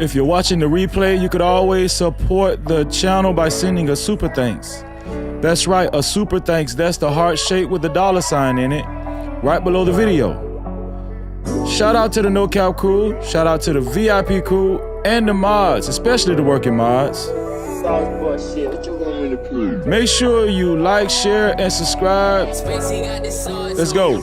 If you're watching the replay, you could always support the channel by sending a super thanks. That's right, a super thanks. That's the heart shape with the $sign in it, right below the video. Shout out to the No Cap crew, shout out to the VIP crew, and the mods, especially the working mods. Make sure you like, share, and subscribe. Let's go.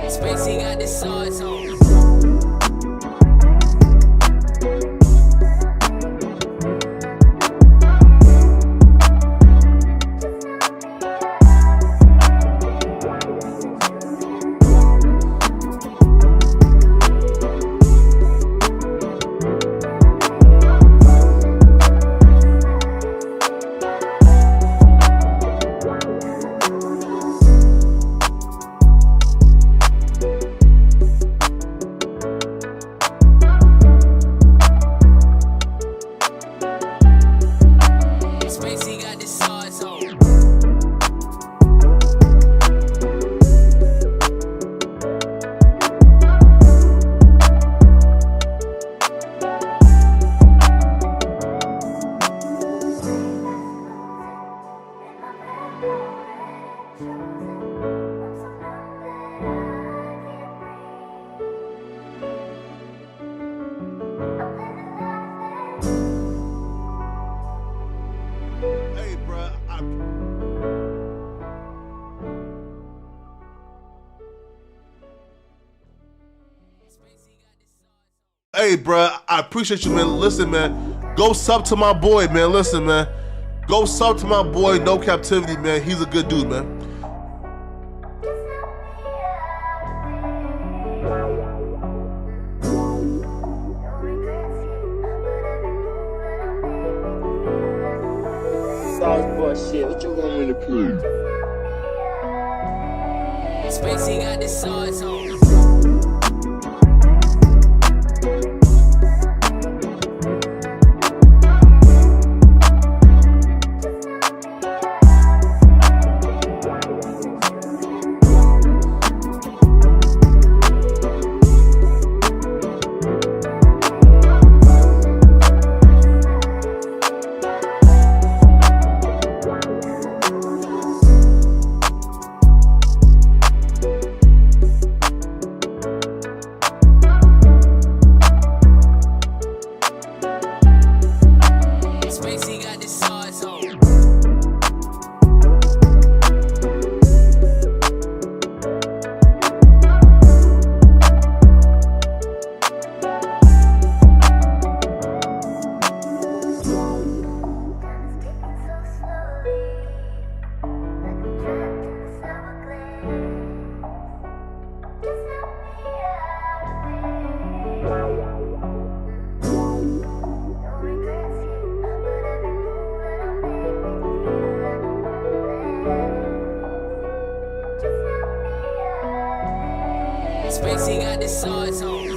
Spacey got the sauce on. Hey, bro, I appreciate you, man. Listen, man, go sub to my boy, man. Listen, man, go sub to my boy, No Cap-tivity, man. He's a good dude, man. Sauce boy shit, what you want me to prove? Spacey got the sauce on. Spacey got the sauce on.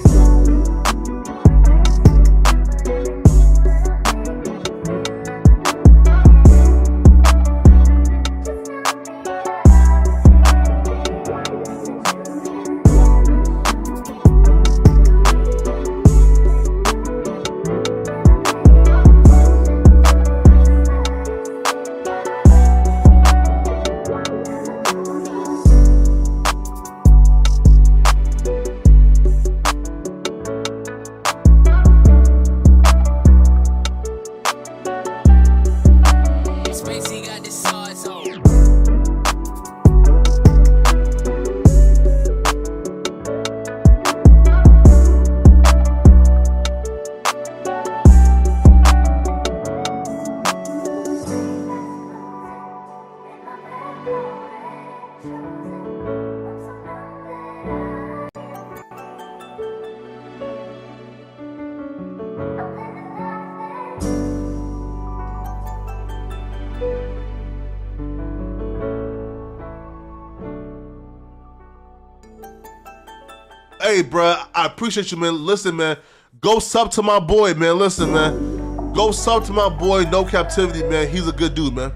Hey, bro, I appreciate you, man. Listen, man, go sub to my boy, man. Listen, man, go sub to my boy, No Captivity, man. He's a good dude, man.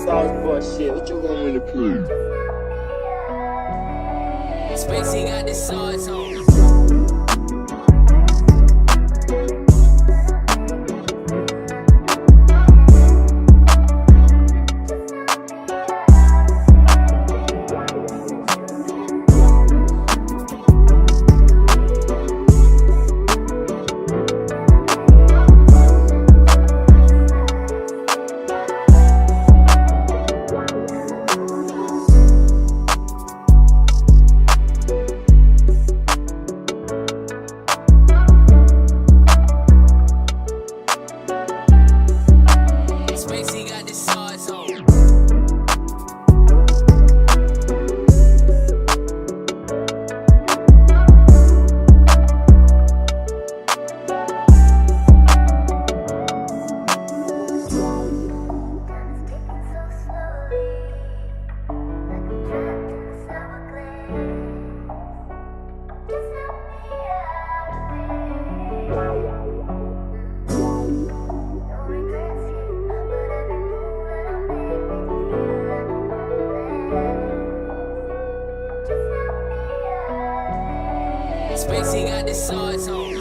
Sauce boy shit, what you want me to prove? Spacey got the sauce on. Spacey got the sauce on. Spacey got the sauce on.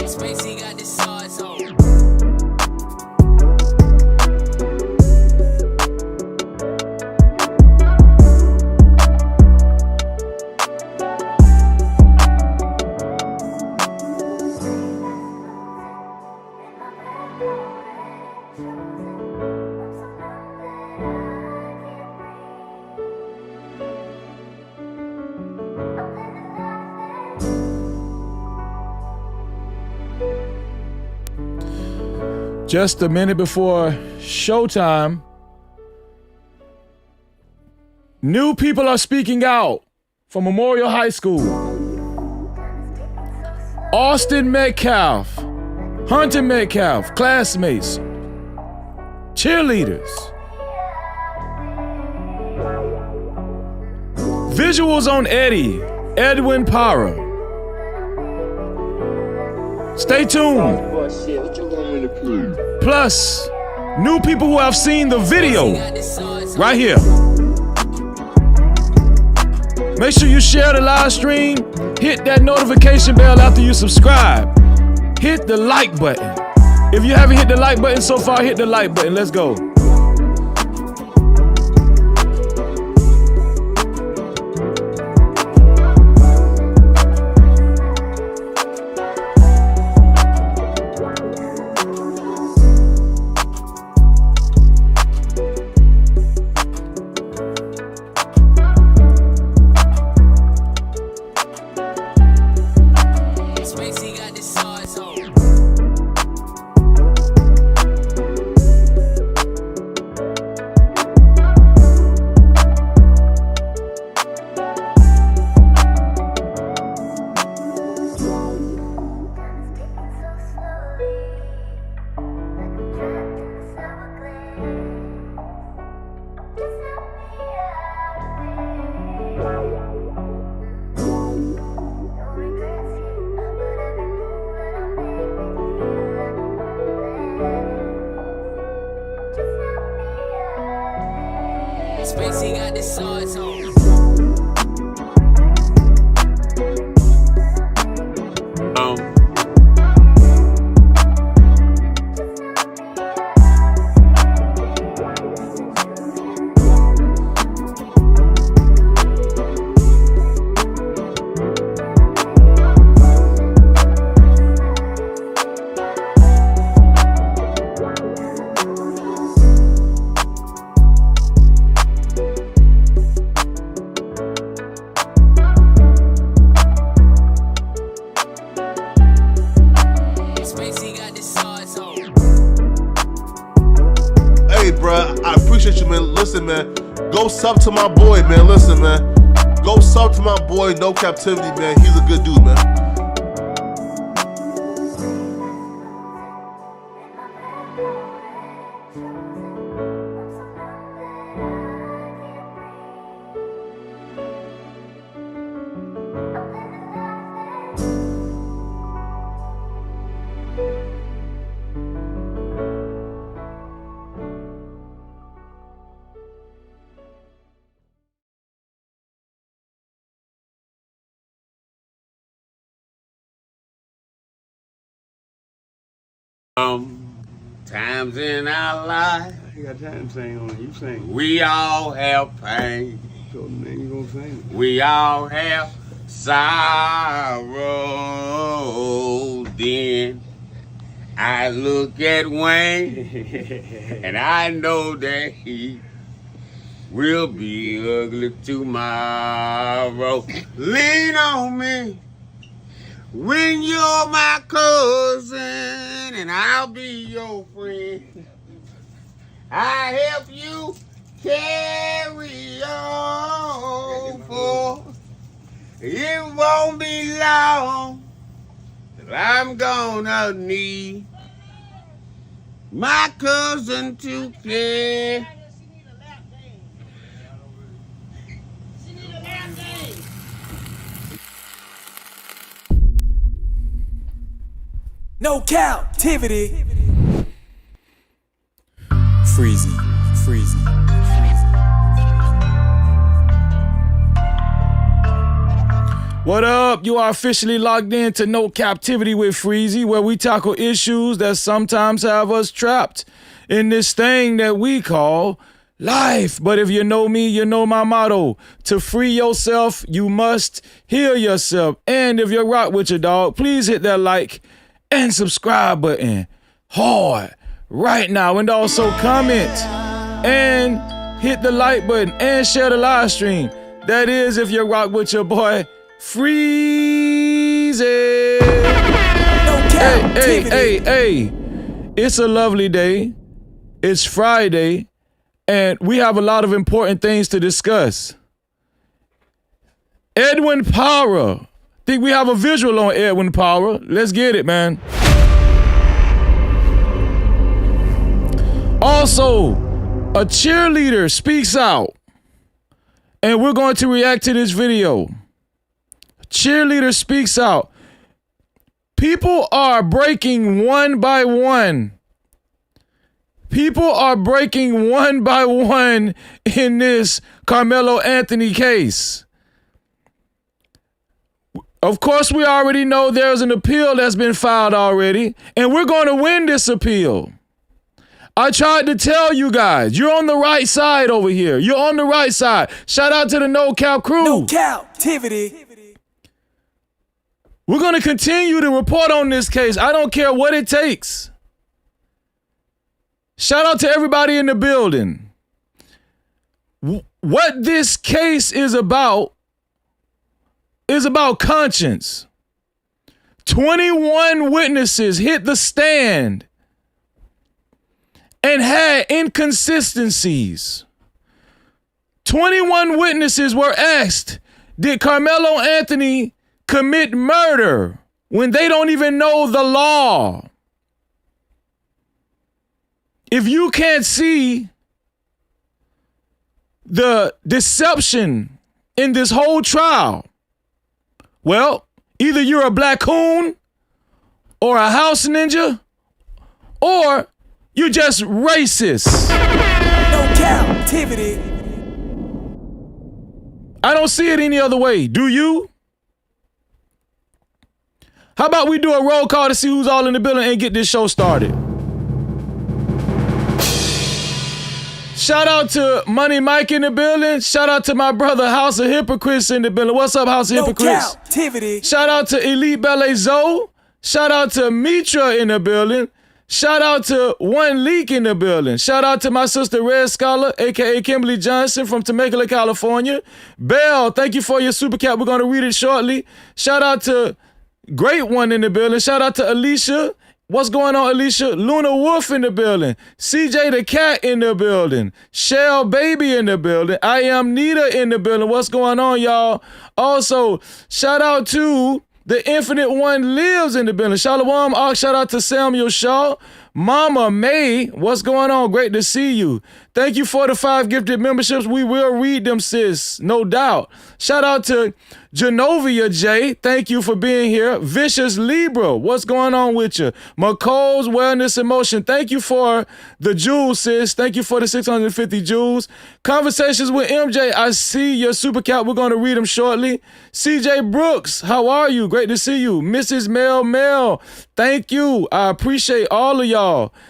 Spacey got the sauce on. Just a minute before showtime, new people are speaking out from Memorial High School. Austin Metcalf, Hunter Metcalf, classmates, cheerleaders. Visuals on Eddie, Edwin Parra. Stay tuned. Sauce boy shit, what you want me to prove? Plus, new people who have seen the video Got the sauce on. right here. Make sure you share the live stream. Hit that notification bell after you subscribe. Hit the like button. If you haven't hit the like button so far, hit the like button. Let's go. Spacey got the sauce on. Spacey got the sauce on. sub to my boy, man. Listen, man. Go sub to my boy, No Captivity, man. He's a good dude, man. Times in our life, You got time to sing on it. You sing. we all have pain. So then you gonna sing. We all have sorrow. Then I look at Wayne and I know that he will be ugly tomorrow. Lean on me when you're my cousin and I'll be your friend. I help you carry on, for it won't be long that I'm gonna need my cousin to care. No Cap-tivity. Freezy. What up? You are officially logged in to No Captivity with Freezy, where we tackle issues that sometimes have us trapped in this thing that we call life. But if you know me, you know my motto. To free yourself, you must heal yourself. And if you're rock with your dog, please hit that like and subscribe button hard right now. And also comment and hit the like button and share the live stream. That is if you're rock with your boy Freezy. No Cap-tivity. Hey. It's a lovely day. It's Friday. And we have a lot of important things to discuss. Edwin Power. Think we have a visual on Edwin Power. Let's get it, man. Also, a cheerleader speaks out. And we're going to react to this video. Cheerleader speaks out. People are breaking one by one. People are breaking one by one in this Carmelo Anthony case. Of course, we already know there's an appeal that's been filed already, and we're going to win this appeal. I tried to tell you guys, you're on the right side over here. You're on the right side. Shout out to the No Cap crew. No Cap-tivity. We're going to continue to report on this case. I don't care what it takes. Shout out to everybody in the building. What this case is about conscience. 21 witnesses hit the stand and had inconsistencies. 21 witnesses were asked, did Carmelo Anthony commit murder when they don't even know the law? If you can't see the deception in this whole trial, well, either you're a black coon or a house ninja or you're just racist. No Cap-tivity. I don't see it any other way. Do you? How about we do a roll call to see who's all in the building and get this show started? Shout out to Money Mike in the building. Shout out to my brother House of Hypocrites in the building. What's up, House of No Hypocrites? Cap-tivity. Shout out to Elite Ballet Zoe. Shout out to Mitra in the building. Shout out to One Leak in the building. Shout out to my sister Red Scholar, aka Kimberly Johnson from Temecula, California. Belle, thank you for your super cat. We're gonna read it shortly. Shout out to Great One in the building. Shout out to Alicia. What's going on, Alicia? Luna Wolf in the building. CJ the Cat in the building. Shell Baby in the building. I Am Nita in the building. What's going on, y'all? Also, shout out to the Infinite One Lives in the building. Shalom, shout out to Samuel Shaw. Mama May, what's going on? Great to see you. Thank you for the 5 gifted memberships. We will read them, sis, no doubt. Shout out to Genovia J. Thank you for being here. Vicious Libra, what's going on with you? McColl's Wellness Emotion. Thank you for the jewels, sis. Thank you for the 650 jewels. Conversations with MJ. I see your super cat. We're going to read them shortly. CJ Brooks, how are you? Great to see you. Mrs. Mel, thank you. I appreciate all of y'all.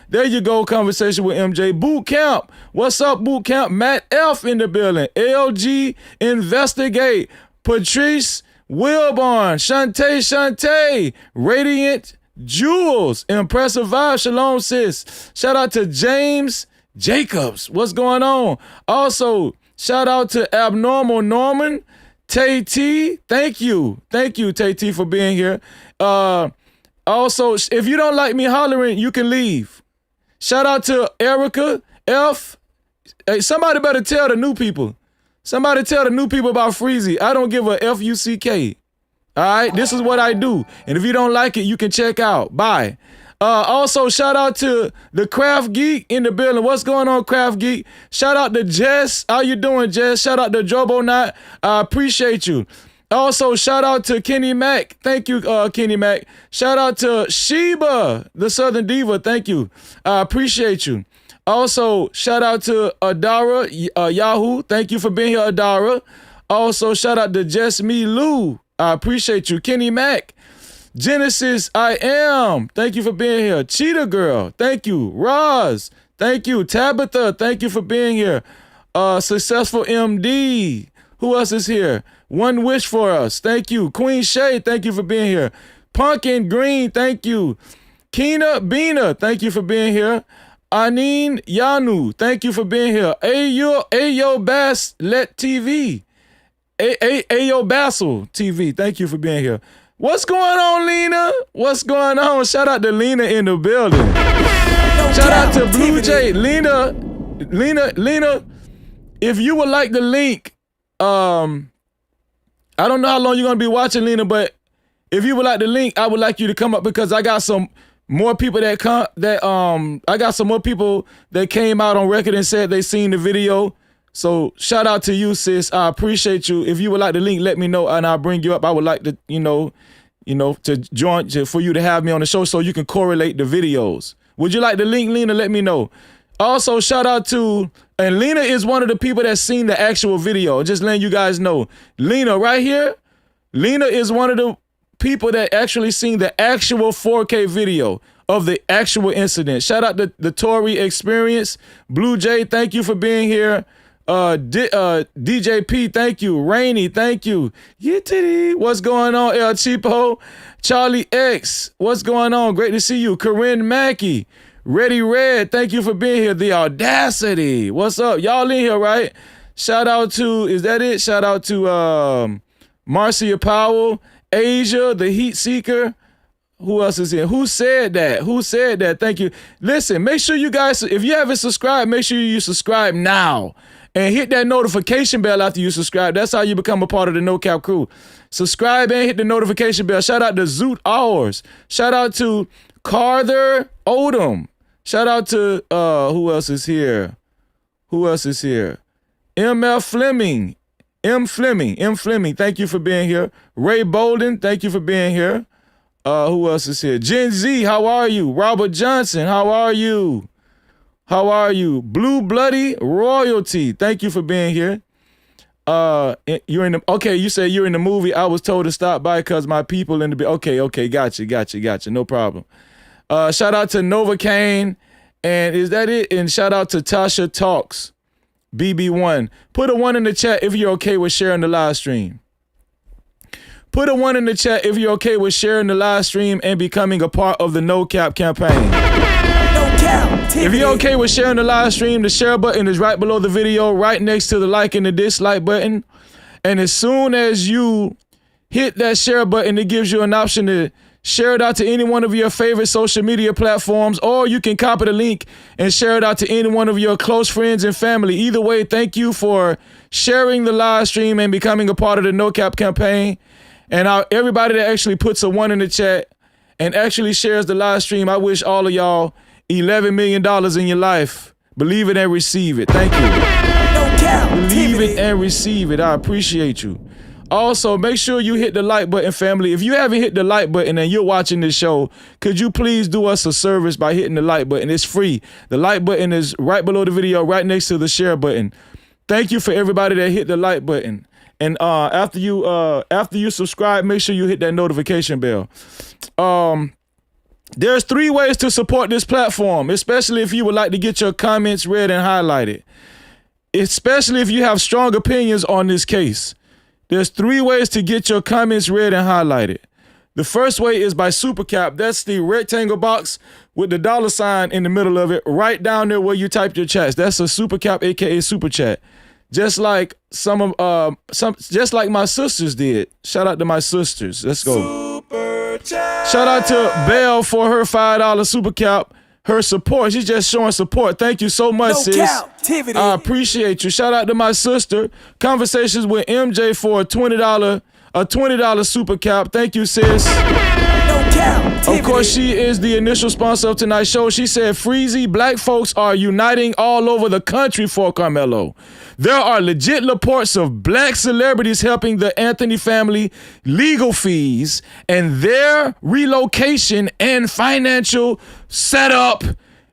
There you go, conversation with MJ. Boot Camp. What's up, Boot Camp? Matt F in the building. LG Investigate. Patrice Wilborn. Shantae. Radiant Jewels. Impressive Vibe. Shalom, sis. Shout out to James Jacobs. What's going on? Also, shout out to Abnormal Norman. Tay T. Thank you, Tay T, for being here. Also, if you don't like me hollering, you can leave. Shout out to Erica F. Hey, somebody better tell the new people. Somebody tell the new people about Freezy. I don't give a F-U-C-K. All right, this is what I do. And if you don't like it, you can check out. Bye. Also, shout out to the Craft Geek in the building. What's going on, Craft Geek? Shout out to Jess. How you doing, Jess? Shout out to Jobo Knot. I appreciate you. Also, shout out to Kenny Mack. Thank you, Kenny Mack. Shout out to Sheba, the Southern Diva. Thank you. I appreciate you. Also, shout out to Adara Yahoo. Thank you for being here, Adara. Also, shout out to Just Me Lou. I appreciate you. Kenny Mack. Genesis, I Am. Thank you for being here. Cheetah Girl. Thank you. Roz. Thank you. Tabitha. Thank you for being here. Successful MD. Who else is here? One Wish for Us. Thank you. Queen Shay. Thank you for being here. Pumpkin Green. Thank you. Keena Beena. Thank you for being here. Anine Yanu. Thank you for being here. Ayo Bass Let TV. Ayo Bassel TV. Thank you for being here. What's going on, Lena? What's going on? Shout out to Lena in the building. Shout out to Blue Jay. Lena, if you would like the link, I don't know how long you're gonna be watching, Lena, but if you would like the link, I would like you to come up because I got some more people that came out on record and said they seen the video. So shout out to you, sis. I appreciate you. If you would like the link, let me know and I'll bring you up. I would like to, to join for you to have me on the show so you can correlate the videos. Would you like the link, Lena? Let me know. Also, shout out to, and Lena is one of the people that's seen the actual video. Just letting you guys know. Lena right here, Lena is one of the people that actually seen the actual 4K video of the actual incident. Shout out to the Tory Experience. Blue Jay, thank you for being here. DJP, thank you. Rainy, thank you. What's going on, El Cheapo? Charlie X, what's going on? Great to see you. Corinne Mackey, Ready Red, thank you for being here. The Audacity, what's up? Y'all in here, right? Shout out to, is that it? Shout out to Marcia Powell, Asia, the Heat Seeker. Who else is here? Who said that? Thank you. Listen, make sure you guys, if you haven't subscribed, make sure you subscribe now. And hit that notification bell after you subscribe. That's how you become a part of the No Cap crew. Subscribe and hit the notification bell. Shout out to Zoot Hours. Shout out to Carther Odom. Shout out to, who else is here? M.F. Fleming. M. Fleming, thank you for being here. Ray Bolden, thank you for being here. Who else is here? Gen Z, how are you? Robert Johnson, how are you? Blue Bloody Royalty, thank you for being here. You said you're in the movie. I was told to stop by because my people in the okay, gotcha, no problem. Shout out to Novocaine, and is that it? And shout out to Tasha Talks, BB1. Put a 1 in the chat if you're okay with sharing the live stream. Put a 1 in the chat if you're okay with sharing the live stream and becoming a part of the No Cap campaign. If you're okay with sharing the live stream, the share button is right below the video, right next to the like and the dislike button. And as soon as you hit that share button, it gives you an option to share it out to any one of your favorite social media platforms, or you can copy the link and share it out to any one of your close friends and family. Either way, thank you for sharing the live stream and becoming a part of the No Cap campaign. And everybody that actually puts a 1 in the chat and actually shares the live stream, I wish all of y'all $11 million in your life. Believe it and receive it. Thank you. No cap. Believe it and receive it. I appreciate you. Also, make sure you hit the like button, family. If you haven't hit the like button and you're watching this show, could you please do us a service by hitting the like button? It's free. The like button is right below the video, right next to the share button. Thank you for everybody that hit the like button. And after you subscribe, make sure you hit that notification bell. There's 3 ways to support this platform, especially if you would like to get your comments read and highlighted. Especially if you have strong opinions on this case. There's 3 ways to get your comments read and highlighted. The first way is by Super Cap. That's the rectangle box with the $ in the middle of it, right down there where you type your chats. That's a Super Cap, aka Super Chat. Just like just like my sisters did. Shout out to my sisters. Let's go. Shout out to Belle for her $5 Super Cap. Her support. She's just showing support. Thank you so much, sis. Cap-tivity. I appreciate you. Shout out to my sister. Conversations with MJ for a $20 Super Cap. Thank you, sis. No cap-tivity. Of course, she is the initial sponsor of tonight's show. She said, Freezy, black folks are uniting all over the country for Carmelo. There are legit reports of black celebrities helping the Anthony family legal fees and their relocation and financial setup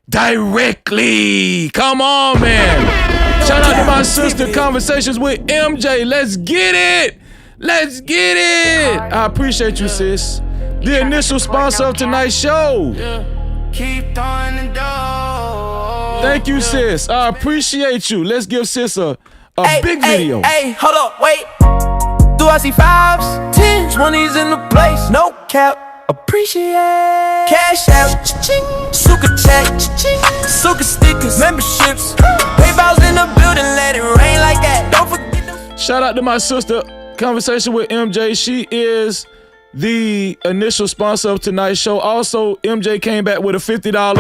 directly. Come on, man. Shout out to my sister, Conversations with MJ. Let's get it. Let's get it. I appreciate you, sis. The initial sponsor of tonight's show. Keep throwing the dough. Thank you, sis. I appreciate you. Let's give sis a big video. Hey, hold up, wait. Do I see 5s, 10s, 20s in the place? No cap, appreciate. Cash out, cha-ching. Suka chat, cha-ching. Suka stickers, memberships. PayPal's in the building, let it rain like that. Don't forget them. Shout out to my sister, Conversation with MJ. She is the initial sponsor of tonight's show. Also, MJ came back with a $50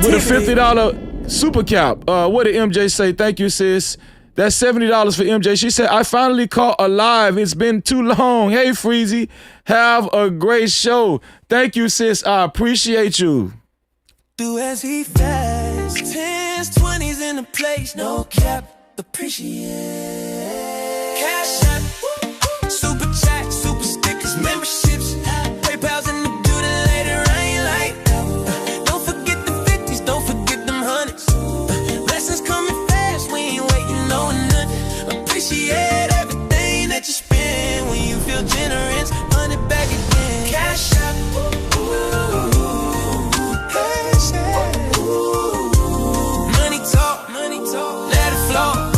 with a $50 Super Cap. What did MJ say? Thank you, sis. That's $70 for MJ. She said, I finally caught a live. It's been too long. Hey, Freezy, have a great show. Thank you, sis. I appreciate you. Do as he fast. 10s, 20s in the place. No cap, appreciate. Cash out, super chat, super stickers, memberships. PayPal's in the building, let it rain like that. Don't forget the 50s, don't forget them 100s. Blessings coming fast, we ain't waiting on nothing. Appreciate everything that you spend when you feel generous. Run it back again. Cash out, cash out. Money talk, let it flow.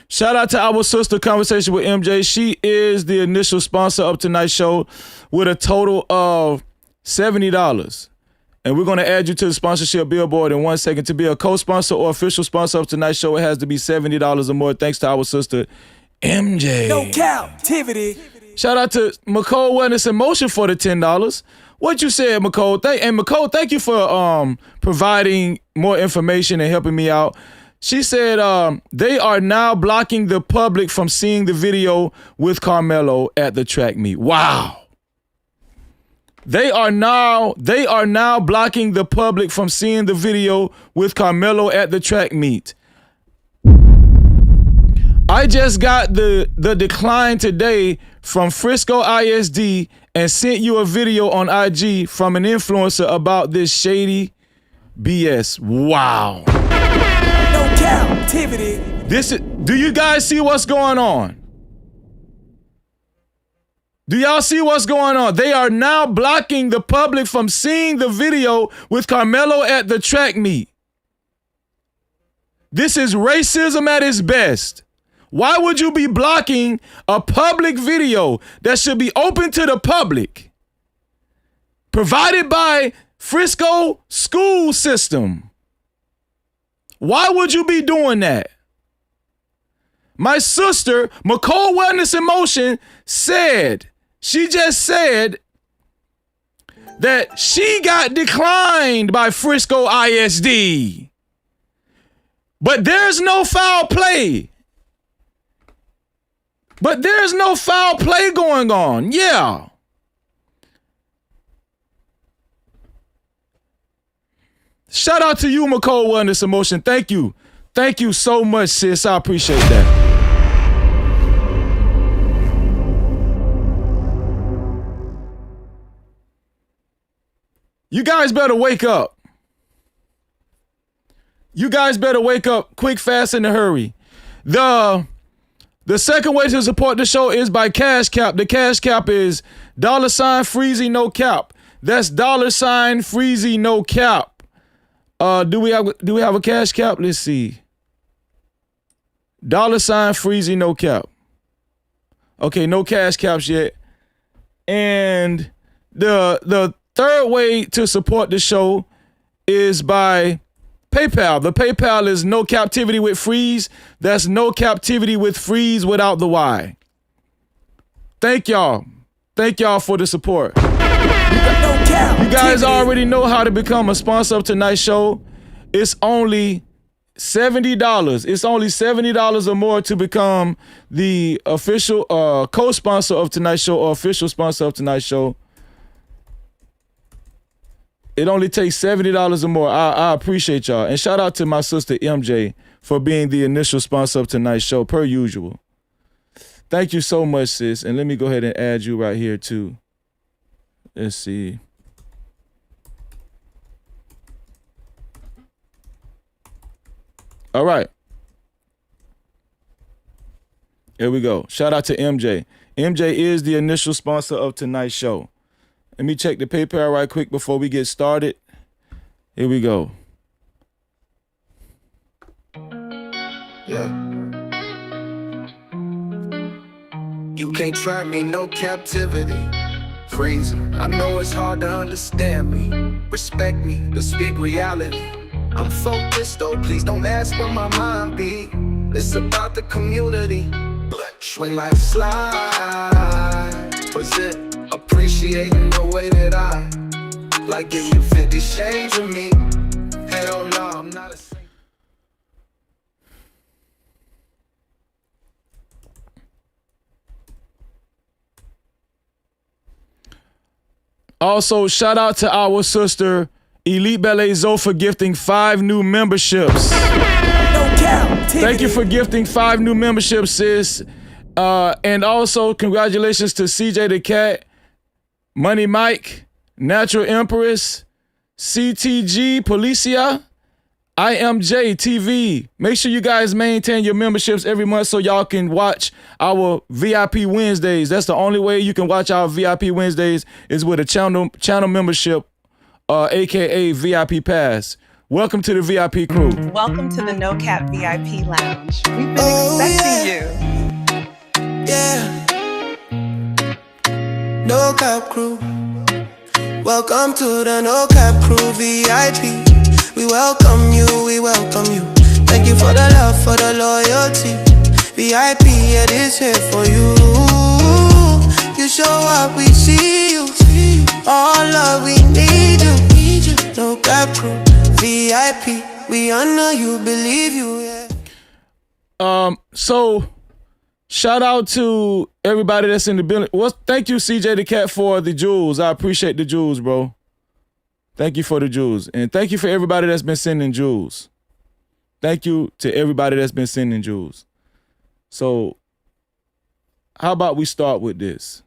Shout out to our sister, Conversation with MJ. She is the initial sponsor of tonight's show with a total of $70. And we're going to add you to the sponsorship billboard in 1 second. To be a co-sponsor or official sponsor of tonight's show, it has to be $70 or more. Thanks to our sister, MJ. No cap-tivity. Shout out to McCole Wellness and Motion for the $10. What you said, McCole. McCole, thank you for providing more information and helping me out. She said they are now blocking the public from seeing the video with Carmelo at the track meet. Wow. They are now blocking the public from seeing the video with Carmelo at the track meet. I just got the decline today from Frisco ISD and sent you a video on IG from an influencer about this shady BS. Wow. No cap-tivity. Do you guys see what's going on? Do y'all see what's going on? They are now blocking the public from seeing the video with Carmelo at the track meet. This is racism at its best. Why would you be blocking a public video that should be open to the public, provided by Frisco school system? Why would you be doing that? My sister, McCall Wellness in Motion, she just said that she got declined by Frisco ISD. But there's no foul play. Going on. Yeah. Shout out to you, McCall Wellness Emotion. Thank you. Thank you so much, sis. I appreciate that. You guys better wake up. You guys better wake up quick, fast, in a hurry. The second way to support the show is by Cash Cap. The Cash Cap is $Freezy No Cap. That's $Freezy No Cap. Do we have a Cash Cap? Let's see. $Freezy No Cap. Okay, no Cash Caps yet. And the third way to support the show is by PayPal. The PayPal is No Cap-tivity with Freeze. That's No Cap-tivity with Freeze without the Y. Thank y'all. Thank y'all for the support. You guys already know how to become a sponsor of tonight's show. It's only $70. It's only $70 or more to become the official co-sponsor of tonight's show or official sponsor of tonight's show. It only takes $70 or more. I appreciate y'all. And shout out to my sister MJ for being the initial sponsor of tonight's show, per usual. Thank you so much, sis. And let me go ahead and add you right here, too. Let's see. All right. Here we go. Shout out to MJ. MJ is the initial sponsor of tonight's show. Let me check the PayPal right quick before we get started. Here we go. Yeah. You can't try me, no captivity. Crazy. I know it's hard to understand me. Respect me, to speak reality. I'm focused though, please don't ask where my mind be. It's about the community. Swing like slide. Was it appreciating the way that I like give you 50 shades of me? Hell no, I'm not a saint. Also, shout out to our sister Elite Ballet Zoe for gifting 5 new memberships. Thank you for gifting 5 new memberships, sis. And also, congratulations to CJ the Cat, Money Mike, Natural Empress, CTG Policia, IMJ TV. Make sure you guys maintain your memberships every month so y'all can watch our VIP Wednesdays. That's the only way you can watch our VIP Wednesdays is with a channel membership, aka VIP Pass. Welcome to the VIP crew. Welcome to the No Cap VIP Lounge. We've been expecting you. Yeah. No Cap crew. Welcome to the No Cap crew VIP. We welcome you, we welcome you. Thank you for the love, for the loyalty. VIP, it is here for you. You show up, we see you. All love, we need you. No Cap crew, VIP. We honor you, believe you, yeah. So shout out to everybody that's in the building. Well, thank you, CJ the Cat, for the jewels. I appreciate the jewels, bro. Thank you for the jewels. And thank you for everybody that's been sending jewels. Thank you to everybody that's been sending jewels. So how about we start with this?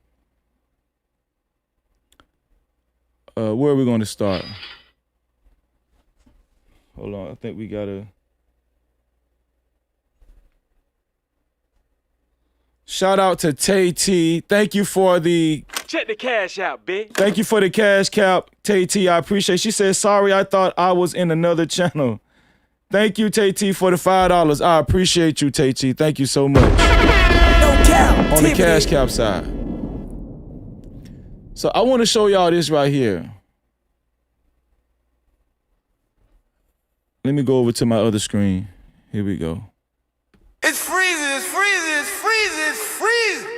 Where are we going to start? Hold on. I think we got to. Shout out to Tay T. Thank you for the... Check the cash out, bitch. Thank you for the cash cap, Tay T. I appreciate it. She said, sorry, I thought I was in another channel. Thank you, Tay-T, for the $5. I appreciate you, Tay-T. Thank you so much. No cap. On the cash cap side. So I want to show y'all this right here. Let me go over to my other screen. Here we go. It's freezing, it's freezing, it's freezing, it's freezing.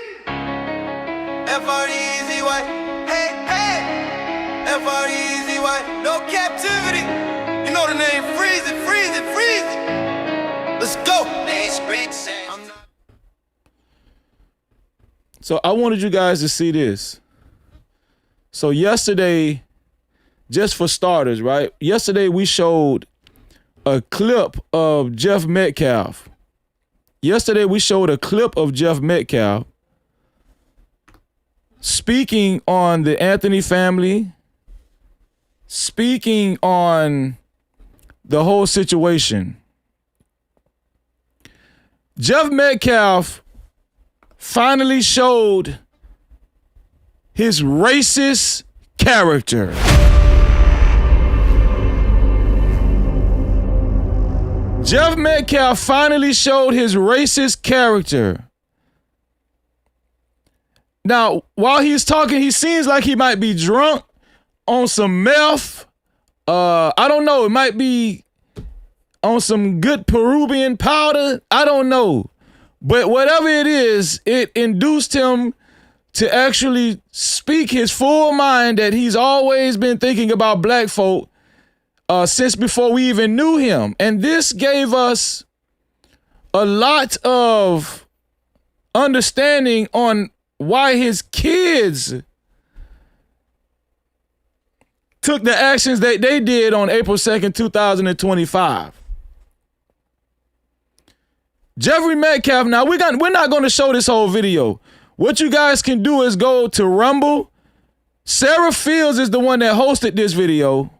F-R-E-E-Z-Y, hey, hey. F-R-E-E-Z-Y, no captivity. You know the name, freezing, freezing, freezing. Let's go. So I wanted you guys to see this. So yesterday, just for starters, right? Yesterday we showed a clip of Jeff Metcalf. Yesterday we showed a clip of Jeff Metcalf speaking on the Anthony family, speaking on the whole situation. Jeff Metcalf finally showed his racist character. Jeff Metcalf finally showed his racist character. Now, while he's talking, he seems like he might be drunk on some meth. I don't know. It might be on some good Peruvian powder. I don't know. But whatever it is, it induced him to actually speak his full mind that he's always been thinking about black folk since before we even knew him. And this gave us a lot of understanding on why his kids took the actions that they did on April 2nd, 2025. Jeffrey Metcalf, now we're not going to show this whole video. What you guys can do is go to Rumble. Sarah Fields is the one that hosted this video.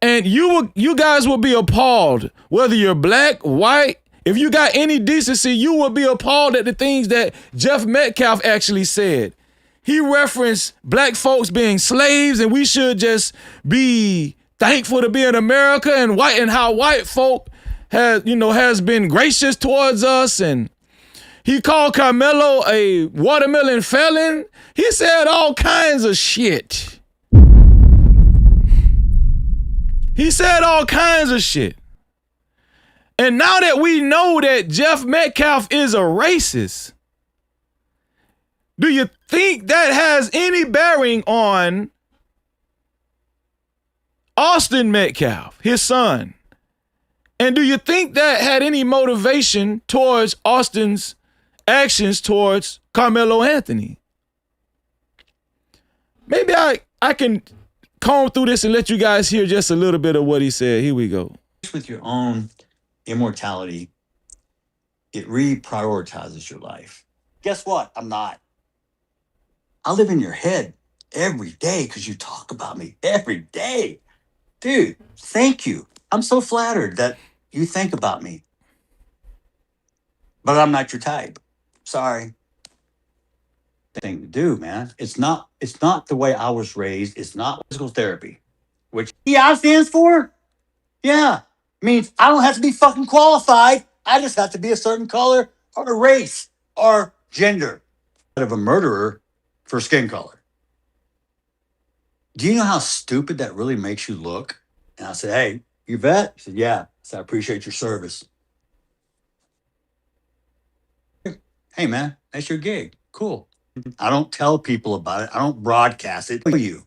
And you guys will be appalled, whether you're black, white. If you got any decency, you will be appalled at the things that Jeff Metcalf actually said. He referenced black folks being slaves and we should just be thankful to be in America, and how white folk has been gracious towards us. And he called KARMELO a watermelon felon. He said all kinds of shit. He said all kinds of shit. And now that we know that Jeff Metcalf is a racist, do you think that has any bearing on Austin Metcalf, his son? And do you think that had any motivation towards Austin's actions towards Carmelo Anthony? Maybe I can comb through this and let you guys hear just a little bit of what he said. Here we go. With your own immortality, it reprioritizes your life. Guess what? I'm not. I live in your head every day because you talk about me every day. Dude, thank you. I'm so flattered that you think about me. But I'm not your type. Sorry. Thing to do, man. It's not the way I was raised. It's not physical therapy. Which EI stands for? Yeah. Means I don't have to be fucking qualified. I just have to be a certain color or a race or gender. Of a murderer for skin color. Do you know how stupid that really makes you look? And I said, hey, you vet? He said, yeah. I said, I appreciate your service. Hey, man, that's your gig. Cool. I don't tell people about it. I don't broadcast it to you.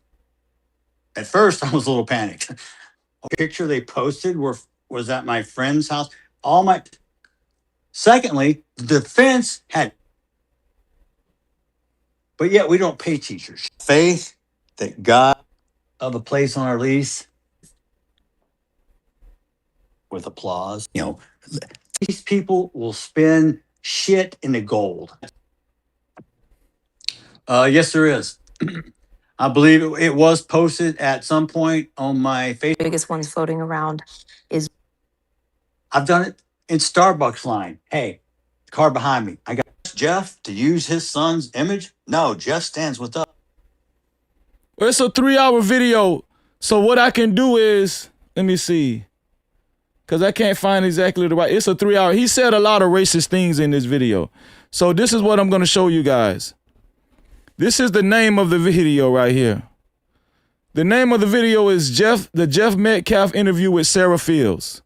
At first, I was a little panicked. A picture they posted was at my friend's house. Secondly, the defense had, but yet we don't pay teachers. Faith that God of a place on our lease with applause. These people will spend shit into gold. Yes, there is. I believe it was posted at some point on my Facebook. The biggest ones floating around is. I've done it in Starbucks line. Hey, car behind me. I got Jeff to use his son's image. No, Jeff stands with us. It's a 3-hour video. So what I can do is, let me see. because I can't find exactly the right. It's a 3 hour. He said a lot of racist things in this video. So this is what I'm going to show you guys. This is the name of the video right here. The name of the video is the Jeff Metcalf interview with Sarah Fields.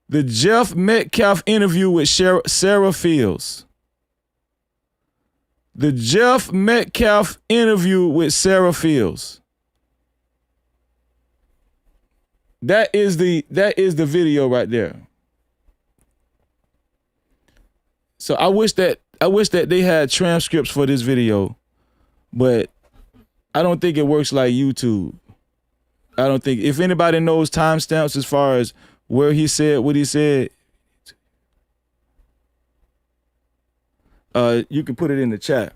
The Jeff Metcalf interview with Sarah Fields. The Jeff Metcalf interview with Sarah Fields. That is the video right there. So I wish that they had transcripts for this video, but I don't think it works like YouTube. I don't think, if anybody knows timestamps as far as where he said what he said, you can put it in the chat.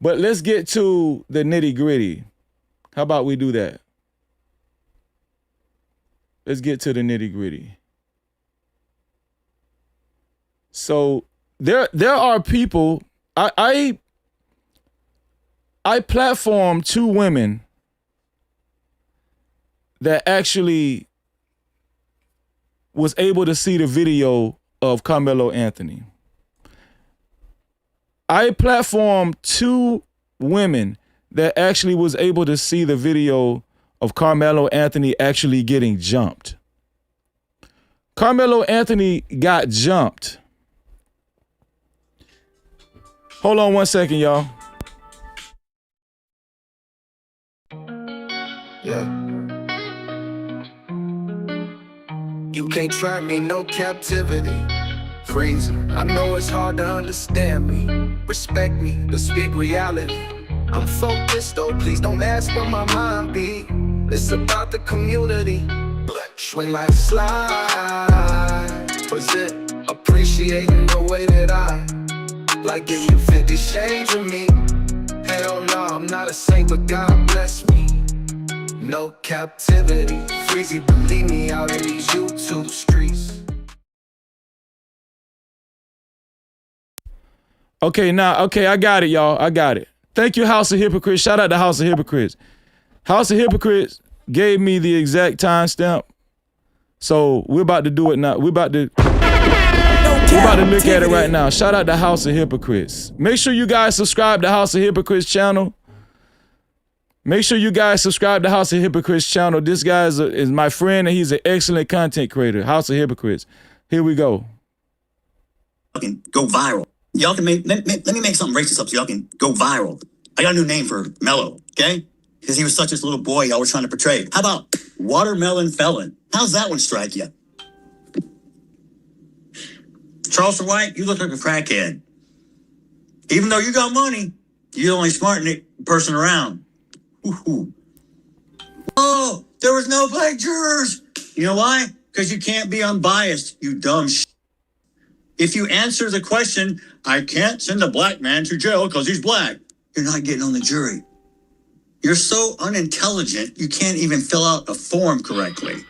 But let's get to the nitty gritty. How about we do that? Let's get to the nitty gritty. So there are people, I platformed 2 women that actually was able to see the video of Carmelo Anthony. I platformed 2 women that actually was able to see the video of Carmelo Anthony actually getting jumped. Carmelo Anthony got jumped. Hold on 1 second, y'all. Yeah. You can't trap me, no captivity. Freezing. I know it's hard to understand me. Respect me, to speak reality. I'm focused though, please don't ask where my mind be. It's about the community. When life slides, was it appreciating the way that I like give you 50 shades of me? Hell no, I'm not a saint, but God bless me. No captivity, freezy, believe me out in these YouTube streets. Okay, I got it, y'all. I got it. Thank you, House of Hypocrites. Shout out to House of Hypocrites. House of Hypocrites gave me the exact timestamp. So we're about to do it now. We're about to look at it right now. Shout out to House of Hypocrites. Make sure you guys subscribe to House of Hypocrites channel. Make sure you guys subscribe to House of Hypocrites channel. This guy is my friend and he's an excellent content creator. House of Hypocrites. Here we go. Can go viral. Y'all can let me make something racist up so y'all can go viral. I got a new name for Mello, okay? Because he was such this little boy y'all were trying to portray. How about Watermelon Felon? How's that one strike you? Charleston White, you look like a crackhead. Even though you got money, you're the only smart person around. Ooh. Oh, there was no black jurors. You know why? Because you can't be unbiased, you dumb shit. If you answer the question, I can't send a black man to jail because he's black, you're not getting on the jury. You're so unintelligent, you can't even fill out a form correctly.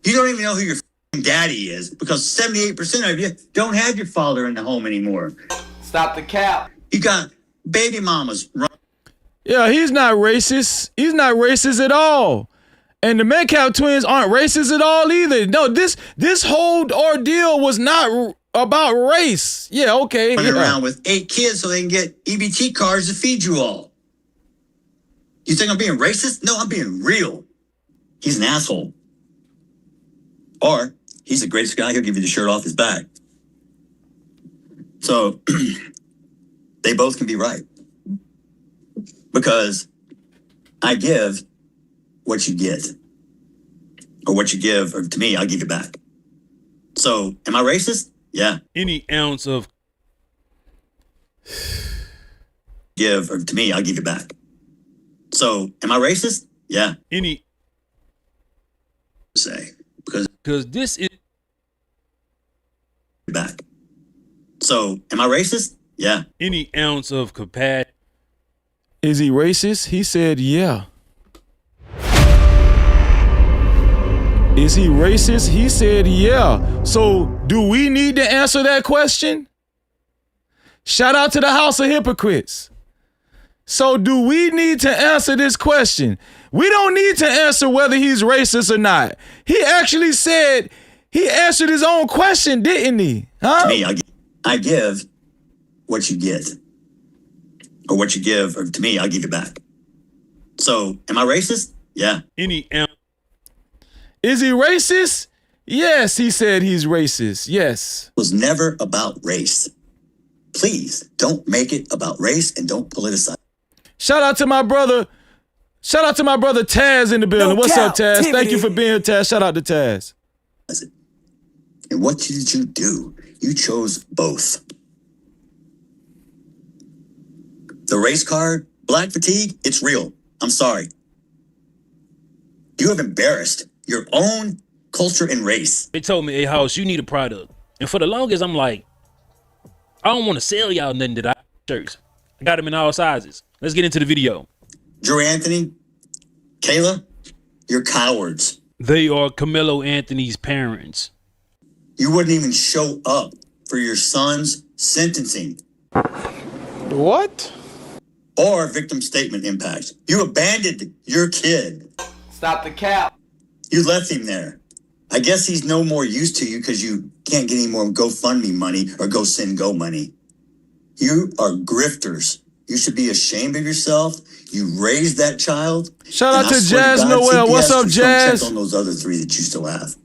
You don't even know who your daddy is because 78% of you don't have your father in the home anymore. Stop the cap. You got baby mamas. Yeah, he's not racist. He's not racist at all. And the Metcalf twins aren't racist at all either. No, this whole ordeal was not about race. Yeah, okay. Running around with 8 kids so they can get EBT cards to feed you all. You think I'm being racist? No, I'm being real. He's an asshole. Or he's the greatest guy. He'll give you the shirt off his back. So they both can be right. Because I give what you get. Or what you give or to me, I'll give you back. So am I racist? Yeah. Any ounce of give or to me, I'll give you back. So am I racist? Yeah. Any say because this is back. So am I racist? Yeah. Any ounce of capacity. Is he racist? He said, yeah. Is he racist? He said, yeah. So do we need to answer that question? Shout out to the House of Hypocrites. So do we need to answer this question? We don't need to answer whether he's racist or not. He actually said He answered his own question, didn't he? Huh? To me, I give what you get. Or what you give, or to me, I'll give it back. So, am I racist? Yeah. Is he racist? Yes, he said he's racist. Yes. It was never about race. Please, don't make it about race and don't politicize. Shout out to my brother. Shout out to my brother Taz in the building. What's up, Taz? Thank you for being here, Taz. Shout out to Taz. And what did you do? You chose both. The race card, black fatigue, it's real. I'm sorry. You have embarrassed your own culture and race. They told me, hey, House, you need a product. And for the longest, I'm like, I don't want to sell y'all nothing that I shirts. I got them in all sizes. Let's get into the video. Drew Anthony, Kayla, you're cowards. They are Carmelo Anthony's parents. You wouldn't even show up for your son's sentencing. What? Or victim statement impact. You abandoned your kid. Stop the cap. You left him there. I guess he's no more used to you because you can't get any more GoFundMe money or GoSendGo money. You are grifters. You should be ashamed of yourself. You raised that child. Shout out to Jazz Noel. What's up, Jazz? Check on those other 3 that you still have.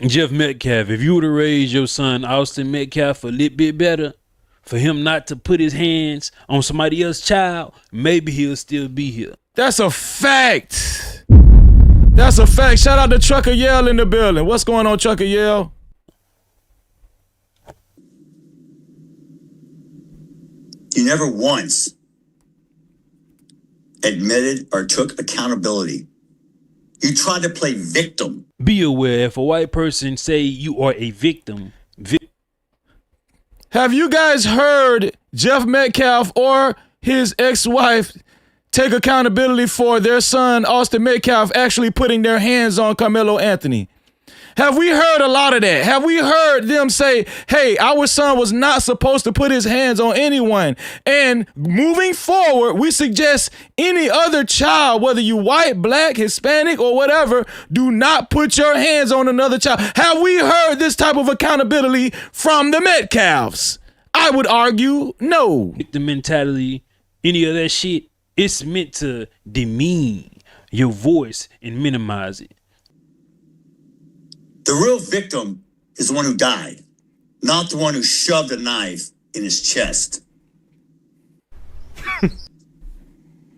Jeff Metcalf, if you would have raised your son Austin Metcalf a little bit better, for him not to put his hands on somebody else's child, maybe he'll still be here. That's a fact. That's a fact. Shout out to Trucker Yell in the building. What's going on, Trucker Yell? You never once admitted or took accountability. You tried to play victim. Be aware, if a white person say you are a victim. Have you guys heard Jeff Metcalf or his ex-wife take accountability for their son, Austin Metcalf, actually putting their hands on Carmelo Anthony? Have we heard a lot of that? Have we heard them say, hey, our son was not supposed to put his hands on anyone? And moving forward, we suggest any other child, whether you white, black, Hispanic, or whatever, do not put your hands on another child. Have we heard this type of accountability from the Metcalfs? I would argue no. The mentality, any of that shit, it's meant to demean your voice and minimize it. The real victim is the one who died, not the one who shoved a knife in his chest.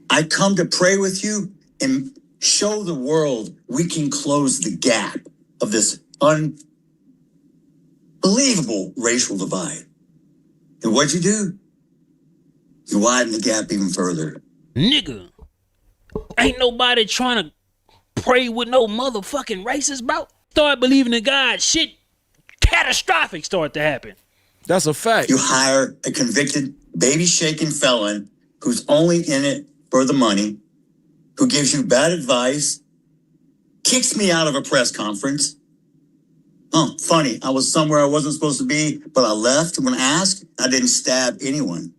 I come to pray with you and show the world we can close the gap of this unbelievable racial divide. And what'd you do? You widen the gap even further. Nigga, ain't nobody trying to pray with no motherfucking racist, bro. Start believing in God, shit catastrophic start to happen. That's a fact. You hire a convicted baby-shaking felon who's only in it for the money, who gives you bad advice, kicks me out of a press conference. Oh, funny, I was somewhere I wasn't supposed to be, but I left when asked. I didn't stab anyone.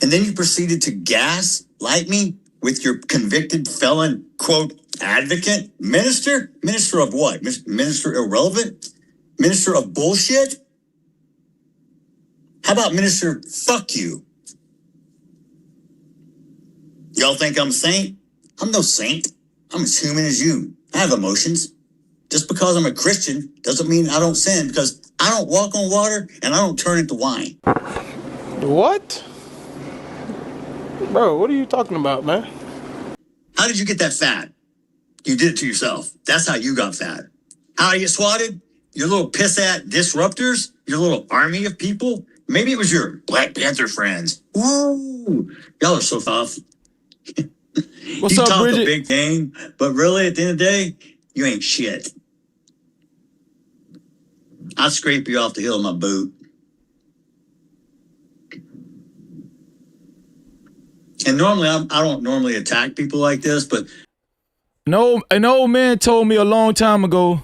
And then you proceeded to gaslight me with your convicted felon, quote, advocate, minister? Minister of what? Minister irrelevant? Minister of bullshit? How about minister fuck you? Y'all think I'm a saint? I'm no saint. I'm as human as you. I have emotions. Just because I'm a Christian doesn't mean I don't sin, because I don't walk on water and I don't turn into wine. What? Bro, what are you talking about, man? How did you get that fat? You did it to yourself. That's how you got fat. How do you get swatted? Your little piss-at disruptors? Your little army of people? Maybe it was your Black Panther friends. Ooh, y'all are so tough. What's you up, talk Bridget? a big game, but really, at the end of the day, you ain't shit. I'll scrape you off the heel of my boot. And normally, I don't normally attack people like this, but No, an old man told me a long time ago,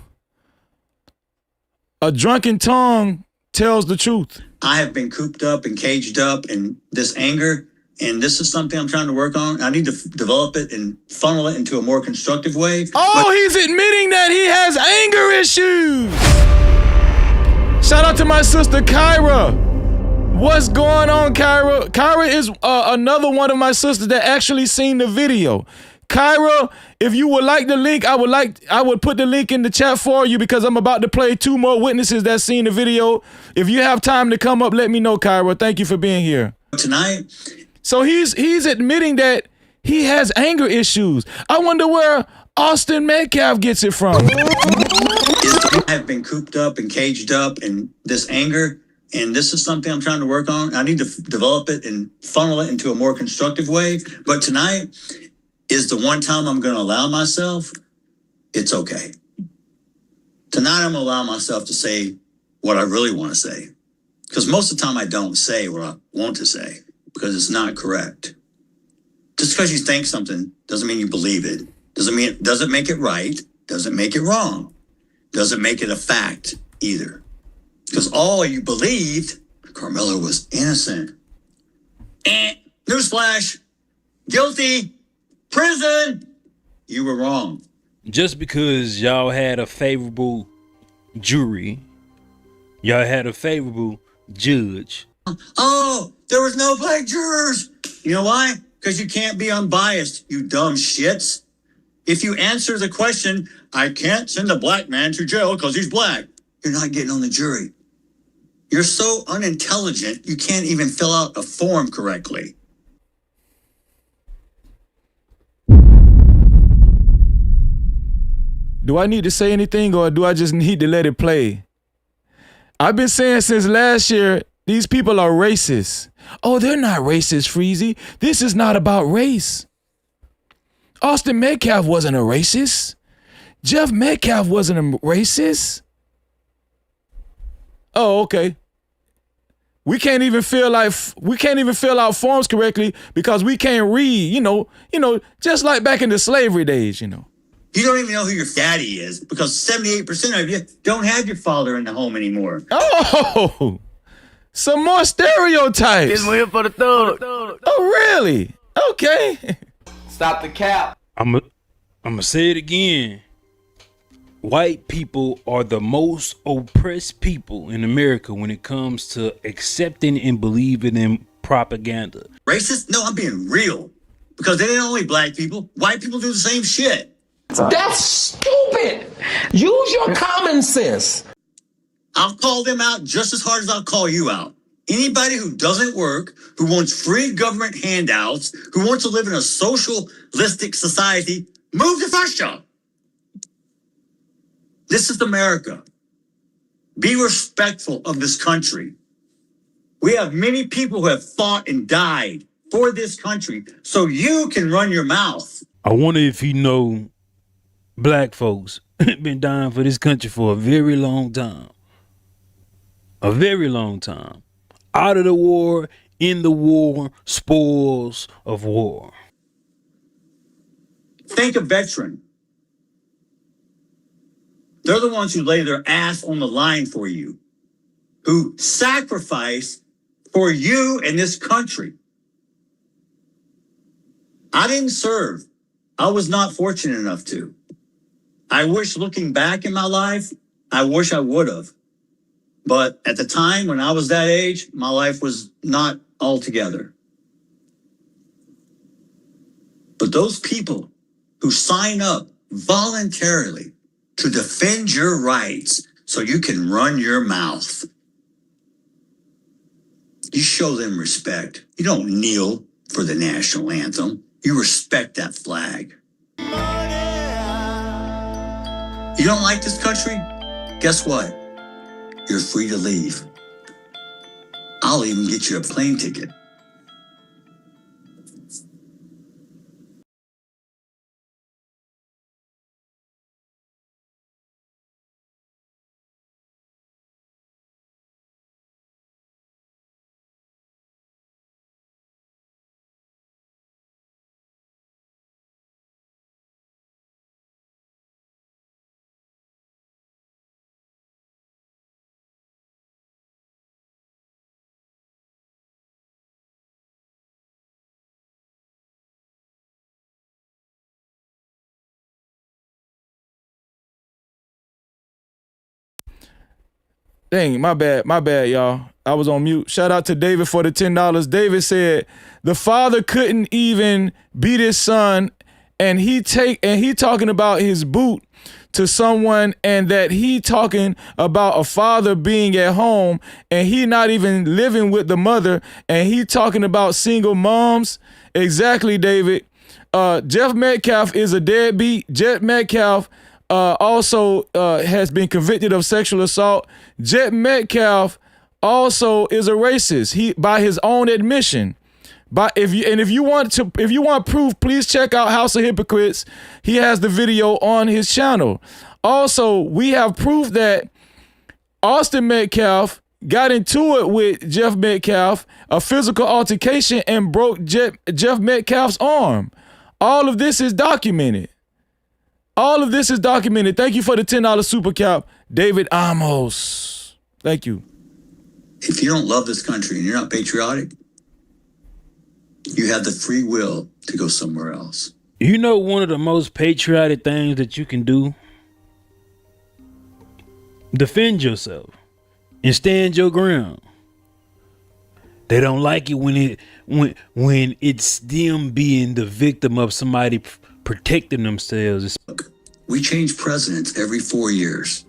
a drunken tongue tells the truth. I have been cooped up and caged up, and this anger and this is something I'm trying to work on. I need to develop it and funnel it into a more constructive way. Oh, he's admitting that he has anger issues. Shout out to my sister Kyra. What's going on, Kyra? Kyra is another one of my sisters that actually seen the video. Kyra, if you would like the link, I would put the link in the chat for you because I'm about to play 2 more witnesses that seen the video. If you have time to come up, let me know, Kyra. Thank you for being here. Tonight. So he's admitting that he has anger issues. I wonder where Austin Metcalf gets it from. I've been cooped up and caged up in this anger, and this is something I'm trying to work on. I need to develop it and funnel it into a more constructive way. But tonight is the one time I'm going to allow myself, it's okay. Tonight I'm going to allow myself to say what I really want to say. Because most of the time I don't say what I want to say because it's not correct. Just because you think something doesn't mean you believe it. Doesn't make it right. Doesn't make it wrong. Doesn't make it a fact either. Because all you believed, KARMELO was innocent. Newsflash. Guilty. Prison. You were wrong. Just because y'all had a favorable jury, y'all had a favorable judge. Oh, there was no black jurors. You know why? Because you can't be unbiased, you dumb shits. If you answer the question, I can't send a black man to jail because he's black, you're not getting on the jury. You're so unintelligent, you can't even fill out a form correctly. Do I need to say anything or do I just need to let it play? I've been saying since last year, these people are racist. Oh, they're not racist, Freezy. This is not about race. Austin Metcalf wasn't a racist. Jeff Metcalf wasn't a racist. Oh, okay. We can't even fill out forms correctly because we can't read, you know, just like back in the slavery days, You don't even know who your daddy is because 78% of you don't have your father in the home anymore. Oh, some more stereotypes. This one here for the thug. Oh, really? Okay. Stop the cap. I'm gonna say it again. White people are the most oppressed people in America when it comes to accepting and believing in propaganda. Racist? No, I'm being real. Because they ain't only black people. White people do the same shit. That's stupid. Use your common sense. I'll call them out just as hard as I'll call you out. Anybody who doesn't work, who wants free government handouts, who wants to live in a socialistic society, move to first job. This is America. Be respectful of this country. We have many people who have fought and died for this country, so you can run your mouth. I wonder if he know black folks been dying for this country for a very long time. A very long time. Out of the war, in the war, spoils of war. Think a veteran. They're the ones who lay their ass on the line for you, who sacrifice for you and this country. I didn't serve. I was not fortunate enough to. I wish looking back in my life, I wish I would have. But at the time when I was that age, my life was not all together. But those people who sign up voluntarily to defend your rights so you can run your mouth, you show them respect. You don't kneel for the national anthem. You respect that flag. You don't like this country? Guess what? You're free to leave. I'll even get you a plane ticket. Dang, my bad, y'all. I was on mute. Shout out to David for the $10. David said the father couldn't even beat his son, and he talking about his boot to someone, and that he talking about a father being at home and he not even living with the mother, and he talking about single moms. Exactly, David. Jeff Metcalf is a deadbeat. Jeff Metcalf also has been convicted of sexual assault. Jeff Metcalf also is a racist. He, by his own admission. But if you want proof, please check out House of Hypocrites. He has the video on his channel. Also, we have proof that Austin Metcalf got into it with Jeff Metcalf, a physical altercation, and broke Jeff Metcalf's arm. All of this is documented. Thank you for the $10 super cap, David Amos. Thank you. If you don't love this country and you're not patriotic, you have the free will to go somewhere else. You know, one of the most patriotic things that you can do? Defend yourself and stand your ground. They don't like it when it's them being the victim of somebody protecting themselves. Look, we change presidents every 4 years.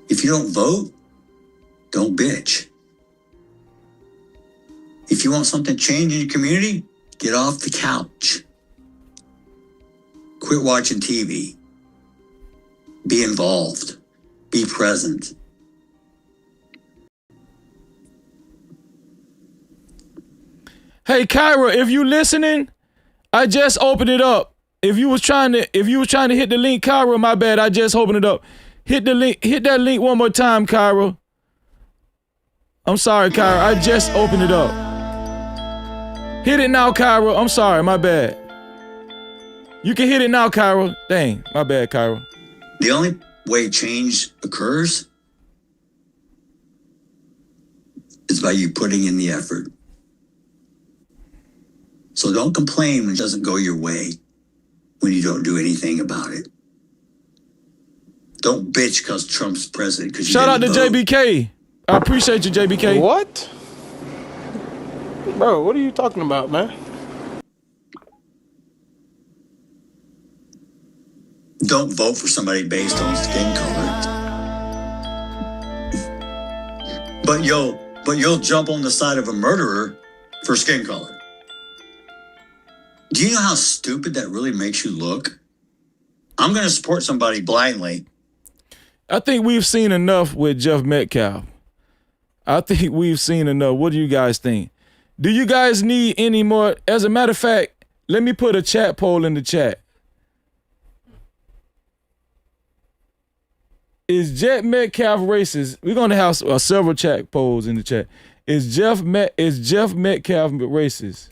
If you don't vote, don't bitch. If you want something changed in your community, get off the couch. Quit watching TV. Be involved. Be present. Hey, Kyra, if you listening, I just opened it up. If you was trying to hit the link, Kyra, my bad, I just opened it up. Hit that link one more time, Kyra. I'm sorry, Kyra, I just opened it up. Hit it now, Kyra. I'm sorry, my bad. You can hit it now, Kyra. Dang, my bad, Kyra. The only way change occurs is by you putting in the effort. So don't complain when it doesn't go your way, when you don't do anything about it. Don't bitch because Trump's president. Shout out to JBK. I appreciate you, JBK. What? Bro, what are you talking about, man? Don't vote for somebody based on skin color. But you'll jump on the side of a murderer for skin color. Do you know how stupid that really makes you look? I'm going to support somebody blindly. I think we've seen enough with Jeff Metcalf. What do you guys think? Do you guys need any more? As a matter of fact, let me put a chat poll in the chat. Is Jeff Metcalf racist? We're going to have several chat polls in the chat. Is Jeff Metcalf racist?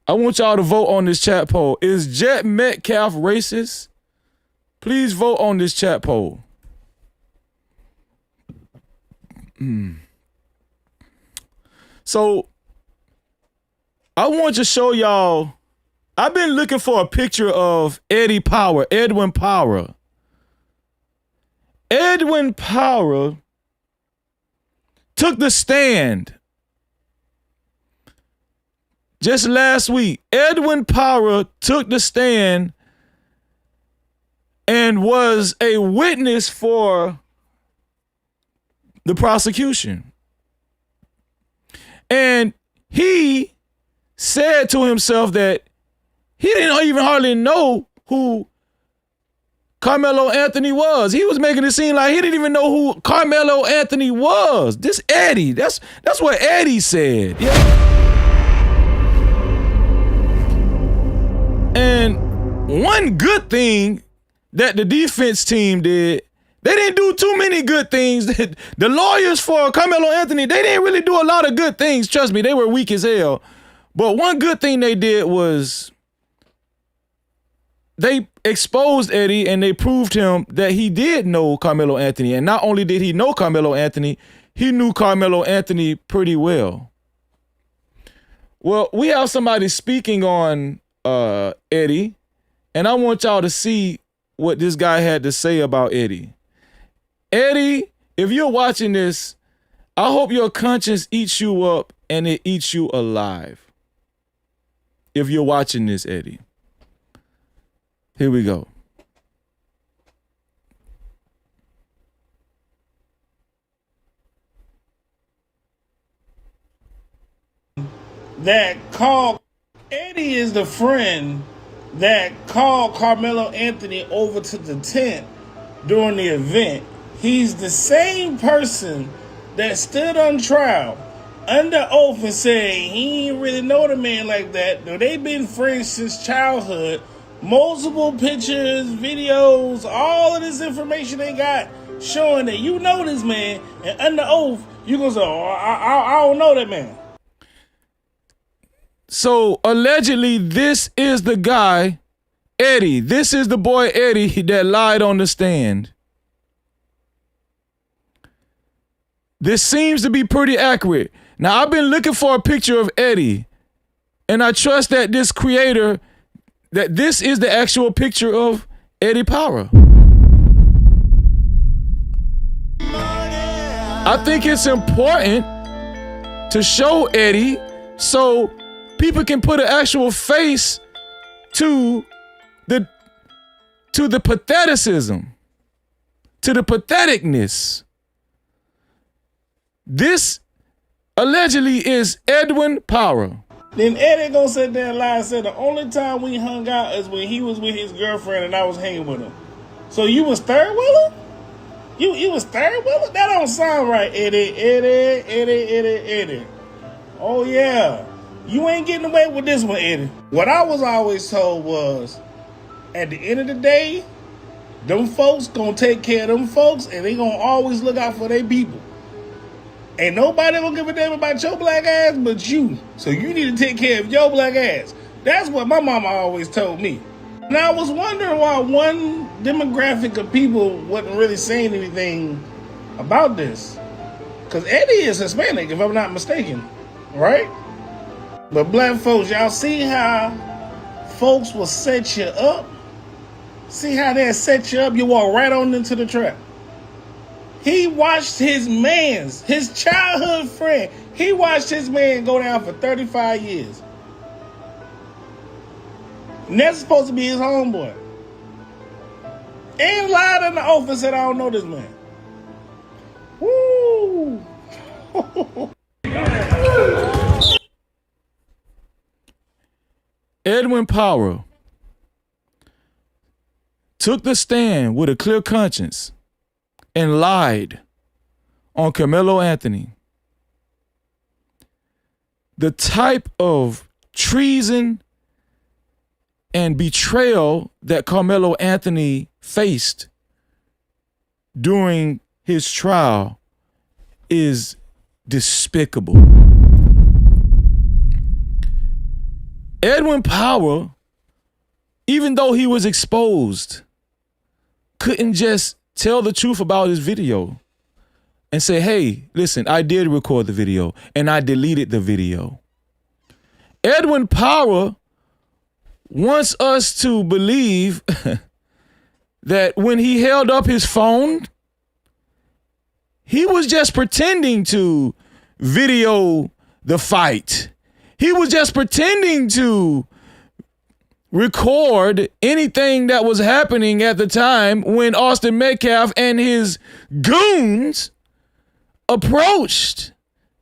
I want y'all to vote on this chat poll. Is Jeff Metcalf racist? Please vote on this chat poll. So, I want to show y'all, I've been looking for a picture of Edwin Power. Edwin Power took the stand just last week. Edwin Power took the stand and was a witness for the prosecution. And he said to himself that he didn't even hardly know who Carmelo Anthony was. He was making it seem like he didn't even know who Carmelo Anthony was. This Eddie, that's what Eddie said. Yeah. And one good thing that the defense team did, they didn't do too many good things. The lawyers for Carmelo Anthony, they didn't really do a lot of good things. Trust me, they were weak as hell. But one good thing they did was they exposed Eddie and they proved him that he did know Carmelo Anthony. And not only did he know Carmelo Anthony, he knew Carmelo Anthony pretty well. Well, we have somebody speaking on Eddie, and I want y'all to see what this guy had to say about Eddie. Eddie, if you're watching this, I hope your conscience eats you up and it eats you alive. If you're watching this, Eddie. Here we go. That called Eddie is the friend that called Carmelo Anthony over to the tent during the event. He's the same person that stood on trial under oath and said he ain't really know the man like that. Though they've been friends since childhood. Multiple pictures, videos, all of this information they got showing that you know this man, and under oath, you gonna say, oh, I don't know that man. So allegedly, this is the guy, Eddie. This is the boy Eddie that lied on the stand. This seems to be pretty accurate. Now, I've been looking for a picture of Eddie, and I trust that this creator, that this is the actual picture of Eddie Power. I think it's important to show Eddie so people can put an actual face to the patheticism, to the patheticness. This allegedly is Edwin Power. Then Eddie gonna sit there and lie and say the only time we hung out is when he was with his girlfriend and I was hanging with him. So you was third wheeler? You was third wheeler? That don't sound right, Eddie. Oh yeah. You ain't getting away with this one, Eddie. What I was always told was, at the end of the day, them folks gonna take care of them folks and they gonna always look out for their people. Ain't nobody gonna give a damn about your black ass but you. So you need to take care of your black ass. That's what my mama always told me. And I was wondering why one demographic of people wasn't really saying anything about this. Because Eddie is Hispanic, if I'm not mistaken. Right? But black folks, y'all see how folks will set you up? See how they'll set you up? You walk right on into the trap. He watched his childhood friend, he watched his man go down for 35 years. And that's supposed to be his homeboy. And lied on the oath and said, I don't know this man. Woo! Edwin Power took the stand with a clear conscience and lied on Carmelo Anthony. The type of treason and betrayal that Carmelo Anthony faced during his trial is despicable. Edwin Power, even though he was exposed, couldn't just tell the truth about his video and say, hey, listen, I did record the video and I deleted the video. Edwin Power wants us to believe that when he held up his phone, he was just pretending to video the fight. He was just pretending to record anything that was happening at the time when Austin Metcalf and his goons approached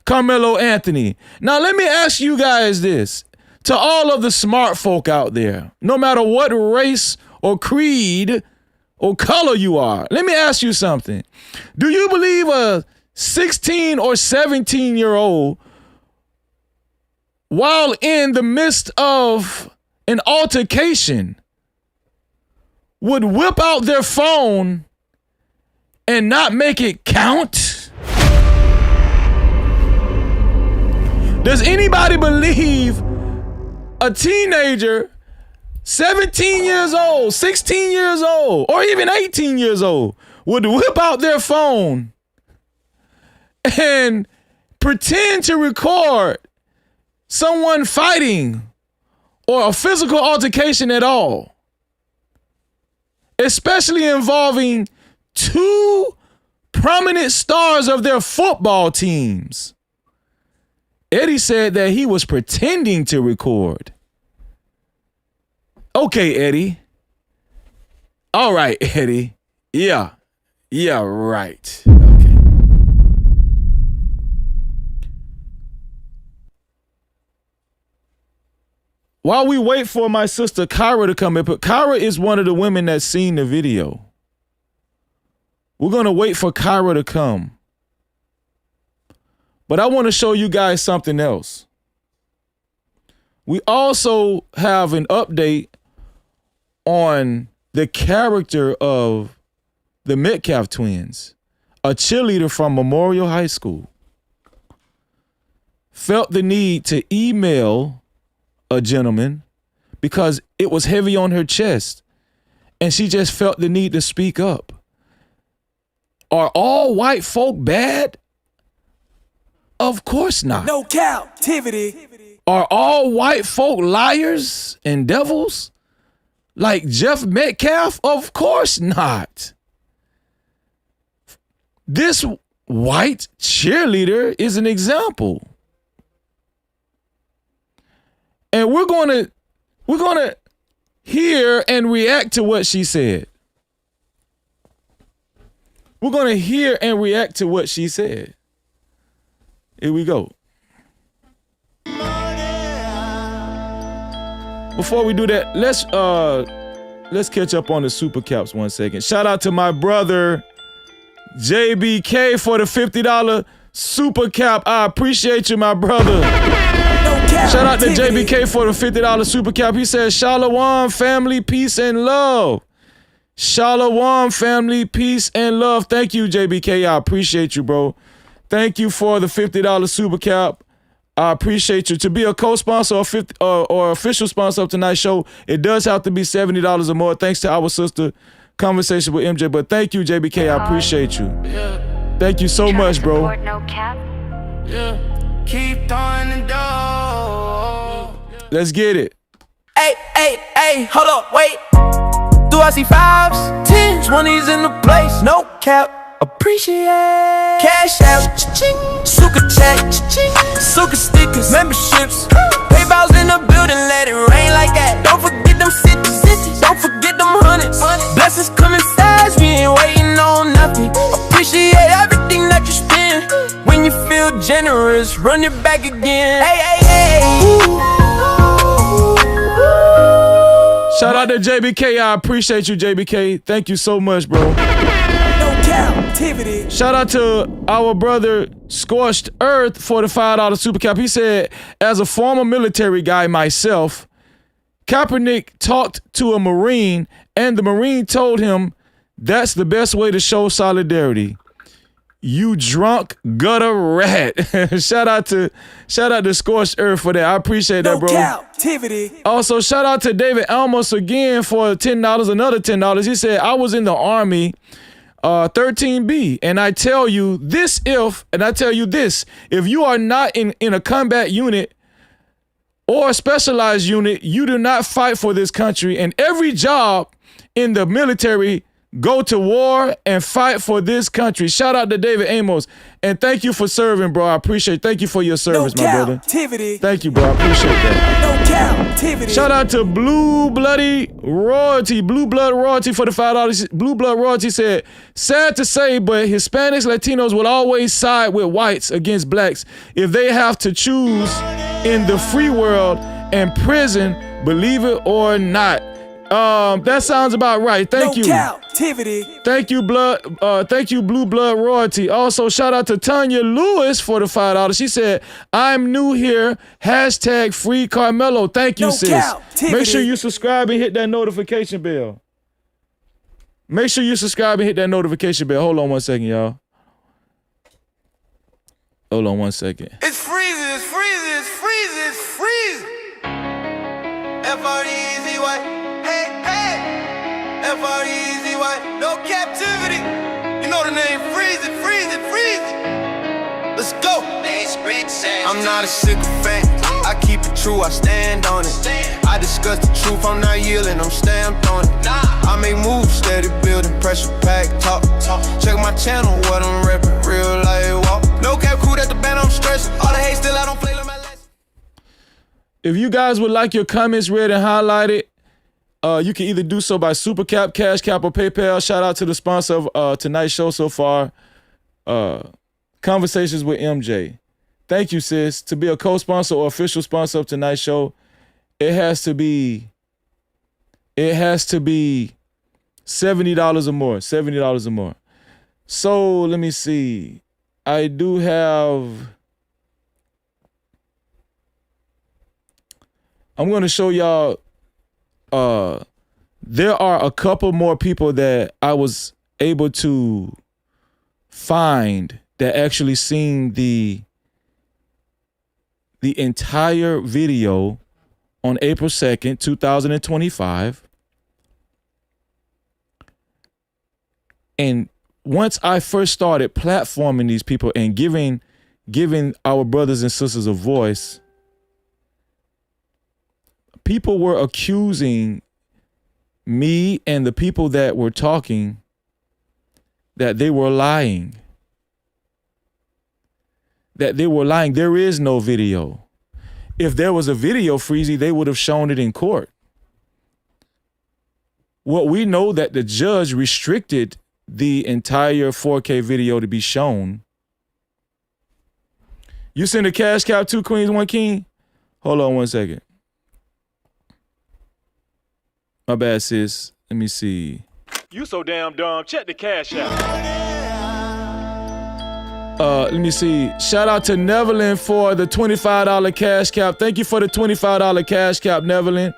Carmelo Anthony. Now, let me ask you guys this. To all of the smart folk out there, no matter what race or creed or color you are, let me ask you something. Do you believe a 16 or 17-year-old, while in the midst of an altercation, would whip out their phone and not make it count? Does anybody believe a teenager, 17 years old, 16 years old, or even 18 years old, would whip out their phone and pretend to record someone fighting or a physical altercation at all, especially involving two prominent stars of their football teams. Eddie said that he was pretending to record. Okay, Eddie. All right, Eddie. Yeah, right. Okay. While we wait for my sister Kyra to come in, but Kyra is one of the women that's seen the video. We're going to wait for Kyra to come. But I want to show you guys something else. We also have an update on the character of the Metcalf twins. A cheerleader from Memorial High School felt the need to email a gentleman because it was heavy on her chest, and she just felt the need to speak up. Are all white folk bad? Of course not. No captivity. Are all white folk liars and devils? Like Jeff Metcalf? Of course not. This white cheerleader is an example. And we're gonna hear and react to what she said. We're gonna hear and react to what she said. Here we go. Before we do that, let's catch up on the super caps 1 second. Shout out to my brother JBK for the $50 super cap. I appreciate you, my brother. Shout out to JBK for the $50 super cap. He says, Shalom, family, peace, and love. Shalom, family, peace, and love. Thank you, JBK. I appreciate you, bro. Thank you for the $50 super cap. I appreciate you. To be a co-sponsor or official sponsor of tonight's show, it does have to be $70 or more. Thanks to our sister, Conversation with MJ. But thank you, JBK. I appreciate you. Thank you so much, bro. No cap. Keep throwing the door. Let's get it. Hey, hold up, wait. Do I see 5s, 10s, 20s in the place? No cap. Appreciate cash out, cha-ching. Suka chat, cha-ching. Suka stickers, memberships, PayPal's in the building, let it rain like that. Don't forget them cities, don't forget them hundreds. Blessings coming fast, we ain't waiting on nothing. Appreciate everything that you spend. When you feel generous, run it back again. Hey. Shout out to JBK. I appreciate you, JBK. Thank you so much, bro. Captivity. Shout out to our brother Scorched Earth for the $5 super cap. He said, as a former military guy myself, Kaepernick talked to a Marine and the Marine told him that's the best way to show solidarity. You drunk gutter rat. Shout out to Scorched Earth for that. I appreciate that, bro. Captivity. Also, shout out to David Almos again for $10, another $10. He said, I was in the Army 13B, and I tell you this, if you are not in a combat unit or a specialized unit, you do not fight for this country. And every job in the military, go to war and fight for this country. Shout out to David Amos, and thank you for serving, bro. I appreciate it. Thank you for your service, my brother. Thank you, bro. I appreciate that. Captivity. Shout out to Blue Blood Royalty for the $5. Blue Blood Royalty said, sad to say, but Hispanics, Latinos will always side with whites against blacks if they have to choose in the free world and prison, believe it or not. That sounds about right. Thank you. Captivity. Thank you, Blue Blood Royalty. Also, shout out to Tanya Lewis for the $5. She said, I'm new here. # free Carmelo. Thank you, sis. Captivity. Make sure you subscribe and hit that notification bell. Hold on 1 second, y'all. Hold on 1 second. It's freezing. F-R-E-E-Z-Y. F-R-E-E-Z-Y, no captivity. You know the name, freeze it. Let's go. I'm not a sycophant, I keep it true, I stand on it. I discuss the truth, I'm not yielding, I'm stamped on it. I make moves, steady building, pressure pack, talk. Check my channel, what I'm reppin', real life walk. No cap crew at the band, I'm stressing. All the hate still, I don't play like my last. If you guys would like your comments read and highlighted, you can either do so by Super Cap, Cash Cap, or PayPal. Shout out to the sponsor of tonight's show so far, Conversations with MJ. Thank you, sis. To be a co-sponsor or official sponsor of tonight's show, it has to be $70 or more. $70 or more. So let me see. I do have. I'm going to show y'all. There are a couple more people that I was able to find that actually seen the entire video on April 2nd, 2025. And once I first started platforming these people and giving our brothers and sisters a voice, people were accusing me and the people that were talking that they were lying. That they were lying. There is no video. If there was a video, Freezy, they would have shown it in court. Well, we know that the judge restricted the entire 4K video to be shown. You send a cash cow, 2 queens, 1 king? Hold on 1 second. My bad, sis. Let me see. You so damn dumb. Check the cash out. Let me see. Shout out to Neverland for the $25 cash cap. Thank you for the $25 cash cap, Neverland.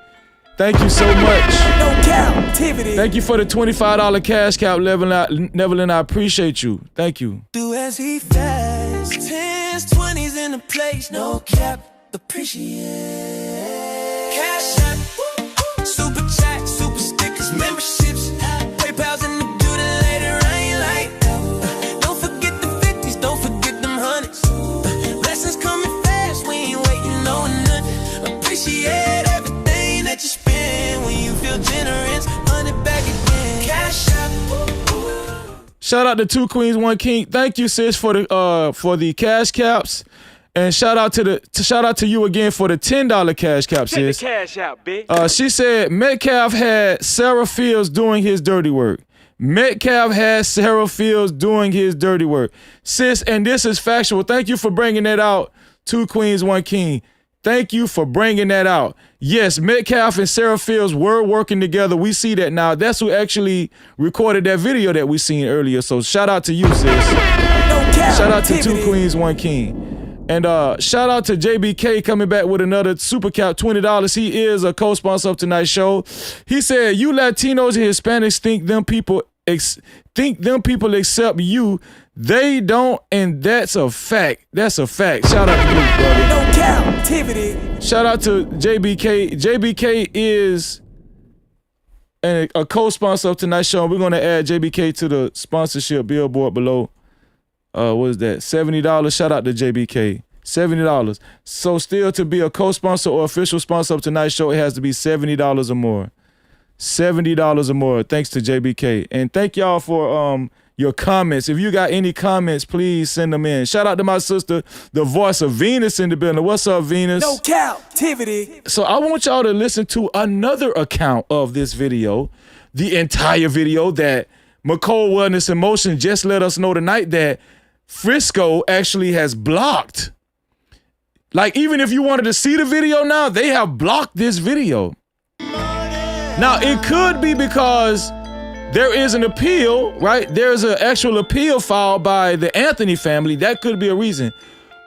Thank you so much. No Cap-tivity. Thank you for the $25 cash cap, Neverland. I appreciate you. Thank you. Do as he fast. 10s, 20s in the place. No cap. Appreciate. Cash app. Super chat. Super stickers. Memberships. PayPal's in the building later. I ain't like. Don't forget the 50s. Don't forget them hundreds. Blessings coming fast. We ain't waiting on nothing. Appreciate everything that you spend when you feel generous. 100 back again. Cash app. Shout out to 2 queens, 1 king. Thank you, sis, for the cash caps. And shout out to you again for the $10 cash cap, sis. Check the cash out, bitch. She said Metcalf had Sarah Fields doing his dirty work. Metcalf had Sarah Fields doing his dirty work. Sis, and this is factual. Thank you for bringing that out, 2 queens, 1 king. Thank you for bringing that out. Yes, Metcalf and Sarah Fields were working together. We see that now. That's who actually recorded that video that we seen earlier. So shout out to you, sis. Shout out to 2 queens, 1 king. And shout out to JBK coming back with another super cap, $20. He is a co-sponsor of tonight's show. He said, "You Latinos and Hispanics think them people accept you. They don't, and that's a fact. That's a fact." Shout out to you, brother. No Cap-tivity. Shout out to JBK. JBK is a co-sponsor of tonight's show. We're gonna add JBK to the sponsorship billboard below. What is that? $70. Shout out to JBK. $70. So still to be a co-sponsor or official sponsor of tonight's show, it has to be $70 or more. $70 or more. Thanks to JBK. And thank y'all for your comments. If you got any comments, please send them in. Shout out to my sister, the voice of Venus in the building. What's up, Venus? No Cap-tivity. So I want y'all to listen to another account of this video, the entire video that McCole Wellness and Motion just let us know tonight that Frisco actually has blocked. Like, even if you wanted to see the video now, they have blocked this video. Now, it could be because there is an appeal, right? There's an actual appeal filed by the Anthony family. That could be a reason.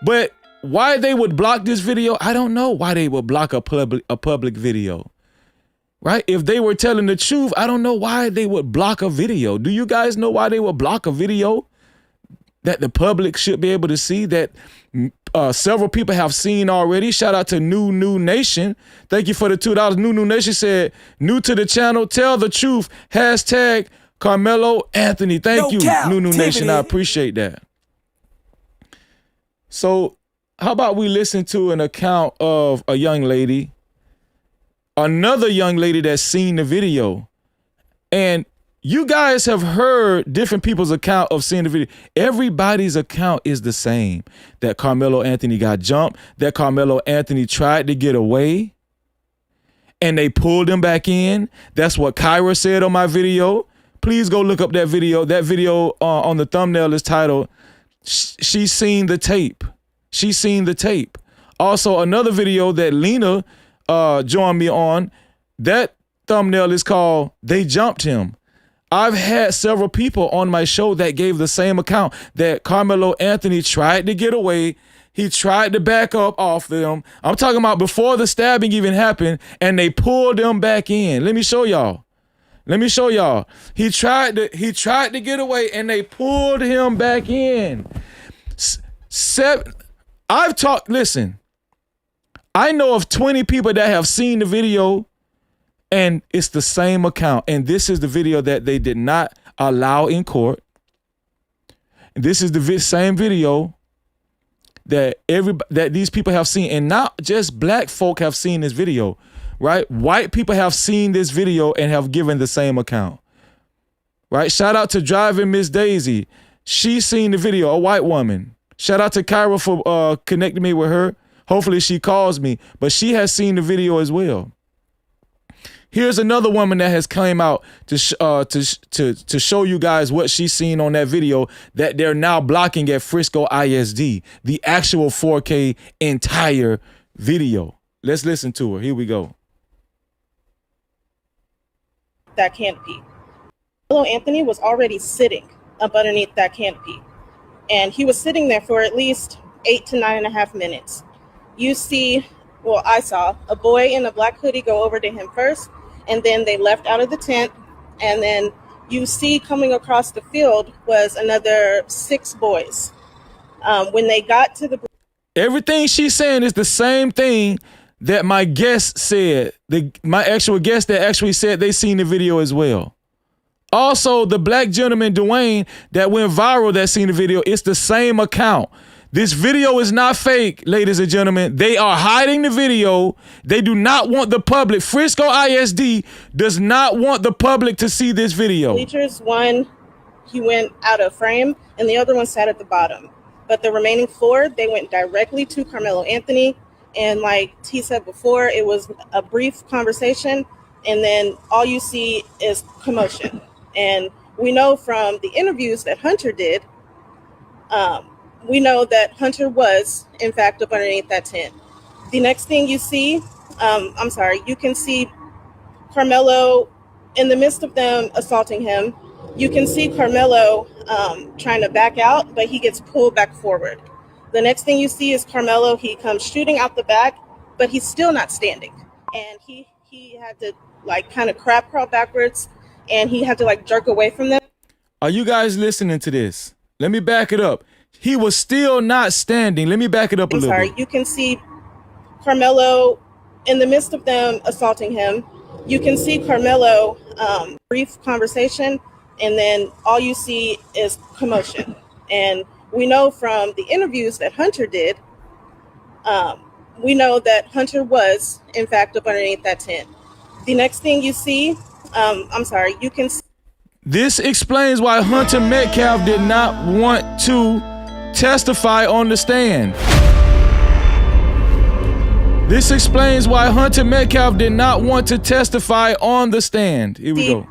But why they would block this video, I don't know why they would block a public video, right? If they were telling the truth, I don't know why they would block a video. Do you guys know why they would block a video that the public should be able to see, that several people have seen already? Shout out to New Nation. Thank you for the $2. New Nation said, "New to the channel, tell the truth. Hashtag Carmelo Anthony." Thank you, New Nation. I appreciate that. So how about we listen to an account of a young lady, another young lady that's seen the video, and you guys have heard different people's account of seeing the video. Everybody's account is the same. That Carmelo Anthony got jumped, that Carmelo Anthony tried to get away, and they pulled him back in. That's what Kyra said on my video. Please go look up that video. That video on the thumbnail is titled, She's Seen the Tape. She's seen the tape. Also, another video that Lena joined me on, that thumbnail is called They Jumped Him. I've had several people on my show that gave the same account, that Carmelo Anthony tried to get away. He tried to back up off them. I'm talking about before the stabbing even happened, and they pulled him back in. Let me show y'all. He tried to get away, and they pulled him back in. Listen, I know of 20 people that have seen the video, and it's the same account. And this is the video that they did not allow in court. This is the same video that these people have seen, and not just black folk have seen this video, right? White people have seen this video and have given the same account, right? Shout out to Driving Miss Daisy. She's seen the video, a white woman. Shout out to Kyra for connecting me with her. Hopefully she calls me, but she has seen the video as well. Here's another woman that has came out to show you guys what she's seen on that video that they're now blocking at Frisco ISD, the actual 4K entire video. Let's listen to her. Here we go. That canopy. Carmelo Anthony was already sitting up underneath that canopy, and he was sitting there for at least 8 to 9.5 minutes. You see, well, I saw a boy in a black hoodie go over to him first, and then they left out of the tent, and then you see coming across the field was another 6 boys. When they got to the... Everything she's saying is the same thing that my guest said. My actual guest that actually said they seen the video as well. Also, the black gentleman, Dwayne, that went viral that seen the video, it's the same account. This video is not fake, ladies and gentlemen. They are hiding the video. They do not want the public. Frisco ISD does not want the public to see this video. Bleachers, one, he went out of frame, and the other one sat at the bottom. But the remaining 4, they went directly to Carmelo Anthony. And like T said before, it was a brief conversation, and then all you see is commotion. And we know from the interviews that Hunter did, we know that Hunter was, in fact, up underneath that tent. The next thing you see, you can see Carmelo in the midst of them assaulting him. You can see Carmelo trying to back out, but he gets pulled back forward. The next thing you see is Carmelo. He comes shooting out the back, but he's still not standing. And he had to like kind of crab crawl backwards, and he had to like jerk away from them. Are you guys listening to this? Let me back it up. He was still not standing. Let me back it up a little bit. You can see Carmelo in the midst of them assaulting him. You can see Carmelo, brief conversation, and then all you see is commotion. And we know from the interviews that Hunter did, we know that Hunter was, in fact, up underneath that tent. The next thing you see, you can see. This explains why Hunter Metcalf did not want to testify on the stand. This explains why Hunter Metcalf did not want to testify on the stand. Here we go.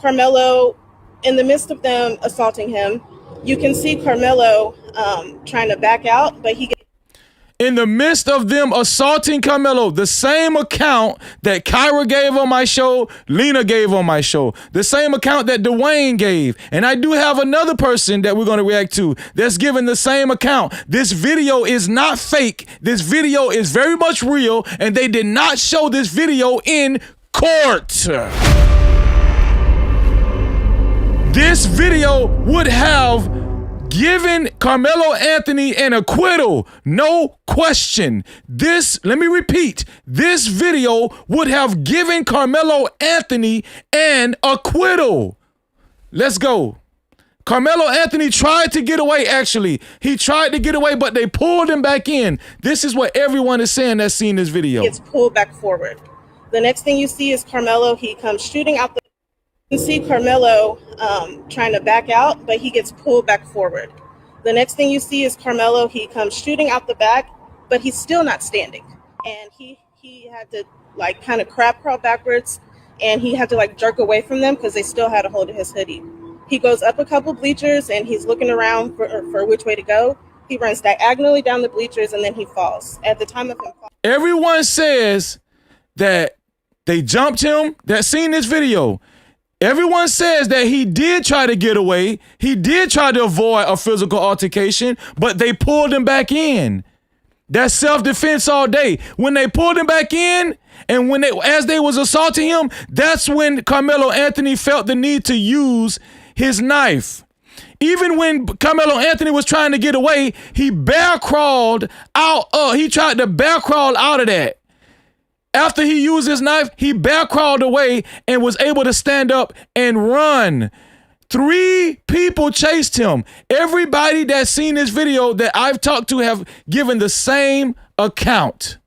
Carmelo, in the midst of them assaulting him, you can see Carmelo trying to back out, but he... In the midst of them assaulting Carmelo, the same account that Kyra gave on my show, Lena gave on my show, the same account that Dwayne gave. And I do have another person that we're going to react to that's given the same account. This video is not fake. This video is very much real, and they did not show this video in court. This video would have given Carmelo Anthony an acquittal, no question. Let me repeat, this video would have given Carmelo Anthony an acquittal. Let's go. Carmelo Anthony tried to get away, actually. He tried to get away, but they pulled him back in. This is what everyone is saying that's seen this video. Gets pulled back forward. The next thing you see is Carmelo. He comes shooting out the... You can see Carmelo trying to back out, but he gets pulled back forward. The next thing you see is Carmelo. He comes shooting out the back, but he's still not standing. And he had to like kind of crab crawl backwards, and he had to like jerk away from them because they still had a hold of his hoodie. He goes up a couple bleachers and he's looking around for which way to go. He runs diagonally down the bleachers and then he falls. At the time of him falling, everyone says that they jumped him, that seen this video. Everyone says that he did try to get away. He did try to avoid a physical altercation, but they pulled him back in. That's self-defense all day. When they pulled him back in, and as they was assaulting him, that's when Carmelo Anthony felt the need to use his knife. Even when Carmelo Anthony was trying to get away, he bear crawled out. He tried to bear crawl out of that. After he used his knife, he bear crawled away and was able to stand up and run. 3 people chased him. Everybody that's seen this video that I've talked to have given the same account.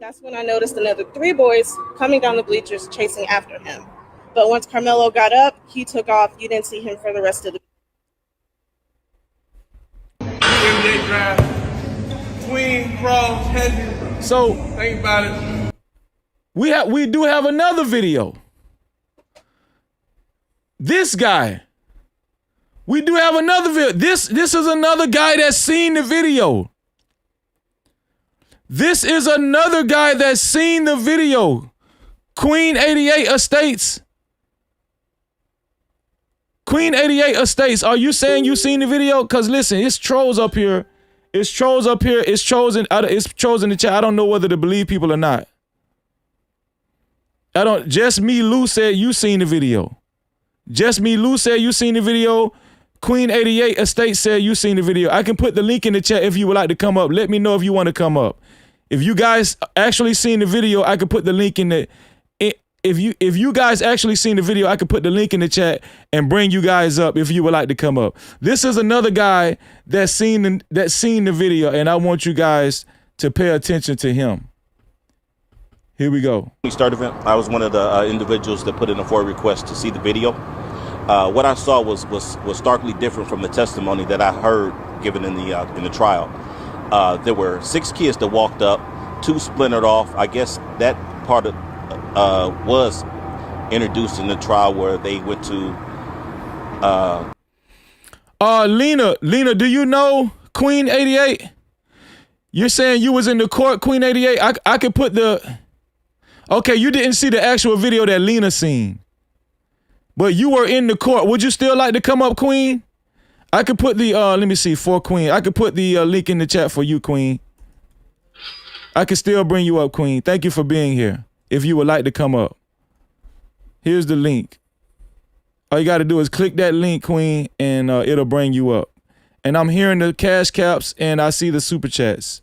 that's when I noticed another 3 boys coming down the bleachers chasing after him. But once Carmelo got up, he took off. You didn't see him for the rest of the... Queen, Cross, Heavy. So think about it. We do have another video. This guy. We do have another video. This is another guy that's seen the video. This is another guy that's seen the video. Queen 88 Estates. Queen 88 Estates, are you saying you seen the video? Because listen, it's trolls up here. It's trolls up here. It's trolls in the chat. I don't know whether to believe people or not. Just Me Lou said you seen the video. Just Me Lou said you seen the video. Queen 88 Estate said you seen the video. I can put the link in the chat if you would like to come up. Let me know if you want to come up. If you guys actually seen the video, I could put the link in the... If you guys actually seen the video, I could put the link in the chat and bring you guys up if you would like to come up. This is another guy that's seen the video, and I want you guys to pay attention to him. Here we go. We started event. I was one of the individuals that put in a FOIA request to see the video. What I saw was starkly different from the testimony that I heard given in the trial. There were 6 kids that walked up, 2 splintered off. I guess that part of was introduced in the trial where they went to Lena, do you know Queen 88? You're saying you was in the court, Queen 88? I could put the... Okay, you didn't see the actual video that Lena seen. But you were in the court. Would you still like to come up, Queen? I could put the, let me see, for Queen. I could put the link in the chat for you, Queen. I could still bring you up, Queen. Thank you for being here. If you would like to come up. Here's the link. All you got to do is click that link, Queen, and it'll bring you up. And I'm hearing the cash caps, and I see the super chats.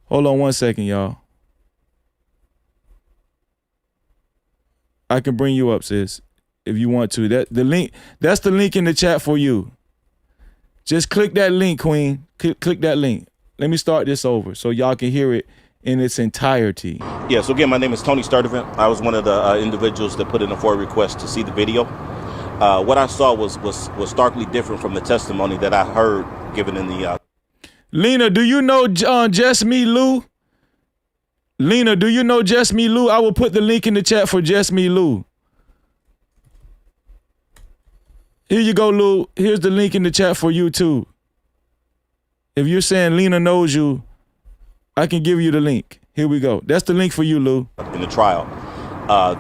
Hold on one second, y'all. I can bring you up, sis, if you want to. That's the link in the chat for you. Just click that link, Queen. Click that link. Let me start this over so y'all can hear it in its entirety. Yeah, so again, my name is Tony Sturdivant. I was one of the individuals that put in a FOIA request to see the video. What I saw was starkly different from the testimony that I heard given in the... Lena, do you know Just Me Lou? Lena, do you know Just Me Lou? I will put the link in the chat for Just Me Lou. Here you go, Lou. Here's the link in the chat for you, too. If you're saying Lena knows you, I can give you the link. Here we go. That's the link for you, Lou. In the trial,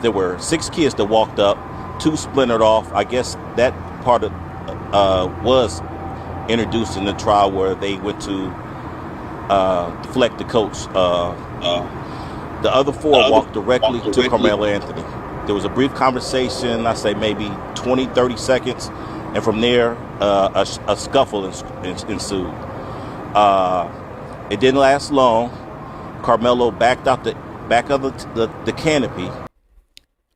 there were 6 kids that walked up, 2 splintered off. I guess that part of was introduced in the trial where they went to deflect the coach. The other 4 walked directly to Carmelo Anthony. There was a brief conversation, I say maybe 20, 30 seconds, and from there, a scuffle ensued. It didn't last long. Carmelo backed out the back of the canopy.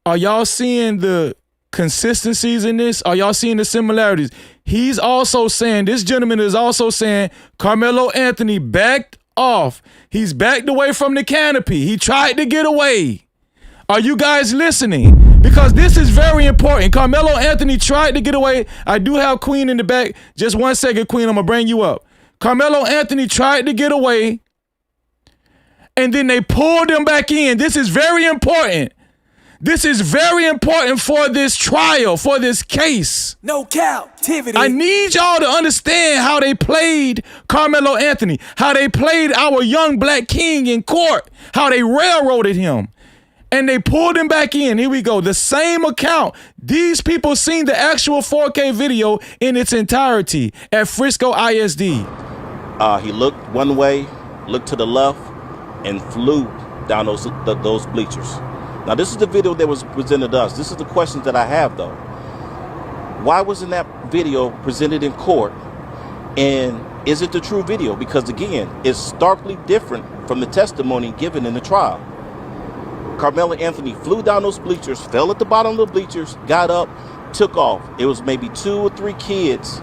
Are y'all seeing the consistencies in this? Are y'all seeing the similarities? He's also saying, this gentleman is also saying, Carmelo Anthony backed off. He's backed away from the canopy. He tried to get away. Are you guys listening? Because this is very important. Carmelo Anthony tried to get away. I do have Queen in the back. Just 1 second, Queen. I'm going to bring you up. Carmelo Anthony tried to get away, and then they pulled him back in. This is very important. This is very important for this trial, for this case. No Cap-tivity. I need y'all to understand how they played Carmelo Anthony, how they played our young black king in court, how they railroaded him. And they pulled him back in. Here we go. The same account. These people seen the actual 4K video in its entirety at Frisco ISD. He looked one way, looked to the left, and flew down those bleachers. Now, this is the video that was presented to us. This is the questions that I have, though. Why wasn't that video presented in court? And is it the true video? Because, again, it's starkly different from the testimony given in the trial. Carmelo Anthony flew down those bleachers, fell at the bottom of the bleachers, got up, took off. It was maybe 2 or 3 kids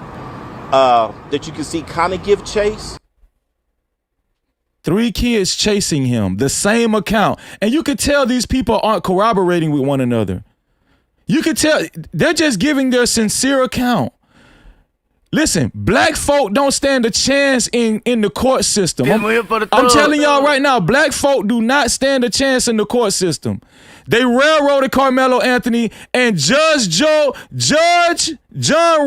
that you can see kind of give chase. 3 kids chasing him, the same account. And you could tell these people aren't corroborating with one another. You could tell they're just giving their sincere account. Listen, black folk don't stand a chance in the court system. I'm telling y'all right now, black folk do not stand a chance in the court system. They railroaded Carmelo Anthony, and Judge John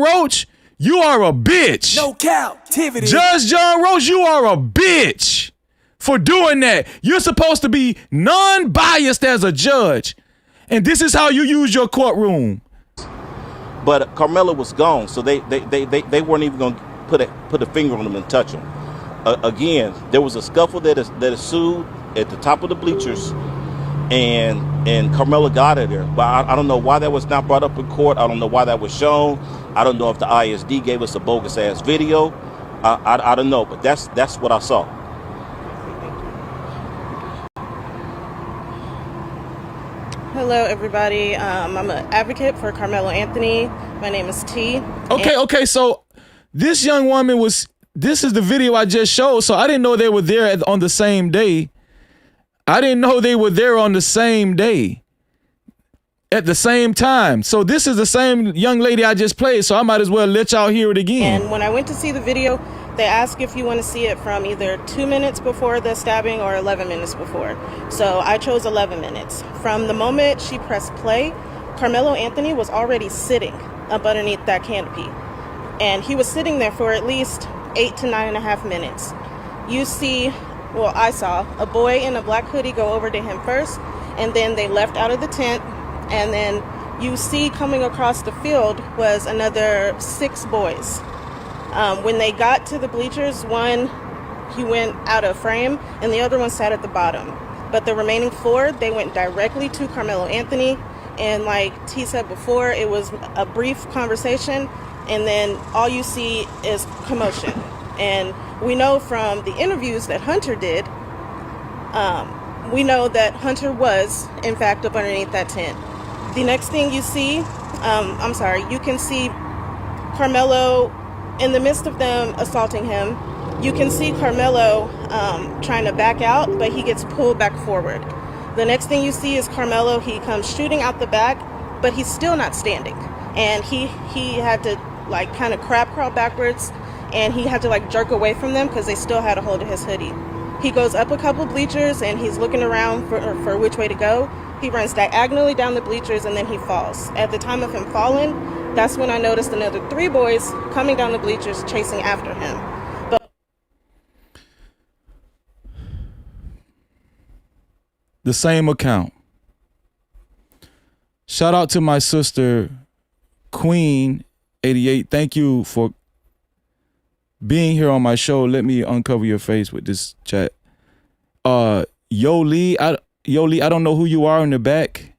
Roach, you are a bitch. No Cap-tivity. Judge John Roach, you are a bitch for doing that. You're supposed to be non-biased as a judge. And this is how you use your courtroom. But Carmelo was gone, so they weren't even going to put a finger on him and touch him. Again, there was a scuffle that ensued at the top of the bleachers, and Carmelo got it there. But I don't know why that was not brought up in court. I don't know why that was shown. I don't know if the ISD gave us a bogus ass video. I don't know, but that's what I saw. Hello, everybody. I'm an advocate for Carmelo Anthony. My name is T. Okay. So this young woman this is the video I just showed. So I didn't know they were there on the same day. I didn't know they were there on the same day at the same time. So this is the same young lady I just played. So I might as well let y'all hear it again. And when I went to see the video, they ask if you want to see it from either 2 minutes before the stabbing or 11 minutes before. So I chose 11 minutes. From the moment she pressed play, Carmelo Anthony was already sitting up underneath that canopy. And he was sitting there for at least 8 to 9.5 minutes. You see, well, I saw a boy in a black hoodie go over to him first, and then they left out of the tent, and then you see coming across the field was another 6 boys. When they got to the bleachers, one, he went out of frame, and the other one sat at the bottom. But the remaining 4, they went directly to Carmelo Anthony, and like T said before, it was a brief conversation, and then all you see is commotion. And we know from the interviews that Hunter did, we know that Hunter was, in fact, up underneath that tent. The next thing you see, you can see Carmelo, in the midst of them assaulting him, you can see Carmelo trying to back out, but he gets pulled back forward. The next thing you see is Carmelo, he comes shooting out the back, but he's still not standing. And he had to like kind of crab crawl backwards, and he had to like jerk away from them because they still had a hold of his hoodie. He goes up a couple bleachers and he's looking around for which way to go. He runs diagonally down the bleachers and then he falls. At the time of him falling, that's when I noticed another 3 boys coming down the bleachers chasing after him. The same account. Shout out to my sister, Queen 88. Thank you for being here on my show. Let me uncover your face with this chat. Yo Lee, I don't know who you are in the back.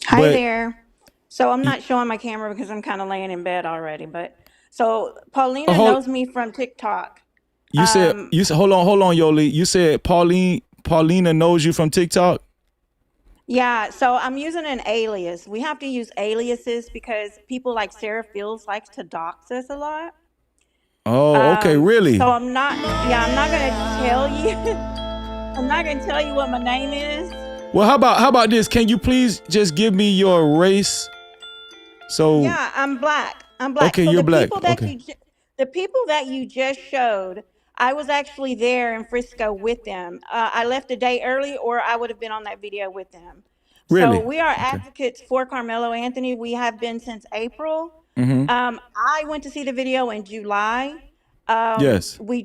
Hi there. So I'm not showing my camera because I'm kind of laying in bed already. But so Paulina knows me from TikTok. You said hold on, Yo Lee. You said Paulina knows you from TikTok. Yeah, so I'm using an alias. We have to use aliases because people like Sarah Fields likes to dox us a lot. Oh, okay, really? So I'm not gonna tell you. I'm not gonna tell you what my name is. Well, how about this? Can you please just give me your race? So Yeah, I'm black. I'm black. okay, So you're black. Okay. the people that you just showed, I was actually there in Frisco with them. I left a day early, or I would have been on that video with them. So Really? we are Okay. advocates for Carmelo Anthony. We have been since April. Mm-hmm. I went to see the video in July. Yes. We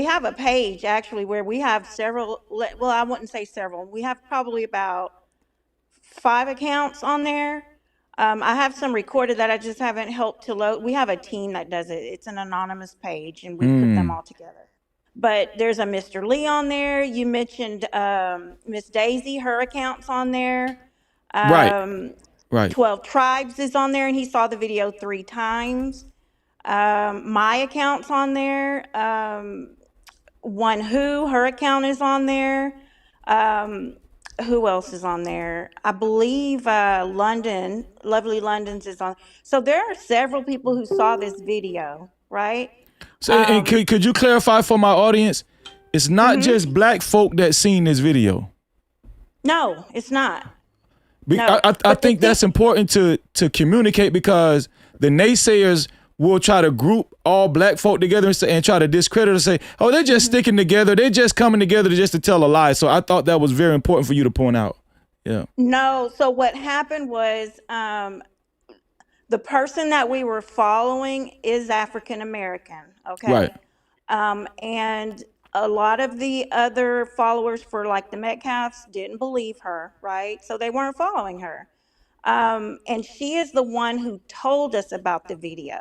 have a page actually where we have several. Well, I wouldn't say several. We have probably about 5 accounts on there. I have some recorded that I just haven't helped to load. We have a team that does it. It's an anonymous page, and we put them all together. But there's a Mr. Lee on there. You mentioned Miss Daisy, her account's on there. Right. Right. 12 Tribes is on there, and he saw the video 3 times. My account's on there. One Who, her account is on there. Who else is on there? I believe London, Lovely London's is on. So there are several people who saw this video, right? So, and could you clarify for my audience? It's not just black folk that seen this video. No, it's not. I think that's important to communicate, because the naysayers will try to group all black folk together and try to discredit or say, oh, they're just sticking together. They're just coming together just to tell a lie. So I thought that was very important for you to point out. Yeah. No. So what happened was the person that we were following is African American. Okay. Right. And a lot of the other followers for like the Metcalfs didn't believe her. Right. So they weren't following her. And she is the one who told us about the video.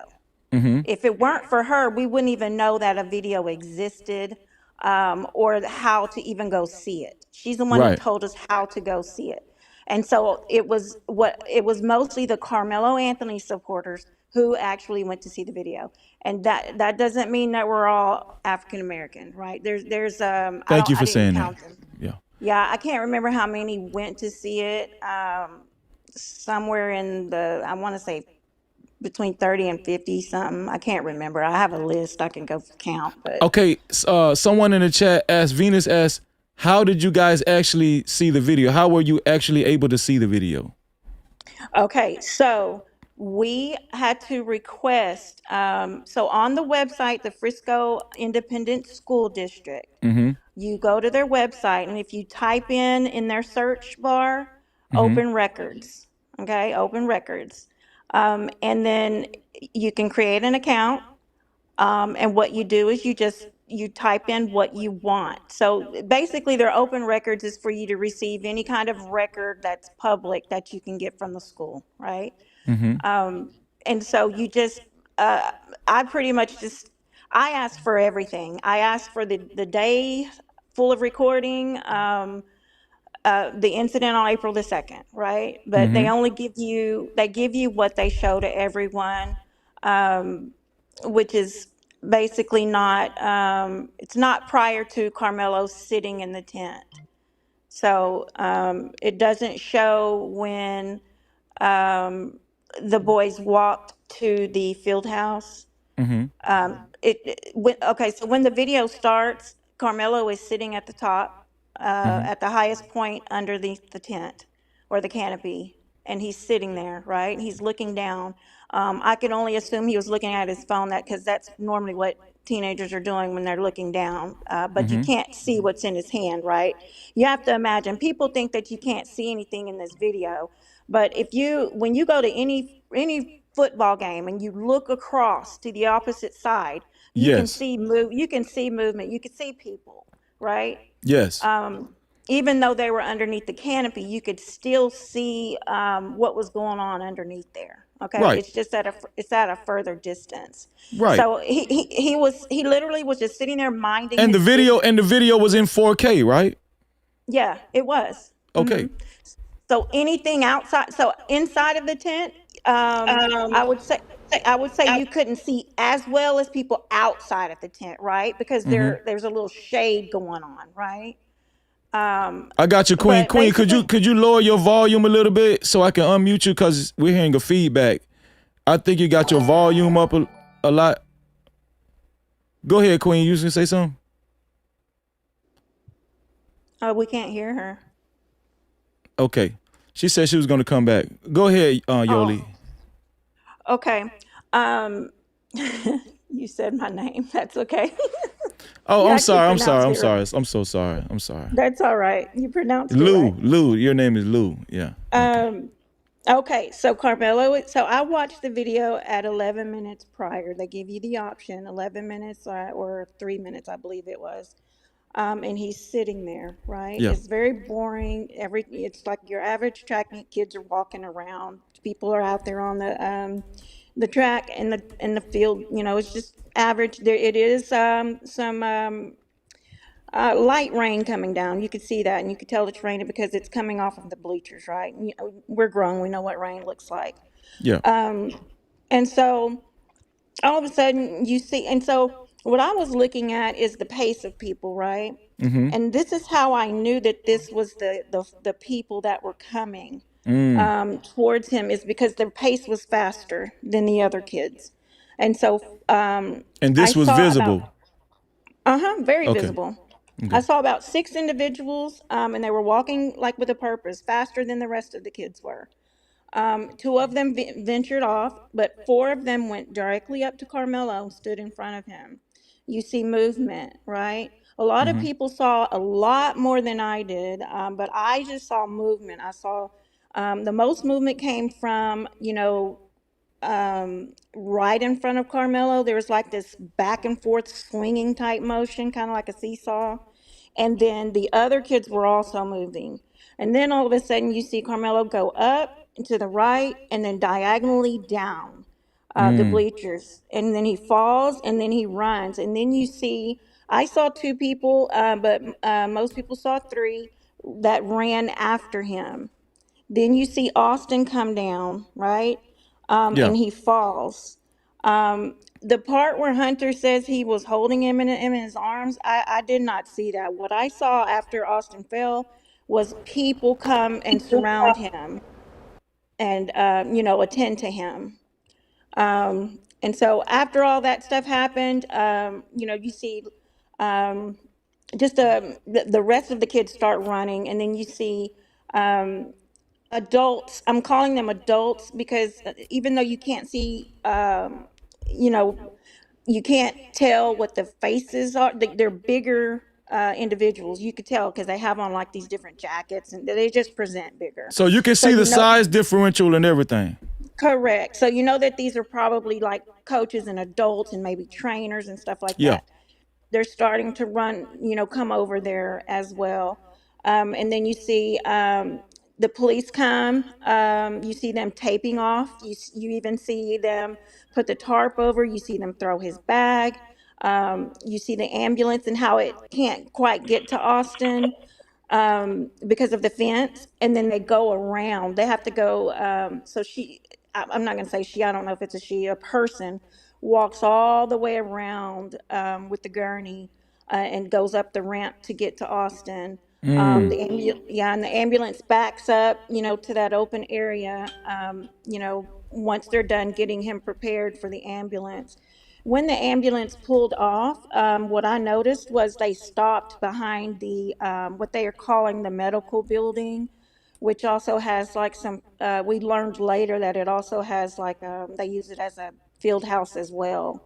Mm-hmm. If it weren't for her, we wouldn't even know that a video existed, or how to even go see it. She's the one who Right. told us how to go see it. And so it was mostly the Carmelo Anthony supporters who actually went to see the video. And that doesn't mean that we're all African American, right? There's Thank you for I didn't saying count that. them. Yeah. Yeah, I can't remember how many went to see it. Somewhere in the, I want to say between 30 and 50 something. I can't remember. I have a list I can go count. But Okay. Someone in the chat asked, Venus asked, how did you guys actually see the video? How were you actually able to see the video? okay, so we had to request. So on the website, the Frisco Independent School District, Mm-hmm. you go to their website, and if you type in their search bar, open records, okay, open records, and then you can create an account, and what you do is you type in what you want. So basically, their open records is for you to receive any kind of record that's public that you can get from the school, right? Mm-hmm. And so I pretty much I asked for everything. I asked for the day full of recording, the incident on April the 2nd, right? But they only give you what they show to everyone, which is basically not, it's not prior to Carmelo sitting in the tent. So it doesn't show when the boys walked to the field house. Mm-hmm. Okay, so when the video starts, Carmelo is sitting at the top, at the highest point under the tent or the canopy, and he's sitting there, right? And he's looking down. I can only assume he was looking at his phone, because that's normally what teenagers are doing when they're looking down. But you can't see what's in his hand, right? You have to imagine. People think that you can't see anything in this video, but when you go to any football game and you look across to the opposite side, you can Yes. see movement, you can see people, right? Yes. Even though they were underneath the canopy, you could still see what was going on underneath there. Okay, Right. it's just at a further distance. Right. So he literally was just sitting there minding. And the his video was in 4K, right? Yeah, it was. Okay. So anything outside, so inside of the tent, I would say you couldn't see as well as people outside of the tent, right? Because there's a little shade going on, right? I got you, Queen. But Queen, basically, could you lower your volume a little bit so I can unmute you because we're hearing a feedback. I think you got your volume up a lot. Go ahead, Queen. You was gonna say something? we can't hear her. Okay. She said she was gonna come back. Go ahead, Yoli. Okay. You said my name. That's okay. Oh, You I'm actually sorry. pronounced it right. I'm so sorry. I'm sorry. That's all right. You pronounced it right. Lou. Your name is Lou. Yeah. Okay, so Carmelo, so I watched the video at 11 minutes prior. They give you the option, 11 minutes or 3 minutes, I believe it was. And he's sitting there, right? Yeah. It's very boring. It's like your average track meet. Kids are walking around. People are out there on the track and the field. You know, it's just average. There it is. Some light rain coming down. You could see that, and you could tell it's raining because it's coming off of the bleachers, right? And, you know, we're grown. We know what rain looks like. Yeah. And so all of a sudden you see, and so what I was looking at is the pace of people, right? Mm-hmm. And this is how I knew that this was the people that were coming towards him, is because their pace was faster than the other kids. And so And I this was saw visible. very Okay. visible. Okay. I saw about 6 individuals, and they were walking like with a purpose, faster than the rest of the kids were. 2 of them ventured off, but 4 of them went directly up to Carmelo and stood in front of him. You see movement, right? A lot of Mm-hmm. people saw a lot more than I did, but I just saw movement. I saw the most movement came from, right in front of Carmelo. There was like this back and forth swinging type motion, kind of like a seesaw. And then the other kids were also moving. And then all of a sudden, you see Carmelo go up and to the right and then diagonally down the bleachers. And then he falls and then he runs. And then you see, I saw 2 people, but most people saw 3 that ran after him. Then you see Austin come down, right? Yeah. And he falls. The part where Hunter says he was holding him in his arms, I did not see that. What I saw after Austin fell was people come and surround him and, attend to him. And so after all that stuff happened, you see just the rest of the kids start running, and then you see adults. I'm calling them adults because even though you can't see, you know, you can't tell what the faces are. They're bigger individuals. You could tell because they have on like these different jackets, and they just present bigger. So you can So see the size differential and everything. correct. So you know that these are probably like coaches and adults and maybe trainers and stuff like Yeah. that. They're starting to run, come over there as well. And then you see the police come. You see them taping off. You even see them put the tarp over. You see them throw his bag. You see the ambulance and how it can't quite get to Austin because of the fence, and then they go around. They have to go. I'm not going to say she. I don't know if it's a she. A person walks all the way around with the gurney and goes up the ramp to get to Austin. And the ambulance backs up, to that open area. Once they're done getting him prepared for the ambulance. When the ambulance pulled off, what I noticed was they stopped behind the what they are calling the medical building, which also has like some. We learned later that it also has like they use it as a field house as well.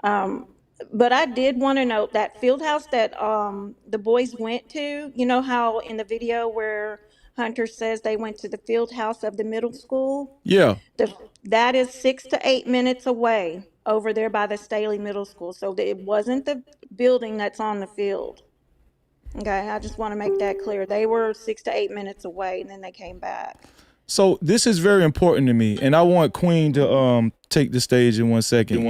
Um, but I did want to note that field house that the boys went to. You know how in the video where Hunter says they went to the field house of the middle school. Yeah. That is 6 to 8 minutes away over there by the Staley Middle School. So it wasn't the building that's on the field. Okay, I just want to make that clear. They were 6 to 8 minutes away, and then they came back. So this is very important to me, and I want Queen to take the stage in 1 second.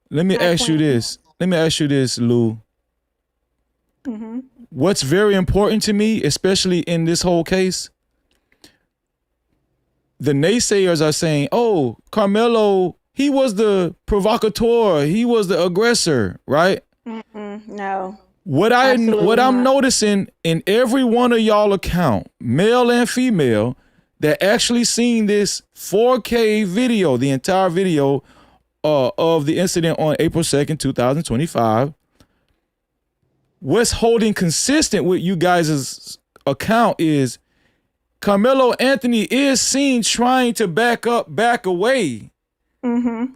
Let me ask you this. Let me ask you this, Lou. Mm-hmm. What's very important to me, especially in this whole case, the naysayers are saying, oh, Carmelo, he was the provocateur. He was the aggressor, right? No. What I'm noticing in every one of y'all account, male and female, that actually seen this 4K video, the entire video of the incident on April 2nd, 2025. What's holding consistent with you guys' account is Carmelo Anthony is seen trying to back away.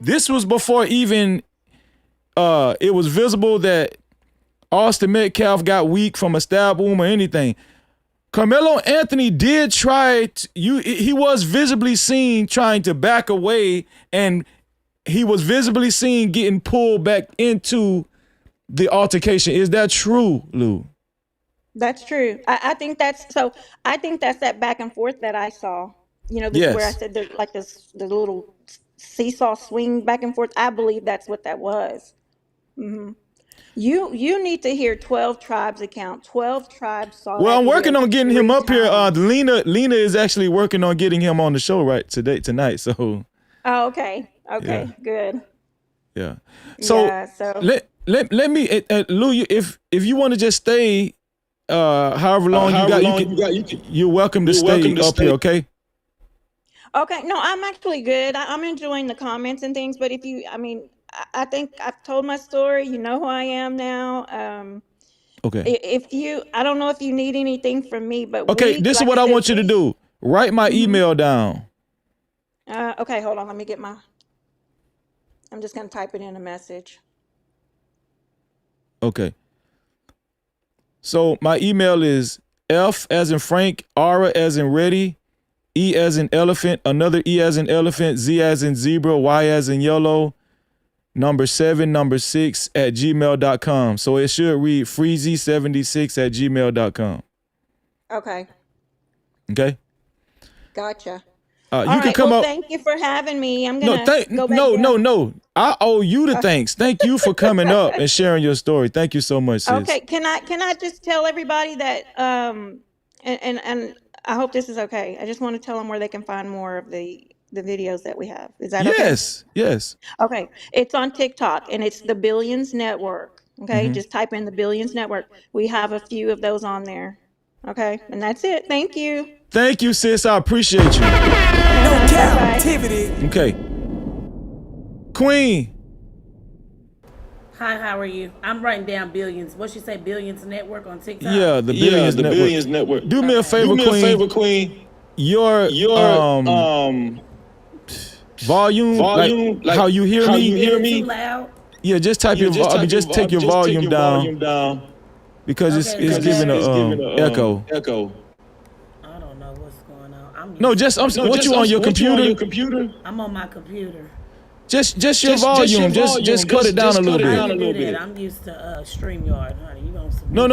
This was before even it was visible that Austin Metcalf got weak from a stab wound or anything. Carmelo Anthony did try he was visibly seen trying to back away, and he was visibly seen getting pulled back into the altercation. Is that true, Lou? That's true. I think that's so. I think that's that back and forth that I saw. You know, this where I said there's like the little seesaw swing back and forth. I believe that's what that was. You need to hear 12 Tribes account. 12 Tribes saw. Well, I'm working on getting him up here. Lena is actually working on getting him on the show tonight. So. Oh, okay. Okay. Good. Yeah. So, let me, Lou, if you want to just stay, however long you got, you're welcome to stay up here. Okay. Okay. No, I'm actually good. I'm enjoying the comments and things. But I think I've told my story. You know who I am now. Okay. I don't know if you need anything from me, but this is what I want you to do. Write my email down. Okay, hold on. Let me get I'm just gonna type it in a message. Okay. So my email is F as in Frank, R as in ready, E as in elephant, another E as in elephant, Z as in zebra, Y as in yellow, number 7, number 6 at gmail.com. So it should read freezy76 at gmail.com. Okay. Okay. Gotcha. You can come up. Thank you for having me. I'm gonna go back down. No. I owe you the thanks. Thank you for coming up and sharing your story. Thank you so much, sis. Okay. Can I just tell everybody that and I hope this is okay. I just want to tell them where they can find more of the videos that we have. Is that okay? Yes. Okay. It's on TikTok and it's the Billions Network. Okay. Just type in the Billions Network. We have a few of those on there. Okay. And that's it. Thank you. Thank you, sis. I appreciate you. No Cap-tivity. Okay. Queen. Hi, how are you? I'm writing down Billions. What you say, Billions Network on TikTok? Yeah, the Billions Network. Do me a favor, Queen. Your volume, like how you hear me. Too loud? Yeah, just type just take your volume down because it's giving an echo. I don't know what's going on. What you on your computer? I'm on my computer. Just your volume. Just cut it down a little bit. I'm used to StreamYard, honey. You gonna No.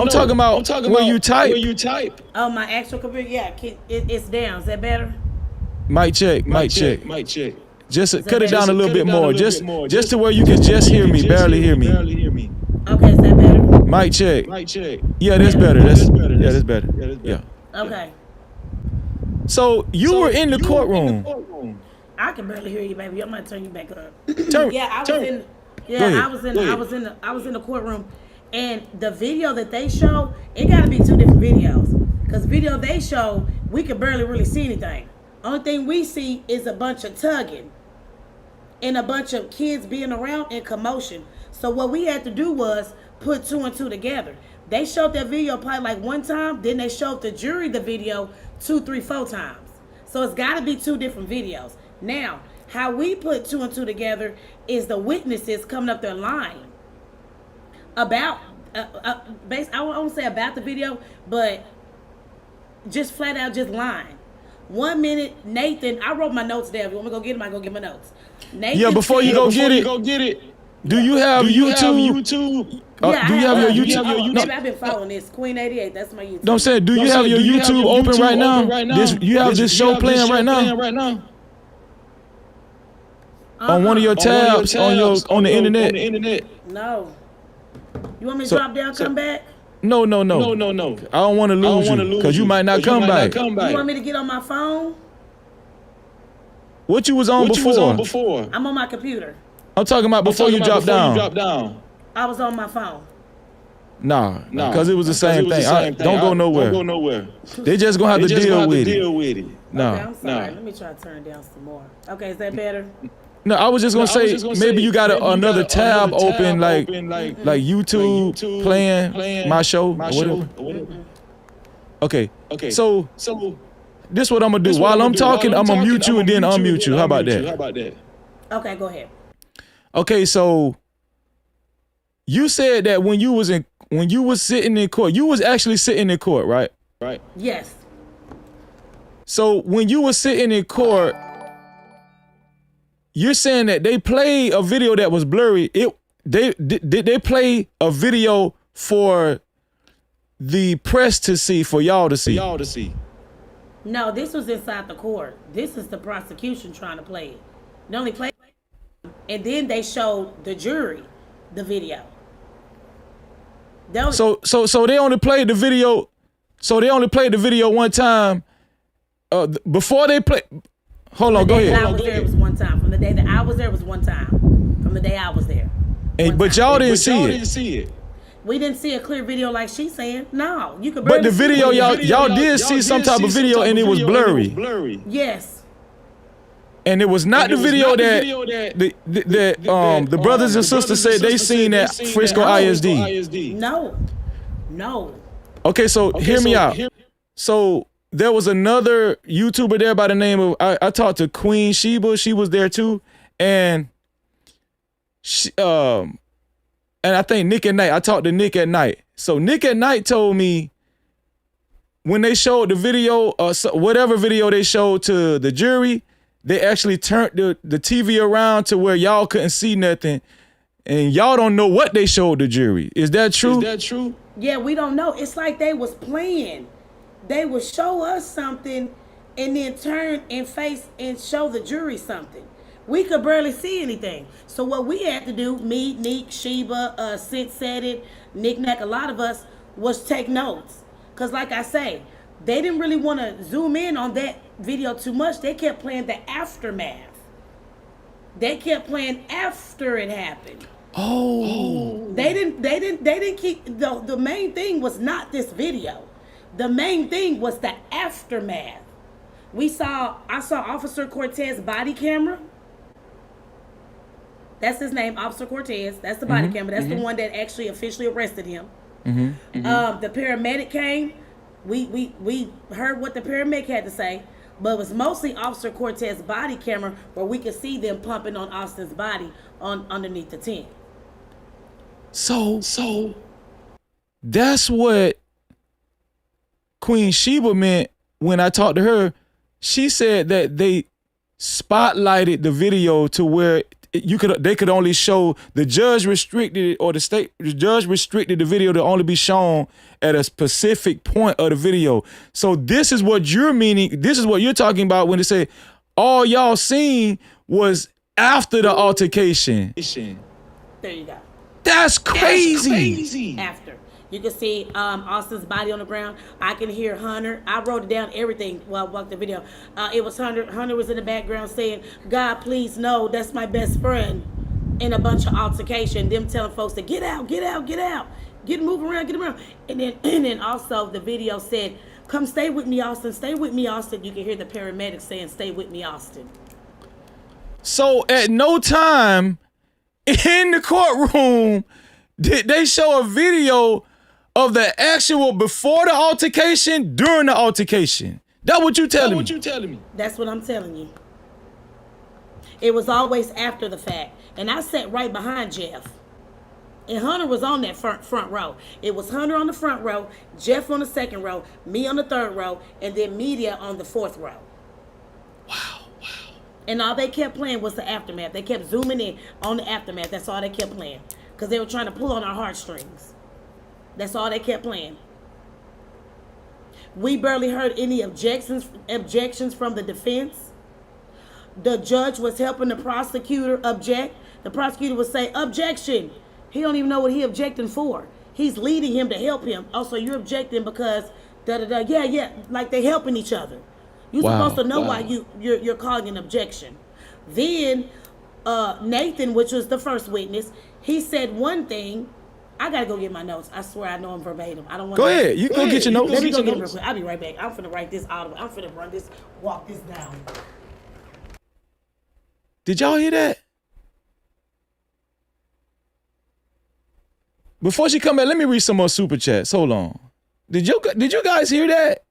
I'm talking about where you type. Oh, my actual computer. Yeah, it's down. Is that better? Mic check. Just cut it down a little bit more. Just to where you can just hear me, barely hear me. Okay, is that better? Mic check. Yeah, that's better. That's better. Yeah. Okay. So you were in the courtroom. I can barely hear you, baby. I'm gonna turn you back up. I was in the courtroom, and the video that they show, it gotta be 2 different videos. Cause video they show, we can barely really see anything. Only thing we see is a bunch of tugging and a bunch of kids being around in commotion. So what we had to do was put 2 and 2 together. They showed that video probably like 1 time, then they showed the jury the video 2, 3, 4 times. So it's gotta be 2 different videos. Now, how we put 2 and 2 together is the witnesses coming up there lying about, I won't say about the video, but just flat out just lying. 1 minute, Nathan, I wrote my notes down. If you want me to go get them, I go get my notes. Nathan before you go get it, do you have YouTube? Do you have your YouTube? Maybe I've been following this. Queen 88, that's my YouTube. No, I'm saying, do you have your YouTube open right now? You have this show playing right now? On one of your tabs on the internet? No. You want me to drop down, come back? No. I don't want to lose you because you might not come back. You want me to get on my phone? What you was on before? I'm on my computer. I'm talking about before you drop down. I was on my phone. Nah, because it was the same thing. Don't go nowhere. They just gonna have to deal with it. No. Okay, I'm sorry. Let me try to turn it down some more. Okay, is that better? No, I was just gonna say maybe you got another tab open, like YouTube playing my show or whatever. Okay. So this what I'm gonna do. While I'm talking, I'm gonna mute you and then unmute you. How about that? Okay, go ahead. Okay, so you said that when you was sitting in court, you was actually sitting in court, right? Right. Yes. So when you were sitting in court, you're saying that they played a video that was blurry. They play a video for the press to see, for y'all to see. No, this was inside the court. This is the prosecution trying to play it. They only played, and then they showed the jury the video. So they only played the video. So they only played the video one time. Before they play. Hold on, go ahead. I was there, it was one time. From the day that I was there, it was one time. From the day I was there. But y'all didn't see it. We didn't see a clear video like she's saying. No, you could. But the video, y'all did see some type of video, and it was blurry. Yes. And it was not the video that the brothers and sisters said they seen at Frisco ISD. No. Okay, so hear me out. So there was another YouTuber there by the name of, I talked to Queen Sheba. She was there too. And I think Nick at Night. I talked to Nick at Night. So Nick at Night told me when they showed the video, whatever video they showed to the jury, they actually turned the TV around to where y'all couldn't see nothing. And y'all don't know what they showed the jury. Is that true? Yeah, we don't know. It's like they was playing. They would show us something and then turn and face and show the jury something. We could barely see anything. So what we had to do, me, Nick, Sheba, Sid said it, Nick Nack, a lot of us, was take notes. Because like I say, they didn't really want to zoom in on that video too much. They kept playing the aftermath. They kept playing after it happened. Oh. They didn't keep, the main thing was not this video. The main thing was the aftermath. I saw Officer Cortez's body camera. That's his name, Officer Cortez. That's the body camera. That's the one that actually officially arrested him. The paramedic came. We heard what the paramedic had to say, but it was mostly Officer Cortez's body camera where we could see them pumping on Austin's body underneath the tent. So that's what Queen Sheba meant when I talked to her. She said that they spotlighted the video to where they could only show, the judge restricted it, or the judge restricted the video to only be shown at a specific point of the video. So this is what you're meaning. This is what you're talking about when they say all y'all seen was after the altercation. There you go. That's crazy. After. You can see Austin's body on the ground. I can hear Hunter. I wrote it down, everything while I watched the video. It was Hunter. Hunter was in the background saying, "God, please, no, that's my best friend." In a bunch of altercation, them telling folks to get out, get out, get out. Move around, get around. And then also the video said, "Come stay with me, Austin. Stay with me, Austin." You can hear the paramedics saying, "Stay with me, Austin." So at no time in the courtroom did they show a video of the actual before the altercation, during the altercation. That's what you telling me. That's what I'm telling you. It was always after the fact. And I sat right behind Jeff. And Hunter was on that front row. It was Hunter on the front row, Jeff on the second row, me on the third row, and then media on the fourth row. Wow. And all they kept playing was the aftermath. They kept zooming in on the aftermath. That's all they kept playing. Because they were trying to pull on our heartstrings. That's all they kept playing. We barely heard any objections from the defense. The judge was helping the prosecutor object. The prosecutor would say, "Objection." He don't even know what he objecting for. He's leading him to help him. Also, you're objecting because da-da-da. Yeah. Like they helping each other. You're supposed to know why you're calling an objection. Then Nathan, which was the first witness, he said one thing, I gotta go get my notes. I swear I know them verbatim. I don't want. Go ahead. You go get your notes. Let me go get them real quick. I'll be right back. I'm finna write this out. I'm finna walk this down. Did y'all hear that? Before she come back, let me read some more super chats. Hold on. Did you guys hear that?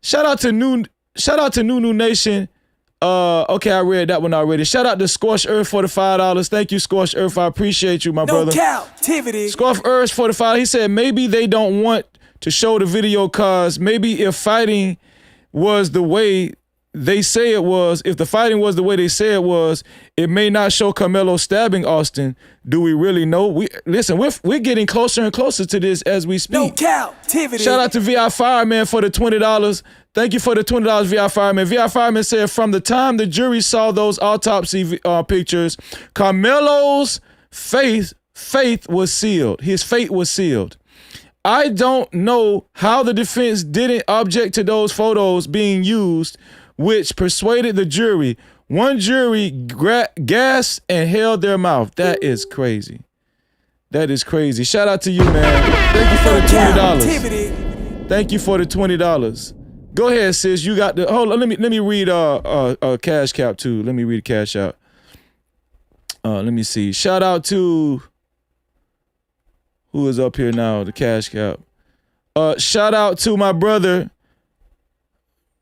Shout out to New Nation. Okay, I read that one already. Shout out to Scorched Earth for the $5. Thank you, Scorched Earth. I appreciate you, my brother. No Cap-tivity. Scorched Earth for the $5. He said maybe they don't want to show the video cause maybe if fighting was the way they say it was, if the fighting was the way they say it was, it may not show Carmelo stabbing Austin. Do we really know? We're getting closer and closer to this as we speak. No Cap-tivity. Shout out to VI Fireman for the $20. Thank you for the $20, VI Fireman. VI Fireman said from the time the jury saw those autopsy pictures, Carmelo's fate was sealed. His fate was sealed. I don't know how the defense didn't object to those photos being used, which persuaded the jury. One jury gasped and held their mouth. That is crazy. That is crazy. Shout out to you, man. Thank you for the $20. Thank you for the $20. Go ahead, sis. You got the. Hold on. Let me read Cash Cap too. Let me read Cash out. Let me see. Shout out to who is up here now. The Cash Cap. Shout out to my brother.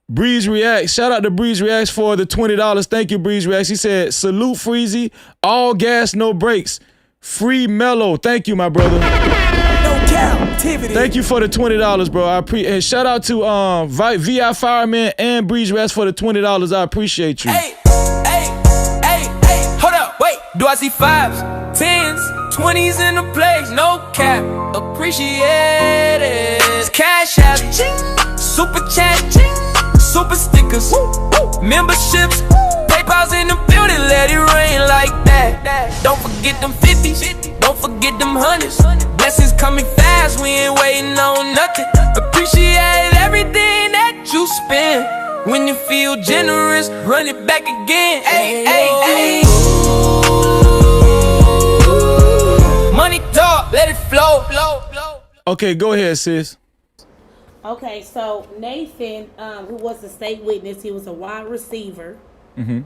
Breeze Reacts. Shout out to Breeze Reacts for the $20. Thank you, Breeze Reacts. He said, salute Freezy. All gas, no brakes. Free Mellow. Thank you, my brother. No Cap-tivity. Thank you for the $20, bro. And shout out to VI Fireman and Breeze Reacts for the $20. I appreciate you. Hey, hold up, wait. Do I see 5s, 10s, 20s in the place? No cap. Appreciate it. Cash app, super chat, super stickers, memberships, PayPal's in the building, let it rain like that. Don't forget them 50s, don't forget them 100s. Blessings coming fast, we ain't waiting on nothing. Appreciate everything that you spend. When you feel generous, run it back again. Ay. Money talk, let it flow. Okay, go ahead, sis. Okay, so Nathan, who was the state witness, he was a wide receiver, and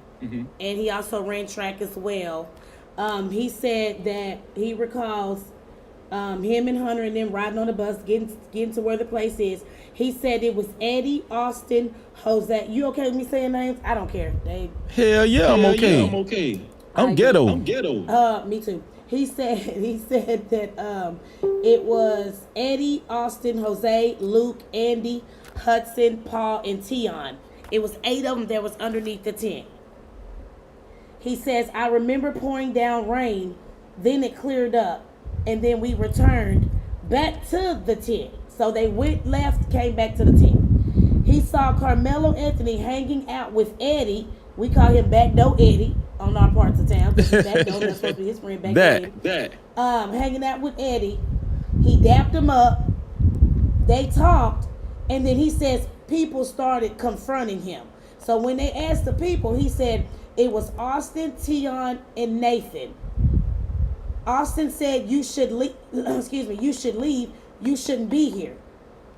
he also ran track as well. He said that he recalls him and Hunter and them riding on the bus, getting to where the place is. He said it was Eddie, Austin, Jose. You okay with me saying names? I don't care. Hell yeah, I'm okay. I'm ghetto. Me too. He said that it was Eddie, Austin, Jose, Luke, Andy, Hudson, Paul, and Tion. It was 8 of them that was underneath the tent. He says, I remember pouring down rain, then it cleared up, and then we returned back to the tent. So they went left, came back to the tent. He saw Carmelo Anthony hanging out with Eddie. We call him Backdoor Eddie on our parts of town. Backdoor, that's supposed to be his friend back then. Hanging out with Eddie. He dapped him up. They talked, and then he says people started confronting him. So when they asked the people, he said it was Austin, Tion, and Nathan. Austin said you should leave. You should leave. You shouldn't be here.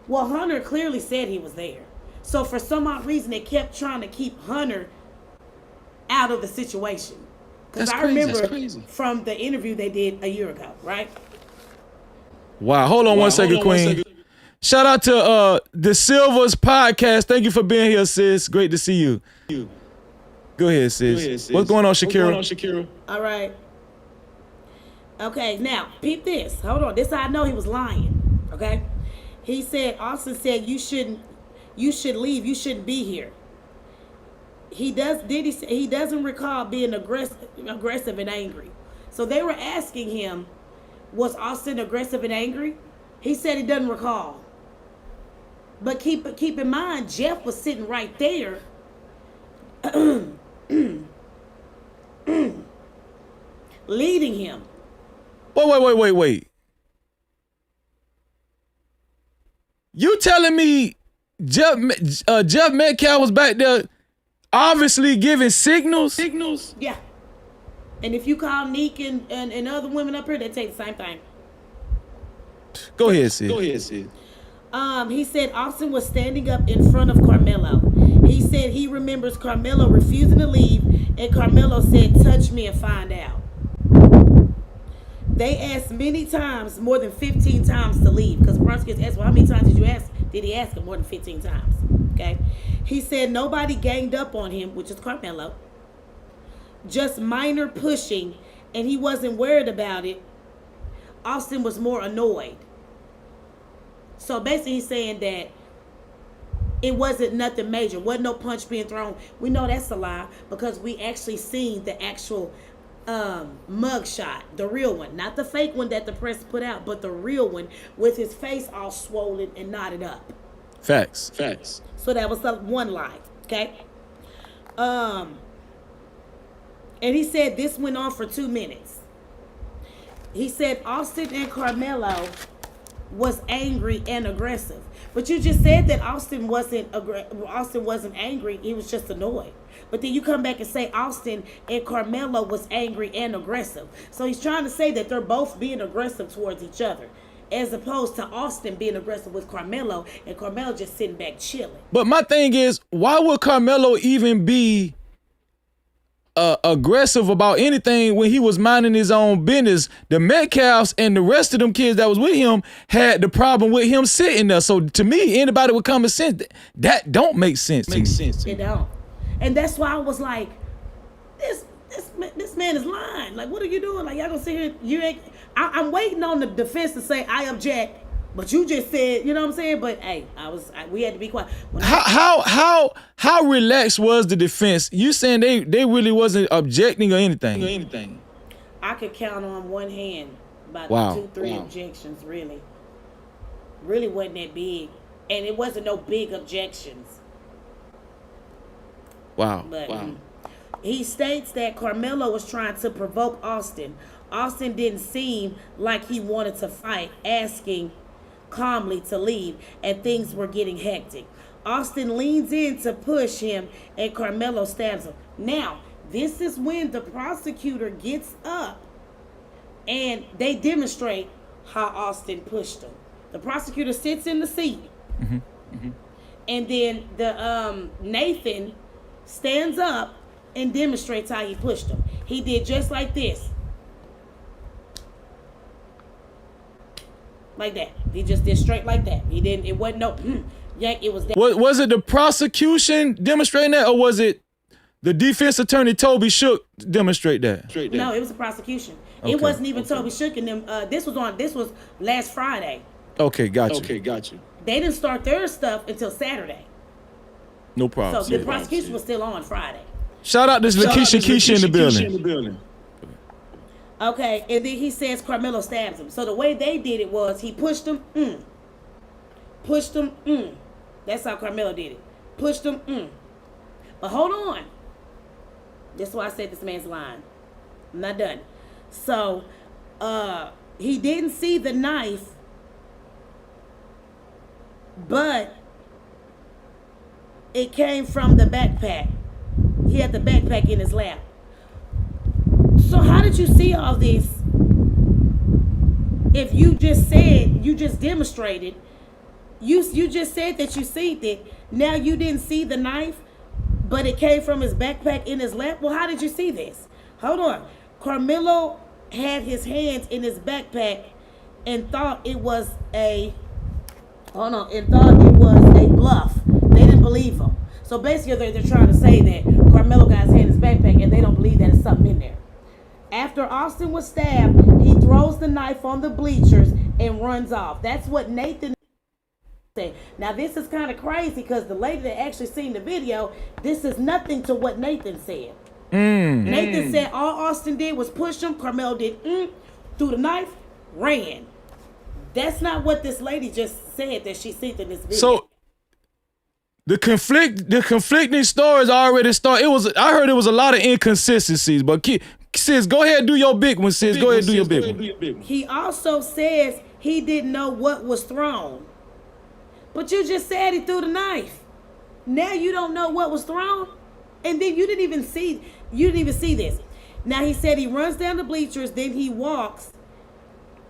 Well, Hunter clearly said he was there. So for some odd reason, they kept trying to keep Hunter out of the situation. Because I remember from the interview they did a year ago, right? Wow. Hold on one second, Queen. Shout out to the Silvers podcast. Thank you for being here, sis. Great to see you. Go ahead, sis. What's going on, Shakira? All right. Okay, now, peep this. Hold on. This how I know he was lying. Okay? He said, Austin said you should leave. You shouldn't be here. He doesn't recall being aggressive and angry. So they were asking him, was Austin aggressive and angry? He said he doesn't recall. But keep in mind, Jeff was sitting right there. Leading him. Wait. You telling me Jeff Metcalf was back there obviously giving signals? Yeah. And if you call Neek and other women up here, they take the same thing. Go ahead, Sid. He said Austin was standing up in front of KARMELO. He said he remembers KARMELO refusing to leave, and KARMELO said, "Touch me and find out." They asked many times, more than 15 times, to leave, because prosecutors asked, "Well, how many times did you ask?" Did he ask him? More than 15 times. Okay. He said nobody ganged up on him, which is KARMELO. Just minor pushing, and he wasn't worried about it. Austin was more annoyed. So basically he's saying that it wasn't nothing major. Wasn't no punch being thrown. We know that's a lie because we actually seen the actual mug shot, the real one. Not the fake one that the press put out, but the real one with his face all swollen and knotted up. Facts. So that was the one lie, okay? And he said this went on for 2 minutes. He said Austin and KARMELO was angry and aggressive. But you just said that Austin wasn't angry, he was just annoyed. But then you come back and say Austin and KARMELO was angry and aggressive. So he's trying to say that they're both being aggressive towards each other, as opposed to Austin being aggressive with KARMELO and KARMELO just sitting back chilling. But my thing is, why would KARMELO even be aggressive about anything when he was minding his own business? The Metcalfs and the rest of them kids that was with him had the problem with him sitting there. So to me, anybody with common sense, that don't make sense to me. It don't. And that's why I was like, this man is lying. Like, what are you doing? Like, y'all gonna sit here, I'm waiting on the defense to say I object, but you just said, you know what I'm saying? But hey, we had to be quiet. How relaxed was the defense? You saying they really wasn't objecting or anything? I could count on one hand about 2-3 objections, really. Really wasn't that big. And it wasn't no big objections. Wow. But he states that KARMELO was trying to provoke Austin. Austin didn't seem like he wanted to fight, asking calmly to leave, and things were getting hectic. Austin leans in to push him, and KARMELO stabs him. Now, this is when the prosecutor gets up, and they demonstrate how Austin pushed him. The prosecutor sits in the seat, and then the Nathan stands up and demonstrates how he pushed him. He did just like this. Like that. He just did straight like that. He didn't, it wasn't no yank, it was that. Was it the prosecution demonstrating that, or was it the defense attorney Toby Shook demonstrate that? No, it was the prosecution. Okay. It wasn't even Toby Shook and them. This was last Friday. Okay, got you. They didn't start their stuff until Saturday. No problem. So the prosecution was still on Friday. Shout out to Lakeisha in the building. Okay, and then he says KARMELO stabs him. So the way they did it was he pushed him, pushed him, That's how KARMELO did it. Pushed him, But hold on. That's why I said this man's lying. I'm not done. So he didn't see the knife, but it came from the backpack. He had the backpack in his lap. So how did you see all this if you just said, you just demonstrated, you just said that you seen it, now you didn't see the knife, but it came from his backpack in his lap? Well, how did you see this? Hold on. KARMELO had his hands in his backpack and thought it was a bluff. They didn't believe him. So basically they're trying to say that KARMELO got his hand in his backpack and they don't believe that there's something in there. After Austin was stabbed, he throws the knife on the bleachers and runs off. That's what Nathan said. Now this is kind of crazy because the lady that actually seen the video, this is nothing to what Nathan said. Nathan said all Austin did was push him. KARMELO did threw the knife, ran. That's not what this lady just said that she seen in this video. So the conflicting stories already started. I heard it was a lot of inconsistencies, but sis, go ahead and do your big one, sis. Go ahead and do your big one. He also says he didn't know what was thrown. But you just said he threw the knife. Now you don't know what was thrown? And then you didn't even see this. Now he said he runs down the bleachers, then he walks,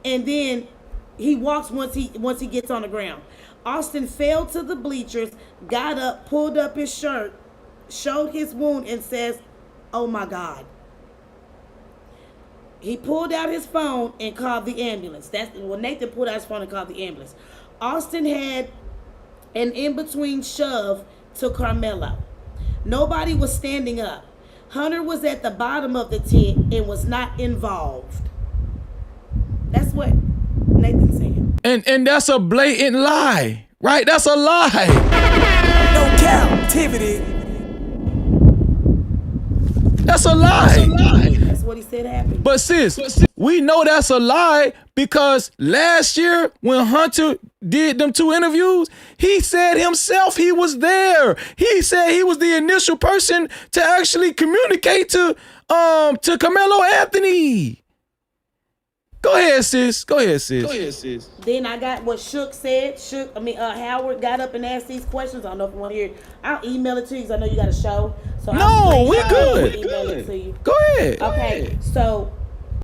and then he walks once he gets on the ground. Austin fell to the bleachers, got up, pulled up his shirt, showed his wound, and says, "Oh my God." He pulled out his phone and called the ambulance. Nathan pulled out his phone and called the ambulance. Austin had an in-between shove to KARMELO. Nobody was standing up. Hunter was at the bottom of the tent and was not involved. That's what Nathan said. And that's a blatant lie, right? That's a lie. No captivity. That's a lie. That's what he said happened. But sis, we know that's a lie because last year when Hunter did them 2 interviews, he said himself he was there. He said he was the initial person to actually communicate to Carmelo Anthony. Go ahead, sis. Then I got what Shook said. Howard got up and asked these questions. I don't know if you want to hear it. I'll email it to you because I know you got a show. So we're good. Email it to you. Go ahead. Okay, so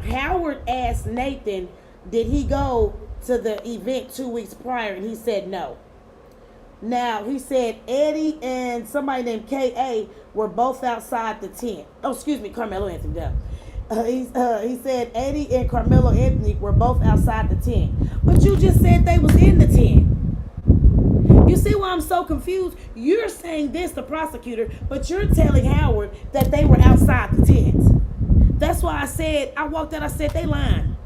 Howard asked Nathan, did he go to the event 2 weeks prior? And he said no. Now, he said Eddie and somebody named K.A. were both outside the tent. Oh, excuse me, Carmelo Anthony, duh. He said Eddie and Carmelo Anthony were both outside the tent. But you just said they was in the tent. You see why I'm so confused? You're saying this, the prosecutor, but you're telling Howard that they were outside the tent. That's why I walked out, I said they lying.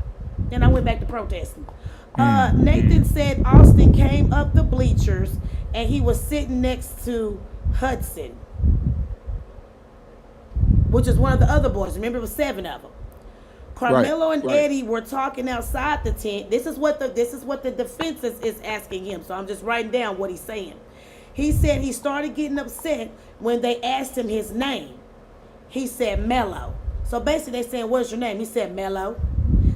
Then I went back to protesting. Nathan said Austin came up the bleachers and he was sitting next to Hudson, which is one of the other boys. Remember, it was 7 of them. Carmelo and Eddie were talking outside the tent. This is what the defense is asking him. So I'm just writing down what he's saying. He said he started getting upset when they asked him his name. He said Melo. So basically they're saying, "What's your name?" He said Melo.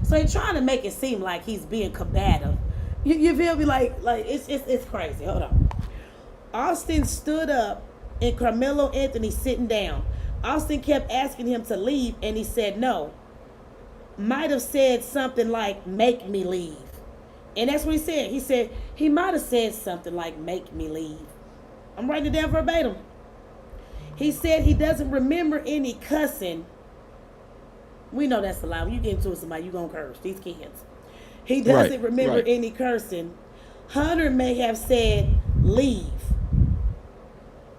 So he's trying to make it seem like he's being combative. You feel me? Like it's crazy. Hold on. Austin stood up and Carmelo Anthony sitting down. Austin kept asking him to leave and he said no. Might have said something like, "Make me leave." And that's what he said. He said he might have said something like, "Make me leave." I'm writing it down verbatim. He said he doesn't remember any cussing. We know that's a lie. When you get into it with somebody, you're going to curse. These kids. He doesn't remember any cursing. Hunter may have said, "Leave."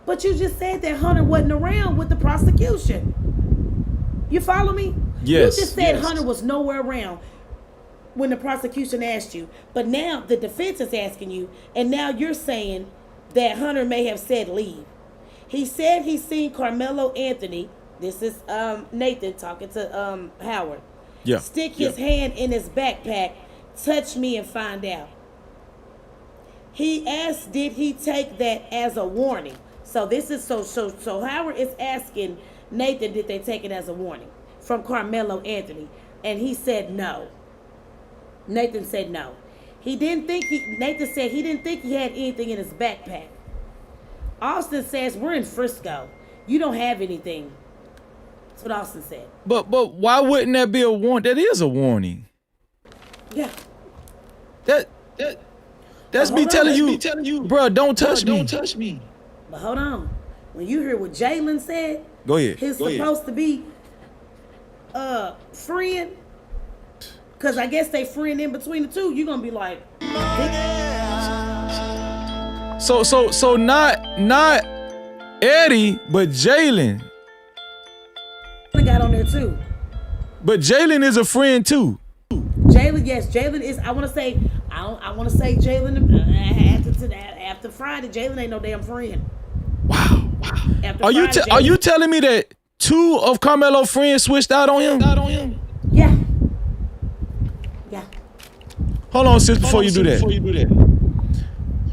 But you just said that Hunter wasn't around with the prosecution. You follow me? Yes. You just said Hunter was nowhere around when the prosecution asked you. But now the defense is asking you, and now you're saying that Hunter may have said leave. He said he's seen Carmelo Anthony, this is Nathan talking to Howard, stick his hand in his backpack, touch me and find out. He asked, did he take that as a warning? So this is so Howard is asking Nathan, did they take it as a warning from Carmelo Anthony? And he said no. Nathan said no. Nathan said he didn't think he had anything in his backpack. Austin says, "We're in Frisco. You don't have anything." That's what Austin said. But why wouldn't that be a warning? That is a warning. Yeah. That's me telling you, bro, don't touch me. Don't touch me. But hold on. When you hear what Jalen said, go ahead. He's supposed to be friend, because I guess they friend in between the two. You're gonna be like, So not Eddie, but Jalen. Got on there too. But Jalen is a friend too. Jalen, yes, Jalen is. I want to say Jalen after Friday. Jalen ain't no damn friend. Wow. Are you telling me that 2 of Carmelo's friends switched out on him? Yeah. Hold on, sis, before you do that.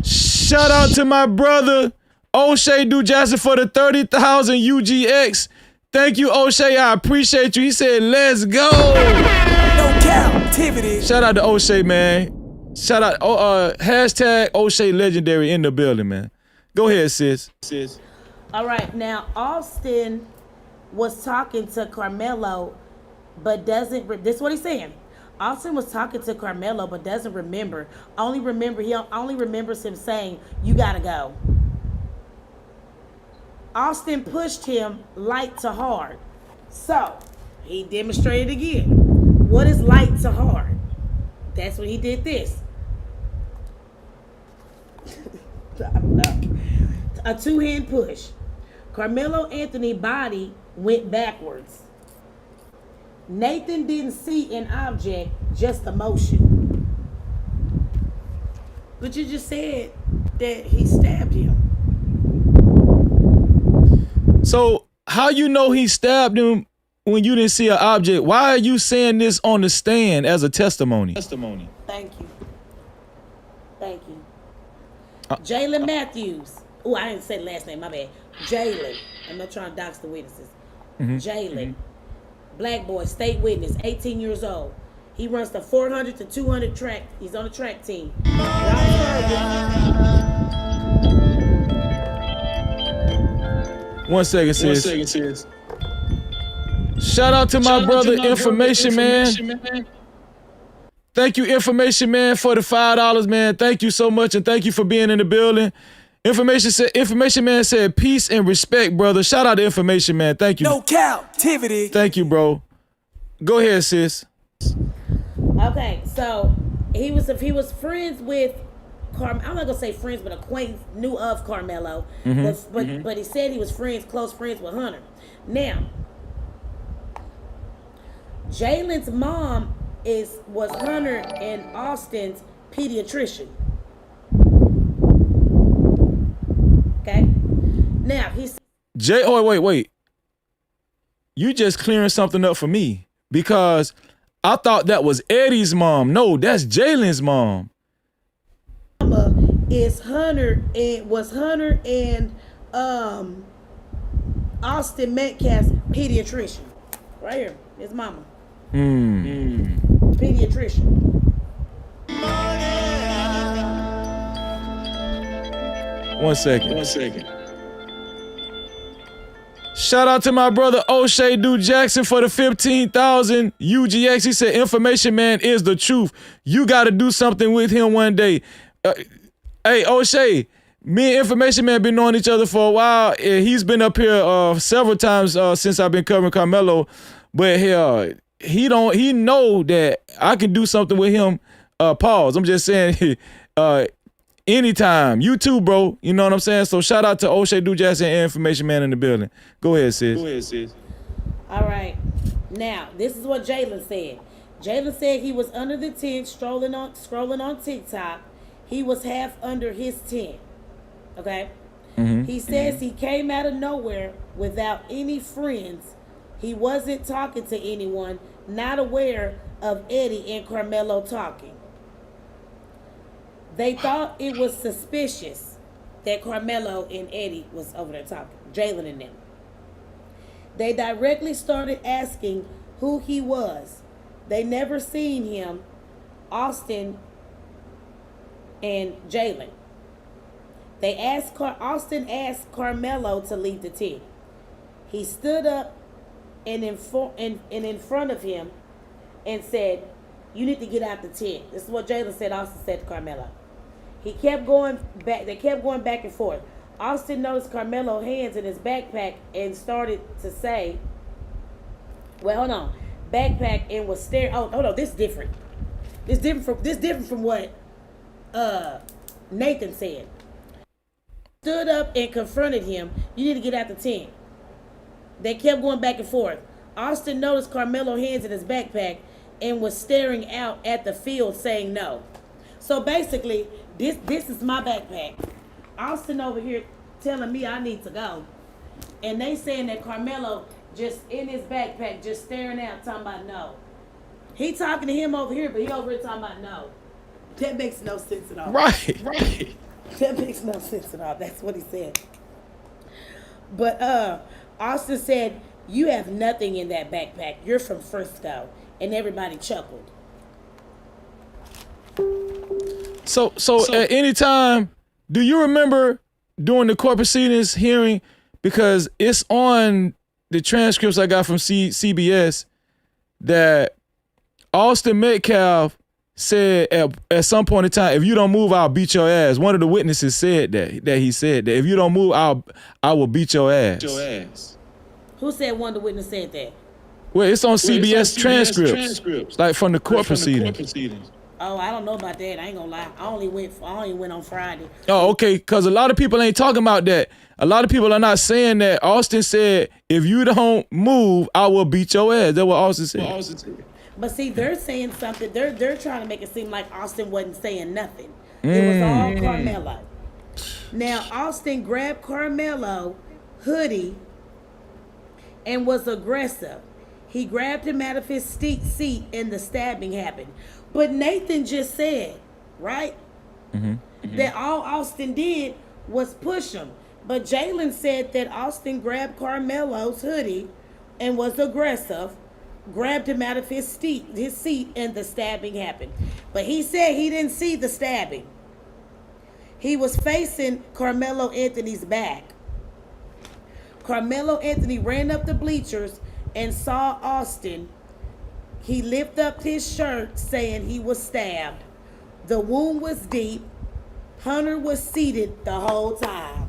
Shout out to my brother O'Shea Dujackson for the 30,000 UGX. Thank you, O'Shea. I appreciate you. He said, "Let's go." No captivity. Shout out to O'Shea, man. Shout out. Hashtag O'Shea Legendary in the building, man. Go ahead, sis. All right. Now, Austin was talking to Carmelo but doesn't. This is what he's saying. Austin was talking to Carmelo, but doesn't remember. He only remembers him saying, "You gotta go." Austin pushed him light to hard. So he demonstrated again. What is light to hard? That's when he did this. A two-hand push. Carmelo Anthony's body went backwards. Nathan didn't see an object, just a motion. But you just said that he stabbed him. So how you know he stabbed him when you didn't see an object? Why are you saying this on the stand as a testimony? Thank you. Jalen Matthews. Oh, I didn't say the last name, my bad. Jalen. I'm not trying to dox the witnesses. Jalen. Black boy, state witness, 18 years old. He runs the 400 to 200 track. He's on the track team. One second, sis. Shout out to my brother, Information Man. Thank you, Information Man, for the $5, man. Thank you so much, and thank you for being in the building. Information Man said, peace and respect, brother. Shout out to Information Man. Thank you. No Cap-tivity. Thank you, bro. Go ahead, sis. Okay, so he was friends with I'm not gonna say friends, but acquaintance, knew of Carmelo. But he said he was close friends with Hunter. Now, Jalen's mom was Hunter and Austin's pediatrician. Okay. Now he's wait. You just clearing something up for me because I thought that was Eddie's mom. No, that's Jalen's mom. Was Hunter and Austin Metcalf's pediatrician. Right here, his mama. Pediatrician. One second. Shout out to my brother O'Shea Dude Jackson for the 15,000 UGX. He said, Information Man is the truth. You got to do something with him one day. Hey, O'Shea, me and Information Man been knowing each other for a while. He's been up here several times since I've been covering Carmelo. But he know that I can do something with him. Pause. I'm just saying, anytime. You too, bro. You know what I'm saying? So shout out to O'Shea Dude Jackson and Information Man in the building. Go ahead, sis. All right. Now, this is what Jalen said. Jalen said he was under the tent, scrolling on TikTok. He was half under his tent. Okay? He says he came out of nowhere without any friends. He wasn't talking to anyone, not aware of Eddie and Carmelo talking. They thought it was suspicious that Carmelo and Eddie was over there talking, Jalen and them. They directly started asking who he was. They never seen him, Austin and Jalen. Austin asked Carmelo to leave the tent. He stood up and in front of him and said, "You need to get out the tent." This is what Jalen said. Austin said to Carmelo. He kept going back. They kept going back and forth. Austin noticed Carmelo's hands in his backpack and started to say, "Well, hold on." Backpack and was staring. Oh, hold on. This is different. This different from what Nathan said. Stood up and confronted him. "You need to get out the tent." They kept going back and forth. Austin noticed Carmelo's hands in his backpack and was staring out at the field saying no. So basically, this is my backpack. Austin over here telling me I need to go. And they saying that Carmelo just in his backpack, just staring out, talking about no. He talking to him over here, but he over here talking about no. That makes no sense at all. Right. That makes no sense at all. That's what he said. But Austin said, "You have nothing in that backpack. You're from Frisco." And everybody chuckled. So at any time, do you remember during the court proceedings hearing, because it's on the transcripts I got from CBS, that Austin Metcalf said at some point in time, if you don't move, I'll beat your ass. One of the witnesses said that he said that if you don't move, I will beat your ass. Who said one of the witnesses said that? Well, it's on CBS transcripts, like from the court proceedings. Oh, I don't know about that. I ain't gonna lie. I only went on Friday. Oh, okay, because a lot of people ain't talking about that. A lot of people are not saying that. Austin said, if you don't move, I will beat your ass. That's what Austin said. But see, they're saying something. They're trying to make it seem like Austin wasn't saying nothing. It was all Carmelo. Now, Austin grabbed Carmelo hoodie and was aggressive. He grabbed him out of his seat and the stabbing happened. But Nathan just said, right, that all Austin did was push him. But Jalen said that Austin grabbed Carmelo's hoodie and was aggressive, grabbed him out of his seat, and the stabbing happened. But he said he didn't see the stabbing. He was facing Carmelo Anthony's back. Carmelo Anthony ran up the bleachers and saw Austin. He lifted up his shirt saying he was stabbed. The wound was deep. Hunter was seated the whole time.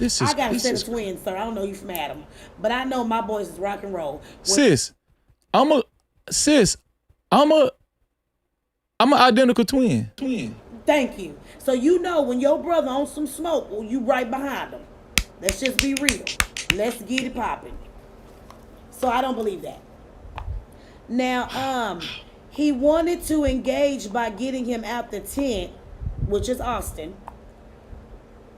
I got a set of twins, sir. I don't know you from Adam, but I know my boys is rock and roll. I'm an identical twin. Thank you. So you know when your brother on some smoke, well, you right behind him. Let's just be real. Let's get it popping. So I don't believe that. Now, he wanted to engage by getting him out the tent, which is Austin,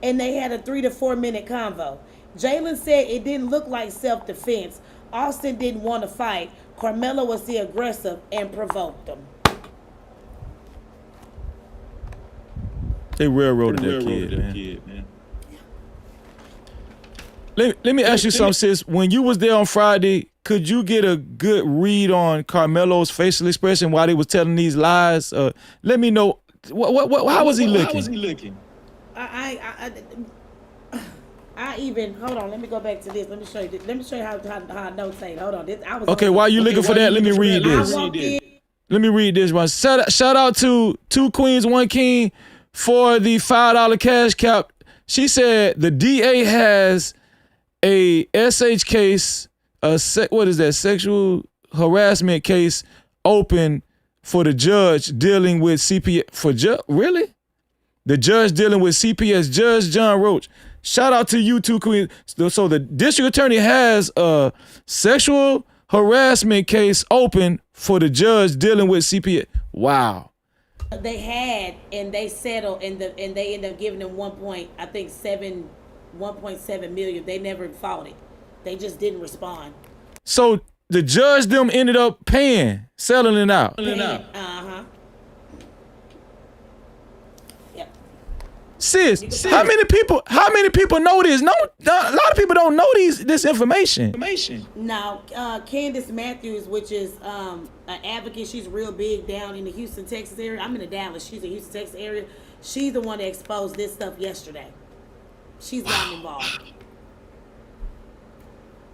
and they had a 3 to 4 minute convo. Jalen said it didn't look like self-defense. Austin didn't want to fight. Carmelo was the aggressive and provoked him. They railroaded that kid, man. Let me ask you something, sis. When you was there on Friday, could you get a good read on Carmelo's facial expression while he was telling these lies? Let me know. How was he looking? I even hold on. Let me go back to this. Let me show you. Let me show you how I notes say. Hold on. I was okay. While you looking for that, let me read this. Let me read this one. Shout out to 2 Queens, 1 King for the $5 cash cap. She said the DA has a SH case, sexual harassment case open for the judge dealing with CPS. Really? The judge dealing with CPS, Judge John Roach. Shout out to you 2 Queens. So the district attorney has a sexual harassment case open for the judge dealing with CPS. Wow. They had and they settled and they ended up giving them 1.7 million. They never fought it. They just didn't respond. So the judge them ended up selling it out. Yep. Sis, how many people know this? No, a lot of people don't know this information. Now, Candace Matthews, which is an advocate, she's real big down in the Houston, Texas area. I'm in the Dallas. She's in the Houston, Texas area. She's the one that exposed this stuff yesterday. She's gotten involved.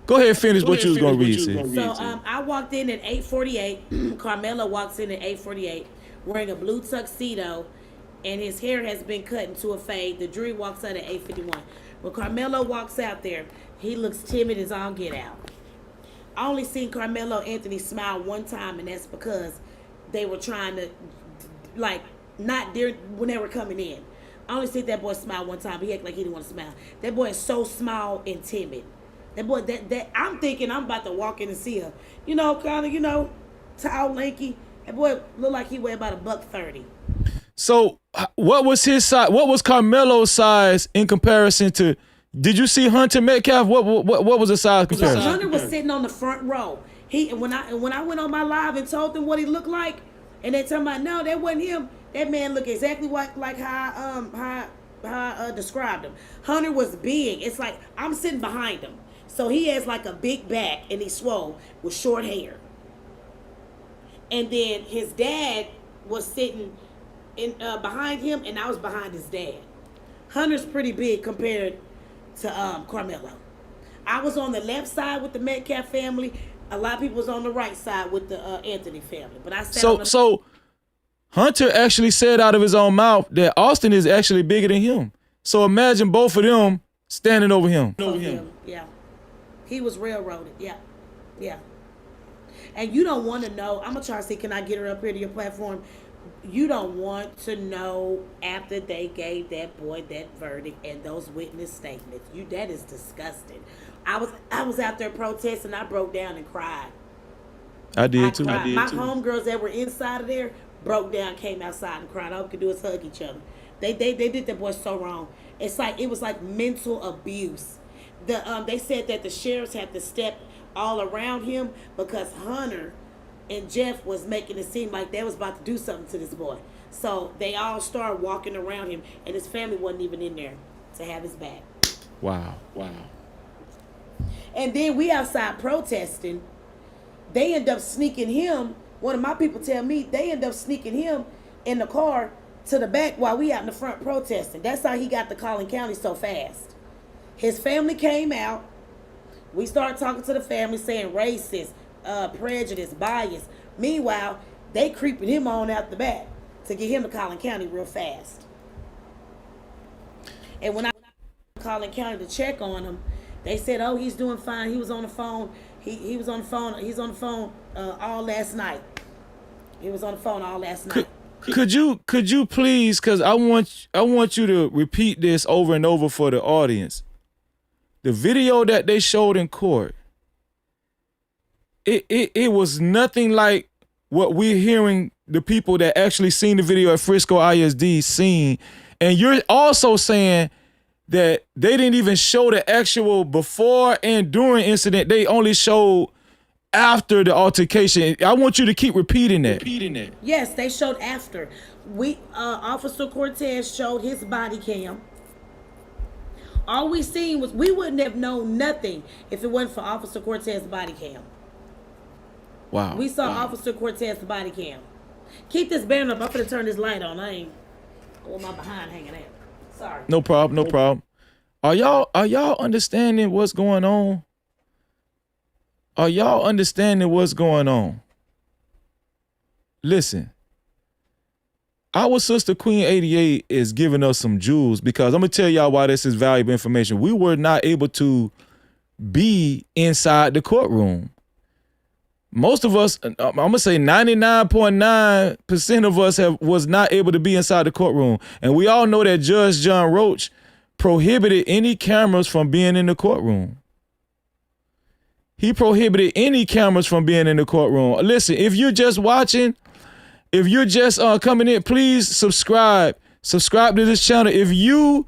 Go ahead, finish what you was gonna read, sis. So I walked in at 8:48. Carmelo walks in at 8:48, wearing a blue tuxedo, and his hair has been cut into a fade. The jury walks out at 8:51. When Carmelo walks out there, he looks timid as all get out. I only seen Carmelo Anthony smile one time, and that's because they were trying to, not there when they were coming in. I only seen that boy smile one time. He act like he didn't want to smile. That boy is so small and timid. That boy, that I'm thinking I'm about to walk in and see him. Kind of, tall, lanky. That boy look like he weighed about $130. So what was his size? What was Carmelo's size in comparison to? Did you see Hunter Metcalf? What was the size comparison? Hunter was sitting on the front row. When I went on my live and told them what he looked like, and they told me, no, that wasn't him. That man looked exactly like how I described him. Hunter was big. It's like I'm sitting behind him, so he has like a big back and he's swole with short hair. And then his dad was sitting behind him, and I was behind his dad. Hunter's pretty big compared to Carmelo. I was on the left side with the Metcalf family. A lot of people was on the right side with the Anthony family, but I sat on the So Hunter actually said out of his own mouth that Austin is actually bigger than him. So imagine both of them standing over him. Yeah. He was railroaded. Yeah. And you don't want to know. I'm going to try to see, can I get her up here to your platform? You don't want to know after they gave that boy that verdict and those witness statements. That is disgusting. I was out there protesting. I broke down and cried. I did too. My homegirls that were inside of there broke down, came outside and cried. All we could do is hug each other. They did that boy so wrong. It was like mental abuse. They said that the sheriffs had to step all around him because Hunter and Jeff was making it seem like they was about to do something to this boy. So they all started walking around him, and his family wasn't even in there to have his back. Wow. And then we outside protesting. They end up sneaking him. One of my people tell me they end up sneaking him in the car to the back while we out in the front protesting. That's how he got to Collin County so fast. His family came out. We started talking to the family saying racist, prejudice, bias. Meanwhile, they creeping him on out the back to get him to Collin County real fast. And when I went to Collin County to check on him, they said, "Oh, he's doing fine. He was on the phone. He was on the phone. He's on the phone all last night. He was on the phone all last night." Could you please, because I want you to repeat this over and over for the audience. The video that they showed in court, it was nothing like what we're hearing the people that actually seen the video at Frisco ISD seen. And you're also saying that they didn't even show the actual before and during incident. They only showed after the altercation. I want you to keep repeating that. Yes, they showed after. Officer Cortez showed his body cam. All we seen was, we wouldn't have known nothing if it wasn't for Officer Cortez's body cam. Wow. We saw Officer Cortez's body cam. Keep this banner up. I'm gonna turn this light on. I want my behind hanging out. Sorry. No problem. Are y'all understanding what's going on? Are y'all understanding what's going on? Listen. Our sister Queen 88 is giving us some jewels, because I'm going to tell y'all why this is valuable information. We were not able to be inside the courtroom. Most of us, I'm going to say 99.9% of us was not able to be inside the courtroom. And we all know that Judge John Roach prohibited any cameras from being in the courtroom. He prohibited any cameras from being in the courtroom. Listen, if you're just watching, if you're just coming in, please subscribe. Subscribe to this channel. If you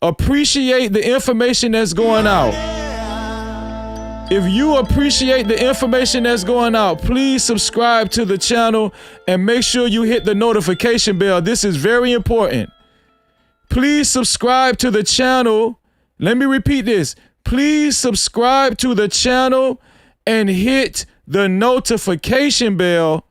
appreciate the information that's going out, please subscribe to the channel and make sure you hit the notification bell. This is very important. Please subscribe to the channel. Let me repeat this. Please subscribe to the channel and hit the notification bell.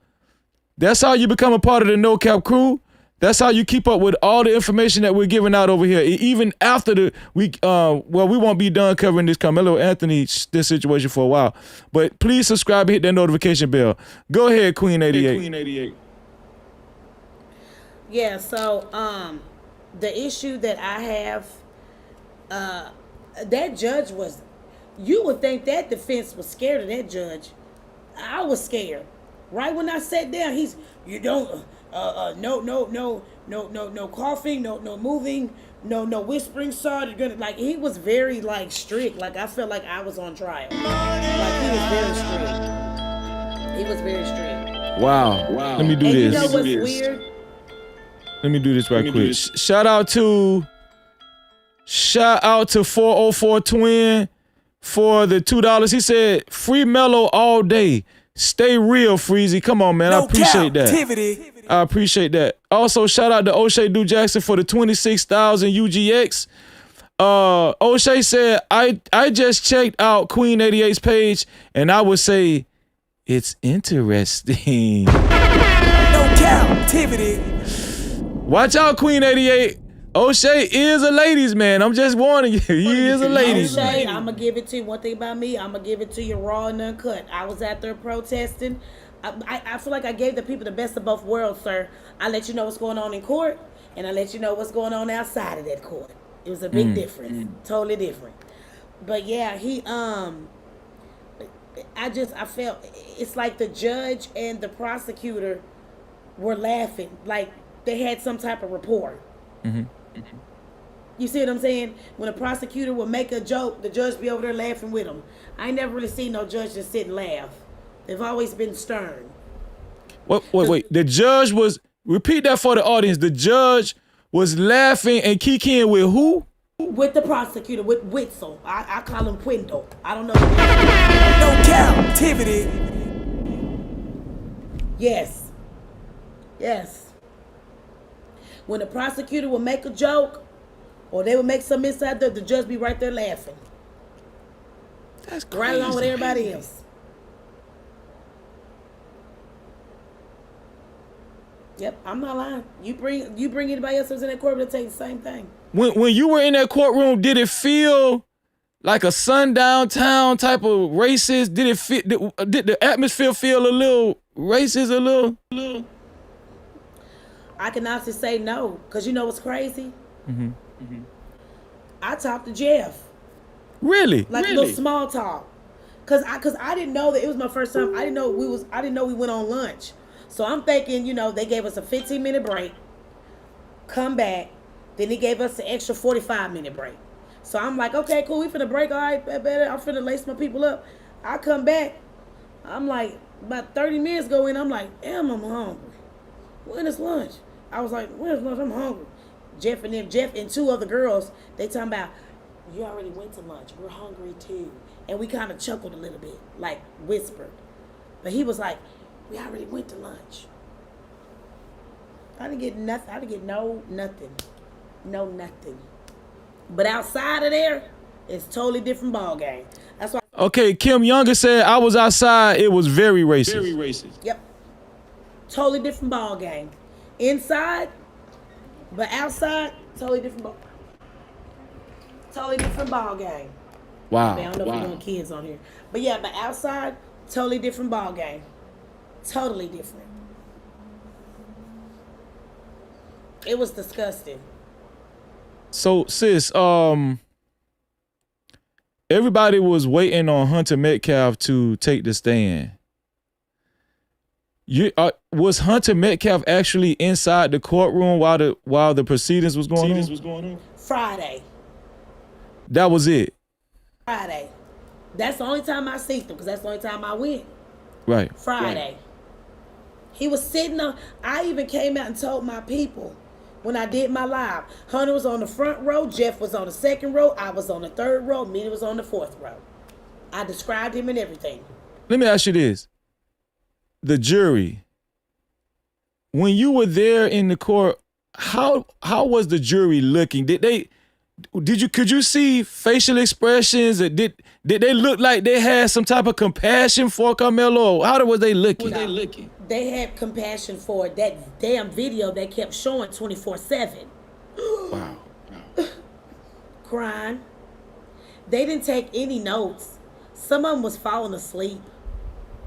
That's how you become a part of the No Cap crew. That's how you keep up with all the information that we're giving out over here. Even after we won't be done covering this Carmelo Anthony situation for a while. But please subscribe and hit that notification bell. Go ahead, Queen 88. Yeah, so the issue that I have, that judge was, you would think that defense was scared of that judge. I was scared. Right when I sat down, no coughing, no moving, no whispering, sir. He was very strict. I felt like I was on trial. He was very strict. Wow. Let me do this. You know what's weird? Let me do this right quick. Shout out to 404 Twin for the $2. He said, free Mellow all day. Stay real, Freezy. Come on, man. I appreciate that. I appreciate that. Also, shout out to O'Shea Du Jackson for the 26,000 UGX. O'Shea said, I just checked out Queen 88's page, and I would say it's interesting. No Cap-tivity. Watch out, Queen 88. O'Shea is a ladies' man. I'm just warning you. He is a ladies' man. O'Shea, I'm gonna give it to you. One thing about me, I'm gonna give it to you raw and uncut. I was out there protesting. I feel like I gave the people the best of both worlds, sir. I let you know what's going on in court, and I let you know what's going on outside of that court. It was a big difference, totally different. But yeah, I felt it's like the judge and the prosecutor were laughing, like they had some type of rapport. You see what I'm saying? When a prosecutor will make a joke, the judge be over there laughing with them. I ain't never really seen no judge just sit and laugh. They've always been stern. Wait. The judge was, repeat that for the audience. The judge was laughing and kikiing with who? With the prosecutor, with Witzel. I call him Quindle. I don't know. No Cap-tivity. Yes. When the prosecutor will make a joke, or they would make some inside there, the judge be right there laughing. That's crazy. Right along with everybody else. Yep, I'm not lying. You bring anybody else who's in that courtroom, they'll take the same thing. When you were in that courtroom, did it feel like a sundown town type of racist? Did the atmosphere feel a little racist, a little? I can honestly say no, because you know what's crazy? I talked to Jeff. Really? Like a little small talk. Cause I didn't know that it was my first time. I didn't know we went on lunch. So I'm thinking, they gave us a 15-minute break, come back, then he gave us an extra 45-minute break. So I'm like, okay, cool, we finna break, all right, better. I'm finna lace my people up. I come back, I'm like, about 30 minutes go in, I'm like, damn, I'm hungry. When is lunch? I was like, when's lunch? I'm hungry. Jeff and two other girls, they talking about, you already went to lunch, we're hungry too. And we kind of chuckled a little bit, like whispered. But he was like, we already went to lunch. I didn't get nothing. I didn't get nothing. But outside of there, it's totally different ball game. That's why. Okay, Kim Younger said I was outside. It was very racist. Very racist. Yep. Totally different ball game. Inside, but outside, totally different ball. Totally different ball game. Wow. I don't know if we're doing kids on here, but yeah, but outside, totally different ball game. Totally different. It was disgusting. So, sis, everybody was waiting on Hunter Metcalf to take the stand. Was Hunter Metcalf actually inside the courtroom while the proceedings was going on? Friday. That was it. Friday. That's the only time I seen him, because that's the only time I went. Right. Friday. Right. He was sitting on. I even came out and told my people when I did my live. Hunter was on the front row. Jeff was on the second row. I was on the third row. Mina was on the fourth row. I described him and everything. Let me ask you this. The jury, when you were there in the court, how was the jury looking? Could you see facial expressions? Did they look like they had some type of compassion for KARMELO? How was they looking? They had compassion for that damn video they kept showing 24/7. Wow. Crying. They didn't take any notes. Some of them was falling asleep.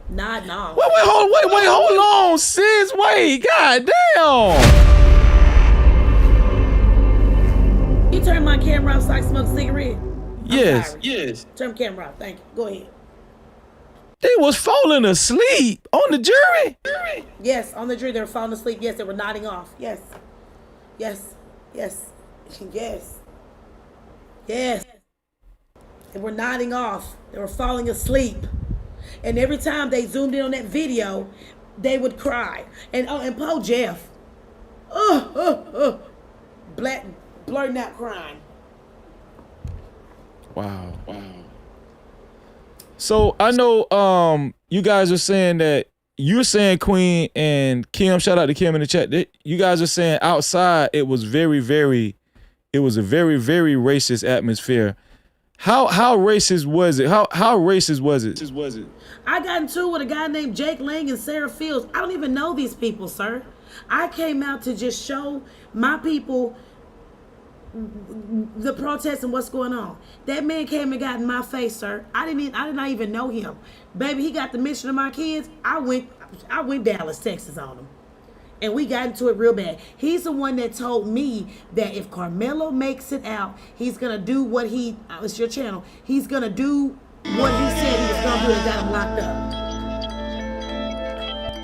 Nodding off. Wait, hold on, sis. Wait, god damn. You turn my camera off so I can smoke a cigarette? Yes. Turn the camera off. Thank you. Go ahead. They was falling asleep on the jury? Yes, on the jury. They were falling asleep. Yes, they were nodding off. Yes. They were nodding off. They were falling asleep. And every time they zoomed in on that video, they would cry. And poor Jeff. Blurting out crying. Wow. So I know you guys are saying that you're saying, Queen and Kim, shout out to Kim in the chat, that you guys are saying outside it was a very, very racist atmosphere. How racist was it? How racist was it? I got into it with a guy named Jake Lang and Sarah Fields. I don't even know these people, sir. I came out to just show my people the protest and what's going on. That man came and got in my face, sir. I did not even know him. Baby, he got the mission of my kids. I went Dallas, Texas on him. And we got into it real bad. He's the one that told me that if Carmelo makes it out, he's gonna do what it's your channel. He's gonna do what he said he was gonna do and got him locked up.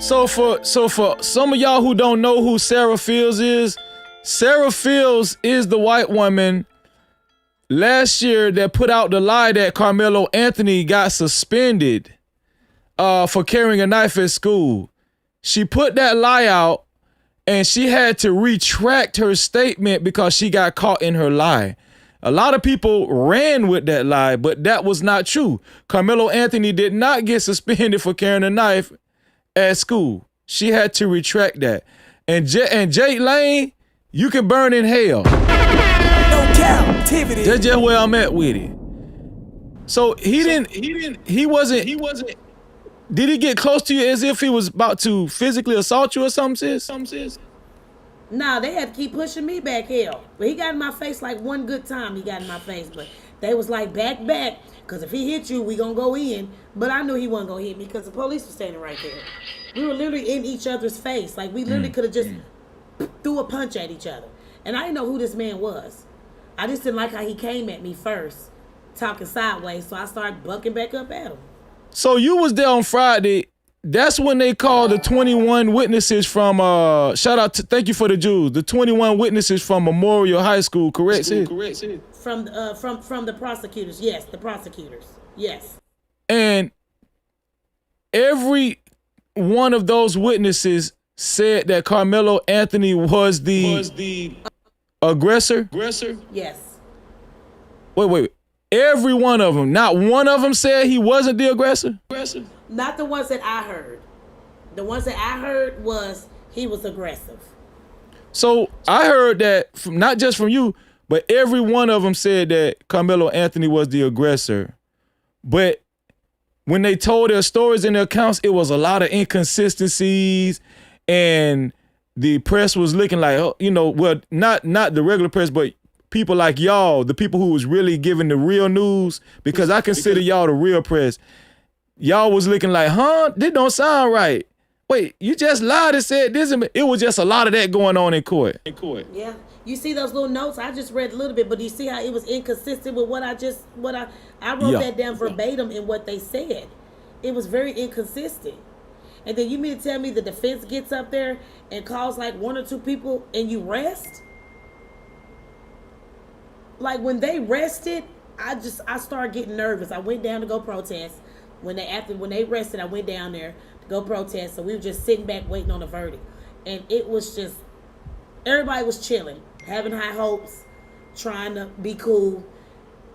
So for some of y'all who don't know who Sarah Fields is the white woman last year that put out the lie that Carmelo Anthony got suspended for carrying a knife at school. She put that lie out and she had to retract her statement because she got caught in her lie. A lot of people ran with that lie, but that was not true. Carmelo Anthony did not get suspended for carrying a knife at school. She had to retract that. And Jake Lane, you can burn in hell. No Cap-tivity. That's just where I'm at with it. So he wasn't. Did he get close to you as if he was about to physically assault you or something, sis? Nah, they had to keep pushing me back hell. But he got in my face like one good time he got in my face. But they was like, back. Because if he hit you, we gonna go in. But I knew he wasn't gonna hit me because the police was standing right there. We were literally in each other's face. Like, we literally could have just threw a punch at each other. And I didn't know who this man was. I just didn't like how he came at me first, talking sideways. So I started bucking back up at him. So you was there on Friday. That's when they called the 21 witnesses from thank you for the Jews. The 21 witnesses from Memorial High School, correct? From the prosecutors, yes, the prosecutors, yes. And every one of those witnesses said that Carmelo Anthony was the aggressor. Yes. Wait. Every one of them. Not one of them said he wasn't the aggressor? Not the ones that I heard. The ones that I heard was he was aggressive. So I heard that not just from you, but every one of them said that Carmelo Anthony was the aggressor. But when they told their stories and their accounts, it was a lot of inconsistencies, and the press was looking like, well, not the regular press, but people like y'all, the people who was really giving the real news, because I consider y'all the real press. Y'all was looking like, this don't sound right. Wait, you just lied and said this. It was just a lot of that going on in court. Yeah. You see those little notes? I just read a little bit, but do you see how it was inconsistent with what I wrote that down verbatim in what they said. It was very inconsistent. And then you mean to tell me the defense gets up there and calls like one or two people and you rest? Like, when they rested, I started getting nervous. I went down to go protest. When they rested, I went down there to go protest. So we were just sitting back waiting on the verdict. And it was just, everybody was chilling, having high hopes, trying to be cool.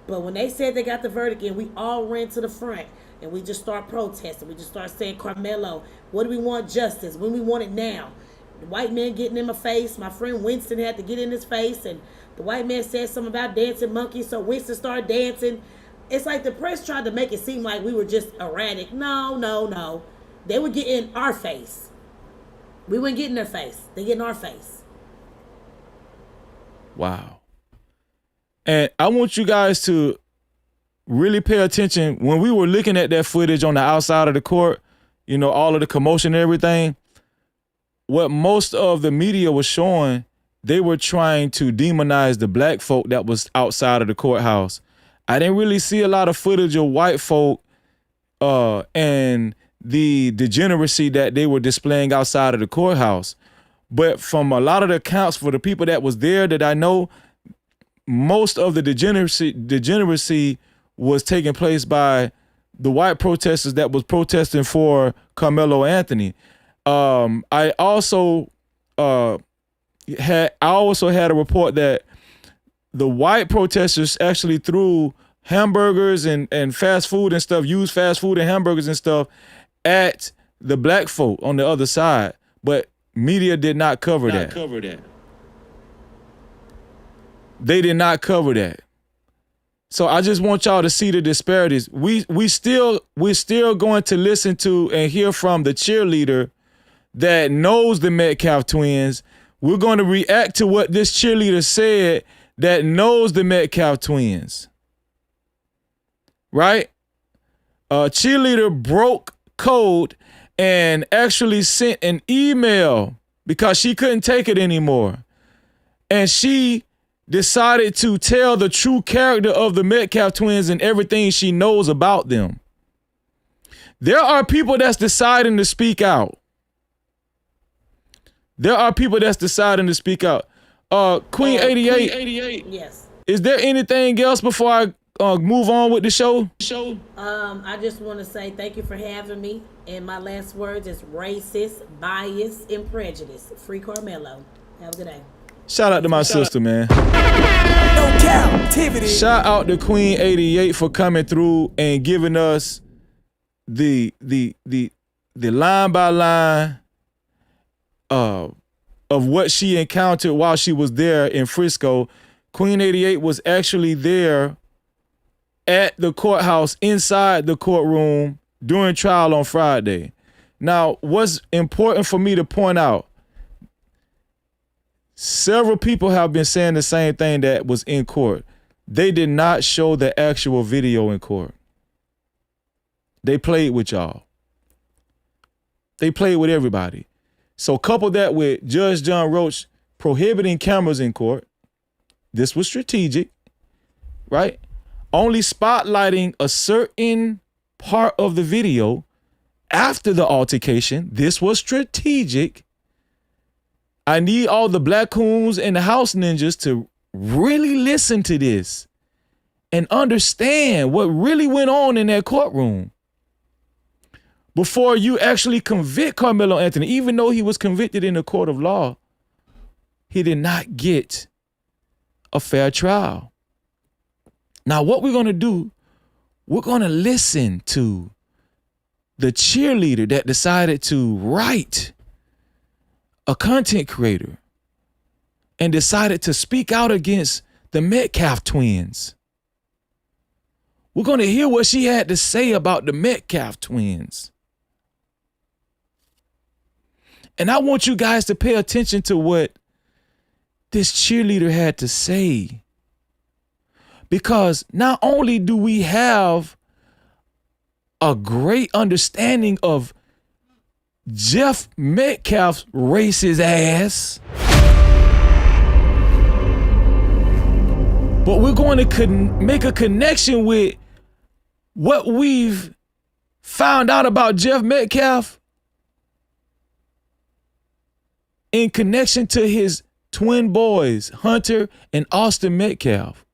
But when they said they got the verdict in, we all ran to the front and we just started protesting. We just started saying, Carmelo, what do we want? Justice. When we want it now. The white man getting in my face. My friend Winston had to get in his face, and the white man said something about dancing monkeys, so Winston started dancing. It's like the press tried to make it seem like we were just erratic. No. They would get in our face. We wouldn't get in their face. They get in our face. Wow. And I want you guys to really pay attention. When we were looking at that footage on the outside of the court, all of the commotion and everything, what most of the media was showing, they were trying to demonize the black folk that was outside of the courthouse. I didn't really see a lot of footage of white folk and the degeneracy that they were displaying outside of the courthouse. But from a lot of the accounts for the people that was there that I know, most of the degeneracy was taking place by the white protesters that was protesting for Carmelo Anthony. I also had a report that the white protesters actually threw hamburgers and fast food and stuff, used fast food and hamburgers and stuff at the black folk on the other side. But media did not cover that. They did not cover that. So I just want y'all to see the disparities. We're still going to listen to and hear from the cheerleader that knows the Metcalf twins. We're going to react to what this cheerleader said that knows the Metcalf twins, right? Cheerleader broke code and actually sent an email because she couldn't take it anymore. And she decided to tell the true character of the Metcalf twins and everything she knows about them. There are people that's deciding to speak out. There are people that's deciding to speak out. Queen 88. Yes. Is there anything else before I move on with the show? I just want to say thank you for having me. And my last words is racist, bias, and prejudice. Free Carmelo. Have a good day. Shout out to my sister, man. No Cap-tivity. Shout out to Queen 88 for coming through and giving us the line by line of what she encountered while she was there in Frisco. Queen 88 was actually there at the courthouse, inside the courtroom during trial on Friday. Now, what's important for me to point out, several people have been saying the same thing that was in court. They did not show the actual video in court. They played with y'all. They played with everybody. So couple that with Judge John Roach prohibiting cameras in court. This was strategic, right? Only spotlighting a certain part of the video after the altercation. This was strategic. I need all the black coons and the house ninjas to really listen to this and understand what really went on in that courtroom before you actually convict Carmelo Anthony. Even though he was convicted in a court of law, he did not get a fair trial. Now, what we're going to do, we're going to listen to the cheerleader that decided to write, a content creator, and decided to speak out against the Metcalf twins. We're going to hear what she had to say about the Metcalf twins. And I want you guys to pay attention to what this cheerleader had to say. Because not only do we have a great understanding of Jeff Metcalf's racist ass, but we're going to make a connection with what we've found out about Jeff Metcalf in connection to his twin boys, Hunter and Austin Metcalf.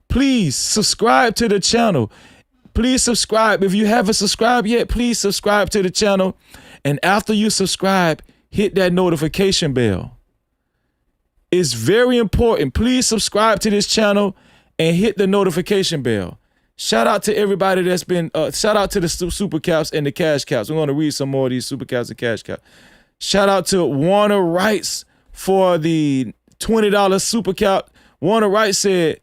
Please subscribe to the channel. Please subscribe. If you haven't subscribed yet, please subscribe to the channel. And after you subscribe, hit that notification bell. It's very important. Please subscribe to this channel and hit the notification bell. Shout out to everybody that's been, shout out to the super caps and the cash caps. We're going to read some more of these super caps and cash caps. Shout out to Warner Wrights for the $20 super cap. Warner Wright said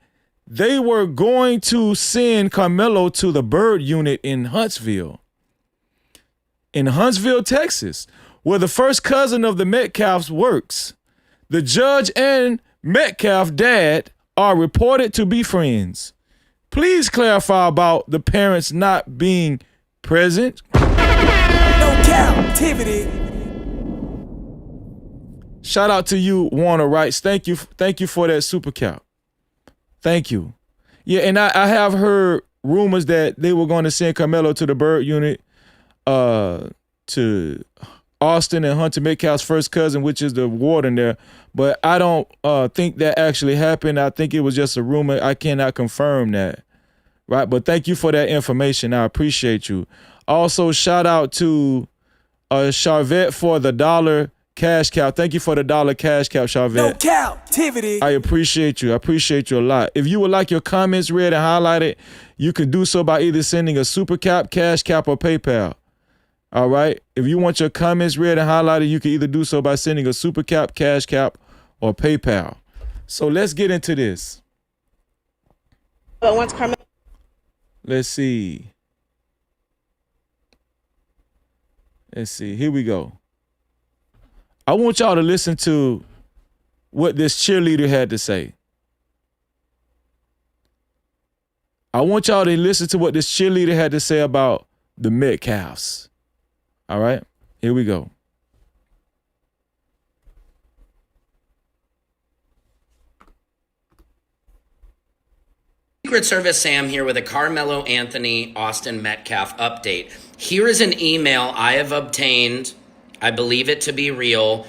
they were going to send Carmelo to the Bird unit in Huntsville, Texas, where the first cousin of the Metcalfs works. The judge and Metcalf dad are reported to be friends. Please clarify about the parents not being present. No Cap-tivity. Shout out to you, Warner Wrights. Thank you for that super cap. Thank you. Yeah, and I have heard rumors that they were going to send Carmelo to the Bird unit, to Austin and Hunter Metcalf's first cousin, which is the warden there. But I don't think that actually happened. I think it was just a rumor. I cannot confirm that. Right? But thank you for that information. I appreciate you. Also, shout out to Charvette for the $1 cash cow. Thank you for the $1 cash cow, Charvette. No Cap-tivity. I appreciate you. I appreciate you a lot. If you would like your comments read and highlighted, you can do so by either sending a super cap, cash cap, or PayPal. All right. If you want your comments read and highlighted, you can either do so by sending a super cap, cash cap, or PayPal. So let's get into this. But once Carmelo, let's see. Here we go. I want y'all to listen to what this cheerleader had to say. I want y'all to listen to what this cheerleader had to say about the Metcalfs. All right, here we go. Secret Service Sam here with a Carmelo Anthony Austin Metcalf update. Here is an email I have obtained. I believe it to be real.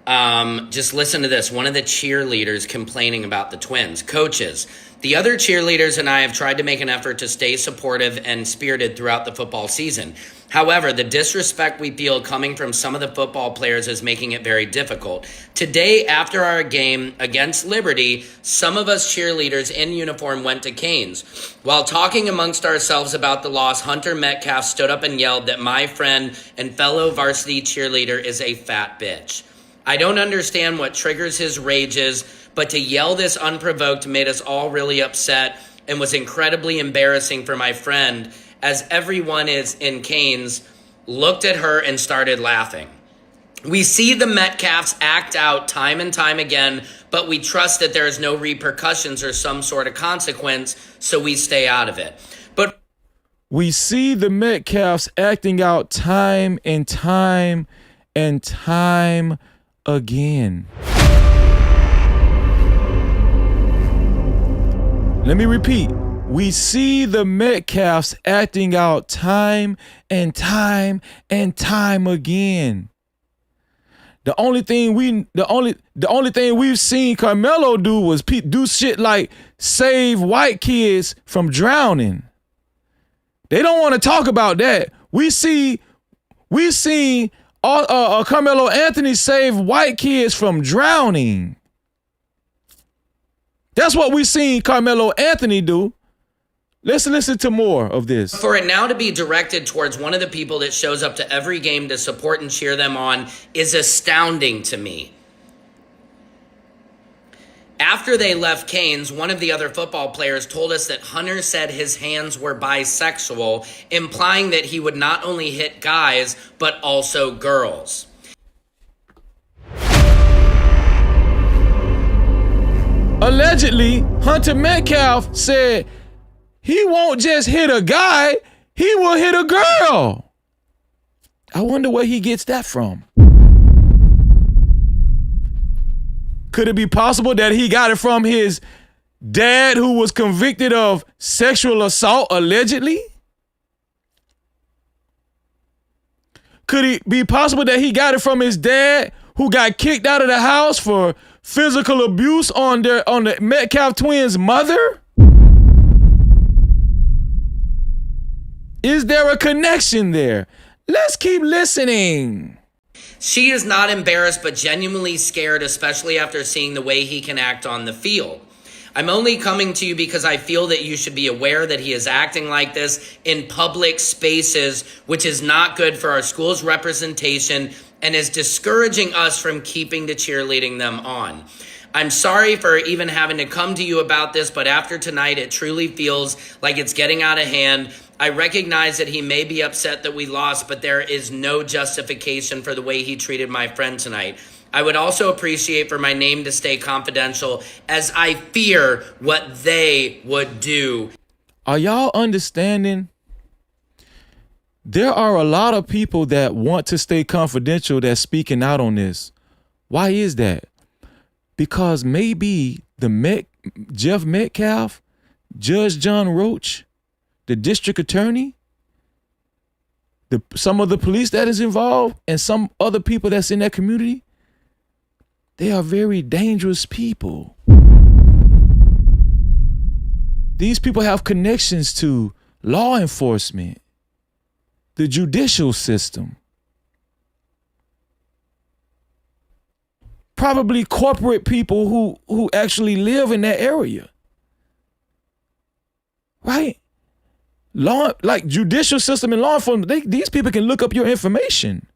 Just listen to this. One of the cheerleaders complaining about the twins. Coaches, the other cheerleaders and I have tried to make an effort to stay supportive and spirited throughout the football season. However, the disrespect we feel coming from some of the football players is making it very difficult. Today, after our game against Liberty, some of us cheerleaders in uniform went to Canes. While talking amongst ourselves about the loss, Hunter Metcalf stood up and yelled that my friend and fellow varsity cheerleader is a fat bitch. I don't understand what triggers his rages, but to yell this unprovoked made us all really upset and was incredibly embarrassing for my friend, as everyone is in Canes looked at her and started laughing. We see the Metcalfs act out time and time again, but we trust that there is no repercussions or some sort of consequence, so we stay out of it. But we see the Metcalfs acting out time and time and time again. Let me repeat. We see the Metcalfs acting out time and time and time again. The only thing we've seen Carmelo do was do shit like save white kids from drowning. They don't want to talk about that. We seen Carmelo Anthony save white kids from drowning. That's what we seen Carmelo Anthony do. Let's listen to more of this. For it now to be directed towards one of the people that shows up to every game to support and cheer them on is astounding to me. After they left Canes, one of the other football players told us that Hunter said his hands were bisexual, implying that he would not only hit guys, but also girls. Allegedly, Hunter Metcalf said he won't just hit a guy, he will hit a girl. I wonder where he gets that from. Could it be possible that he got it from his dad who was convicted of sexual assault allegedly? Could it be possible that he got it from his dad who got kicked out of the house for physical abuse on the Metcalf twins' mother? Is there a connection there? Let's keep listening. She is not embarrassed, but genuinely scared, especially after seeing the way he can act on the field. I'm only coming to you because I feel that you should be aware that he is acting like this in public spaces, which is not good for our school's representation and is discouraging us from keeping the cheerleading them on. I'm sorry for even having to come to you about this, but after tonight, it truly feels like it's getting out of hand. I recognize that he may be upset that we lost, but there is no justification for the way he treated my friend tonight. I would also appreciate for my name to stay confidential, as I fear what they would do. Are y'all understanding? There are a lot of people that want to stay confidential that's speaking out on this. Why is that? Because maybe Jeff Metcalf, Judge John Roach, the district attorney, some of the police that is involved, and some other people that's in that community, they are very dangerous people. These people have connections to law enforcement, the judicial system, probably corporate people who actually live in that area. Right? Like judicial system and law enforcement, these people can look up your information.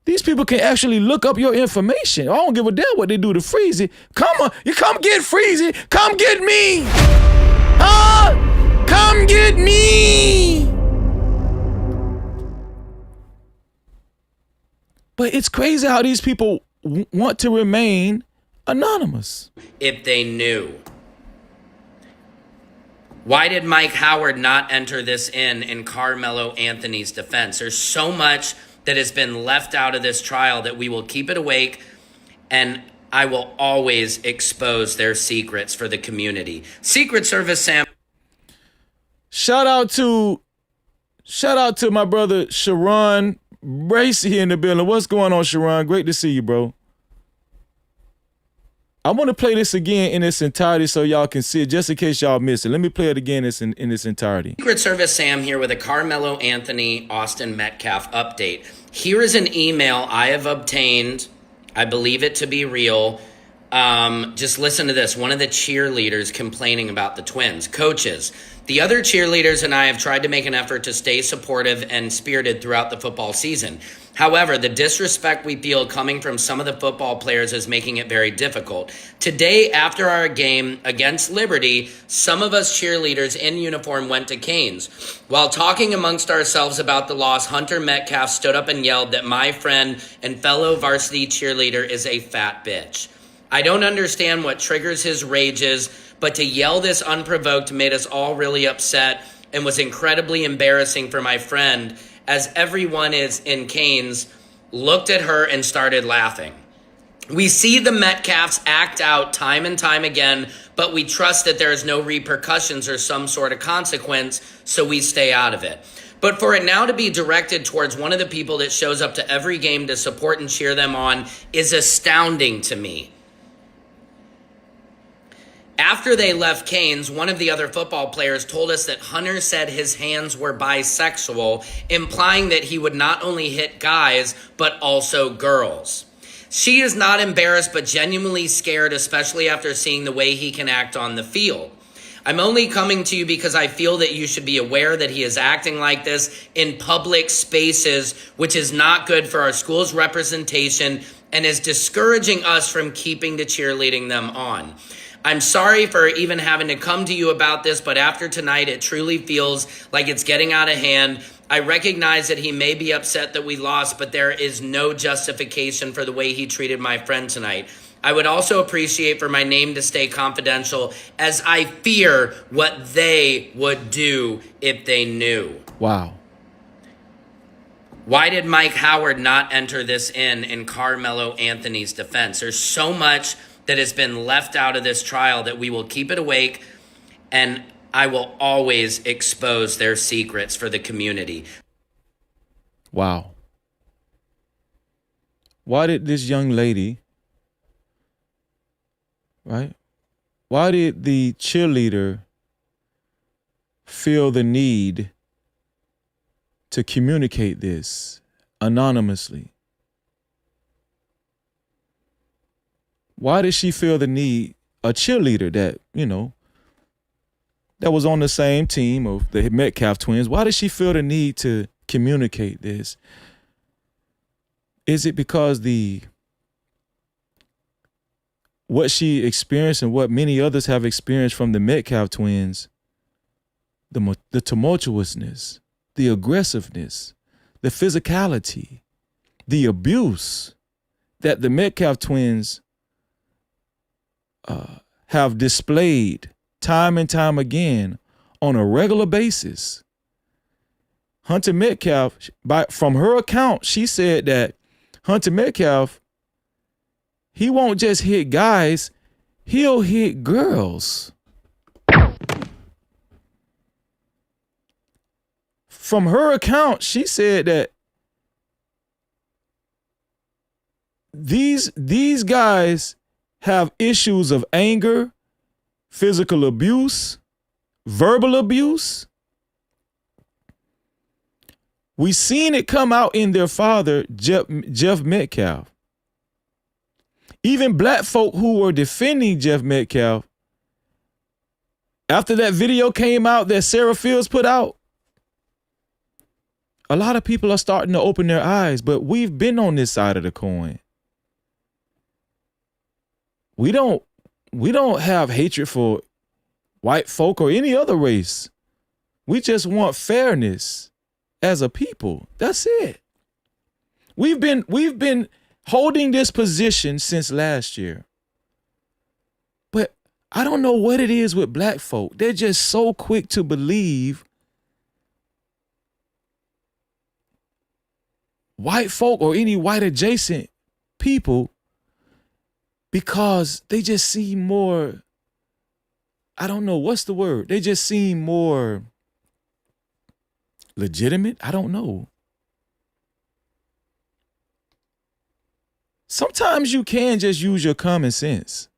These people can actually look up your information. I don't give a damn what they do to Freezy. Come on, you come get Freezy. Come get me. Huh? Come get me. But it's crazy how these people want to remain anonymous. If they knew. Why did Mike Howard not enter this in Carmelo Anthony's defense? There's so much that has been left out of this trial that we will keep it awake, and I will always expose their secrets for the community. Secret Service Sam. Shout out to my brother Sharon Bracy in the building. What's going on, Sharon? Great to see you, bro. I want to play this again in its entirety so y'all can see it, just in case y'all missed it. Let me play it again in its entirety. Secret Service Sam here with a Carmelo Anthony Austin Metcalf update. Here is an email I have obtained. I believe it to be real. Just listen to this. One of the cheerleaders complaining about the twins. Coaches, the other cheerleaders and I have tried to make an effort to stay supportive and spirited throughout the football season. However, the disrespect we feel coming from some of the football players is making it very difficult. Today, after our game against Liberty, some of us cheerleaders in uniform went to Canes. While talking amongst ourselves about the loss, Hunter Metcalf stood up and yelled that my friend and fellow varsity cheerleader is a fat bitch. I don't understand what triggers his rages, but to yell this unprovoked made us all really upset and was incredibly embarrassing for my friend, as everyone is in Canes looked at her and started laughing. We see the Metcalfs act out time and time again, but we trust that there is no repercussions or some sort of consequence, so we stay out of it. But for it now to be directed towards one of the people that shows up to every game to support and cheer them on is astounding to me. After they left Canes, one of the other football players told us that Hunter said his hands were bisexual, implying that he would not only hit guys, but also girls. She is not embarrassed, but genuinely scared, especially after seeing the way he can act on the field. I'm only coming to you because I feel that you should be aware that he is acting like this in public spaces, which is not good for our school's representation and is discouraging us from keeping the cheerleading them on. I'm sorry for even having to come to you about this, but after tonight, it truly feels like it's getting out of hand. I recognize that he may be upset that we lost, but there is no justification for the way he treated my friend tonight. I would also appreciate for my name to stay confidential, as I fear what they would do if they knew. Wow. Why did Mike Howard not enter this in Carmelo Anthony's defense? There's so much that has been left out of this trial that we will keep it awake, and I will always expose their secrets for the community. Wow. Why did this young lady, right? Why did the cheerleader feel the need to communicate this anonymously? Why did she feel the need, a cheerleader that, that was on the same team of the Metcalf twins, why did she feel the need to communicate this? Is it because what she experienced and what many others have experienced from the Metcalf twins, the tumultuousness, the aggressiveness, the physicality, the abuse that the Metcalf twins have displayed time and time again on a regular basis? Hunter Metcalf, from her account, she said that Hunter Metcalf, he won't just hit guys, he'll hit girls. From her account, she said that these guys have issues of anger, physical abuse, verbal abuse. We seen it come out in their father, Jeff Metcalf. Even black folk who were defending Jeff Metcalf, after that video came out that Sarah Fields put out, a lot of people are starting to open their eyes, but we've been on this side of the coin. We don't have hatred for white folk or any other race. We just want fairness as a people. That's it. We've been holding this position since last year. But I don't know what it is with black folk. They're just so quick to believe white folk or any white adjacent people because they just seem more, I don't know, what's the word? They just seem more legitimate. I don't know. Sometimes you can just use your common sense.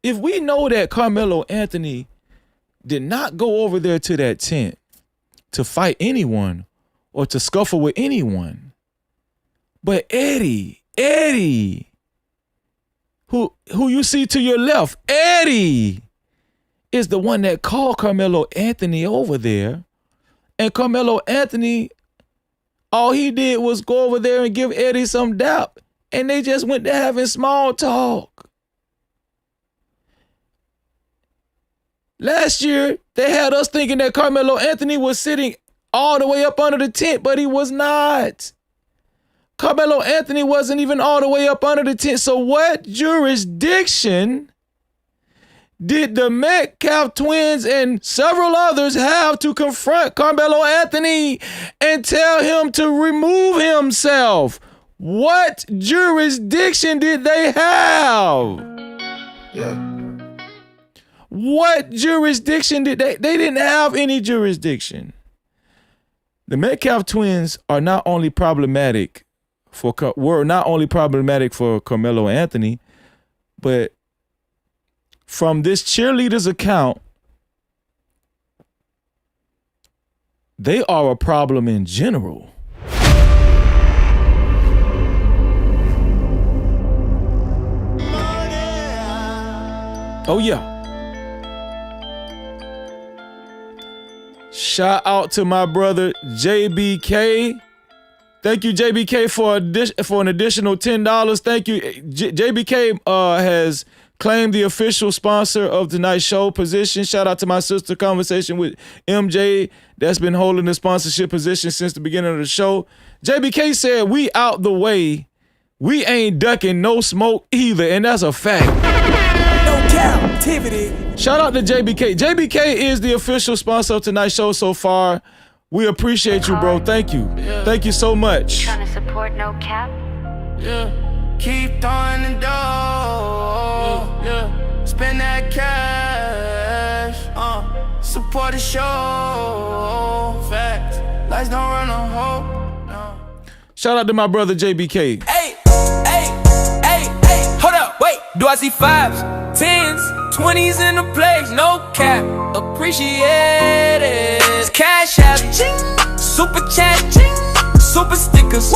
If we know that Carmelo Anthony did not go over there to that tent to fight anyone or to scuffle with anyone, but Eddie, who you see to your left, Eddie is the one that called Carmelo Anthony over there. And Carmelo Anthony, all he did was go over there and give Eddie some dap. And they just went to having small talk. Last year, they had us thinking that Carmelo Anthony was sitting all the way up under the tent, but he was not. Carmelo Anthony wasn't even all the way up under the tent. So what jurisdiction did the Metcalf twins and several others have to confront Carmelo Anthony and tell him to remove himself? What jurisdiction did they have? Yeah. What jurisdiction did they didn't have any jurisdiction. The Metcalf twins are not only problematic were not only problematic for Carmelo Anthony, but from this cheerleader's account, they are a problem in general. Oh yeah. Shout out to my brother JBK. Thank you, JBK, for an additional $10. Thank you. JBK has claimed the official sponsor of tonight's show position. Shout out to my sister Conversation with MJ that's been holding the sponsorship position since the beginning of the show. JBK said we out the way. We ain't ducking no smoke either, and that's a fact. No Cap-tivity. Shout out to JBK. JBK is the official sponsor of tonight's show so far. We appreciate you, bro. Thank you. Yeah. Thank you so much. Trying to support No Cap? Yeah. Keep throwing the dough. Yeah. Spend that cash. Support the show. Facts. Lights don't run on hope. No. Shout out to my brother JBK. Hey, hold up, wait. Do I see 5s, 10s, 20s in the place? No cap. Appreciate it. Cash app, super chat, super stickers,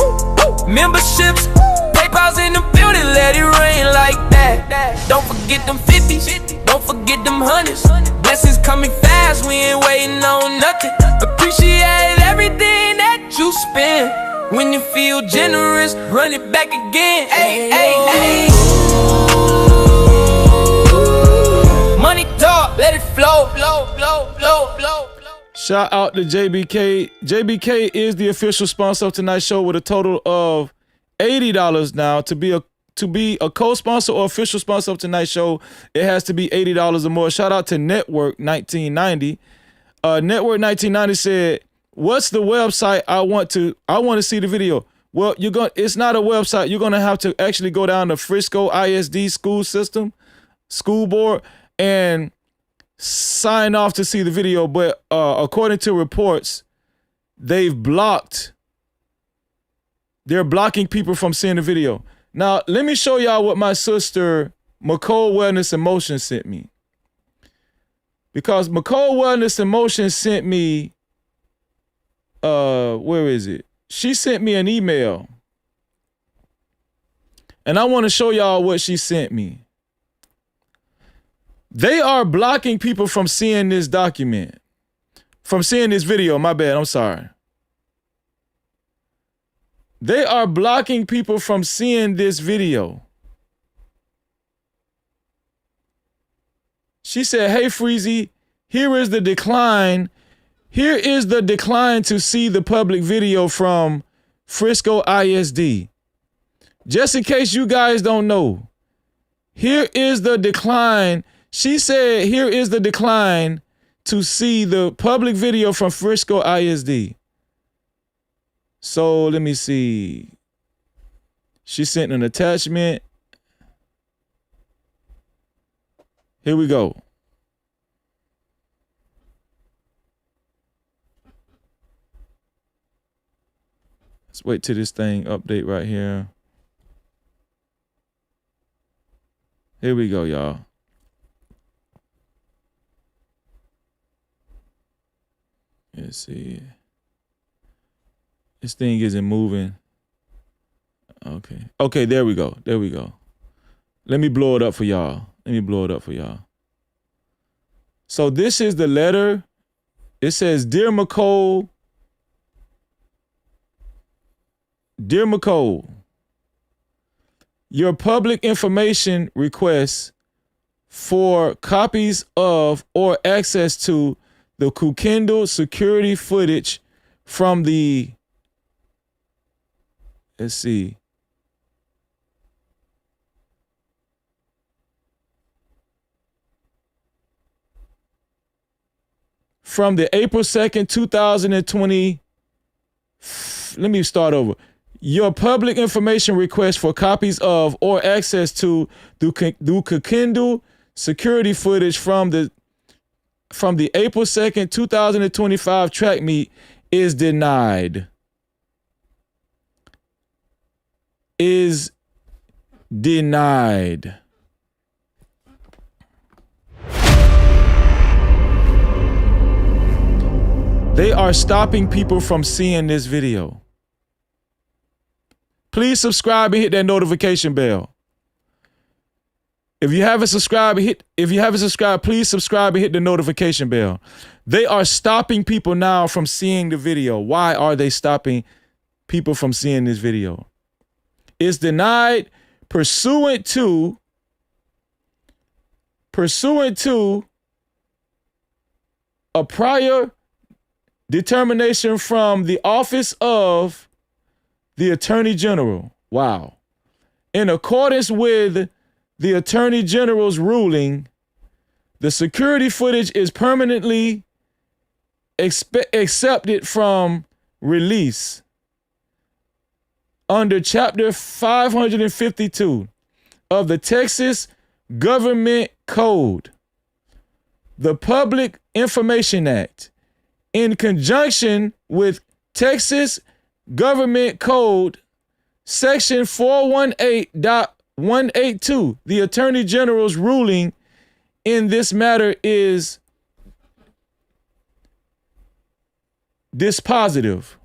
memberships, PayPal's in the building, let it rain like that. Don't forget them 50s, don't forget them 100s. Blessings coming fast, we ain't waiting on nothing. Appreciate everything that you spend. When you feel generous, run it back again. Ay. Money talk, let it flow. Shout out to JBK. JBK is the official sponsor of tonight's show with a total of $80 now. To be a co-sponsor or official sponsor of tonight's show, it has to be $80 or more. Shout out to Network 1990. Network 1990 said, "What's the website? I want to see the video." Well, it's not a website. You're gonna have to actually go down to Frisco ISD school board, and sign off to see the video. But according to reports, they're blocking people from seeing the video. Now, let me show y'all what my sister, McCall Wellness and Motion, sent me. Because McCall Wellness and Motion sent me, where is it? She sent me an email. And I want to show y'all what she sent me. They are blocking people from seeing this document, from seeing this video. My bad, I'm sorry. They are blocking people from seeing this video. She said, "Hey, Freezy, here is the decline. Here is the decline to see the public video from Frisco ISD. Just in case you guys don't know, here is the decline. She said, here is the decline to see the public video from Frisco ISD. So let me see. She sent an attachment. Here we go. Let's wait till this thing update right here. Here we go, y'all. Let's see. This thing isn't moving. Okay. Okay, there we go. There we go. Let me blow it up for y'all. Let me blow it up for y'all. So this is the letter. It says, Dear McCole. Dear McCole, your public information requests for copies of or access to the Kukendall security footage from the, let's see, from the April 2nd, 2020, let me start over. Your public information request for copies of or access to the Kukendall security footage from the April 2nd, 2025 track meet is denied. Is denied. They are stopping people from seeing this video. Please subscribe and hit that notification bell. If you haven't subscribed, please subscribe and hit the notification bell. They are stopping people now from seeing the video. Why are they stopping people from seeing this video? It's denied pursuant to a prior determination from the Office of the Attorney General. Wow. In accordance with the Attorney General's ruling, the security footage is permanently accepted from release under Chapter 552 of the Texas Government Code, the Public Information Act, in conjunction with Texas Government Code Section 418.182. The Attorney General's ruling in this matter is dispositive.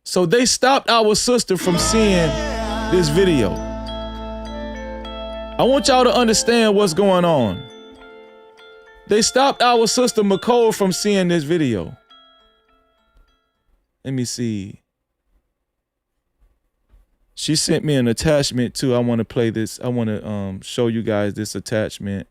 So they stopped our sister from seeing this video. I want y'all to understand what's going on. They stopped our sister McCole from seeing this video. Let me see. She sent me an attachment too. I want to play this. I want to show you guys this attachment.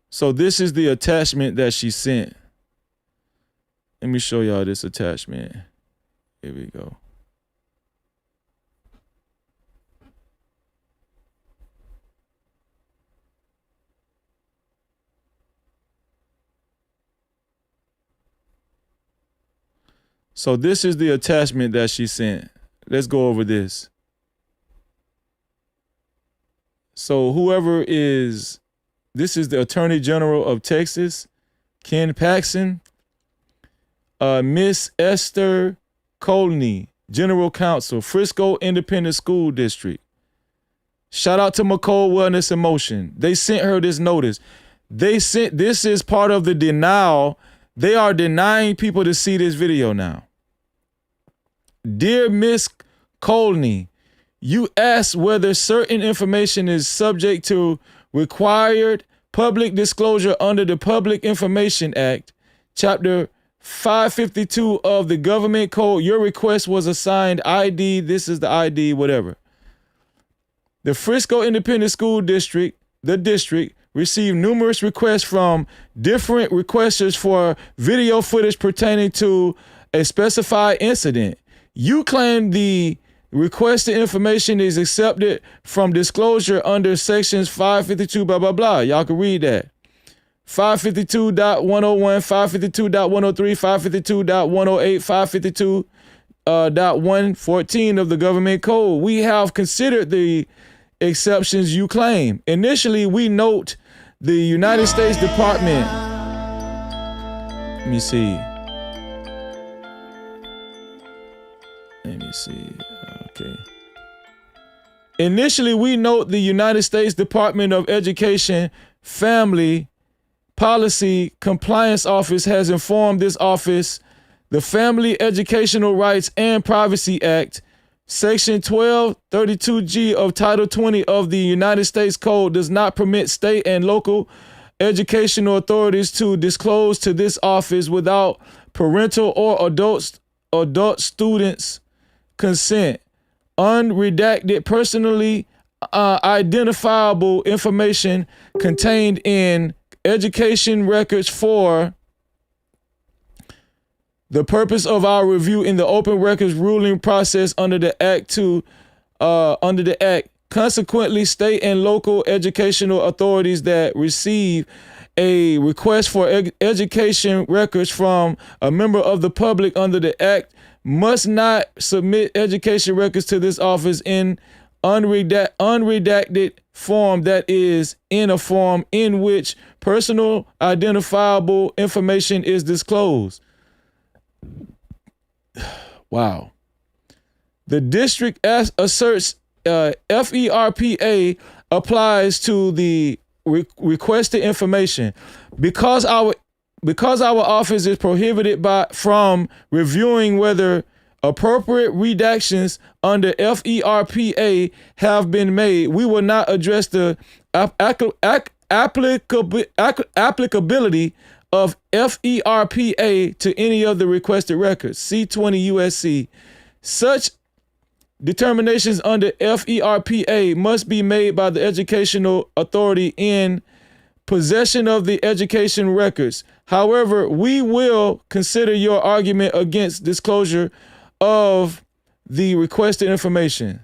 So this is the attachment that she sent. Let me show y'all this attachment. Here we go. So this is the attachment that she sent. Let's go over this. So this is the Attorney General of Texas, Ken Paxton, Miss Esther Colney, General Counsel, Frisco Independent School District. Shout out to McCole Wellness and Motion. They sent her this notice. This is part of the denial. They are denying people to see this video now. Dear Miss Colney, you asked whether certain information is subject to required public disclosure under the Public Information Act, Chapter 552 of the Government Code. Your request was assigned ID. This is the ID, whatever. The Frisco Independent School District, the district, received numerous requests from different requesters for video footage pertaining to a specified incident. You claim the requested information is accepted from disclosure under sections 552 blah, blah, blah. Y'all can read that. 552.101, 552.103, 552.108, 552.114 of the government code. We have considered the exceptions you claim. Initially, we note the United States Department. Let me see. Okay. Initially, we note the United States Department of Education Family Policy Compliance Office has informed this office the Family Educational Rights and Privacy Act, Section 1232G of Title 20 of the United States Code does not permit state and local educational authorities to disclose to this office without parental or adult students' consent unredacted personally identifiable information contained in education records for the purpose of our review in the open records ruling process under the Act. Consequently, state and local educational authorities that receive a request for education records from a member of the public under the Act must not submit education records to this office in unredacted form, that is, in a form in which personal identifiable information is disclosed. Wow. The district asserts FERPA applies to the requested information because our office is prohibited from reviewing whether appropriate redactions under FERPA have been made. We will not address the applicability of FERPA to any of the requested records. C20 USC. Such determinations under FERPA must be made by the educational authority in possession of the education records. However, we will consider your argument against disclosure of the requested information.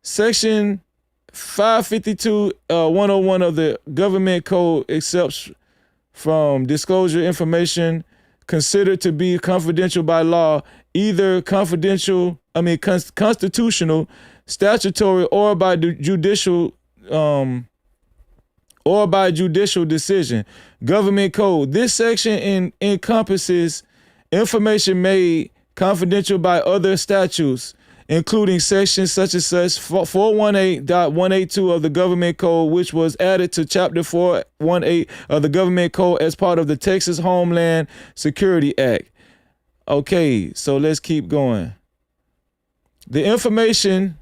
Section 552.101 of the government code accepts from disclosure information considered to be confidential by law, either constitutional, statutory, or by judicial decision. Government code. This section encompasses information made confidential by other statutes, including sections such as 418.182 of the government code, which was added to chapter 418 of the government code as part of the Texas Homeland Security Act. Okay, so let's keep going. The Information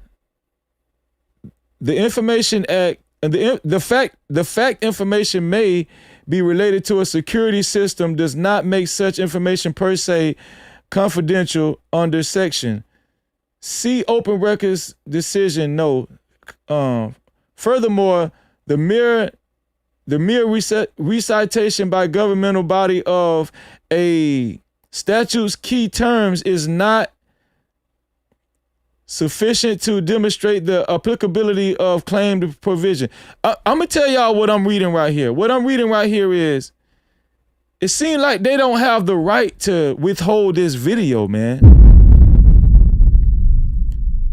Act, and the fact information may be related to a security system does not make such information per se confidential under section. See open records decision. No. Furthermore, the mere recitation by governmental body of a statute's key terms is not sufficient to demonstrate the applicability of claimed provision. I'm gonna tell y'all what I'm reading right here. What I'm reading right here is, it seems like they don't have the right to withhold this video, man.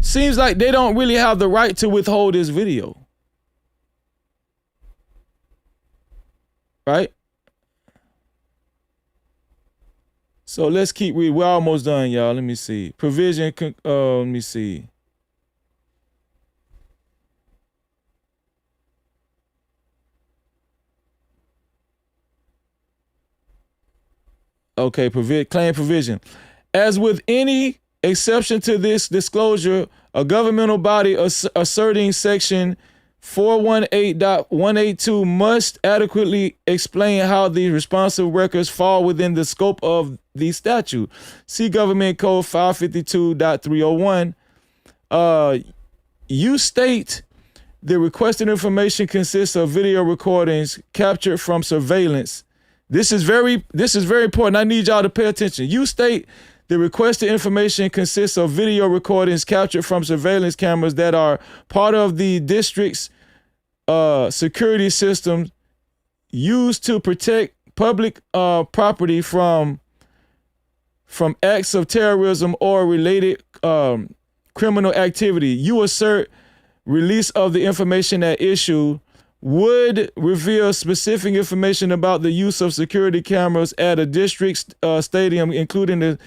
Seems like they don't really have the right to withhold this video. Right? So let's keep reading. We're almost done, y'all. Let me see. Provision, let me see. Okay, claim provision. As with any exception to this disclosure, a governmental body asserting section 418.182 must adequately explain how the responsive records fall within the scope of the statute. See Government Code 552.301. You state The requested information consists of video recordings captured from surveillance. This is very important. I need y'all to pay attention. You state the requested information consists of video recordings captured from surveillance cameras that are part of the district's security system used to protect public property from acts of terrorism or related criminal activity. You assert release of the information at issue would reveal specific information about the use of security cameras at a district stadium, including the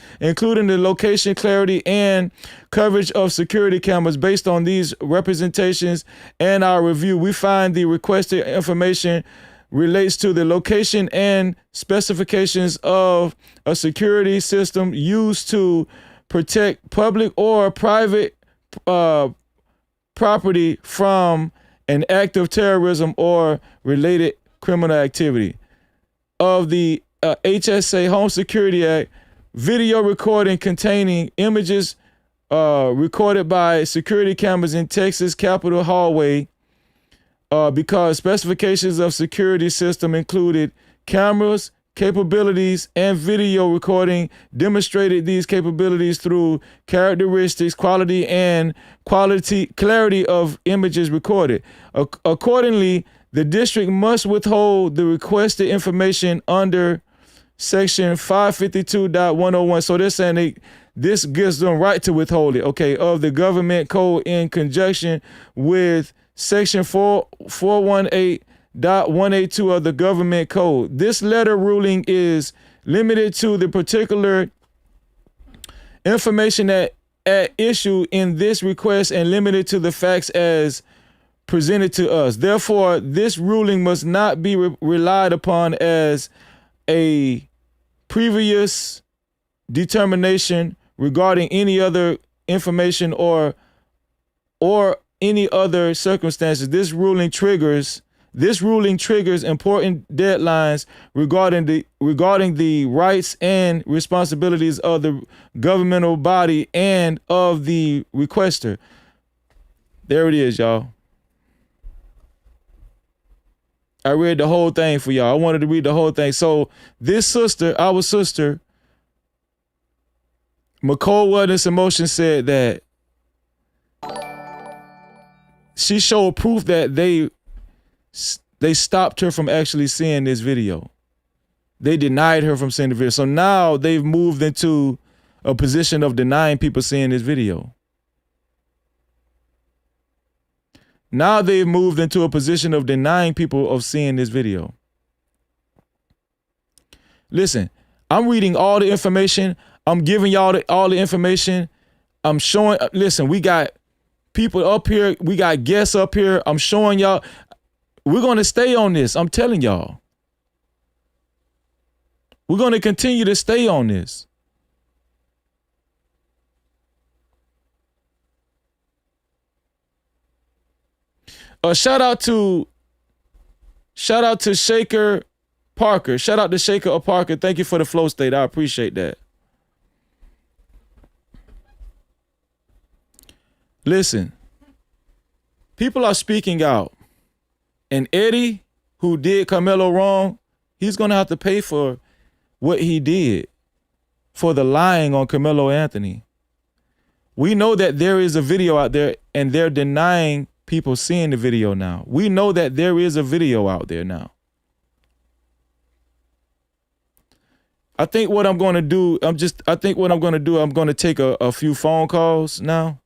location, clarity, and coverage of security cameras. Based on these representations and our review, we find the requested information relates to the location and specifications of a security system used to protect public or private property from an act of terrorism or related criminal activity. Of the HSA Home Security Act, video recording containing images recorded by security cameras in Texas Capitol hallway, because specifications of security system included cameras, capabilities, and video recording demonstrated these capabilities through characteristics, clarity of images recorded. Accordingly, the district must withhold the requested information under section 552.101. So they're saying this gives them right to withhold it, okay, of the government code in conjunction with section 418.182 of the government code. This letter ruling is limited to the particular information at issue in this request and limited to the facts as presented to us. Therefore, this ruling must not be relied upon as a previous determination regarding any other information or any other circumstances. This ruling triggers important deadlines regarding the rights and responsibilities of the governmental body and of the requester. There it is, y'all. I read the whole thing for y'all. I wanted to read the whole thing. So this sister, our sister, McCall Wellness Emotion, said that she showed proof that they stopped her from actually seeing this video. They denied her from seeing the video. So now they've moved into a position of denying people seeing this video. Now they've moved into a position of denying people of seeing this video. Listen, I'm reading all the information. I'm giving y'all all the information. I'm showing, listen, we got people up here. We got guests up here. I'm showing y'all. We're going to stay on this. I'm telling y'all. We're going to continue to stay on this. Shout out to Shaker Parker. Shout out to Shaker Parker. Thank you for the flow state. I appreciate that. Listen, people are speaking out. And Eddie, who did Carmelo wrong, he's going to have to pay for what he did for the lying on Carmelo Anthony. We know that there is a video out there and they're denying people seeing the video now. We know that there is a video out there now. I think what I'm going to do, I'm going to take a few phone calls now.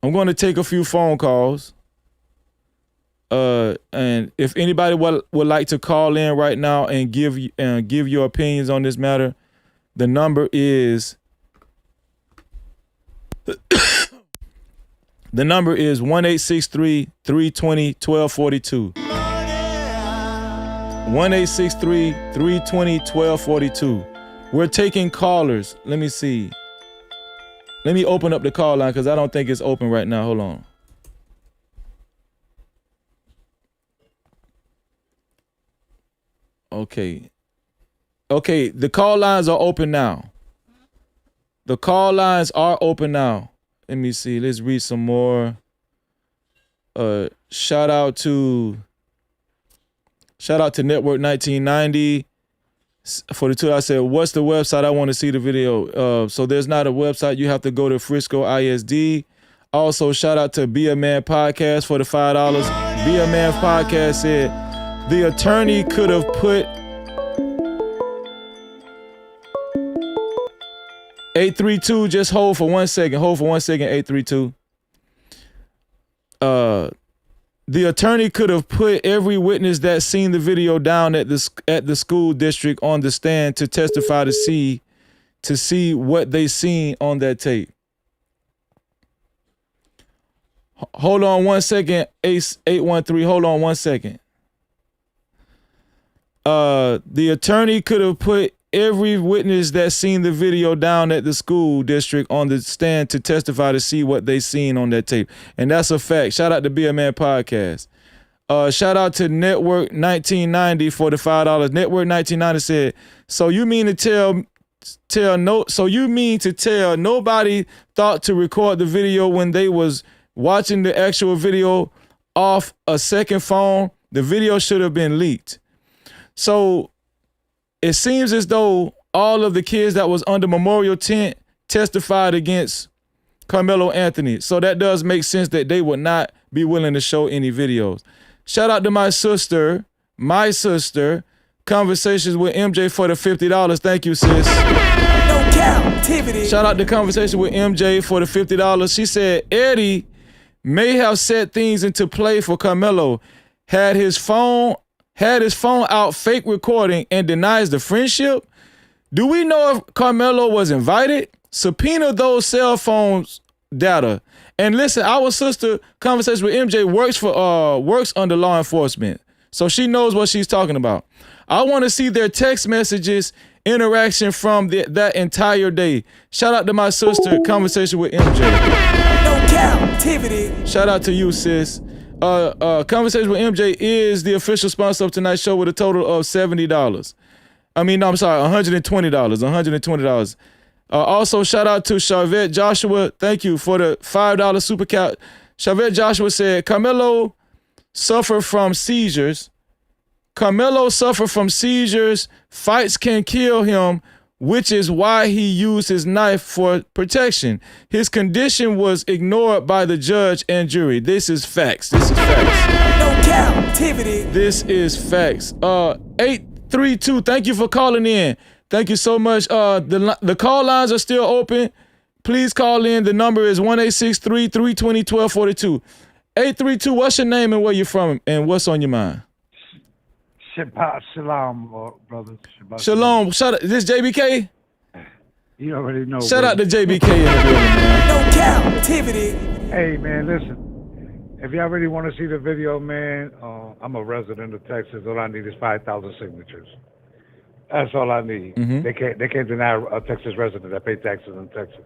I'm going to take a few phone calls. And if anybody would like to call in right now and give your opinions on this matter, the number is 1-863-320-1242. 1-863-320-1242. We're taking callers. Let me see. Let me open up the call line because I don't think it's open right now. Hold on. Okay. The call lines are open now. The call lines are open now. let me see. Let's read some more. Shout out to Network 1990. For the two, I said, what's the website? I want to see the video. So there's not a website. You have to go to Frisco ISD. Also, shout out to Be a Man Podcast for the $5. Be a Man Podcast said, the attorney could have put 832, just hold for 1 second. Hold for 1 second, 832. The attorney could have put every witness that seen the video down at the school district on the stand to testify to see what they seen on that tape. Hold on 1 second, Ace 813. Hold on 1 second. The attorney could have put every witness that seen the video down at the school district on the stand to testify to see what they seen on that tape. And that's a fact. Shout out to Be a Man Podcast. Shout out to Network 1990 for the $5. Network 1990 said, so you mean to tell nobody thought to record the video when they was watching the actual video off a second phone? The video should have been leaked. So it seems as though all of the kids that was under memorial tent testified against Carmelo Anthony. So that does make sense that they would not be willing to show any videos. Shout out to my sister, Conversations with MJ for the $50. Thank you, sis. No Cap-tivity. Shout out to Conversation with MJ for the $50. She said Eddie may have set things into play for Carmelo, had his phone out fake recording and denies the friendship. Do we know if Carmelo was invited? Subpoena those cell phones data. And listen, our sister, Conversation with MJ, works under law enforcement. So she knows what she's talking about. I want to see their text messages interaction from that entire day. Shout out to my sister, Conversation with MJ. No Cap-tivity. Shout out to you, sis. Conversation with MJ is the official sponsor of tonight's show with a total of $70. $120. Also, shout out to Charvette Joshua. Thank you for the $5 super cat. Charvette Joshua said, Carmelo suffered from seizures. Fights can kill him, which is why he used his knife for protection. His condition was ignored by the judge and jury. This is facts. No Cap-tivity. This is facts. 832, thank you for calling in. Thank you so much. The call lines are still open. Please call in. The number is 1-863-320-1242. 832, what's your name and where you from and what's on your mind? Shabbat Shalom, brothers. Shalom. Shout out. This JBK? You already know. Shout out to JBK in the building, man. No Cap-tivity. Hey, man, listen. If y'all really want to see the video, man, I'm a resident of Texas. All I need is 5,000 signatures. That's all I need. Mm-hmm. They can't deny a Texas resident that pay taxes in Texas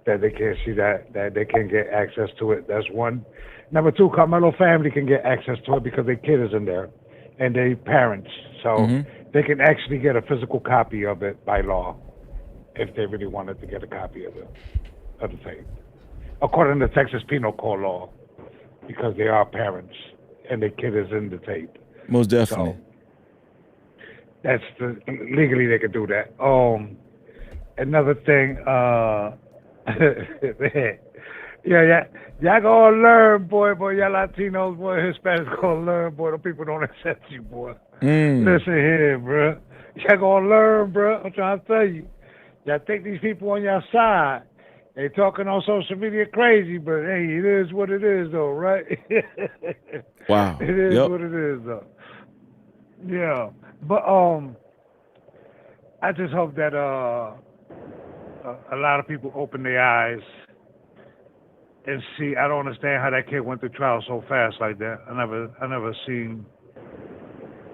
that they can't see that they can get access to it. That's one. Number two, Carmelo family can get access to it because their kid is in there and their parents. So they can actually get a physical copy of it by law if they really wanted to get a copy of the tape. According to Texas Penal Code law, because they are parents and their kid is in the tape. Most definitely. So legally they can do that. Another thing, y'all gonna learn, boy, y'all Latinos, boy, Hispanics gonna learn, boy. The people don't accept you, boy. Listen here, bro. Y'all gonna learn, bro. I'm trying to tell you. Y'all think these people on your side. They talking on social media crazy, but hey, it is what it is, though, right? Wow. It is what it is, though. Yeah, but I just hope that a lot of people open their eyes and see. I don't understand how that kid went through trial so fast like that. I never seen.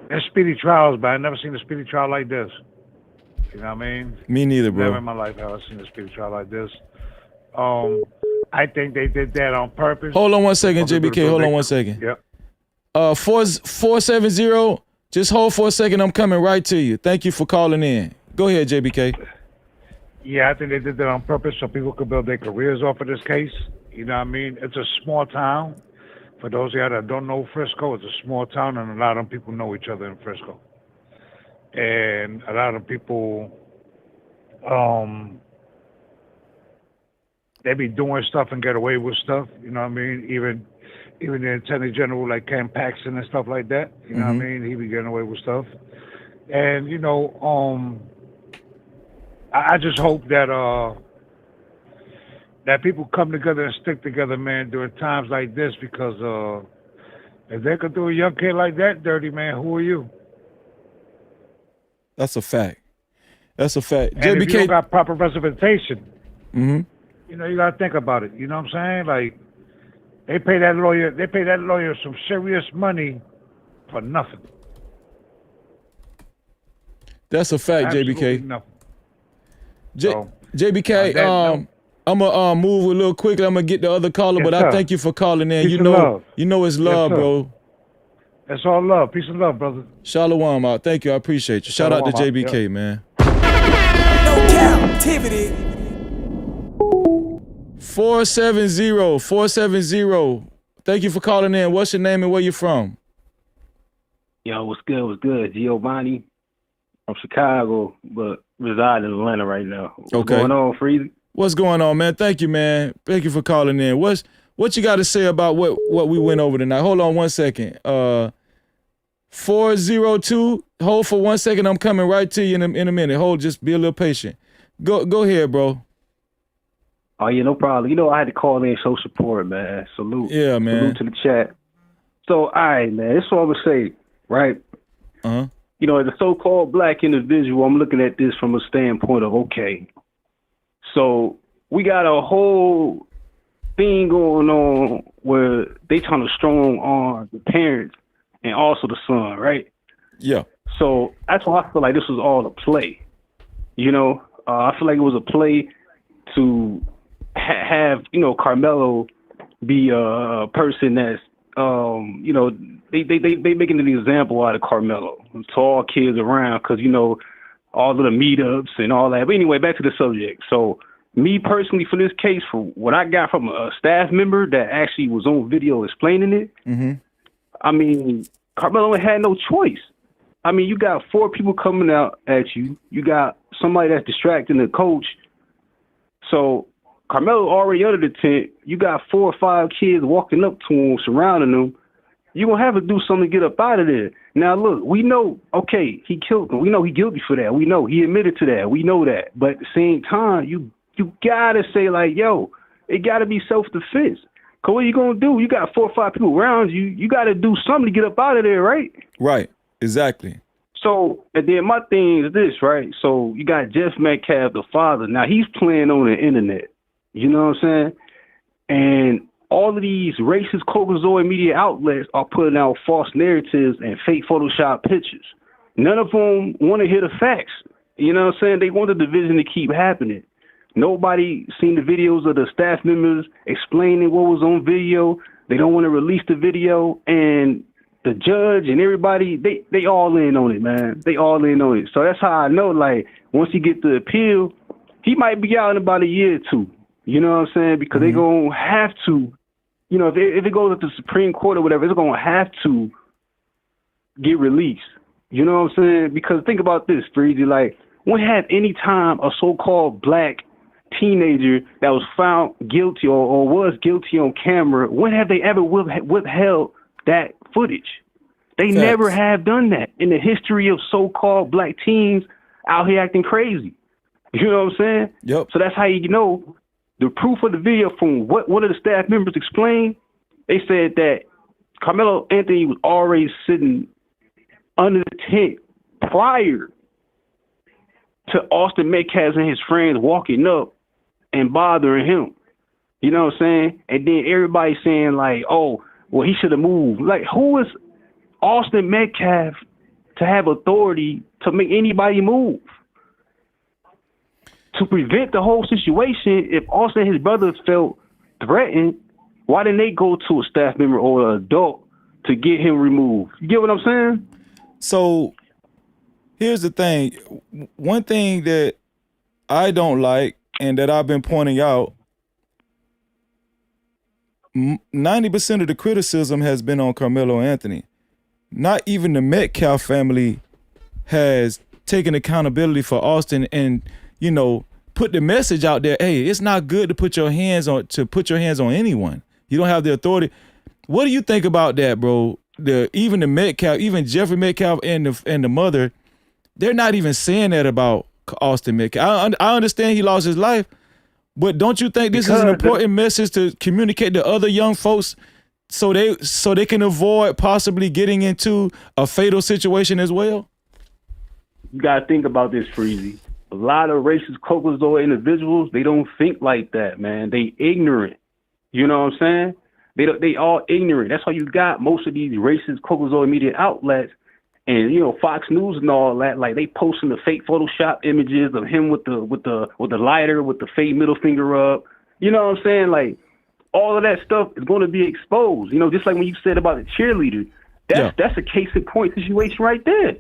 There's speedy trials, but I never seen a speedy trial like this. You know what I mean? Me neither, bro. Never in my life have I seen a speedy trial like this. I think they did that on purpose. Hold on 1 second, JBK. Hold on 1 second. Yep. 470. Just hold for a second. I'm coming right to you. Thank you for calling in. Go ahead, JBK. Yeah, I think they did that on purpose so people could build their careers off of this case. You know what I mean? It's a small town. For those of you that don't know Frisco, it's a small town, and a lot of people know each other in Frisco. And a lot of people, they be doing stuff and get away with stuff. You know what I mean? Even the Attorney General, like Ken Paxton and stuff like that. You know what I mean? He be getting away with stuff. And you know, I just hope that that people come together and stick together, man, during times like this, because if they could do a young kid like that dirty, man, who are you? That's a fact. That's a fact. And if you JBK. don't got proper representation, Mm-hmm. you know, you gotta think about it. You know what I'm saying? Like, they pay that lawyer some serious money for nothing. That's a fact, Absolutely JBK. nothing. JBK, I'm gonna move a little quickly. I'm gonna get the other caller, Yes, but sir. I thank you for calling in. Peace and love. You know it's Yes, love, sir. bro. That's all love. Peace and love, brother. Shalom out. Thank you. I appreciate you. Shout out to Shalom out. JBK, Yep. man. No captivity. 470. Thank you for calling in. What's your name and where you from? Yo, what's good? What's good? Giovanni from Chicago, but reside in Atlanta right now. What's going on, Freezy? What's going on, man? Thank you, man. Thank you for calling in. What you got to say about what we went over tonight? Hold on 1 second. 402. Hold for 1 second. I'm coming right to you in a minute. Hold. Just be a little patient. Go ahead, bro. Oh yeah, no problem. You know, I had to call in, show support, man. Salute. Yeah, man. Salute to the chat. So, all right, man. This is what I'm gonna say, right? Uh-huh. You know, as a so-called black individual, I'm looking at this from a standpoint of, okay, so we got a whole thing going on where they trying to strong arm the parents and also the son, right? Yeah. So that's why I feel like this was all a play. You know, I feel like it was a play to have, you know, KARMELO be a person that's, you know, they making an example out of KARMELO to all kids around because, you know, all of the meetups and all that. But anyway, back to the subject. So me personally, for this case, for what I got from a staff member that actually was on video explaining it, Mm-hmm. I mean, KARMELO had no choice. I mean, you got 4 people coming out at you. You got somebody that's distracting the coach. So KARMELO already under the tent. You got 4 or 5 kids walking up to him, surrounding him. You're going to have to do something to get up out of there. Now, look, we know, okay, he killed him. We know he's guilty for that. We know he admitted to that. We know that. But at the same time, you got to say, like, yo, it got to be self-defense. Because what you going to do? You got 4 or 5 people around you. You got to do something to get up out of there, right? Right. Exactly. So, and then my thing is this, right? So you got Jeff Metcalf, the father. Now he's playing on the internet. You know what I'm saying? And all of these racist Caucasoid media outlets are putting out false narratives and fake Photoshop pictures. None of them want to hear the facts. You know what I'm saying? They want the division to keep happening. Nobody seen the videos of the staff members explaining what was on video. They don't want to release the video. And the judge and everybody, they all in on it, man. They all in on it. So that's how I know, like, once he get the appeal, he might be out in about a year or 2. You know what I'm saying? Because they going to have to, you know, if it goes to the Supreme Court or whatever, it's going to have to get released. You know what I'm saying? Because think about this, Freezy. Like, when have any time a so-called black teenager that was found guilty or was guilty on camera, when have they ever withheld that footage? They never have done that in the history of so-called black teens out here acting crazy. You know what I'm saying? Yep. So that's how you know the proof of the video from what one of the staff members explained. They said that KARMELO Anthony was already sitting under the tent prior to Austin Metcalf and his friends walking up and bothering him. You know what I'm saying? And then everybody saying like, oh, well, he should have moved. Like, who is Austin Metcalf to have authority to make anybody move? To prevent the whole situation, if Austin and his brother felt threatened, why didn't they go to a staff member or an adult to get him removed? You get what I'm saying? So here's the thing. One thing that I don't like and that I've been pointing out, 90% of the criticism has been on Carmelo Anthony. Not even the Metcalf family has taken accountability for Austin and, you know, put the message out there. Hey, it's not good to put your hands on anyone. You don't have the authority. What do you think about that, bro? Even the Metcalf, even Jeffrey Metcalf and the mother, they're not even saying that about Austin Metcalf. I understand he lost his life, but don't you think this is an important message to communicate to other young folks so they can avoid possibly getting into a fatal situation as well? You gotta think about this, Freezy. A lot of racist Caucasoid individuals, they don't think like that, man. They ignorant. You know what I'm saying? They all ignorant. That's why you got most of these racist Caucasoid media outlets and, you know, Fox News and all that. Like, they posting the fake Photoshop images of him with the lighter, with the fake middle finger up. You know what I'm saying? Like, all of that stuff is going to be exposed. You know, just like when you said about the cheerleader, that's a case in point situation right there.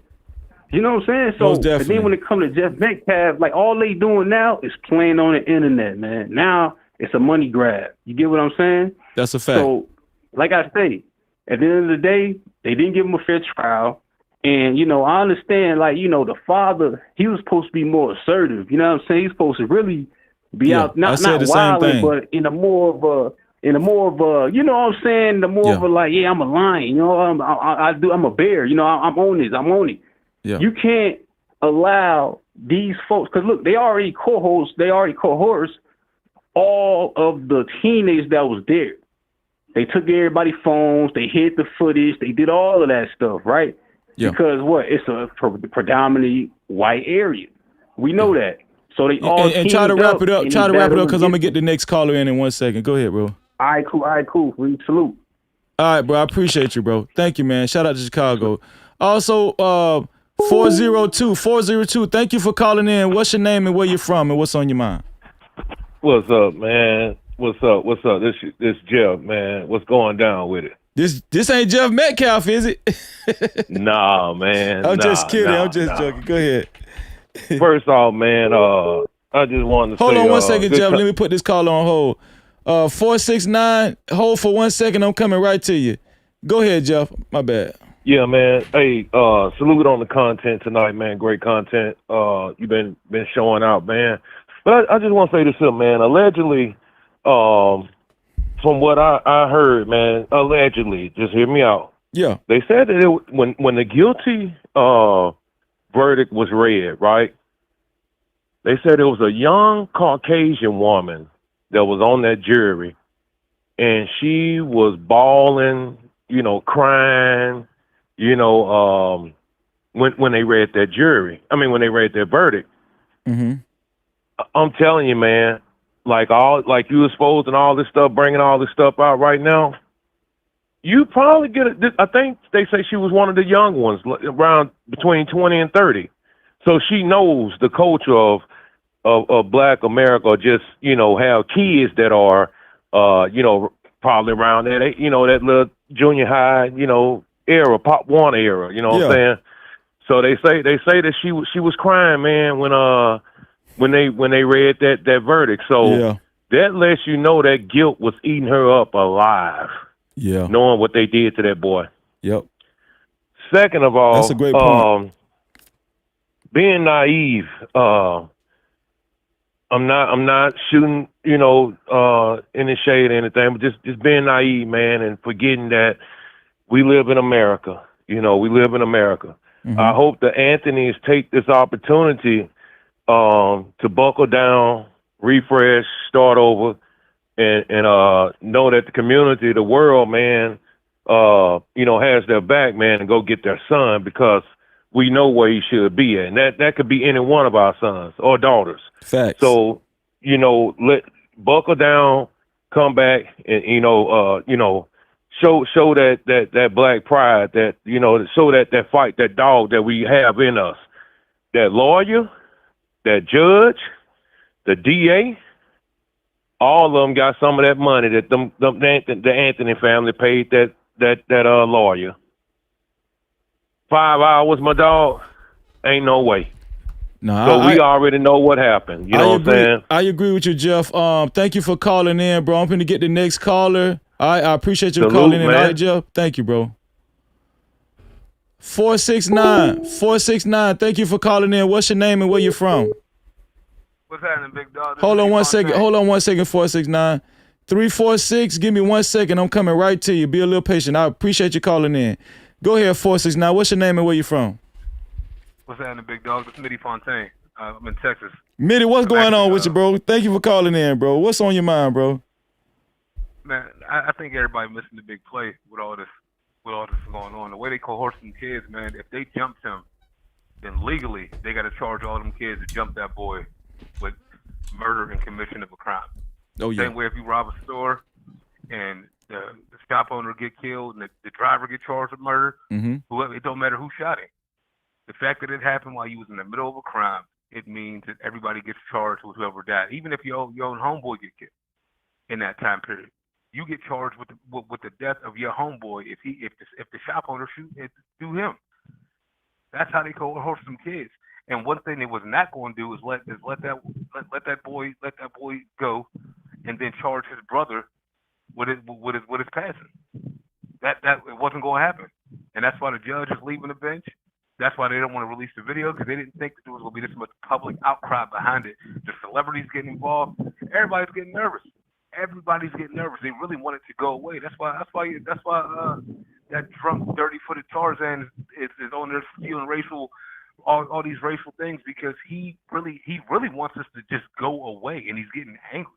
You know what I'm saying? So, and then when it comes to Jeff Metcalf, like, all they doing now is playing on the internet, man. Now it's a money grab. You get what I'm saying? That's a fact. So, like I say, at the end of the day, they didn't give him a fair trial. And, you know, I understand, like, you know, the father, he was supposed to be more assertive. You know what I'm saying? He's supposed to really be out, not wilding, but in a more of a, you know what I'm saying? The more of a, like, I'm a lion. You know, I'm a bear. You know, I'm on this. I'm on it. Yeah. You can't allow these folks, because look, they already coerced all of the teenagers that was there. They took everybody's phones, they hid the footage, they did all of that stuff, right? Yeah. Because it's a predominantly white area. We know that. So they all and try to wrap it up. Try to wrap it up because I'm gonna get the next caller in 1 second. Go ahead, bro. All right, cool. We salute. All right, bro. I appreciate you, bro. Thank you, man. Shout out to Chicago. Also, 402. Thank you for calling in. What's your name and where you're from and what's on your mind? What's up, man? What's up? This Jeff, man. What's going down with it? This ain't Jeff Metcalf, is it? Nah, man. I'm just kidding. I'm just joking. Go ahead. First off, man, I just wanted to say... Hold on 1 second, Jeff. Let me put this caller on hold. 469, hold for 1 second. I'm coming right to you. Go ahead, Jeff. My bad. Yeah, man. Hey, salute on the content tonight, man. Great content. You've been showing out, man. But I just want to say this up, man. Allegedly, from what I heard, man, allegedly, just hear me out. Yeah. They said that when the guilty verdict was read, right? They said it was a young Caucasian woman that was on that jury, and she was bawling, you know, crying, you know, when they read that when they read their verdict. Mm-hmm. I'm telling you, man, like you exposed and all this stuff, bringing all this stuff out right now, you probably get it. I think they say she was one of the young ones, around between 20 and 30. So she knows the culture of Black America, or just, you know, have kids that are, you know, probably around that, you know, that little junior high, you know, era, Pop One era, you know what I'm saying? So they say that she was crying, man, when they read that verdict. So that lets you know that guilt was eating her up alive. Yeah. Knowing what they did to that boy. Yep. Second of all, that's a great point. Being naive, I'm not shooting, you know, any shade or anything, but just being naive, man, and forgetting that we live in America. You know, we live in America. Mm-hmm. I hope the Anthonys take this opportunity to buckle down, refresh, start over, and know that the community, the world, man, you know, has their back, man, and go get their son, because we know where he should be at. And that could be any one of our sons or daughters. Facts. So, you know, buckle down, come back, and, you know, show that Black pride, that, you know, show that fight, that dog that we have in us. That lawyer, that judge, the DA, all of them got some of that money that the Anthony family paid that lawyer. 5 hours, my dog, ain't no way. No, So we already know what happened. You know what I'm saying? I agree with you, Jeff. Thank you for calling in, bro. I'm going to get the next caller. I appreciate you calling in. Man. All right, Jeff. Thank you, bro. 469. Thank you for calling in. What's your name and where you're from? What's happening, big dog? Hold on 1 second. Hold on 1 second, 469. 346, give me 1 second. I'm coming right to you. Be a little patient. I appreciate you calling in. Go ahead, 469. What's your name and where you from? What's happening, big dog? This is Mitty Fontaine. I'm in Texas. Mitty, what's going on with you, bro? Thank you for calling in, bro. What's on your mind, bro? Man, I think everybody missing the big play with all this going on. The way they coerce some kids, man, if they jumped him, then legally they got to charge all them kids that jumped that boy with murder and commission of a crime. Oh, yeah. Same way if you rob a store and the shop owner get killed and the driver get charged with murder, whoever, it don't matter who shot him. The fact that it happened while you was in the middle of a crime, it means that everybody gets charged with whoever died. Even if your own homeboy get killed in that time period, you get charged with the death of your homeboy if the shop owner do him. That's how they coerce some kids. And one thing they was not going to do is let that boy go, and then charge his brother with his passing. That it wasn't going to happen, and that's why the judge is leaving the bench. That's why they don't want to release the video, because they didn't think that there was going to be this much public outcry behind it. The celebrities getting involved, everybody's getting nervous. Everybody's getting nervous. They really want it to go away. That's why that drunk, dirty-footed Tarzan is on there feeling racial. All these racial things, because he really wants us to just go away, and he's getting angry.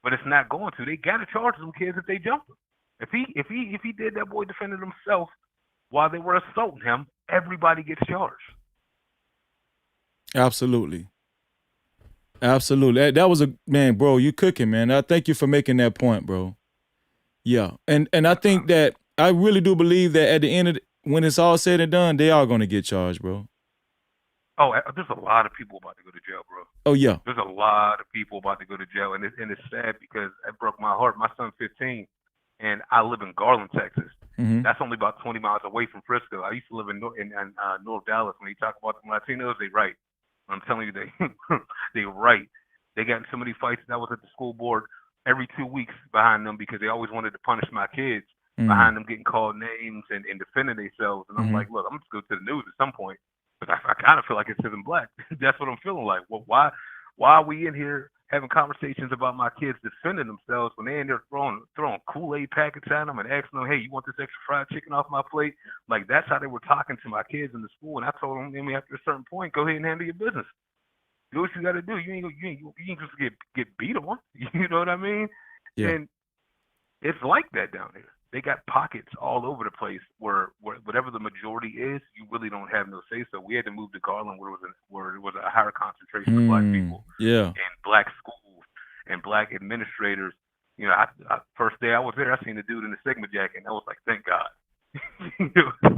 But it's not going to. They gotta charge some kids if they jump him. If he did, that boy defended himself while they were assaulting him, everybody gets charged. Absolutely. That was man, bro. You cooking, man. I thank you for making that point, bro. Yeah, and I think that I really do believe that at the end of when it's all said and done, they are going to get charged, bro. Oh, there's a lot of people about to go to jail, bro. Oh, yeah. There's a lot of people about to go to jail, and it's sad because it broke my heart. My son's 15, and I live in Garland, Texas. That's only about 20 miles away from Frisco. I used to live in North Dallas. When you talk about the Latinos, they right. I'm telling you, they right. They got in so many fights. That was at the school board every 2 weeks behind them because they always wanted to punish my kids behind them getting called names and defending themselves. And I'm like, look, I'm just going to go to the news at some point. But I kind of feel like it's because I'm black. That's what I'm feeling like. Well, why are we in here having conversations about my kids defending themselves when they in there throwing Kool-Aid packets at them and asking them, hey, you want this extra fried chicken off my plate? Like, that's how they were talking to my kids in the school. And I told them, I mean, after a certain point, go ahead and handle your business. Do what you got to do. You ain't just get beat on. You know what I mean? Yeah. And it's like that down there. They got pockets all over the place where whatever the majority is, you really don't have no say. So we had to move to Garland where it was a higher concentration of black people. Yeah. And black schools and black administrators. You know, I first day I was there, I seen the dude in the Sigma jacket, and I was like, thank God.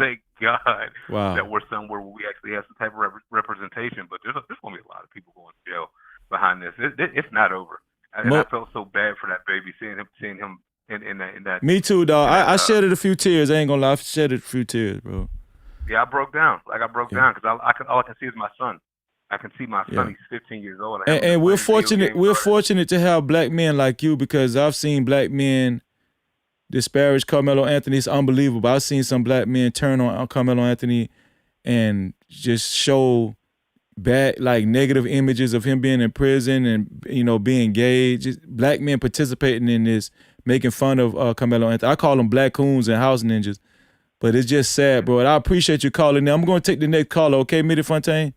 Thank God that we're somewhere where we actually have some type of representation. But there's going to be a lot of people going to jail behind this. It's not over. And I felt so bad for that baby, seeing him in that. Me too, dog. I shedded a few tears. I ain't gonna lie, I shedded a few tears, bro. Yeah, I broke down. Like I broke down because all I can see is my son. I can see my son. He's 15 years old. And we're fortunate. We're fortunate to have black men like you, because I've seen black men disparage Carmelo Anthony. It's unbelievable. I've seen some black men turn on Carmelo Anthony and just show bad, like, negative images of him being in prison and, you know, being gay. Just black men participating in this, making fun of Carmelo Anthony. I call them black coons and house ninjas, but it's just sad, bro. And I appreciate you calling in. I'm going to take the next caller, okay, Mitty Fontaine?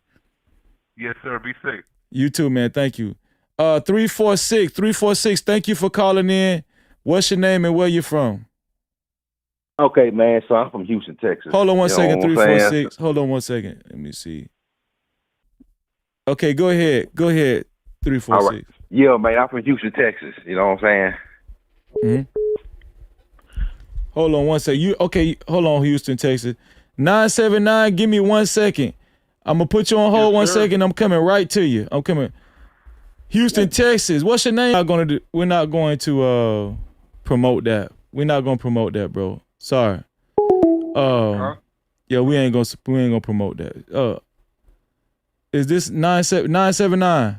Yes, sir. Be safe. You too, man. Thank you. 346, thank you for calling in. What's your name and where you from? Okay, man. So I'm from Houston, Texas. Hold on one second, 346. Hold on one second. Let me see. Okay, go ahead. 346. All right. Yeah, man. I'm from Houston, Texas. You know what I'm saying? Hold on one second. Hold on, Houston, Texas. 979, give me 1 second. I'm going to put you on hold 1 second. I'm coming right to you. I'm coming. Houston, Texas. What's your name? We're not going to promote that. We're not going to promote that, bro. Sorry. Yeah, we ain't gonna promote that. Is this 979?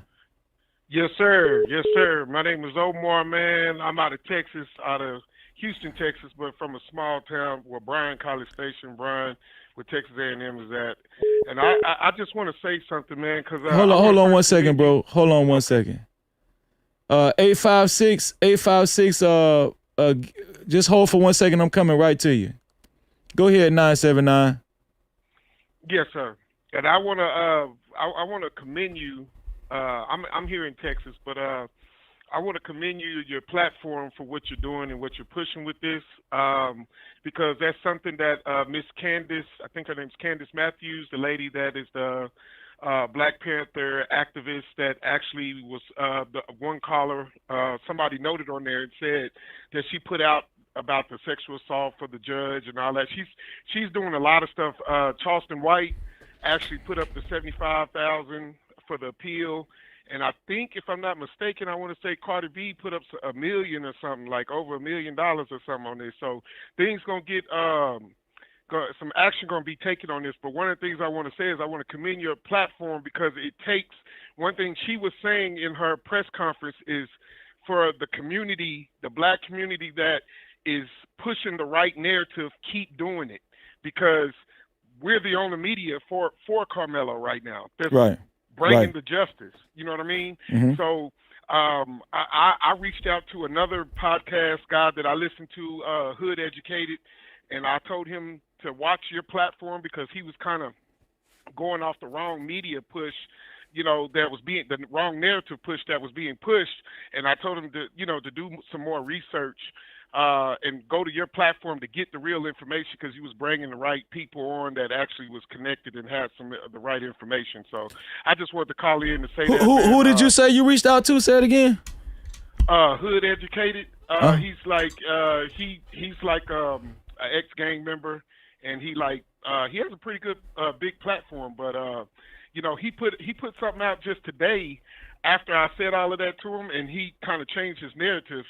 Yes, sir. Yes, sir. My name is Omar, man. I'm out of Texas, out of Houston, Texas, but from a small town where Bryan College Station, Bryan, where Texas A&M is at. And I just want to say something, man, because hold on 1 second, bro. Hold on 1 second. 856. Just hold for 1 second. I'm coming right to you. Go ahead, 979. Yes, sir. And I want to commend you. I'm here in Texas, but I want to commend you, your platform, for what you're doing and what you're pushing with this, because that's something that Miss Candace, I think her name's Candace Matthews, the lady that is the Black Panther activist that actually was the one caller. Somebody noted on there and said that she put out about the sexual assault for the judge and all that. She's doing a lot of stuff. Charleston White actually put up the $75,000 for the appeal, and I think, if I'm not mistaken, I want to say Cardi B put up $1 million or something, like over $1 million or something on this. So things gonna get some action gonna be taken on this. But one of the things I want to say is I want to commend your platform, because it takes, one thing she was saying in her press conference is, for the community, the Black community that is pushing the right narrative, keep doing it, because we're the only media for Carmelo right now. That's right. Bringing the justice. You know what I mean? Mhm. So I reached out to another podcast guy that I listen to, Hood Educated, and I told him to watch your platform, because he was kind of going off the wrong media push, that was being, the wrong narrative push that was being pushed. And I told him to, to do some more research and go to your platform to get the real information, because you was bringing the right people on that actually was connected and had some of the right information. So I just wanted to call in to say that. Who did you say you reached out to? Say it again. Hood Educated. He's like he's like an ex-gang member, and he has a pretty good big platform. But he put something out just today after I said all of that to him, and he kind of changed his narrative.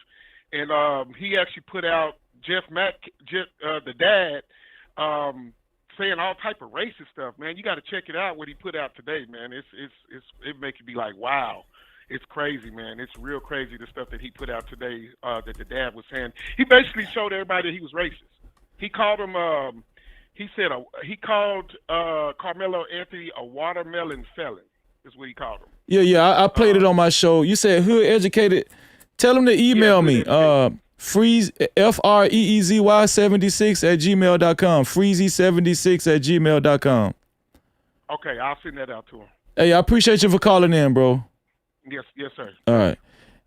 And he actually put out the dad, saying all type of racist stuff. Man, you got to check it out. What he put out today, man. It makes you be like, wow, it's crazy, man. It's real crazy, the stuff that he put out today. That the dad was saying. He basically showed everybody that he was racist. He called him. He called Carmelo Anthony a watermelon felon. Is what he called him. Yeah. I played it on my show. You said Hood Educated. Tell him to email me. Freeze, FREEZY 76 at gmail.com. Freezy76 at gmail.com. Okay, I'll send that out to him. Hey, I appreciate you for calling in, bro. Yes, sir. All right.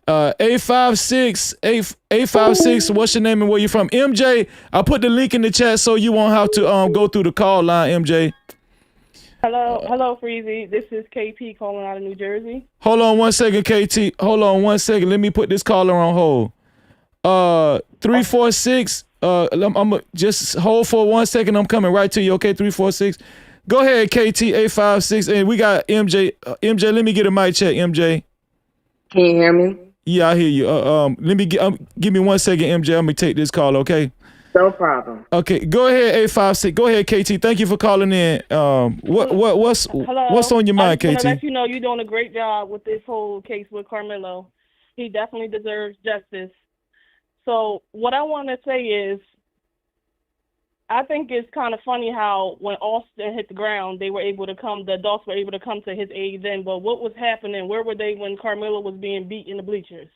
856, what's your name and where you from? MJ, I put the link in the chat so you won't have to go through the call line, MJ. Hello, Freezy. This is KP calling out of New Jersey. Hold on 1 second, KT. Hold on 1 second. Let me put this caller on hold. 346. I'm just hold for 1 second. I'm coming right to you. Okay, 346. Go ahead, KT 856, and we got MJ. MJ, let me get a mic check. MJ. Can you hear me? Yeah, I hear you. Let me give me 1 second, MJ. I'm gonna take this call. Okay. No problem. Okay, go ahead, 856. Go ahead, KT. Thank you for calling in. What's on your mind, KT? I just want to let you know you're doing a great job with this whole case with Carmelo. He definitely deserves justice. So what I want to say is, I think it's kind of funny how when Austin hit the ground, the adults were able to come to his aid then. But what was happening? Where were they when Carmelo was being beat in the bleachers?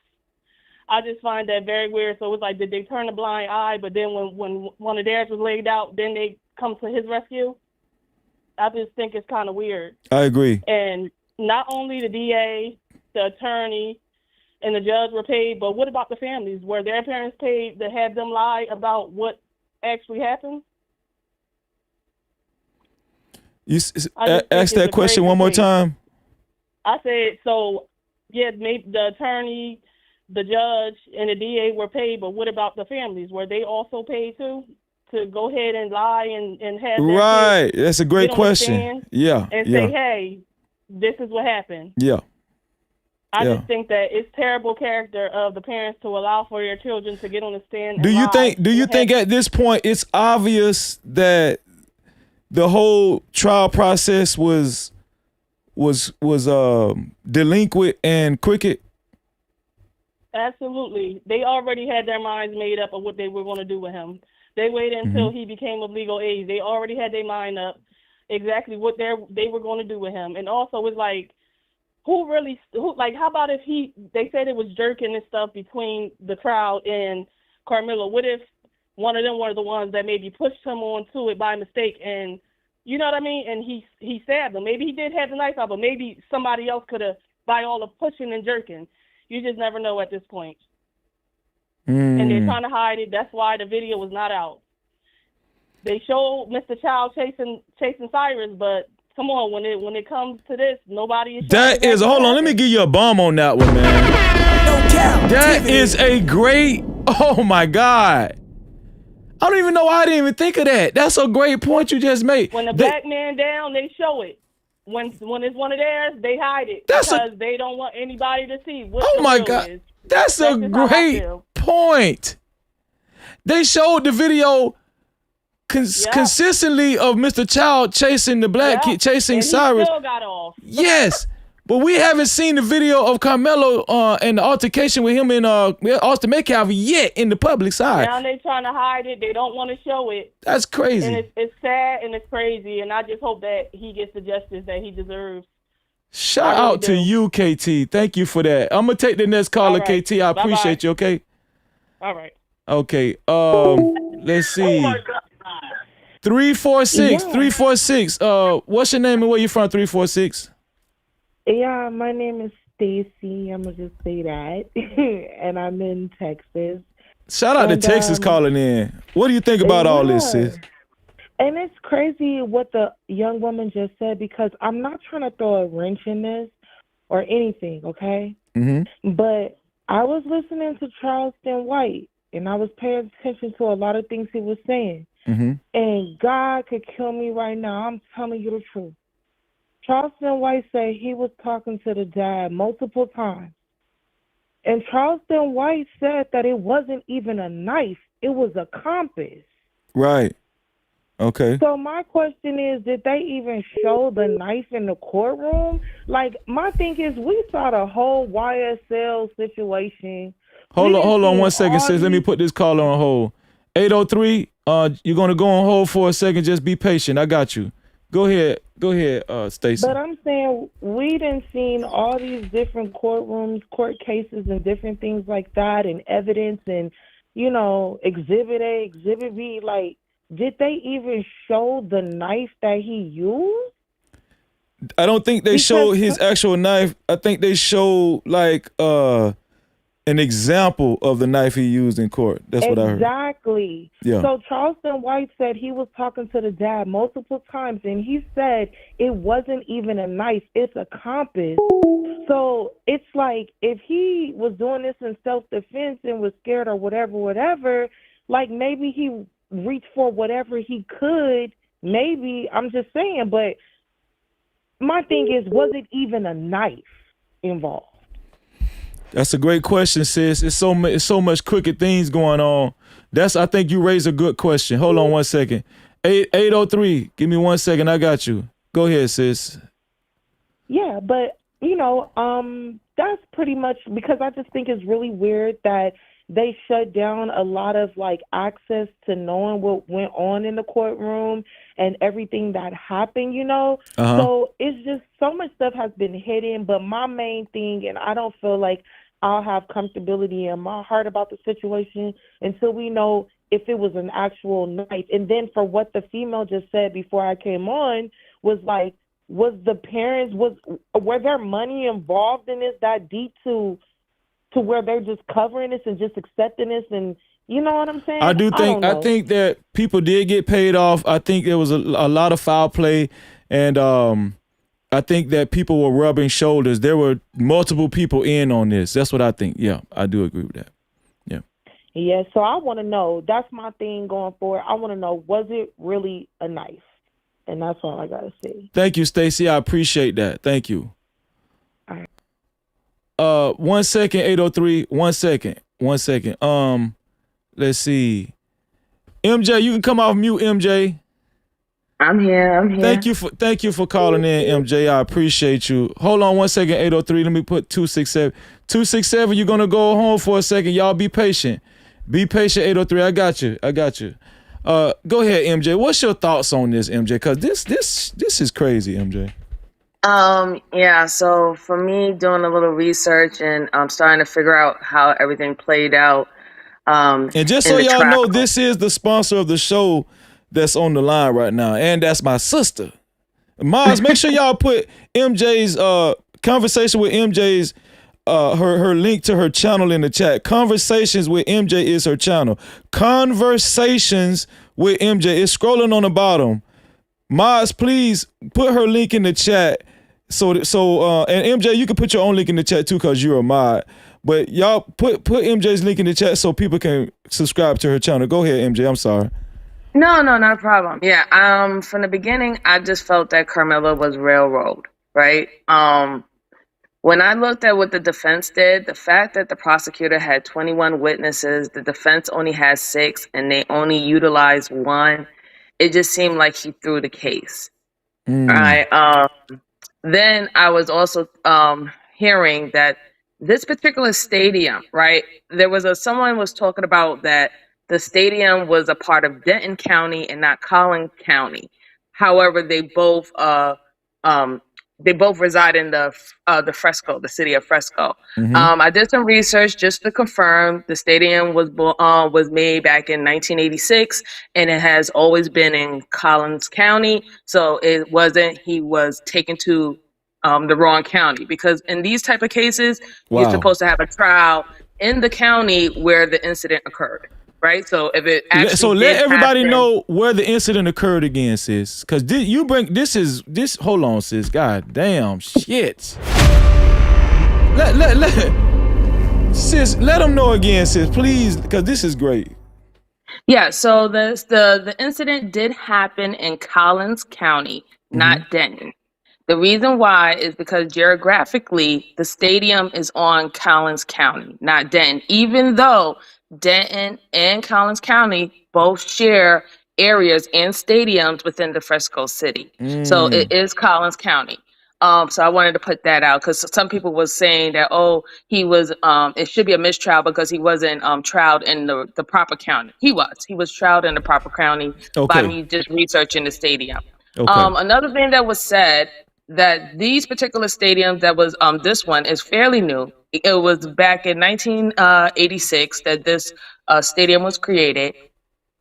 I just find that very weird. So it was like, did they turn a blind eye? But then when one of theirs was laid out, then they come to his rescue? I just think it's kind of weird. I agree. And not only the DA, the attorney, and the judge were paid, but what about the families? Were their parents paid to have them lie about what actually happened? You ask that question one more time. I said, so, yeah, maybe the attorney, the judge, and the DA were paid, but what about the families? Were they also paid too to go ahead and lie and have their right? kids That's a great question. Yeah, and say, hey, this is what happened. Yeah. I just think that it's terrible character of the parents to allow for their children to get on the stand. Do you think at this point it's obvious that the whole trial process was was delinquent and crooked? Absolutely. They already had their minds made up of what they were going to do with him. They waited until he became of legal age. They already had their mind up exactly what they were going to do with him. And also, it's like, who, like, how about if they said it was jerking and stuff between the crowd and Carmelo? What if one of them were the ones that maybe pushed him onto it by mistake, and you know what I mean? And he stabbed him. Maybe he did have the knife out, but maybe somebody else could have, by all the pushing and jerking. You just never know at this point. And they're trying to hide it. That's why the video was not out. They showed Mr. Child chasing Cyrus, but come on, when it comes to this, nobody is. That is, hold on, let me give you a bomb on that one, man. That is a great, oh my God. I don't even know why I didn't even think of that. That's a great point you just made. When the black man down, they show it. When it's one of theirs, they hide it because they don't want anybody to see what oh the my real God. is. That's a great point. They showed the video consistently of Mr. Child chasing the black kid, chasing and Cyrus. He still got off. Yes, but we haven't seen the video of Carmelo and the altercation with him and Austin Metcalf yet in the public side. Now they trying to hide it. They don't want to show it. That's crazy. And it's sad and it's crazy. And I just hope that he gets the justice that he deserves. Shout out to you, KT. Thank you for that. I'm gonna take the next caller, right. KT. I appreciate you. Okay. All right. Okay. Let's see. 346. What's your name and where you from? 346. Yeah, my name is Stacy. I'm gonna just say that, and I'm in Texas. Shout out to Texas calling in. What do you think about all this, sis? And it's crazy what the young woman just said, because I'm not trying to throw a wrench in this or anything, okay? But I was listening to Charleston White, and I was paying attention to a lot of things he was saying. And God could kill me right now. I'm telling you the truth. Charleston White said he was talking to the dad multiple times. And Charleston White said that it wasn't even a knife. It was a compass. Right. Okay. So my question is, did they even show the knife in the courtroom? Like, my thing is, we saw the whole YSL situation. Hold on 1 second, sis. Let me put this caller on hold. 803, you're going to go on hold for a second. Just be patient. I got you. Go ahead, Stacey. But I'm saying we done seen all these different courtrooms, court cases, and different things like that, and evidence, and, you know, Exhibit A, Exhibit B. Like, did they even show the knife that he used? I don't think they showed his actual knife. I think they showed, like, an example of the knife he used in court. That's what I heard. Exactly. Yeah. So Charleston White said he was talking to the dad multiple times, and he said it wasn't even a knife, it's a compass. So it's like, if he was doing this in self-defense and was scared or whatever, like, maybe he reached for whatever he could. Maybe, I'm just saying, but my thing is, was it even a knife involved? That's a great question, sis. It's so much crooked things going on. I think you raised a good question. Hold on 1 second. 803, give me 1 second. I got you. Go ahead, sis. Yeah, but, you know, that's pretty much, because I just think it's really weird that they shut down a lot of, like, access to knowing what went on in the courtroom and everything that happened, you know? So it's just so much stuff has been hidden. But my main thing, and I don't feel like I'll have comfortability in my heart about the situation until we know if it was an actual knife. And then for what the female just said before I came on was like, was the parents, were there money involved in this that deep to where they're just covering this and just accepting this, and you know what I'm saying? I think that people did get paid off. I think there was a lot of foul play, and I think that people were rubbing shoulders. There were multiple people in on this. That's what I think. Yeah, I do agree with that. Yeah. Yeah, so I want to know. That's my thing going forward. I want to know, was it really a knife? And that's all I got to say. Thank you, Stacey. I appreciate that. Thank you. All right. 1 second, 803. 1 second. 1 second. Let's see. MJ, you can come off mute, MJ. I'm here. Thank you for calling in, MJ. I appreciate you. Hold on one second, 803. Let me put 267. 267, you're gonna go home for a second. Y'all be patient. Be patient, 803. I got you. Go ahead, MJ. What's your thoughts on this, MJ? Cause this is crazy, MJ. Yeah, so for me doing a little research and starting to figure out how everything played out. And just so y'all know, this is the sponsor of the show that's on the line right now, and that's my sister. Maz, make sure y'all put MJ's conversation with MJ's her link to her channel in the chat. Conversations with MJ is her channel. Conversations with MJ is scrolling on the bottom. Maz, please put her link in the chat. So and MJ, you can put your own link in the chat too, cause you're a mod. But y'all put MJ's link in the chat so people can subscribe to her channel. Go ahead, MJ. I'm sorry. No, not a problem. Yeah, from the beginning, I just felt that Carmelo was railroad, right? When I looked at what the defense did, the fact that the prosecutor had 21 witnesses, the defense only has 6, and they only utilized 1, it just seemed like he threw the case. Right? Then I was also hearing that this particular stadium, right? Someone was talking about that the stadium was a part of Denton County and not Collin County. However, they both reside in the Fresco, the city of Fresco. I did some research just to confirm the stadium was made back in 1986, and it has always been in Collins County. So it wasn't he was taken to the wrong county, because in these type of cases, you're supposed to have a trial in the county where the incident occurred. Right, so if it actually let everybody know where the incident occurred again, sis. Because this. Hold on, sis. God damn shit. Sis, let them know again, sis, please, because this is great. Yeah, so the incident did happen in Collins County, not Denton. The reason why is because geographically, the stadium is on Collins County, not Denton, even though Denton and Collins County both share areas and stadiums within the Fresco city. So it is Collins County. So I wanted to put that out because some people was saying that, he was, it should be a mistrial because he wasn't trialed in the proper county. He was trialed in the proper county by me just researching the stadium. Another thing that was said, that these particular stadiums that was this one is fairly new. It was back in 1986 that this stadium was created.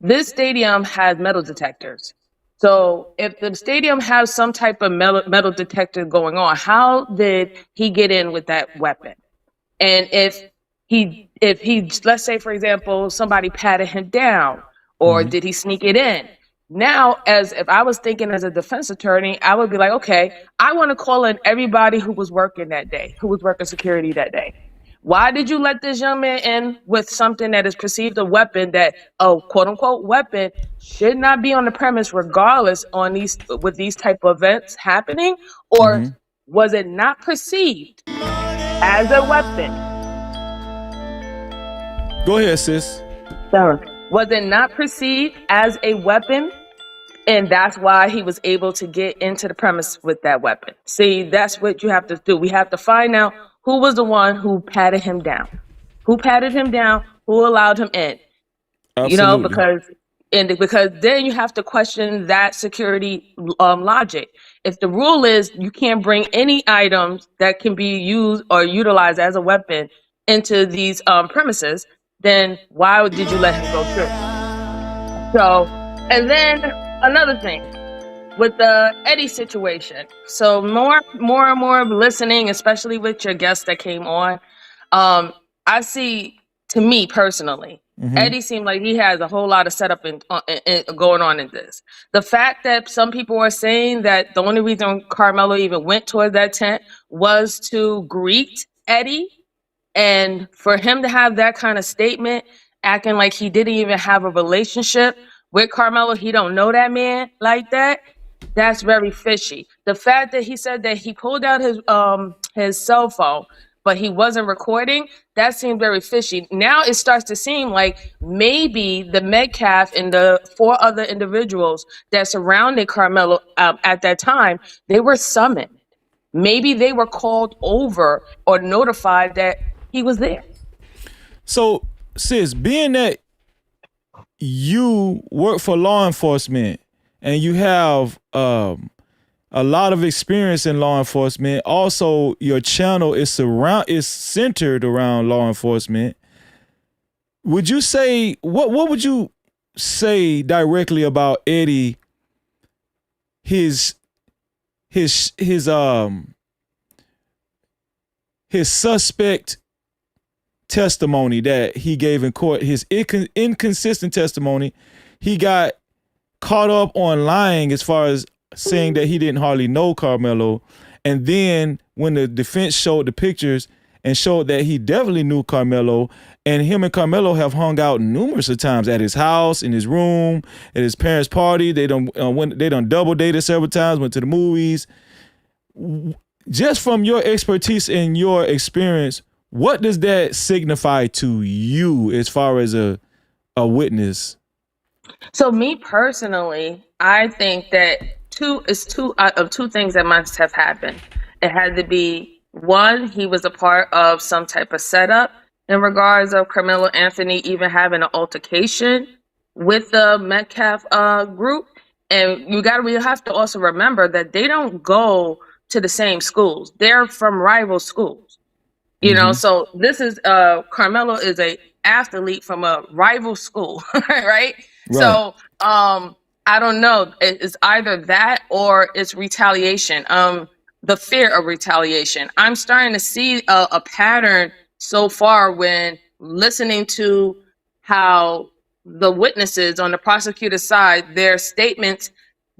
This stadium has metal detectors. So if the stadium has some type of metal detector going on, how did he get in with that weapon? And if he let's say for example somebody patted him down, or did he sneak it in? Now, as if I was thinking as a defense attorney, I would be like, okay, I want to call in everybody who was working that day, who was working security that day. Why did you let this young man in with something that is perceived a weapon that, quote unquote weapon, should not be on the premise regardless with these type of events happening? Or was it not perceived as a weapon? Go ahead, sis. Was it not perceived as a weapon? And that's why he was able to get into the premise with that weapon. See, that's what you have to do. We have to find out who was the one who patted him down. Who patted him down? Who allowed him in? Absolutely. Because then you have to question that security logic. If the rule is you can't bring any items that can be used or utilized as a weapon into these premises, then why did you let him go through? So, and then another thing with the Eddie situation. So more and more listening, especially with your guests that came on, I see, to me personally, Eddie seemed like he has a whole lot of setup in going on in this. The fact that some people are saying that the only reason Carmelo even went toward that tent was to greet Eddie, and for him to have that kind of statement, acting like he didn't even have a relationship with Carmelo, he don't know that man like that, that's very fishy. The fact that he said that he pulled out his cell phone but he wasn't recording, that seemed very fishy. Now it starts to seem like maybe the Metcalf and the 4 other individuals that surrounded Carmelo at that time, they were summoned. Maybe they were called over or notified that he was there. So, sis, being that you work for law enforcement and you have a lot of experience in law enforcement, also your channel is centered around law enforcement. Would you say what would you say directly about Eddie? His suspect testimony that he gave in court, his inconsistent testimony. He got caught up on lying as far as saying that he didn't hardly know Carmelo. And then when the defense showed the pictures and showed that he definitely knew Carmelo, and him and Carmelo have hung out numerous of times at his house, in his room, at his parents' party. They done double dated several times, went to the movies. Just from your expertise and your experience, what does that signify to you as far as a witness? So me personally, I think that two things that must have happened. It had to be, one, he was a part of some type of setup in regards of Carmelo Anthony even having an altercation with the Metcalf group. And you have to also remember that they don't go to the same schools. They're from rival schools. You know, so this is Carmelo is a athlete from a rival school, right? So I don't know. It's either that or it's retaliation. The fear of retaliation. I'm starting to see a pattern so far when listening to how the witnesses on the prosecutor's side, their statements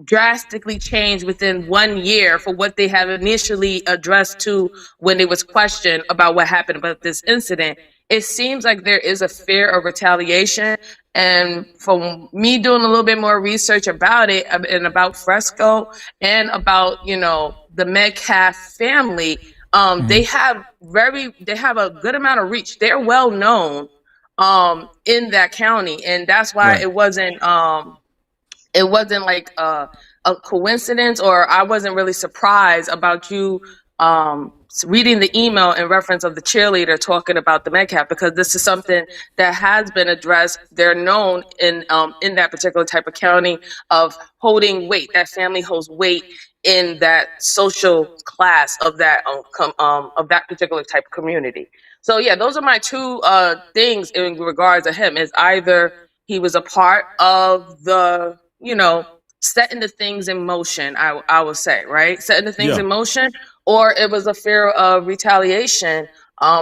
drastically changed within 1 year for what they have initially addressed to when it was questioned about what happened about this incident. It seems like there is a fear of retaliation. And from me doing a little bit more research about it and about Fresco and about, you know, the Metcalf family, they have a good amount of reach. They're well known in that county. And that's why it wasn't like a coincidence, or I wasn't really surprised about you reading the email in reference of the cheerleader talking about the Metcalf, because this is something that has been addressed. They're known in that particular type of county of holding weight. That family holds weight in that social class of that particular type of community. So yeah, those are my two things in regards to him. Is either he was a part of the, you know, setting the things in motion, I would say, right? Setting the things in motion, or it was a fear of retaliation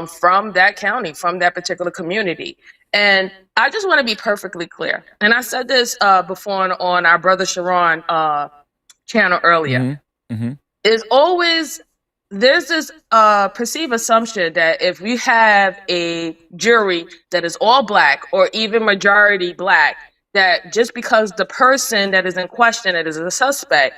from that county, from that particular community. And I just want to be perfectly clear. And I said this before on our Brother Sharon channel earlier. Is always, there's this perceived assumption that if we have a jury that is all black or even majority black, that just because the person that is in question, that is a suspect,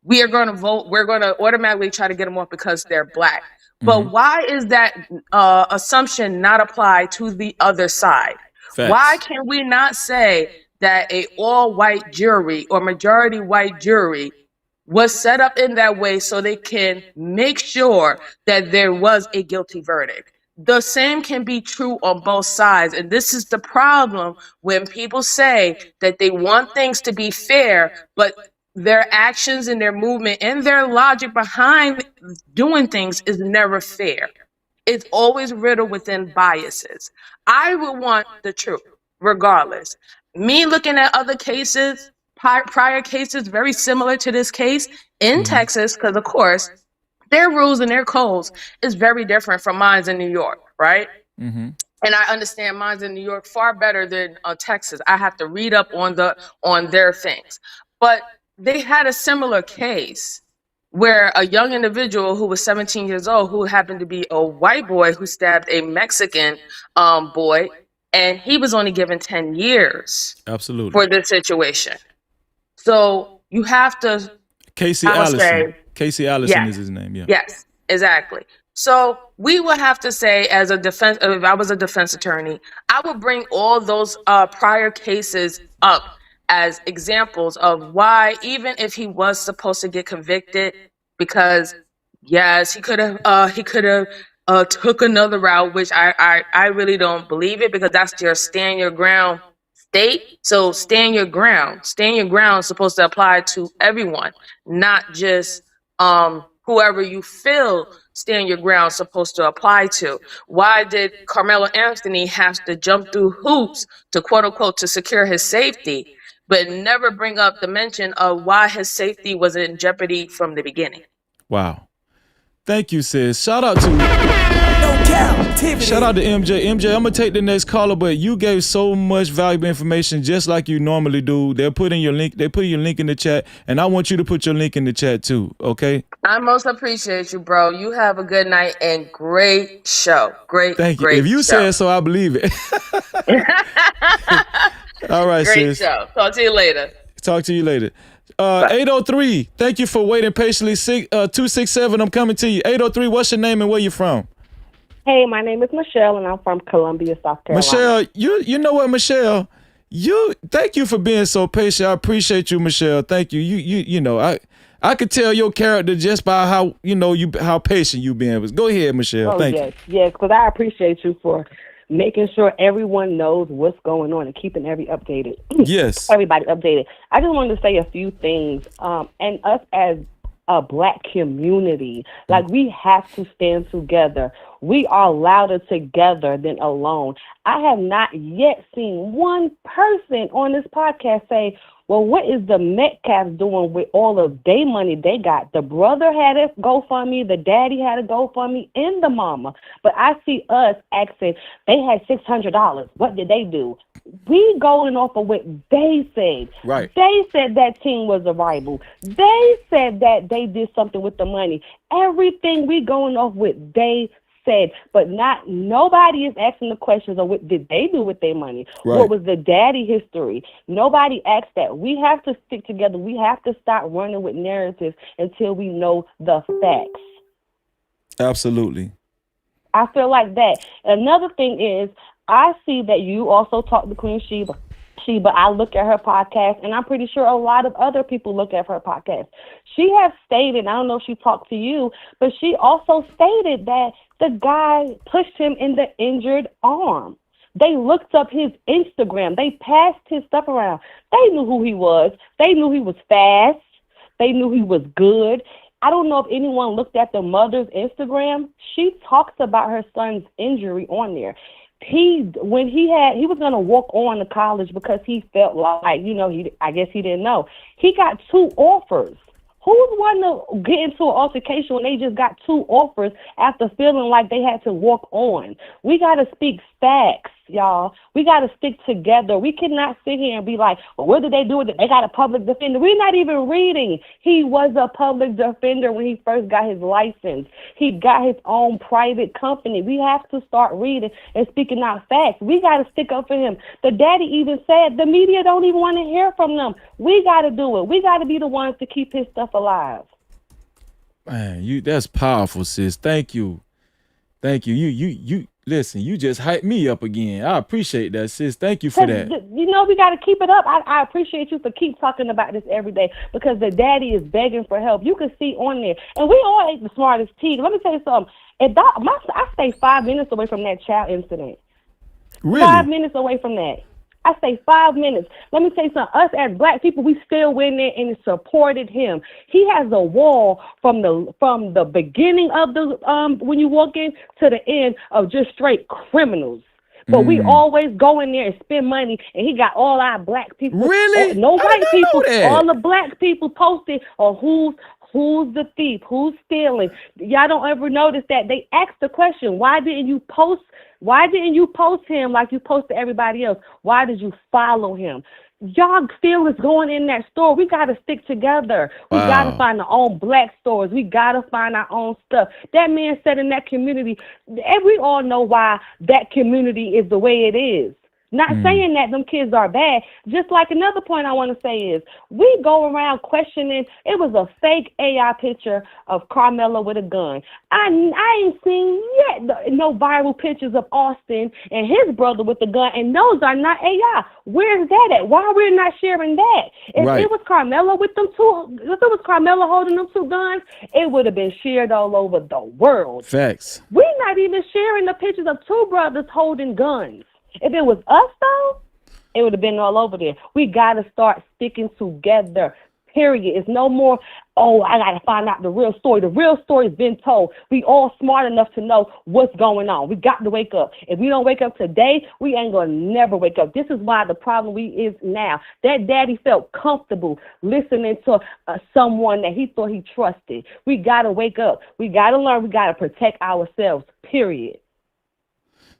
we are going to vote, we're going to automatically try to get them off because they're black. But why is that assumption not applied to the other side? Why can we not say that a all-white jury or majority white jury was set up in that way so they can make sure that there was a guilty verdict? The same can be true on both sides. And this is the problem when people say that they want things to be fair, but their actions and their movement and their logic behind doing things is never fair. It's always riddled within biases. I would want the truth, regardless. Me looking at other cases, prior cases very similar to this case in Texas, because of course, their rules and their codes is very different from mine in New York, right? And I understand mine in New York far better than Texas. I have to read up on their things. But they had a similar case where a young individual who was 17 years old, who happened to be a white boy who stabbed a Mexican boy, and he was only given 10 years for this situation. So you have to... Casey Allison is his name. Yeah. Yes, exactly. So we would have to say, as a defense, if I was a defense attorney, I would bring all those prior cases up as examples of why, even if he was supposed to get convicted, because yes, he could have took another route, which I really don't believe it, because that's your stand your ground state. So stand your ground. Stand your ground is supposed to apply to everyone, not just whoever you feel stand your ground supposed to apply to. Why did Carmelo Anthony have to jump through hoops to quote unquote to secure his safety, but never bring up the mention of why his safety was in jeopardy from the beginning? Wow. Thank you, sis. Shout out to MJ. MJ, I'm gonna take the next caller, but you gave so much valuable information just like you normally do. They're putting your link, they put your link in the chat, and I want you to put your link in the chat too, okay? I most appreciate you, bro. You have a good night and great show. Thank you. If you said so, I believe it. All right, great sis. show. Talk to you later. Talk to you later. 803, thank you for waiting patiently. 267, I'm coming to you. 803, what's your name and where you from? Hey, my name is Michelle, and I'm from Columbia, South Carolina. Michelle, you know what, Michelle? Thank you for being so patient. I appreciate you, Michelle. Thank you. You know, I could tell your character just by how how patient you been. Go ahead, Michelle. Thank you. Yes, because I appreciate you for making sure everyone knows what's going on and keeping everybody updated. I just wanted to say a few things. And us as a Black community, like, we have to stand together. We are louder together than alone. I have not yet seen one person on this podcast say, well, what is the Metcalf doing with all of their money they got? The brother had a GoFundMe, the daddy had a GoFundMe, and the mama. But I see us asking, they had $600. What did they do? We going off of what they said. Right. They said that team was a rival. They said that they did something with the money. Everything we going off with they said, but nobody is asking the questions of what did they do with their money? Right. What was the daddy history? Nobody asked that. We have to stick together. We have to stop running with narratives until we know the facts. Absolutely. I feel like that. Another thing is, I see that you also talk to Queen Sheba. I look at her podcast, and I'm pretty sure a lot of other people look at her podcast. She has stated, I don't know if she talked to you, but she also stated that the guy pushed him in the injured arm. They looked up his Instagram. They passed his stuff around. They knew who he was. They knew he was fast. They knew he was good. I don't know if anyone looked at the mother's Instagram. She talks about her son's injury on there. He was going to walk on to college because he felt like, I guess he didn't know. He got 2 offers. Who's one to get into an altercation when they just got 2 offers after feeling like they had to walk on? We got to speak facts, y'all. We got to stick together. We cannot sit here and be like, well, what did they do with it? They got a public defender. We're not even reading. He was a public defender when he first got his license. He got his own private company. We have to start reading and speaking out facts. We got to stick up for him. The daddy even said the media don't even want to hear from them. We got to do it. We got to be the ones to keep his stuff alive. Man, that's powerful, sis. Thank you. You listen, you just hyped me up again. I appreciate that, sis. Thank you for that. We got to keep it up. I appreciate you for keep talking about this every day, because the daddy is begging for help. You can see on there. And we all ain't the smartest tea. Let me tell you something. I stay 5 minutes away from that child incident. Really? 5 minutes away from that. I say 5 minutes. Let me tell you something. Us as Black people, we still went there and supported him. He has a wall from the beginning of the when you walk in to the end of just straight criminals. But we always go in there and spend money, and he got all our Black people. Really? No white people. That. All the Black people posted on who's the thief, who's stealing. Y'all don't ever notice that. They asked the question, why didn't you post him like you posted everybody else? Why did you follow him? Y'all still is going in that store. We got to stick together. We got to find our own Black stores. We got to find our own stuff. That man said in that community, and we all know why that community is the way it is. Not saying that them kids are bad. Just like another point I want to say is we go around questioning. It was a fake AI picture of Carmelo with a gun. I ain't seen yet no viral pictures of Austin and his brother with the gun, and those are not AI. Where's that at? Why are we not sharing that? If it was Carmelo with them two, if it was Carmelo holding them two guns, it would have been shared all over the world. Facts. We're not even sharing the pictures of two brothers holding guns. If it was us, though, it would have been all over there. We got to start sticking together, period. It's no more, I got to find out the real story. The real story's been told. We all smart enough to know what's going on. We got to wake up. If we don't wake up today, we ain't going to never wake up. This is why the problem is now. That daddy felt comfortable listening to someone that he thought he trusted. We got to wake up. We got to learn. We got to protect ourselves, period.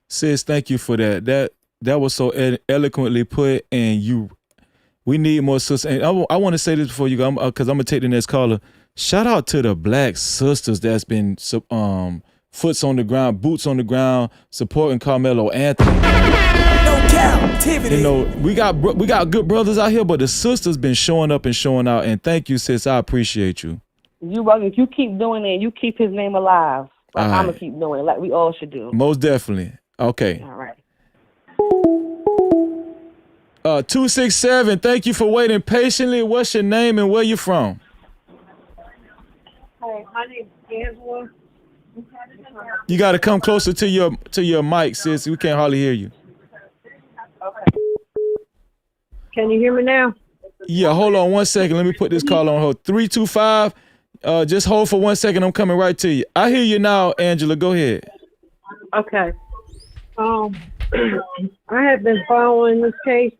Sis, thank you for that. That was so eloquently put, and we need more sisters. And I want to say this before you go, because I'm gonna take the next caller. Shout out to the black sisters that's been foots on the ground, boots on the ground, supporting Carmelo Anthony. No Cap-tivity. You know, we got good brothers out here, but the sisters been showing up and showing out. And thank you, sis. I appreciate you. If you keep doing it, you keep his name alive. Like, right. I'm gonna keep doing it, like we all should do. Most definitely. Okay. All right. 267, thank you for waiting patiently. What's your name and where you from? Hi, my name is Angela. You got to come closer to your mic, sis. We can't hardly hear you. Okay. Can you hear me now? Yeah, hold on 1 second. Let me put this call on hold. 325. Just hold for 1 second. I'm coming right to you. I hear you now, Angela. Go ahead. Okay. I have been following this case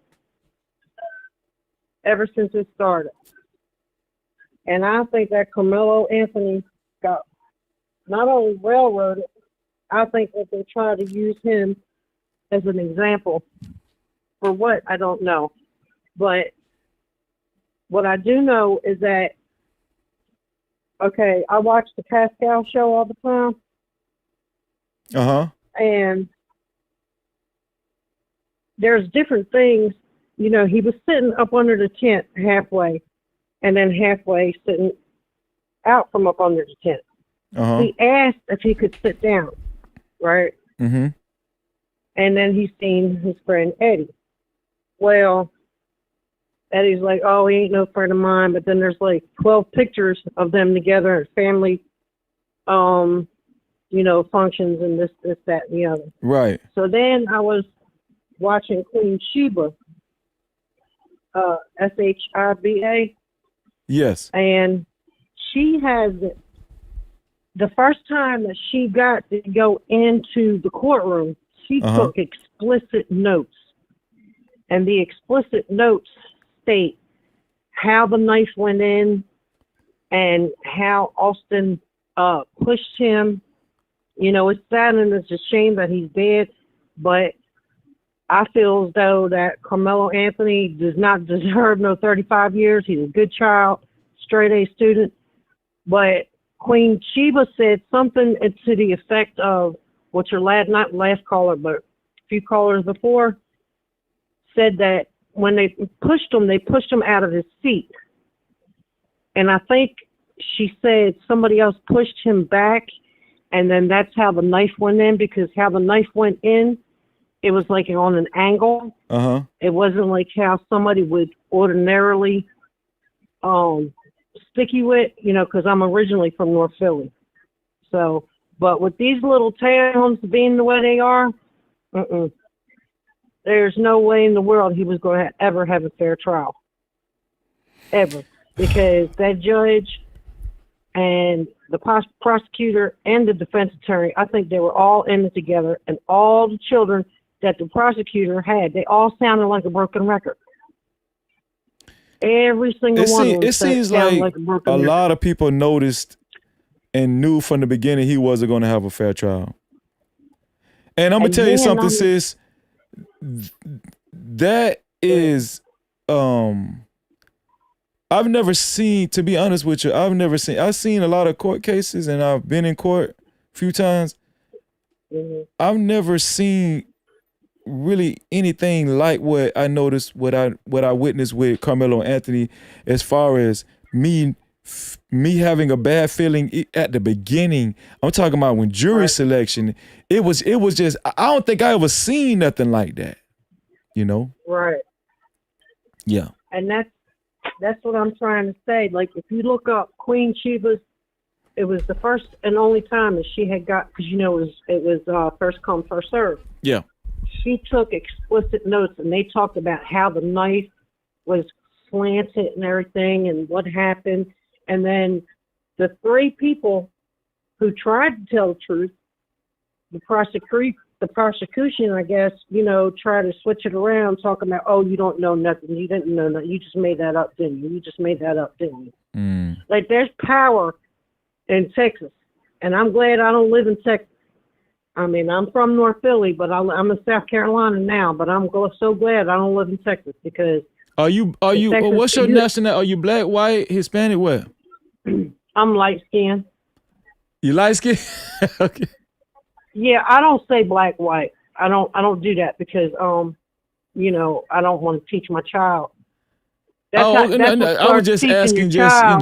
ever since it started. And I think that Carmelo Anthony got not only railroaded, I think that they try to use him as an example. For what, I don't know. But what I do know is that, okay, I watch the Pascal show all the time. Uh-huh. And there's different things, you know, he was sitting up under the tent halfway and then halfway sitting out from up under the tent. Uh-huh. He asked if he could sit down, right? Mm-hmm. And then he seen his friend Eddie. Well, Eddie's like, oh, he ain't no friend of mine. But then there's like 12 pictures of them together at family, you know, functions and this, that, and the other. Right. So then I was watching Queen Sheba, Shiba. Yes. And she has, the first time that she got to go into the courtroom, she took explicit notes. And the explicit notes state how the knife went in and how Austin pushed him. You know, it's sad and it's a shame that he's dead, but I feel as though that Carmelo Anthony does not deserve no 35 years. He's a good child, straight A student. But Queen Sheba said something to the effect of what your not last caller, but a few callers before, said that when they pushed him out of his seat. And I think she said somebody else pushed him back, and then that's how the knife went in, because how the knife went in, it was like on an angle. Uh-huh. It wasn't like how somebody would ordinarily stick you with, you know, because I'm originally from North Philly. So, but with these little towns being the way they are, there's no way in the world he was going to ever have a fair trial. Ever. Because that judge and the prosecutor and the defense attorney, I think they were all in it together, and all the children that the prosecutor had, they all sounded like a broken record. Every single one of them. It seems like a lot of people noticed and knew from the beginning he wasn't going to have a fair trial. And I'm going to tell you something, sis. That is, I've never seen, to be honest with you, I've seen a lot of court cases, and I've been in court a few times. I've never seen really anything like what I noticed, what I witnessed with Carmelo Anthony, as far as me having a bad feeling at the beginning. I'm talking about when jury selection, it was just, I don't think I ever seen nothing like that. You know? Right. Yeah. And that's what I'm trying to say. Like, if you look up Queen Sheba's, it was the first and only time that she had got, because it was first come, first serve. Yeah. She took explicit notes, and they talked about how the knife was slanted and everything, and what happened. And then the three people who tried to tell the truth, the prosecution, I guess, tried to switch it around, talking about, oh, you don't know nothing. You didn't know nothing. You just made that up, didn't you? You just made that up, didn't you? Like, there's power in Texas, and I'm glad I don't live in Texas. I mean, I'm from North Philly, but I'm in South Carolina now, but I'm so glad I don't live in Texas, because Are you Texas, what's your nationality? Are you black, white, Hispanic, what? I'm light skinned. You light skinned? Okay. Yeah, I don't say black, white. I don't do that, because I don't want to teach my child. That's I was just asking, how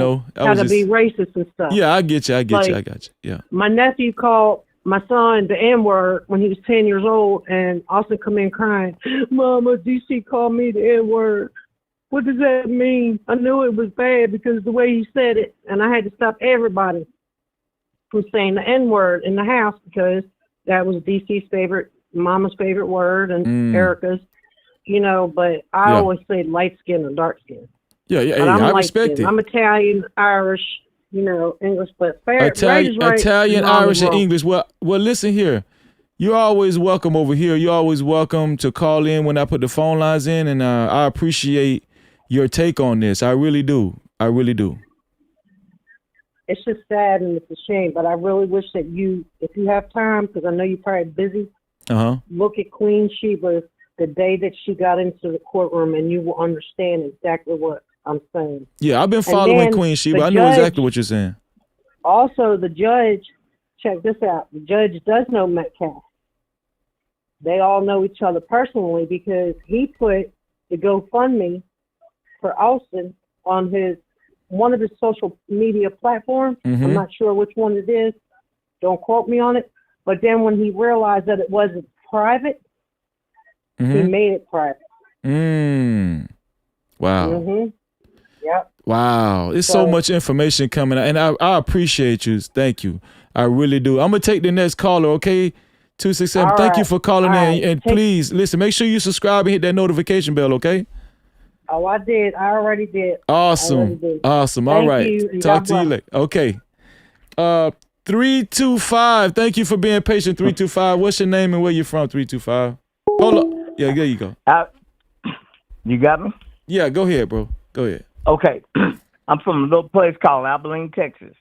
to be racist and stuff. Yeah, I get you. I got you. Yeah. My nephew called my son the N-word when he was 10 years old, and Austin come in crying, Mama, DC called me the N-word. What does that mean? I knew it was bad because of the way he said it, and I had to stop everybody from saying the N-word in the house, because that was DC's favorite, Mama's favorite word, and Erica's. But I always say light skin or dark skin. Yeah, But I'm I light respect skin. it. I'm Italian, Irish, English, but Italian, Irish, and English. Well, listen here. You're always welcome over here. You're always welcome to call in when I put the phone lines in, and I appreciate your take on this. I really do. I really do. It's just sad and it's a shame, but I really wish that if you have time, because I know you're probably busy, look at Queen Sheba the day that she got into the courtroom, and you will understand exactly what I'm saying. Yeah, I've been following Queen Sheba. I know exactly what you're saying. Also, the judge, check this out, the judge does know Metcalf. They all know each other personally, because he put the GoFundMe for Austin on one of his social media platforms. I'm not sure which one it is. Don't quote me on it. But then when he realized that it wasn't private, he made it private. Wow. Yep. Wow. It's so much information coming out, and I appreciate you. Thank you. I really do. I'm going to take the next caller, okay? 267. Thank you for calling in. And please, listen, make sure you subscribe and hit that notification bell, okay? Oh, I did. I already did. Awesome. Awesome. All right. Talk to you later. Okay. 325. Thank you for being patient, 325. What's your name and where you from, 325? Hold up. Yeah, there you go. You got me? Yeah, go ahead, bro. Go ahead. Okay. I'm from a little place called Abilene, Texas,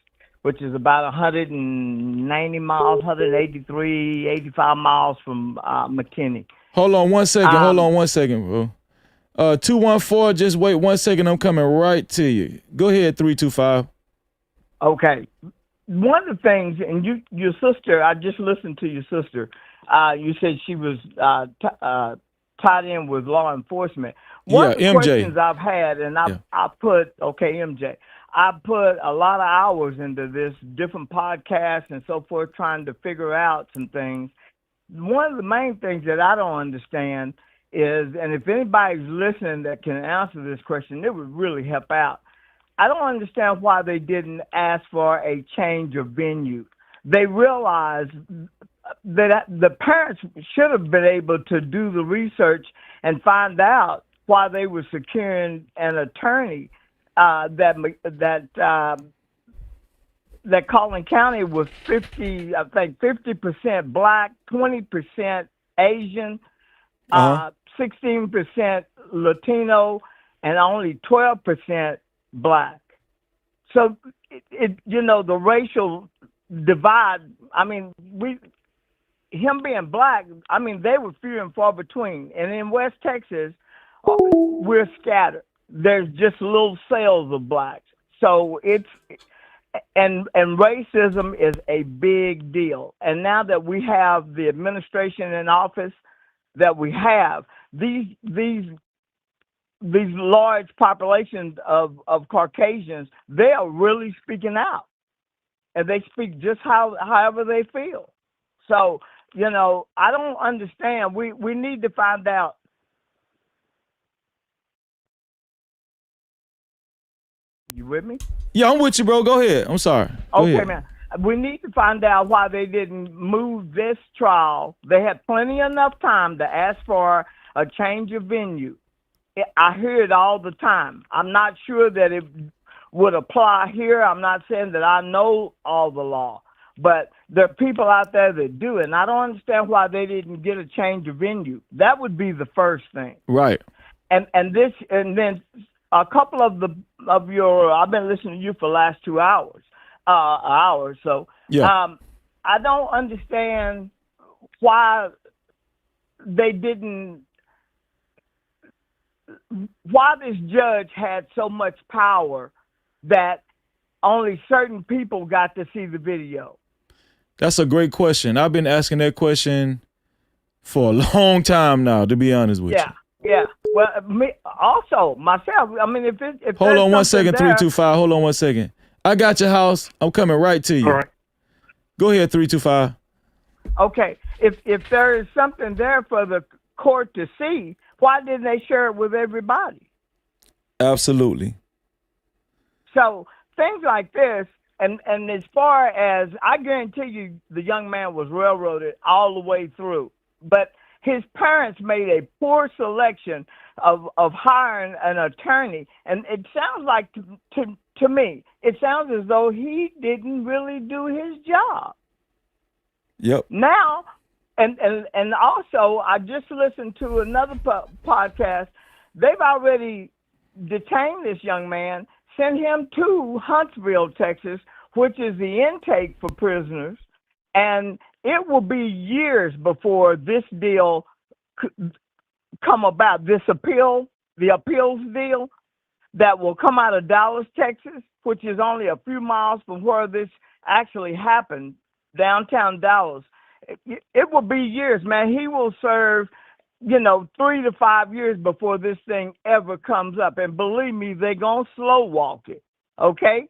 which is about 190 miles, 183, 85 miles from McKinney. Hold on 1 second. Hold on 1 second, bro. 214, just wait 1 second. I'm coming right to you. Go ahead, 325. Okay. One of the things, and your sister, I just listened to your sister. You said she was tied in with law enforcement. One of the questions I've had, and I put, MJ, I put a lot of hours into this, different podcasts and so forth, trying to figure out some things. One of the main things that I don't understand is, and if anybody's listening that can answer this question, it would really help out. I don't understand why they didn't ask for a change of venue. They realized that the parents should have been able to do the research and find out why they were securing an attorney that Collin County was 50% black, 20% Asian, 16% Latino, and only 12% black. So the racial divide. I mean, him being black, I mean, they were few and far between. And in West Texas, we're scattered. There's just little cells of blacks. So and racism is a big deal. And now that we have the administration in office that we have, these large populations of Caucasians, they are really speaking out, and they speak just however they feel. So, I don't understand. We need to find out. You with me? Yeah, I'm with you, bro. Go ahead. I'm sorry. Go Okay, ahead. man. We need to find out why they didn't move this trial. They had plenty enough time to ask for a change of venue. I hear it all the time. I'm not sure that it would apply here. I'm not saying that I know all the law, but there are people out there that do it, and I don't understand why they didn't get a change of venue. That would be the first thing. Right. And then a couple of your, I've been listening to you for the last 2 hours. Hours. So yeah. I don't understand why they didn't, why this judge had so much power that only certain people got to see the video. That's a great question. I've been asking that question for a long time now, to be honest with you. Yeah. Well, myself, I mean, if hold on 1 second, there, 325. Hold on 1 second. I got your house. I'm coming right to you. All right. Go ahead, 325. Okay. If there is something there for the court to see, why didn't they share it with everybody? Absolutely. So things like this, and as far as, I guarantee you the young man was railroaded all the way through. But his parents made a poor selection of hiring an attorney. And it sounds like, to me, it sounds as though he didn't really do his job. Yep. Now, and also, I just listened to another podcast. They've already detained this young man, sent him to Huntsville, Texas, which is the intake for prisoners. And it will be years before this deal come about, the appeals deal that will come out of Dallas, Texas, which is only a few miles from where this actually happened, downtown Dallas. It will be years, man. He will serve, 3 to 5 years before this thing ever comes up. And believe me, they're going to slow walk it, okay?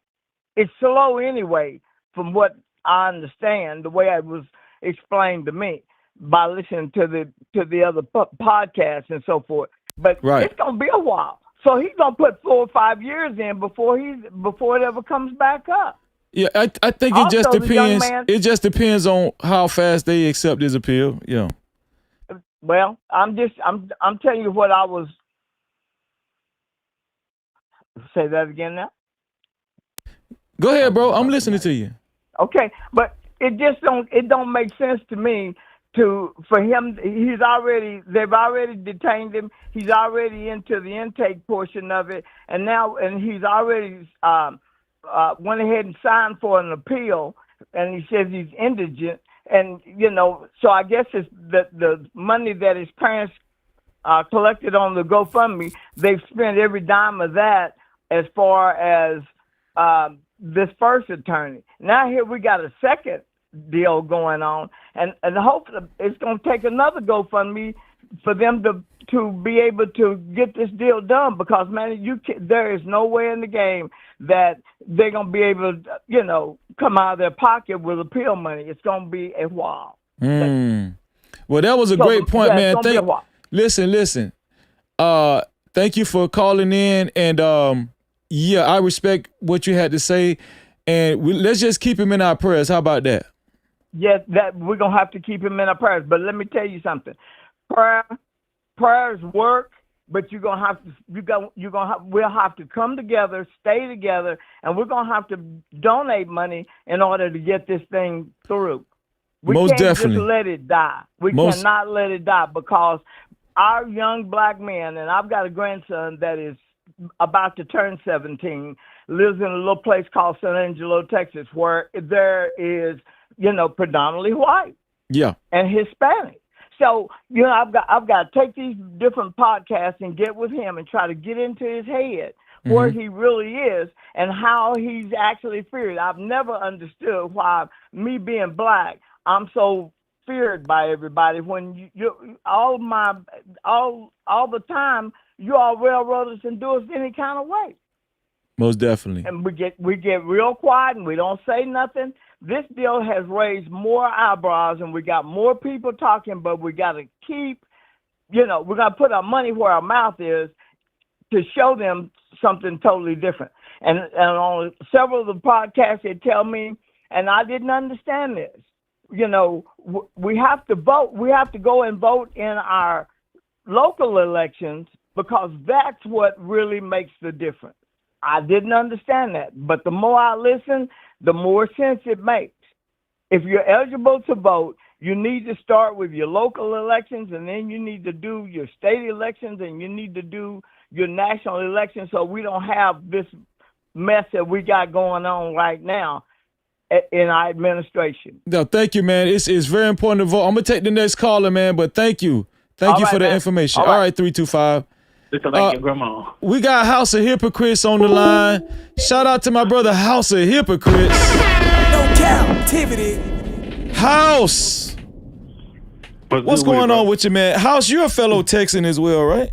It's slow anyway, from what I understand, the way it was explained to me by listening to the other podcasts and so forth. But It's going to be a while. So he's going to put 4 or 5 years in before it ever comes back up. Yeah, I think it just depends. It just depends on how fast they accept his appeal. Yeah. Well, I'm telling you what I was. Say that again now. Go ahead, bro. I'm listening to you. Okay, but it don't make sense to me for him. They've already detained him. He's already into the intake portion of it, and he's already went ahead and signed for an appeal, and he says he's indigent, and so I guess it's the money that his parents collected on the GoFundMe. They've spent every dime of that as far as this first attorney. Now here we got a second deal going on, and hopefully it's going to take another GoFundMe for them to be able to get this deal done, because man, there is no way in the game that they're going to be able to come out of their pocket with appeal money. It's going to be a while. Well, that was a great point, man. Listen. Thank you for calling in, and I respect what you had to say, and let's just keep him in our prayers. How about that? Yes, that we're gonna have to keep him in our prayers. But let me tell you something: prayers work, but we'll have to come together, stay together, and we're gonna have to donate money in order to get this thing through. We Most can't definitely. just let it die. We cannot let it die, because our young black men, and I've got a grandson that is about to turn 17, lives in a little place called San Angelo, Texas, where there is, predominantly white. Yeah. And Hispanic. So, I've got to take these different podcasts and get with him and try to get into his head where he really is and how he's actually feared. I've never understood why, me being black, I'm so feared by everybody when you all the time you all railroad us and do us any kind of way. Most definitely. And we get real quiet and we don't say nothing. This deal has raised more eyebrows and we got more people talking, but we got to keep, we're going to put our money where our mouth is to show them something totally different. And on several of the podcasts, they tell me, and I didn't understand this, we have to vote. We have to go and vote in our local elections because that's what really makes the difference. I didn't understand that, but the more I listen, the more sense it makes. If you're eligible to vote, you need to start with your local elections, and then you need to do your state elections, and you need to do your national elections so we don't have this mess that we got going on right now in our administration. No, thank you, man. It's very important to vote. I'm going to take the next caller, man, but thank you. Thank you for the information. All right, 325. Listen like your grandma. We got House of Hypocrites on the line. Shout out to my brother House of Hypocrites. No Cap-tivity. House. What's going on with you, man? House, you're a fellow Texan as well, right?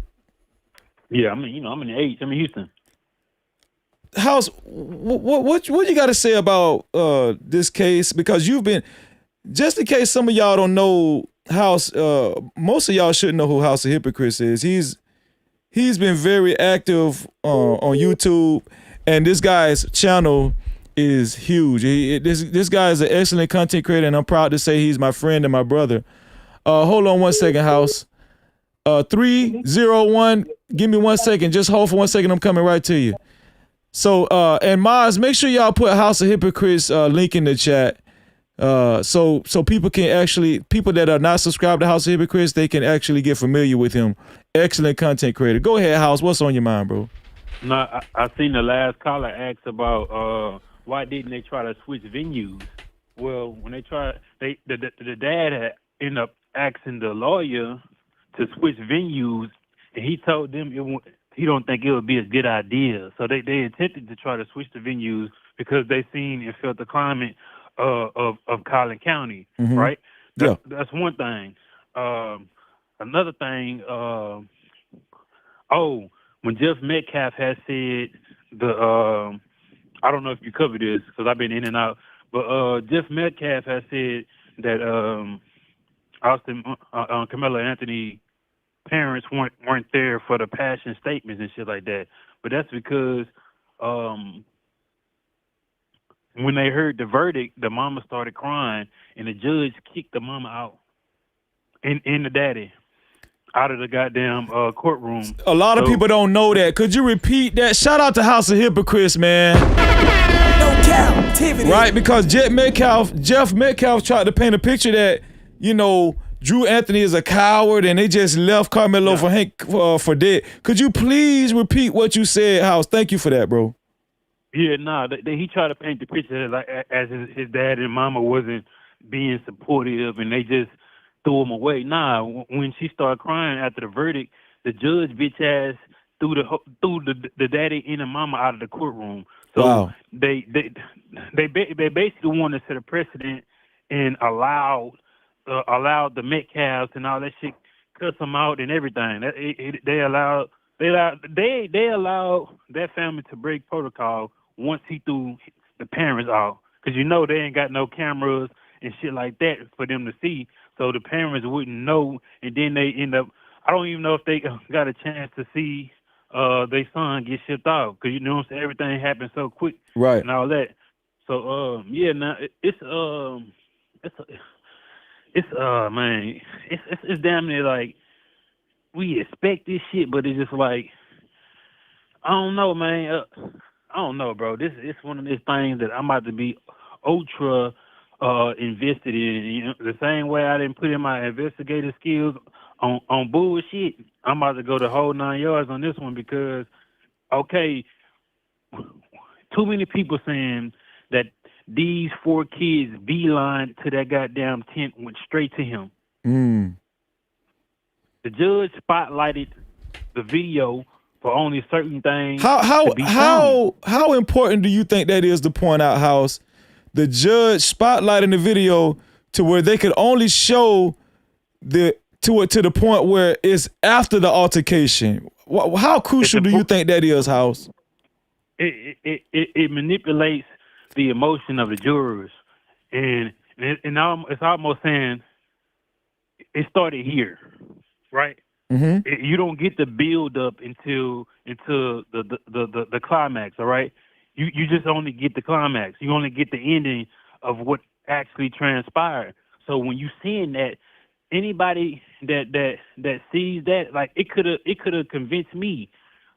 Yeah, I'm in the H. I'm in Houston. House, what you got to say about this case? Because you've been, just in case some of y'all don't know House, most of y'all shouldn't know who House of Hypocrites is. He's been very active on YouTube, and this guy's channel is huge. This guy is an excellent content creator, and I'm proud to say he's my friend and my brother. Hold on one second, House. 301, give me 1 second. Just hold for 1 second. I'm coming right to you. So, and Maz, make sure y'all put House of Hypocrites link in the chat. So people can actually, people that are not subscribed to House of Hypocrites, they can actually get familiar with him. Excellent content creator. Go ahead, House. What's on your mind, bro? No, I seen the last caller ask about why didn't they try to switch venues? Well, when they tried, the dad had ended up asking the lawyer to switch venues, and he told them he don't think it would be a good idea. So they attempted to try to switch the venues because they seen and felt the climate of Collin County, right? That's one thing. Another thing, when Jeff Metcalf has said I don't know if you covered this because I've been in and out, but Jeff Metcalf has said that Carmelo Anthony parents weren't there for the passion statements and shit like that. But that's because when they heard the verdict, the mama started crying, and the judge kicked the mama out and the daddy out of the goddamn courtroom. A lot of people don't know that. Could you repeat that? Shout out to House of Hypocrites, man. No Cap-tivity. Right, because Jeff Metcalf tried to paint a picture that, Drew Anthony is a coward and they just left Carmelo for dead. Could you please repeat what you said, House? Thank you for that, bro. Yeah, he tried to paint the picture as his dad and mama wasn't being supportive and they just threw him away. When she started crying after the verdict, the judge bitch ass threw the daddy and the mama out of the courtroom. So wow. They basically wanted to set a precedent and allowed the Metcalfs and all that shit, cuss them out and everything. They allowed that family to break protocol once he threw the parents out, because they ain't got no cameras and shit like that for them to see, so the parents wouldn't know, and then they end up. I don't even know if they got a chance to see their son get shipped off, because what I'm saying, everything happened so quick, right, and all that. So man, it's damn near like we expect this shit, but it's just like, I don't know, man. I don't know, bro. This is one of these things that I'm about to be ultra invested in. The same way I didn't put in my investigative skills on bullshit, I'm about to go the whole 9 yards on this one, because too many people saying that these 4 kids beeline to that goddamn tent, went straight to him. The judge spotlighted the video for only certain things. How important do you think that is to point out, House? The judge spotlighting the video to where they could only show to the point where it's after the altercation. How crucial do you think that is, House? It manipulates the emotion of the jurors, and it's almost saying it started here, right? Mm-hmm. You don't get the build up into the climax, all right? You just only get the climax. You only get the ending of what actually transpired. So when you seeing that, anybody that sees that, like it could have convinced me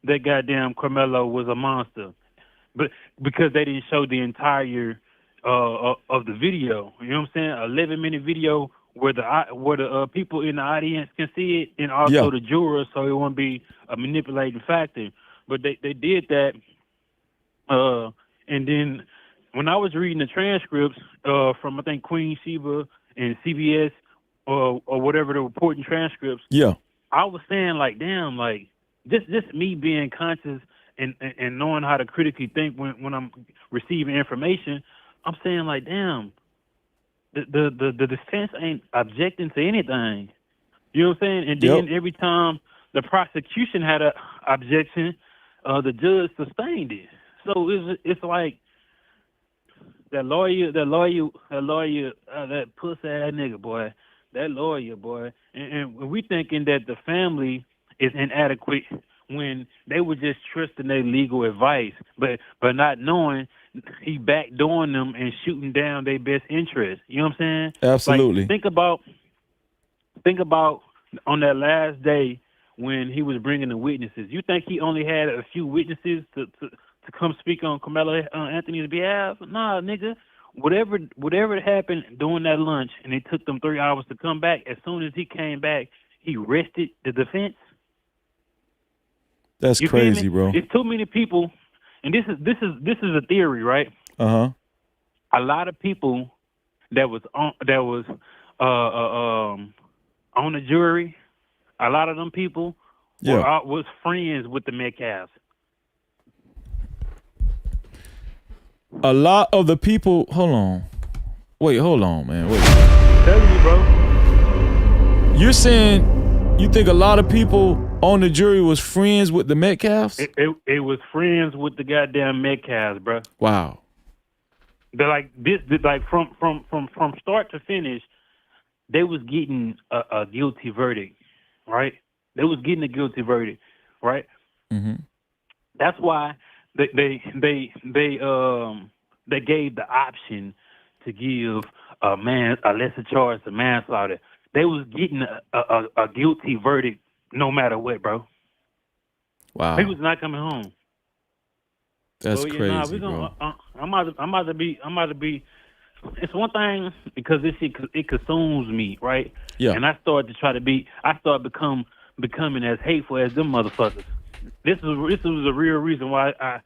that goddamn Carmelo was a monster, but because they didn't show the entire of the video, you know what I'm saying? 11-minute video where the people in the audience can see it, and also the jurors, so it won't be a manipulating factor. But they did that, and then when I was reading the transcripts from I think Queen Sheba and CBS or whatever the reporting transcripts, I was saying like, damn, like just me being conscious and knowing how to critically think when I'm receiving information, I'm saying like, damn, the defense ain't objecting to anything. You know what I'm saying? And then every time the prosecution had a objection, the judge sustained it. So it's like that pussy ass nigga, boy, that lawyer, boy, and we thinking that the family is inadequate when they were just trusting their legal advice, but not knowing he backdooring them and shooting down their best interest. You know what I'm saying? Absolutely. Like, think about on that last day when he was bringing the witnesses. You think he only had a few witnesses to come speak on Carmelo Anthony's behalf? Nah, nigga. Whatever happened during that lunch, and it took them 3 hours to come back. As soon as he came back, he arrested the defense. That's crazy, bro. It's too many people, and this is a theory, right? A lot of people that was on the jury, a lot of them people was friends with the Metcalfs. A lot of the people. Hold on, man. Wait. I'm telling you, bro. You're saying you think a lot of people on the jury was friends with the Metcalfs? It was friends with the goddamn Metcalfs, bro. Wow. They're like this, like from start to finish, they was getting a guilty verdict, right? They was getting a guilty verdict, right? Mm-hmm. That's why they gave the option to give a lesser charge to manslaughter. They was getting a guilty verdict no matter what, bro. Wow. He was not coming home. That's crazy, bro. I'm about to be. It's one thing because this shit it consumes me, right? Yeah. And I started becoming as hateful as them motherfuckers. This was a real reason why I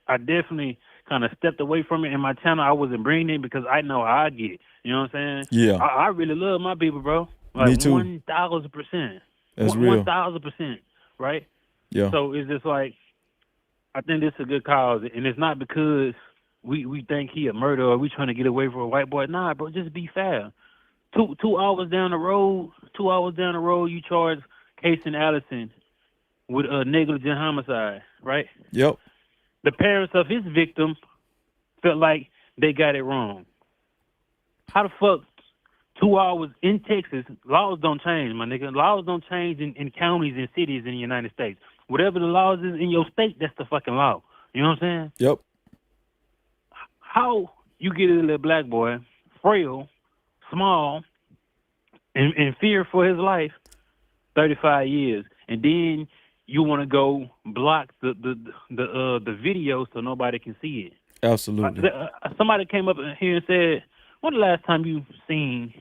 definitely kind of stepped away from it in my channel. I wasn't bringing it because I know how I get. You know what I'm saying? Yeah. I really love my people, bro. Like, me too. 1,000%. That's real. 1,000%. Right? Yeah. So it's just like, I think this is a good cause, and it's not because we think he a murderer or we trying to get away from a white boy. Nah, bro, just be fair. 2 hours down the road, you charge Casey Allison with a negligent homicide, right? Yep. The parents of his victim felt like they got it wrong. How the fuck 2 hours in Texas, laws don't change, my nigga. Laws don't change in counties and cities in the United States. Whatever the laws is in your state, that's the fucking law. You know what I'm saying? Yep. How you get a little black boy, frail, small, and fear for his life, 35 years, and then you want to go block the video so nobody can see it. Absolutely. Somebody came up here and said, "When the last time you seen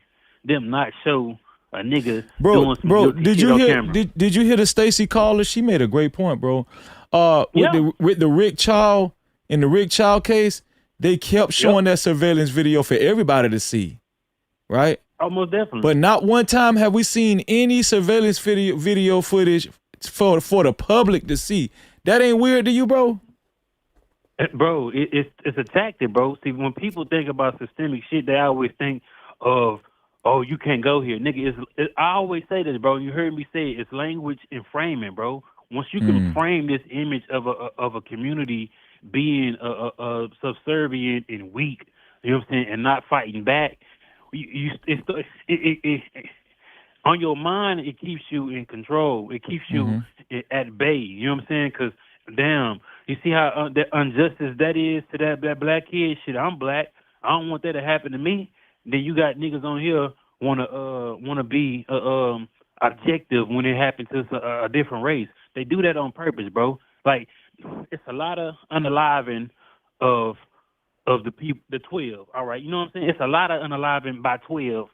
them not show a nigga doing some guilty did shit you on hear? camera?" Did you hear the Stacey caller? She made a great point, bro. With the Rick Child in the Rick Child case, they kept showing that surveillance video for everybody to see, right? Almost definitely. But not one time have we seen any surveillance video footage for the public to see. That ain't weird to you, bro? Bro, it's a tactic, bro. See, when people think about systemic shit, they always think of, oh, you can't go here, nigga. I always say this, bro. You heard me say it. It's language and framing, bro. Once you can frame this image of a community being subservient and weak, you know what I'm saying, and not fighting back, on your mind, it keeps you in control. It keeps you at bay. You know what I'm saying? Because, damn, you see how that injustice that is to that black kid? Shit, I'm black. I don't want that to happen to me. Then you got niggas on here wanna be objective when it happens to a different race. They do that on purpose, bro. Like, it's a lot of unaliving of the people, the 12. All right, you know what I'm saying? It's a lot of unaliving by 12,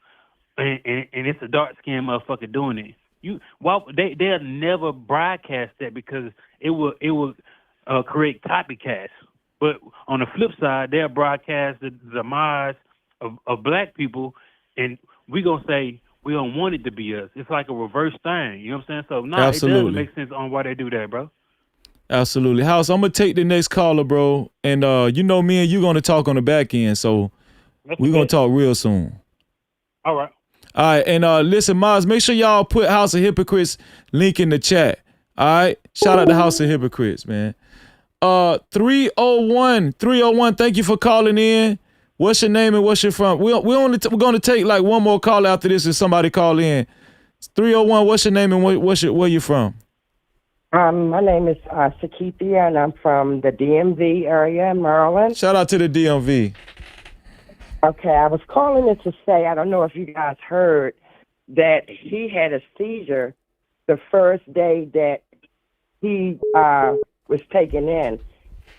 and it's a dark skinned motherfucker doing it. They'll never broadcast that because it will create copycats. But on the flip side, they'll broadcast the demise of black people, and we gonna say we don't want it to be us. It's like a reverse thing. You know what I'm saying? So no, it doesn't make sense on why they do that, bro. Absolutely. House, I'm gonna take the next caller, bro. And you know me and you gonna talk on the back end, so we're gonna talk real soon. All right. All right, and listen, Miles, make sure y'all put House of Hypocrites link in the chat. All right? Shout out to House of Hypocrites, man. 301, thank you for calling in. What's your name and what's your from? We're gonna take like one more call after this if somebody call in. 301, what's your name and where you from? My name is Sakithia, and I'm from the DMV area in Maryland. Shout out to the DMV. Okay, I was calling in to say, I don't know if you guys heard that he had a seizure the first day that he was taken in,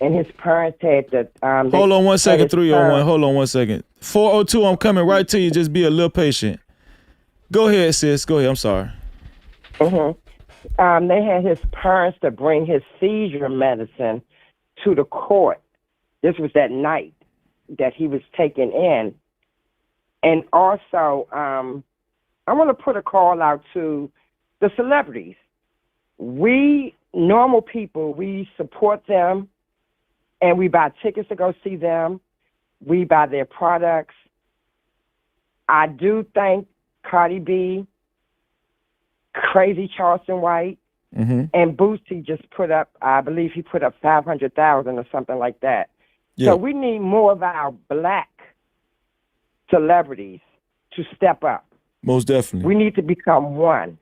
and his parents had to... Hold on 1 second, 301. Hold on 1 second. 402, I'm coming right to you. Just be a little patient. Go ahead, sis. Go ahead. I'm sorry. They had his parents to bring his seizure medicine to the court. This was that night that he was taken in. And also, I want to put a call out to the celebrities. We, normal people, we support them, and we buy tickets to go see them. We buy their products. I do thank Cardi B, Crazy Charleston White, and Boosie just put up, I believe he put up 500,000 or something like that. Yeah. So we need more of our black celebrities to step up. Most definitely. We need to become one.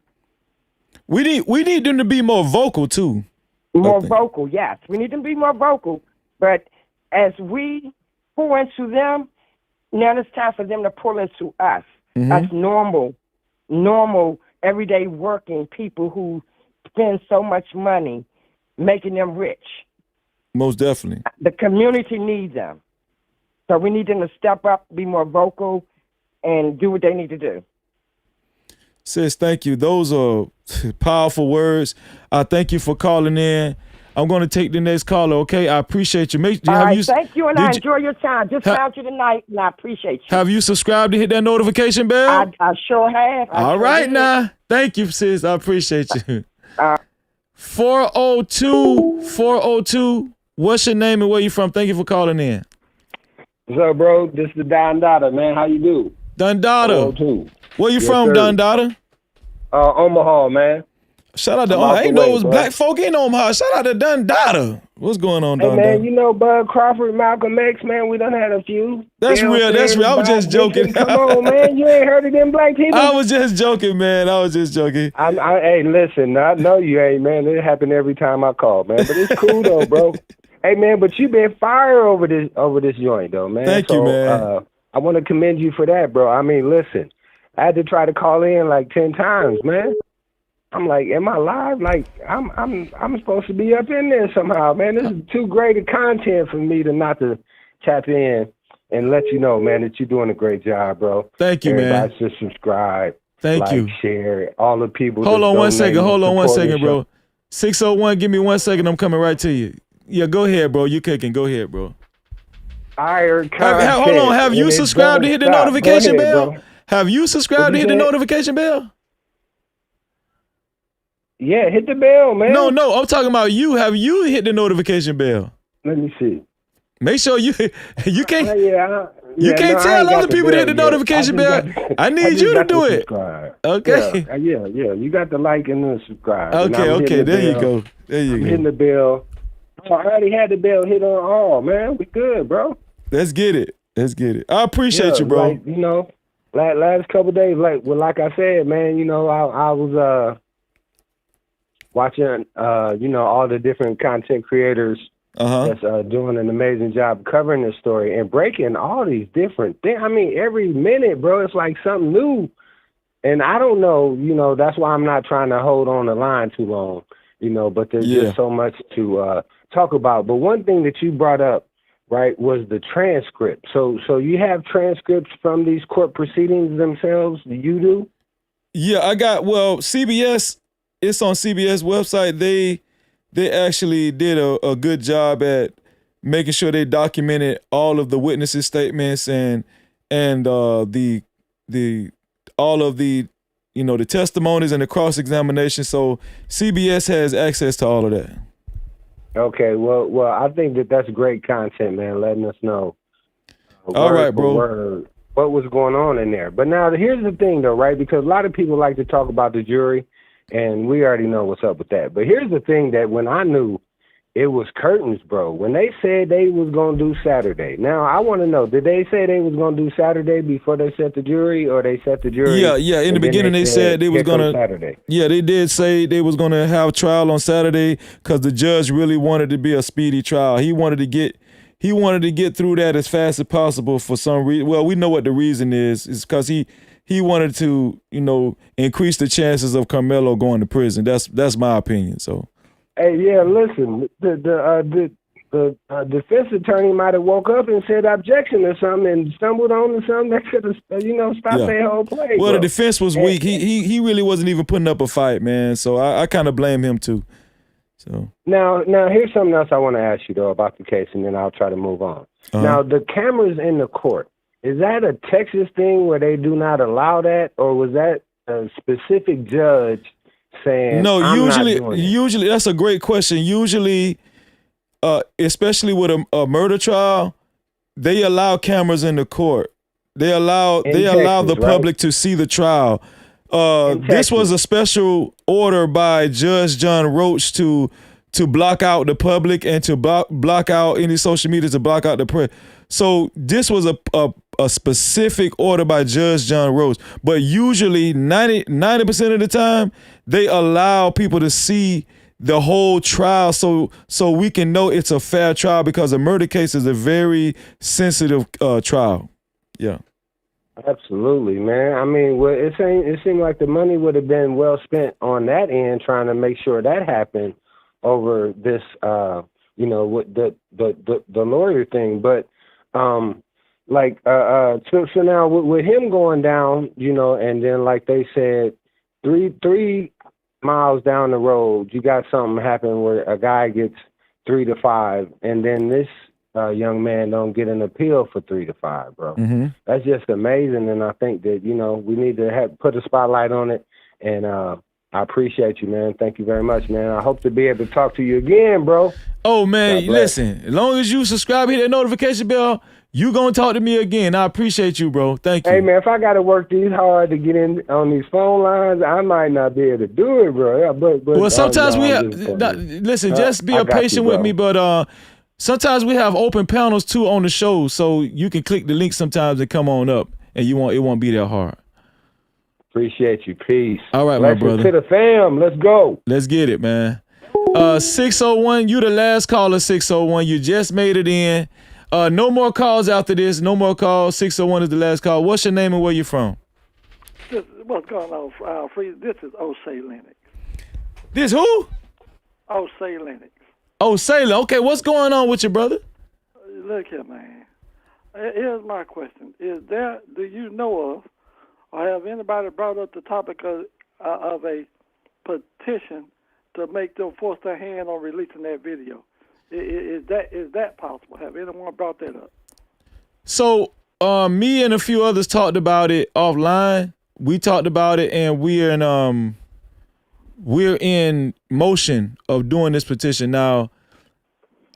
We need them to be more vocal too. More vocal, yes. We need them to be more vocal. But as we pour into them, now it's time for them to pull into us. Us normal, everyday working people who spend so much money making them rich. Most definitely. The community needs them. So we need them to step up, be more vocal, and do what they need to do. Sis, thank you. Those are powerful words. I thank you for calling in. I'm going to take the next caller, okay? I appreciate you. All right, thank you, and I enjoy your time. Just found you tonight, and I appreciate you. Have you subscribed to hit that notification bell? I sure have. All right, now. Thank you, sis. I appreciate you. 402, what's your name and where you from? Thank you for calling in. What's up, bro? This is Don Dada, man. How you do? Don Dada. 402. Where you Yes, from, sir. Don Dada? Omaha, man. Shout out to I'm I ain't out the know way, it was bro. black folk in Omaha. Shout out to Don Dada. What's going on, Hey, Don man, Dada? you know Bud Crawford, Malcolm X, man. We done had a few. That's You know real. what I'm That's saying? real. I was just Bob joking. Dixon, come on, man. You ain't heard of them black people? I was just joking, man. I was just joking. Hey, listen, I know you ain't, man. It happen every time I call, man. But it's cool, though, bro. Hey, man, but you been fire over this joint, though, man. Thank you, man. I want to commend you for that, bro. I mean, listen, I had to try to call in like 10 times, man. I'm like, am I live? Like, I'm supposed to be up in there somehow, man. This is too great a content for me to not to tap in and let you know, man, that you're doing a great job, bro. Thank you, man. Everybody just subscribe. Thank you. Share. All the people. Hold that on 1 donate second. and Hold on 1 support second, the show. bro. 601, give me 1 second. I'm coming right to you. Yeah, go ahead, bro. You cooking. Go ahead, bro. Hold on. Have you subscribed to hit the notification bell? Have you subscribed to hit the notification bell? Yeah, hit the bell, man. No, I'm talking about you. Have you hit the notification bell? Let me see. Make sure you can't you can't I tell ain't got other people to hit the yet. notification bell. I need you to do it. Subscribe. Okay. Yeah. You got the like and the subscribe. And I'm Okay. hitting the There you bell. go. There you I'm go. hitting the bell. Oh, I already had the bell hit on all, man. We good, bro. Let's get it. I appreciate you, bro. Like, last couple of days, like I said, man, I was watching, all the different content creators that's doing an amazing job covering this story and breaking all these different things. I mean, every minute, bro, it's like something new. And I don't know, that's why I'm not trying to hold on the line too long, but there's just so much to talk about. But one thing that you brought up, right, was the transcript. So you have transcripts from these court proceedings themselves? You do? Yeah, CBS, it's on CBS website. They actually did a good job at making sure they documented all of the witnesses' statements and the all of the the testimonies and the cross-examination. So CBS has access to all of that. Okay, well, I think that's great content, man, letting us know. All right, bro. Word, what was going on in there. But now, here's the thing, though, right? Because a lot of people like to talk about the jury, and we already know what's up with that. But here's the thing that when I knew it was curtains, bro, when they said they was going to do Saturday. Now, I want to know, did they say they was going to do Saturday before they set the jury, or they set the jury? Yeah. In the beginning, they said they was going to. Saturday. Yeah, they did say they was going to have trial on Saturday because the judge really wanted to be a speedy trial. He wanted to get through that as fast as possible for some reason. Well, we know what the reason is. It's because he wanted to, increase the chances of Carmelo going to prison. That's my opinion. So. Hey, yeah, listen, the defense attorney might have woke up and said objection or something and stumbled on to something that could have, stopped their whole play. Well, bro. the defense was weak. He really wasn't even putting up a fight, man. So I kind of blame him too. So now here's something else I want to ask you though about the case, and then I'll try to move on. Now the cameras in the court, is that a Texas thing where they do not allow that, or was that a specific judge saying? No, I'm usually that's a great question. Usually, especially with a murder trial, they allow cameras in the court. They allow the public to see the trial. This was a special order by Judge John Roach to block out the public and to block out any social media, to block out the press. So this was a specific order by Judge John Roach. But usually 90% of the time, they allow people to see the whole trial so we can know it's a fair trial, because a murder case is a very sensitive trial. Yeah. Absolutely, man. I mean, it seemed like the money would have been well spent on that end, trying to make sure that happened over this, with the lawyer thing. But so now with him going down, and then like they said, three miles down the road, you got something happen where a guy gets 3 to 5, and then this young man don't get an appeal for 3 to 5, bro. Mm-hmm. That's just amazing, and I think that we need to put a spotlight on it. And I appreciate you, man. Thank you very much, man. I hope to be able to talk to you again, bro. Oh man, listen. As long as you subscribe, hit that notification bell, you gonna talk to me again. I appreciate you, bro. Thank you. Hey man, if I gotta work these hard to get in on these phone lines, I might not be able to do it, bro. Yeah, but well, sometimes we have. Listen, just be patient with me, but sometimes we have open panels too on the show, so you can click the link sometimes and come on up, and it won't be that hard. Appreciate you. Peace. All right, my brother. To the fam. Let's go. Let's get it, man. 601, you the last caller, 601. You just made it in. No more calls after this. No more calls. 601 is the last call. What's your name and where you from? What's going on, Free? This is Osei Lennox. This who? Osei Lennox. Oh, Sailor. Okay, what's going on with you, brother? Look here, man. Here's my question. Do you know of, or have anybody brought up the topic of a petition to make them force their hand on releasing that video? Is that possible? Have anyone brought that up? So, me and a few others talked about it offline. We talked about it, and we're in motion of doing this petition now.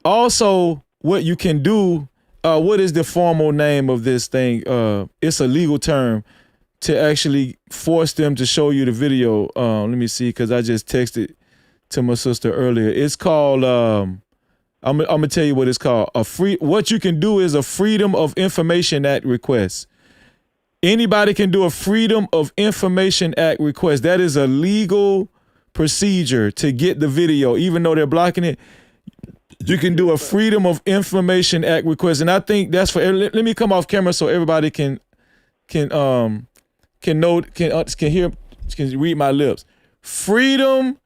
Also, what you can do, what is the formal name of this thing? It's a legal term to actually force them to show you the video. Let me see, because I just texted to my sister earlier. It's called, I'm gonna tell you what it's called. What you can do is a Freedom of Information Act request. Anybody can do a Freedom of Information Act request. That is a legal procedure to get the video, even though they're blocking it. You can do a Freedom of Information Act request, and I think that's for. Let me come off camera so everybody can read my lips. Freedom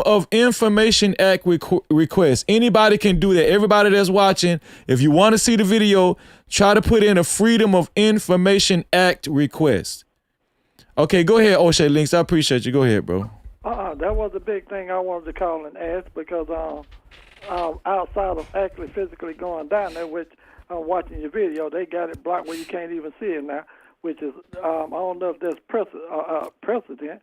of Information Act request. Anybody can do that. Everybody that's watching, if you want to see the video, try to put in a Freedom of Information Act request. Okay, go ahead, O'Shea Links. I appreciate you. Go ahead, bro. That was a big thing I wanted to call and ask because outside of actually physically going down there, which I'm watching your video, they got it blocked where you can't even see it now, which is, I don't know if there's precedent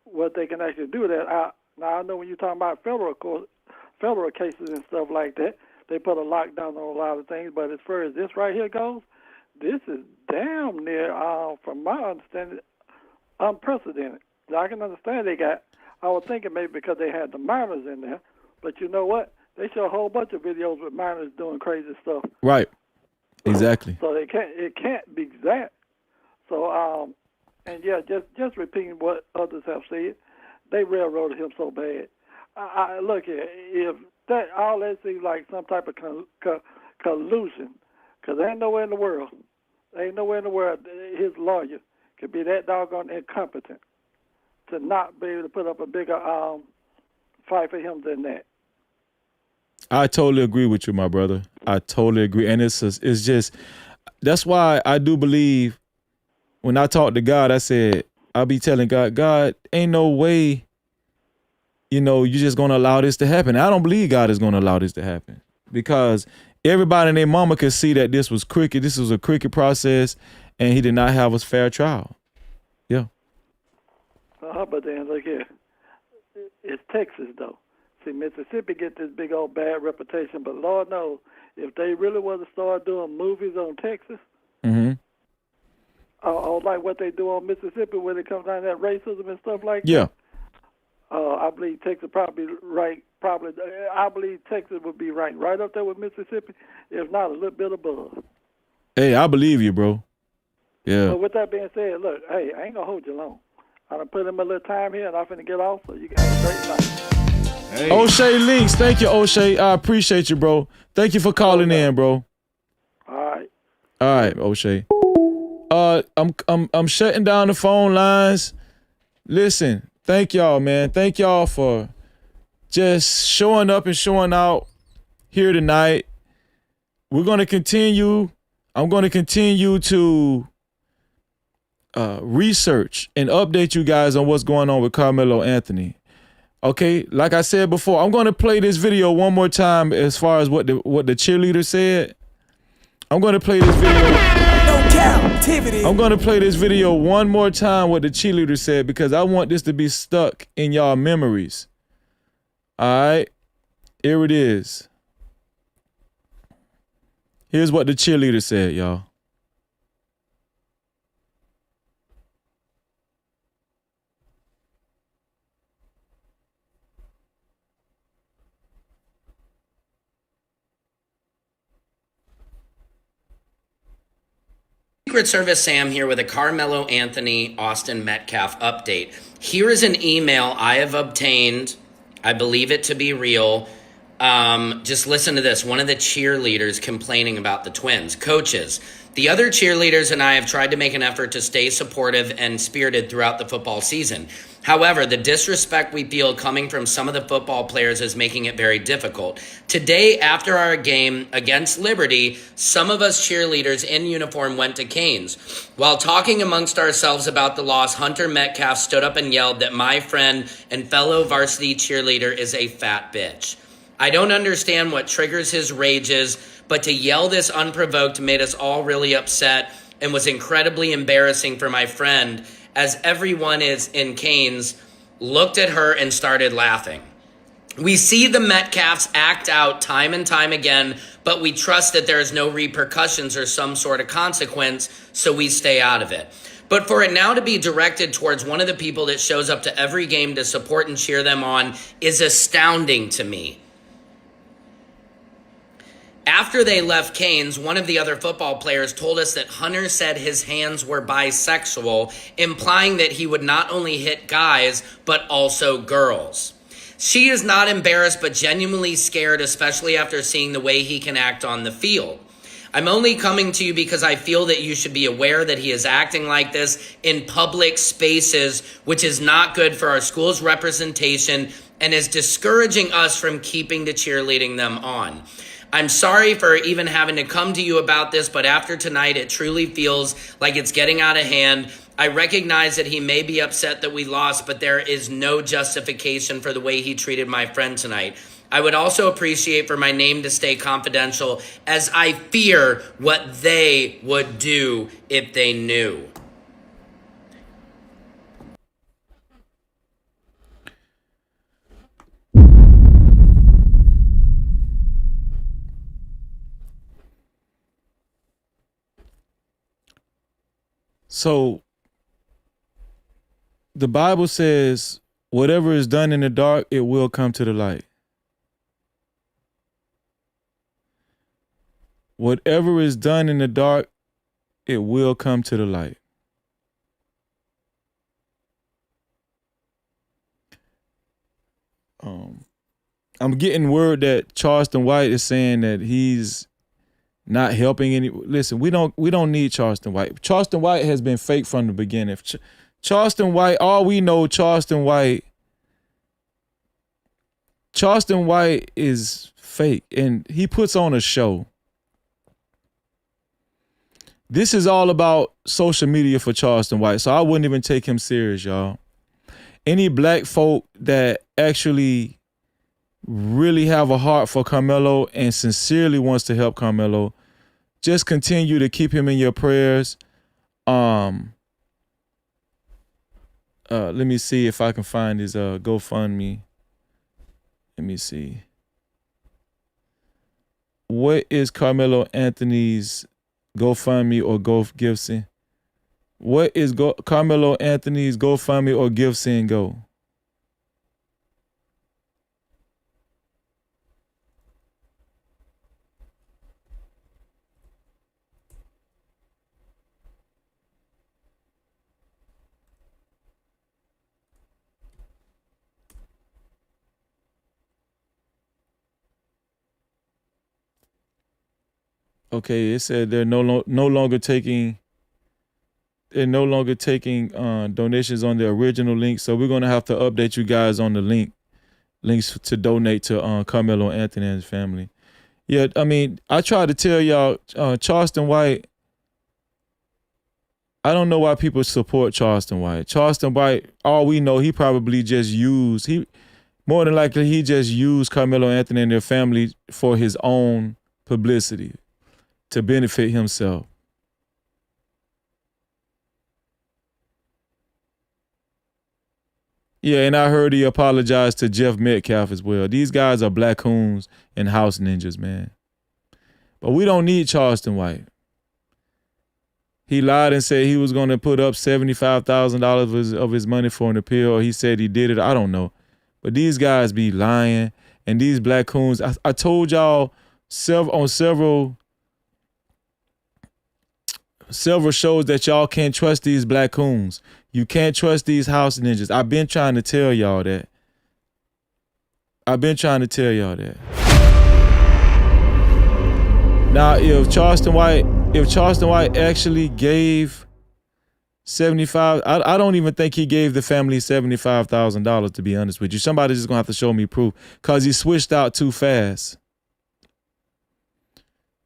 what they can actually do that. Now, I know when you're talking about federal cases and stuff like that, they put a lockdown on a lot of things, but as far as this right here goes, this is damn near, from my understanding, unprecedented. I can understand I was thinking maybe because they had the minors in there, but you know what? They show a whole bunch of videos with minors doing crazy stuff. Right. Exactly. So it can't be that. So, and yeah, just repeating what others have said, they railroaded him so bad. Look here, if all that seems like some type of collusion, because ain't nowhere in the world his lawyer could be that doggone incompetent to not be able to put up a bigger fight for him than that. I totally agree with you, my brother. I totally agree, and it's just that's why I do believe. When I talk to God, I'll be telling God, ain't no way, you're just going to allow this to happen. I don't believe God is going to allow this to happen because everybody and their mama could see that this was crooked. This was a crooked process, and he did not have a fair trial. Yeah. But then, look here. It's Texas, though. See, Mississippi get this big old bad reputation, but Lord knows, if they really want to start doing movies on Texas, or like what they do on Mississippi when it comes down to that racism and stuff like that. I believe Texas I believe Texas would be ranked right up there with Mississippi, if not a little bit above. Hey, I believe you, bro. Yeah. But with that being said, look, hey, I ain't gonna hold you long. I'm gonna put in my little time here, and I'm finna get off, so you can have a great night. Hey. O'Shea Links, thank you, O'Shea. I appreciate you, bro. Thank you for calling in, bro. All right, O'Shea. I'm shutting down the phone lines. Listen, thank y'all, man. Thank y'all for just showing up and showing out here tonight. We're going to continue. I'm going to continue to research and update you guys on what's going on with Carmelo Anthony. Okay, like I said before, I'm going to play this video one more time as far as what the cheerleader said. I'm going to play this video. Cap-tivity. I'm going to play this video one more time what the cheerleader said because I want this to be stuck in y'all memories. All right, here it is. Here's what the cheerleader said, y'all. Secret Service Sam here with a Carmelo Anthony Austin Metcalf update. Here is an email I have obtained. I believe it to be real. Just listen to this. One of the cheerleaders complaining about the twins. Coaches, the other cheerleaders and I have tried to make an effort to stay supportive and spirited throughout the football season. However, the disrespect we feel coming from some of the football players is making it very difficult. Today, after our game against Liberty, some of us cheerleaders in uniform went to Canes. While talking amongst ourselves about the loss, Hunter Metcalf stood up and yelled that my friend and fellow varsity cheerleader is a fat bitch. I don't understand what triggers his rages, but to yell this unprovoked made us all really upset and was incredibly embarrassing for my friend, as everyone is in Canes looked at her and started laughing. We see the Metcalfs act out time and time again, but we trust that there is no repercussions or some sort of consequence, so we stay out of it. But for it now to be directed towards one of the people that shows up to every game to support and cheer them on is astounding to me. After they left Canes, one of the other football players told us that Hunter said his hands were bisexual, implying that he would not only hit guys, but also girls. She is not embarrassed, but genuinely scared, especially after seeing the way he can act on the field. I'm only coming to you because I feel that you should be aware that he is acting like this in public spaces, which is not good for our school's representation and is discouraging us from keeping the cheerleading them on. I'm sorry for even having to come to you about this, but after tonight, it truly feels like it's getting out of hand. I recognize that he may be upset that we lost, but there is no justification for the way he treated my friend tonight. I would also appreciate for my name to stay confidential, as I fear what they would do if they knew. So the Bible says, whatever is done in the dark, it will come to the light. Whatever is done in the dark, it will come to the light. I'm getting word that Charleston White is saying that he's not helping any. Listen, we don't need Charleston White. Charleston White has been fake from the beginning. Charleston White, all we know, Charleston White is fake, and he puts on a show. This is all about social media for Charleston White, so I wouldn't even take him serious, y'all. Any black folk that actually really have a heart for Carmelo and sincerely wants to help Carmelo, just continue to keep him in your prayers. Let me see if I can find his GoFundMe. Let me see. What is Carmelo Anthony's GoFundMe or GoGiveSend? What is Carmelo Anthony's GoFundMe or GiveSendGo? Okay, it said they're no longer taking donations on the original link, so we're gonna have to update you guys on the links to donate to Carmelo Anthony and his family. Yeah, I mean, I try to tell y'all, Charleston White. I don't know why people support Charleston White. Charleston White, all we know, he probably just used more than likely he just used Carmelo Anthony and their family for his own publicity, to benefit himself. Yeah, and I heard he apologized to Jeff Metcalf as well. These guys are black coons and house ninjas, man. But we don't need Charleston White. He lied and said he was going to put up $75,000 of his money for an appeal, or he said he did it. I don't know. But these guys be lying, and these black coons, I told y'all on several shows that y'all can't trust these black coons. You can't trust these house ninjas. I've been trying to tell y'all that. Now, if Charleston White actually gave 75, I don't even think he gave the family $75,000, to be honest with you. Somebody's just gonna have to show me proof, because he switched out too fast.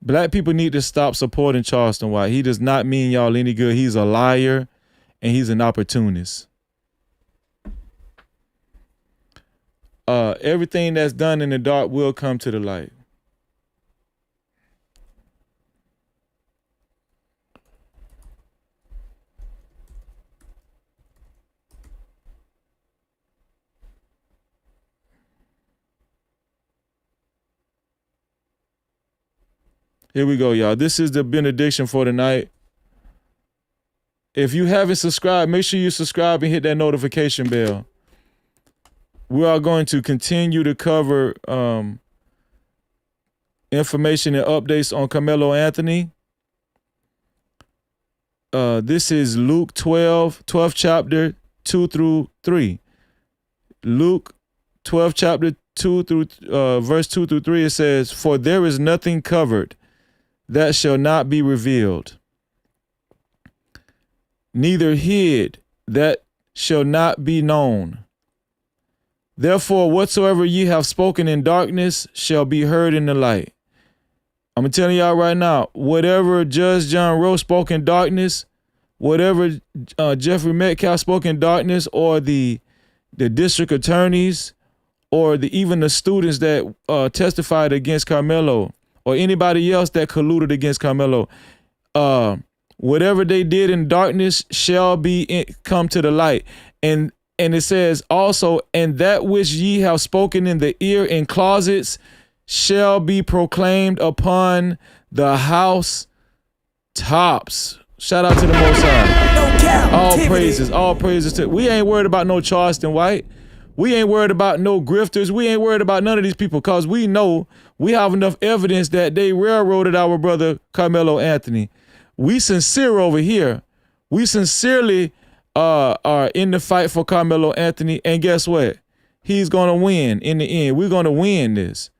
Black people need to stop supporting Charleston White. He does not mean y'all any good. He's a liar and he's an opportunist. Everything that's done in the dark will come to the light. Here we go, y'all. This is the benediction for tonight. If you haven't subscribed, make sure you subscribe and hit that notification bell. We are going to continue to cover information and updates on Carmelo Anthony. This is Luke 12th chapter, 2 through 3. Luke 12th chapter, 2 through verse 2 through 3, it says, "For there is nothing covered that shall not be revealed, neither hid that shall not be known. Therefore, whatsoever ye have spoken in darkness shall be heard in the light." I'm telling y'all right now, whatever Judge John Rowe spoke in darkness, whatever Jeffrey Metcalf spoke in darkness, or the district attorneys, or even the students that testified against Carmelo, or anybody else that colluded against Carmelo, whatever they did in darkness shall come to the light. And it says also, "And that which ye have spoken in the ear in closets shall be proclaimed upon the house tops." Shout out to the Most High. All praises to. We ain't worried about no Charleston White. We ain't worried about no grifters. We ain't worried about none of these people, because we know we have enough evidence that they railroaded our brother Carmelo Anthony. We sincere over here. We sincerely are in the fight for Carmelo Anthony, and guess what? He's gonna win in the end. We're gonna win this.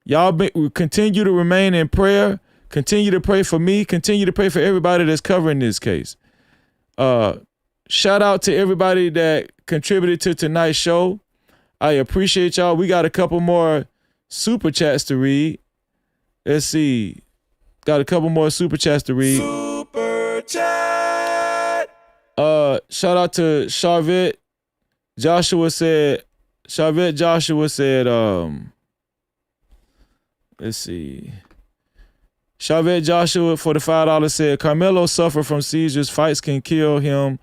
Y'all continue to remain in prayer. Continue to pray for me. Continue to pray for everybody that's covering this case. Shout out to everybody that contributed to tonight's show. I appreciate y'all. We got a couple more super chats to read. Let's see. Got a couple more super chats to read. Super chat. Shout out to Charvette. Joshua said, let's see. Charvette Joshua for the $5 said, "Carmelo suffered from seizures. Fights can kill him,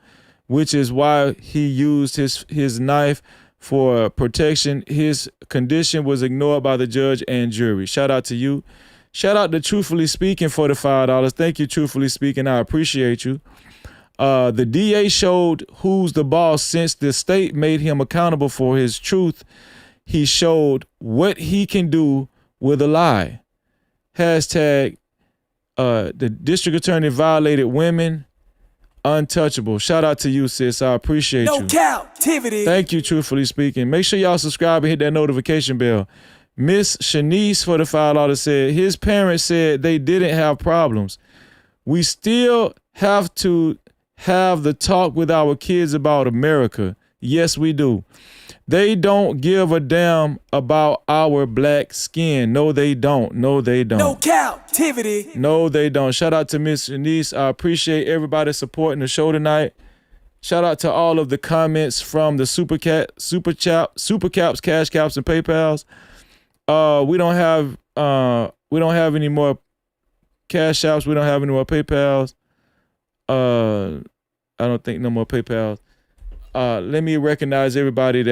which is why he used his knife for protection. His condition was ignored by the judge and jury." Shout out to you. Shout out to Truthfully Speaking for the $5. Thank you, Truthfully Speaking. I appreciate you. The DA showed who's the boss since the state made him accountable for his truth. He showed what he can do with a lie. Hashtag the district attorney violated women. Untouchable. Shout out to you, sis. I appreciate you. No Cap-tivity. Thank you, Truthfully Speaking. Make sure y'all subscribe and hit that notification bell. Miss Shanice for the $5 said, "His parents said they didn't have problems. We still have to have the talk with our kids about America. Yes, we do. They don't give a damn about our black skin. No, they don't. No, they don't. No Cap-tivity. No, they don't." Shout out to Miss Shanice. I appreciate everybody supporting the show tonight. Shout out to all of the comments from the Super Caps, Cash Caps, and PayPals. We don't have any more Cash Apps. We don't have any more PayPals. I don't think no more PayPals. Let me recognize everybody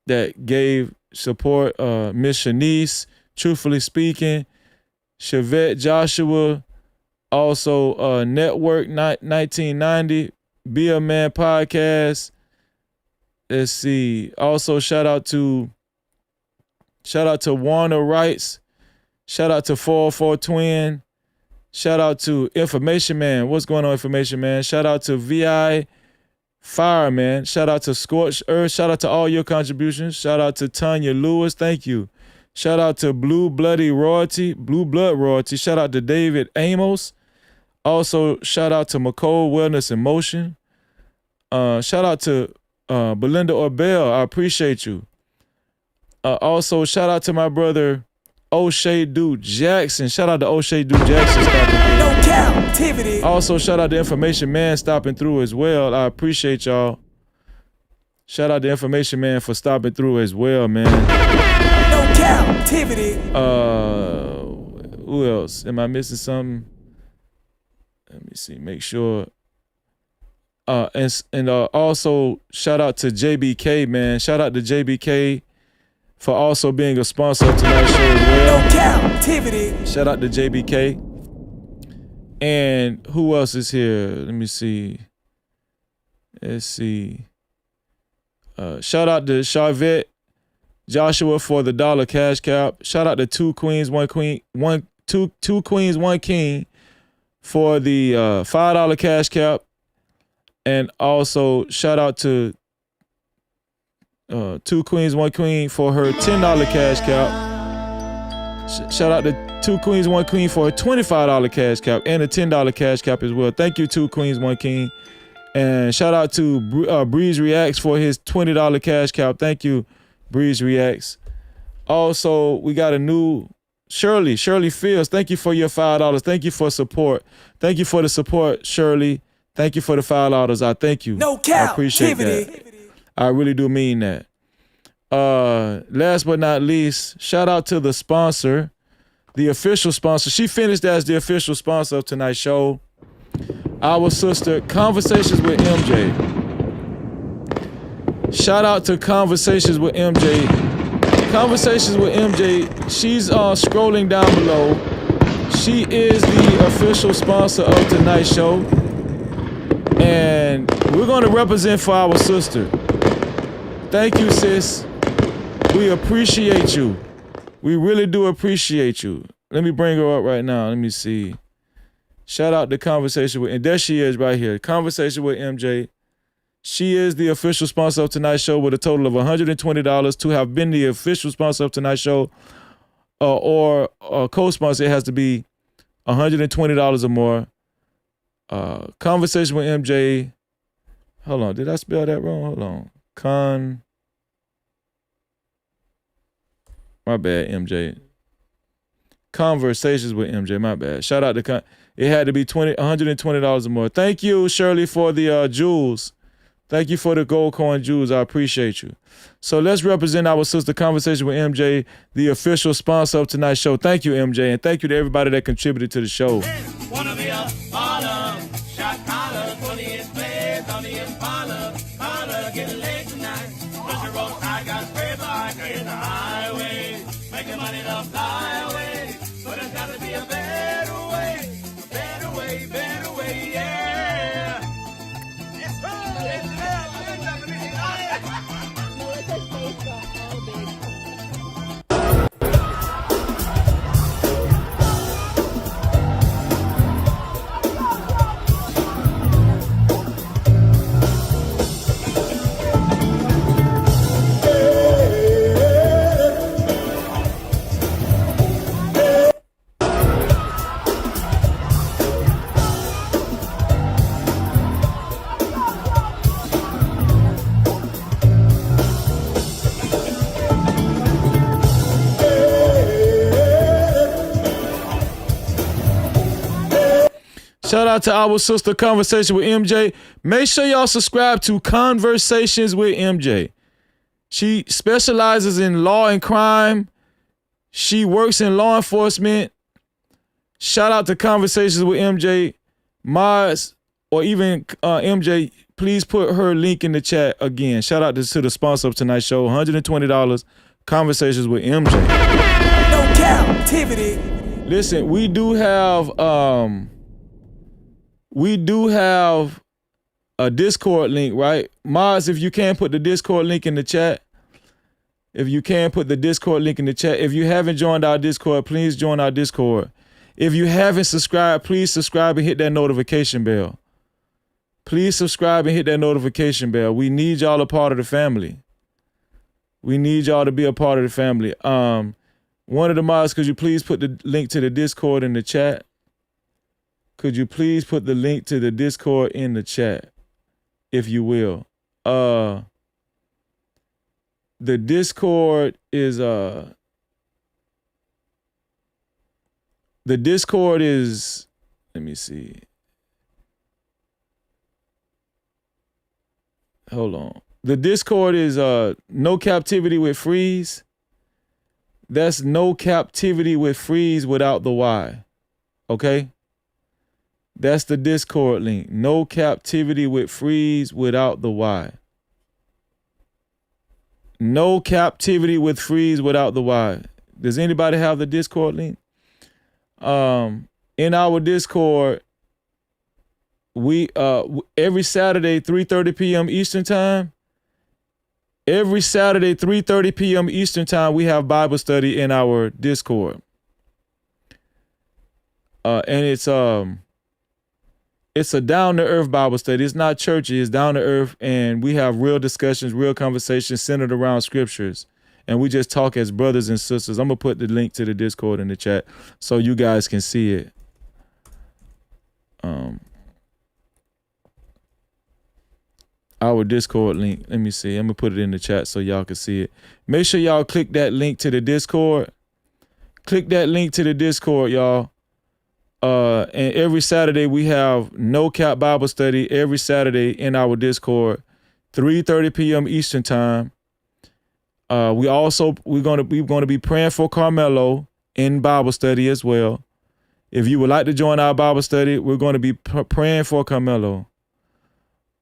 that gave support. Miss Shanice, Truthfully Speaking, Chevette Joshua, also Network 1990, Be a Man Podcast. Let's see. Also shout out to Warner Wrights. Shout out to 404 Twin. Shout out to Information Man. What's going on, Information Man? Shout out to VI Fireman. Shout out to Scorched Earth. Shout out to all your contributions. Shout out to Tanya Lewis. Thank you. Shout out to Blue Blood Royalty. Shout out to David Amos. Also, shout out to McCole Wellness and Motion. Shout out to Belinda Orbell. I appreciate you. Also, shout out to my brother O'Shea Dude Jackson. Shout out to O'Shea Dude Jackson stopping through. No Cap-tivity. Also, shout out to Information Man stopping through as well. I appreciate y'all. Shout out to Information Man for stopping through as well, man. No Cap-tivity. Who else? Am I missing something? Let me see. Make sure. And also shout out to JBK, man. Shout out to JBK for also being a sponsor of tonight's show as well. No Cap-tivity. Shout out to JBK. And who else is here? Let me see. Let's see. Shout out to Charvette Joshua for the $1 cash cap. Shout out to two queens, one king for the $5 cash cap. And also shout out to two queens, one queen for her $10 cash cap. Shout out to two queens, one queen for a $25 cash cap and a $10 cash cap as well. Thank you, two queens, one king. And shout out to Breeze Reacts for his $20 cash cap. Thank you, Breeze Reacts. Also, we got a new Shirley Fields. Thank you for your $5. Thank you for support. Thank you for the support, Shirley. Thank you for the $5. I thank you. No I appreciate that. I really do mean that. Last but not least, shout out to the sponsor, the official sponsor. She finished as the official sponsor of tonight's show. Our sister, Conversations with MJ. Shout out to Conversations with MJ. Conversations with MJ. She's scrolling down below. She is the official sponsor of tonight's show. And we're going to represent for our sister. Thank you, sis. We appreciate you. We really do appreciate you. Let me bring her up right now. Let me see. Shout out to Conversation with, and there she is right here. Conversation with MJ. She is the official sponsor of tonight's show with a total of $120 to have been the official sponsor of tonight's show, or co-sponsor. It has to be $120 or more. Conversation with MJ. Hold on, did I spell that wrong? Hold on. My bad, MJ. Conversations with MJ. My bad. Shout out to it had to be $120 or more. Thank you, Shirley, for the jewels. Thank you for the gold coin jewels. I appreciate you. So let's represent our sister, Conversation with MJ, the official sponsor of tonight's show. Thank you, MJ, and thank you to everybody that contributed to the show. Wanna be a baller, shot caller, 20-inch blades on the Impala, holler, getting laid tonight. Country road, I got spray vodka in the highway, making money to fly away, but there's gotta be a better way, yeah. It's fun, it's love, Shout out to our sister, Conversation with MJ. Make sure y'all subscribe to Conversations with MJ. She specializes in law and crime. She works in law enforcement. Shout out to Conversations with MJ. Mods, or even MJ, please put her link in the chat again. Shout out to the sponsor of tonight's show, $120, Conversations with MJ. No Cap-tivity. Listen, we do have a Discord link, right? Mods, if you can put the Discord link in the chat. If you can put the Discord link in the chat. If you haven't joined our Discord, please join our Discord. If you haven't subscribed, please subscribe and hit that notification bell. Please subscribe and hit that notification bell. We need y'all a part of the family. We need y'all to be a part of the family. One of the mods, could you please put the link to the Discord in the chat? Could you please put the link to the Discord in the chat, if you will? The Discord is let me see. Hold on. The Discord is No Cap-tivity with Freeze. That's No Cap-tivity with Freeze without the Y. Okay? That's the Discord link. No Cap-tivity with Freeze without the Y. No Cap-tivity with Freeze without the Y. Does anybody have the Discord link? In our Discord, we every Saturday 3:30 p.m. Eastern time. Every Saturday 3:30 p.m. Eastern time, we have Bible study in our Discord. And it's a down to earth Bible study. It's not churchy, it's down to earth, and we have real discussions, real conversations centered around scriptures. And we just talk as brothers and sisters. I'm gonna put the link to the Discord in the chat so you guys can see it. Our Discord link. Let me see. I'm gonna put it in the chat so y'all can see it. Make sure y'all click that link to the Discord. Click that link to the Discord, y'all. And every Saturday we have No Cap Bible study every Saturday in our Discord, 3:30 p.m. Eastern time. We're gonna be praying for Carmelo in Bible study as well. If you would like to join our Bible study, we're going to be praying for Carmelo,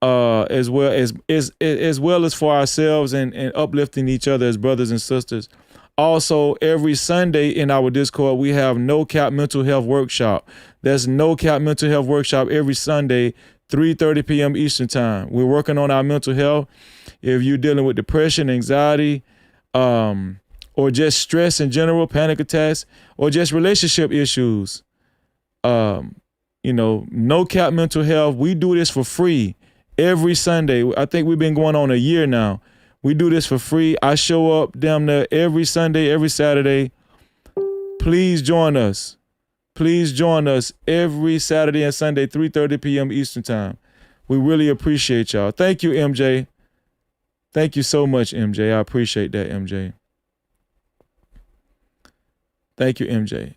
as well as for ourselves and uplifting each other as brothers and sisters. Also, every Sunday in our Discord, we have No Cap Mental Health Workshop. That's No Cap Mental Health Workshop every Sunday, 3:30 p.m. Eastern time. We're working on our mental health. If you're dealing with depression, anxiety, or just stress in general, panic attacks, or just relationship issues, No Cap Mental Health, we do this for free every Sunday. I think we've been going on a year now. We do this for free. I show up damn near every Sunday, every Saturday. Please join us. Please join us every Saturday and Sunday, 3:30 p.m. Eastern time. We really appreciate y'all. Thank you, MJ. Thank you so much, MJ. I appreciate that, MJ. Thank you, MJ.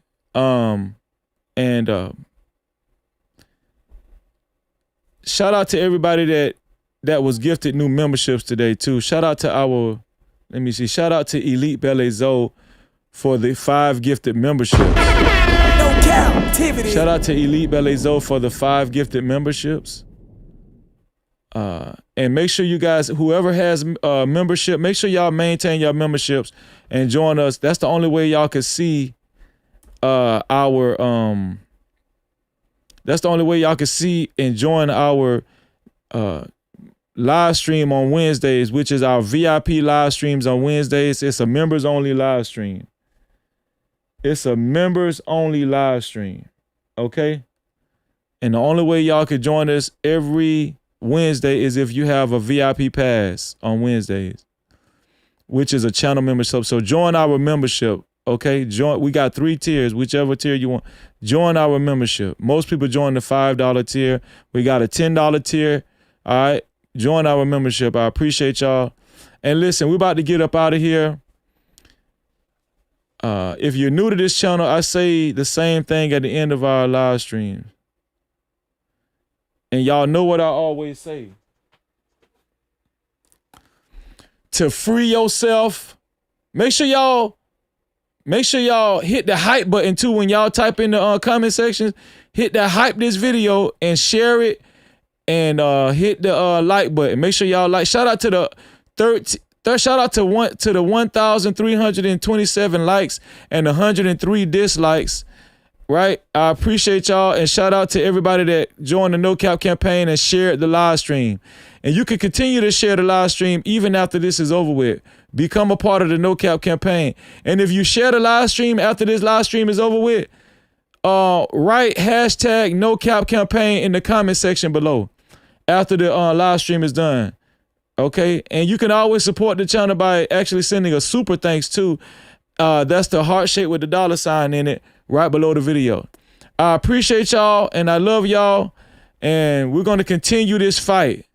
Shout out to everybody that was gifted new memberships today too. Shout out to shout out to Elite Ballet Zoe for the 5 gifted memberships. No Cap-tivity. Shout out to Elite Ballet Zoe for the 5 gifted memberships. And make sure you guys, whoever has membership, make sure y'all maintain your memberships and join us. That's the only way y'all can see that's the only way y'all can see and join our live stream on Wednesdays, which is our VIP live streams on Wednesdays. It's a members only live stream. It's a members only live stream. Okay? And the only way y'all could join us every Wednesday is if you have a VIP pass on Wednesdays, which is a channel membership. So join our membership. Okay, we got 3 tiers, whichever tier you want. Join our membership. Most people join the $5 tier. We got a $10 tier. All right, join our membership. I appreciate y'all. And listen, we're about to get up out of here. If you're new to this channel, I say the same thing at the end of our live stream. And y'all know what I always say. To free yourself, make sure y'all hit the hype button too when y'all type in the comment sections. Hit that hype this video and share it, and hit the like button. Make sure y'all like. Shout out to the 1,327 likes and 103 dislikes. Right, I appreciate y'all, and shout out to everybody that joined the No Cap campaign and shared the live stream. And you can continue to share the live stream even after this is over with. Become a part of the No Cap campaign. And if you share the live stream after this live stream is over with, write hashtag No Cap campaign in the comment section below after the live stream is done. Okay, and you can always support the channel by actually sending a super thanks too. That's the heart shape with the $sign in it right below the video. I appreciate y'all and I love y'all, and we're going to continue this fight.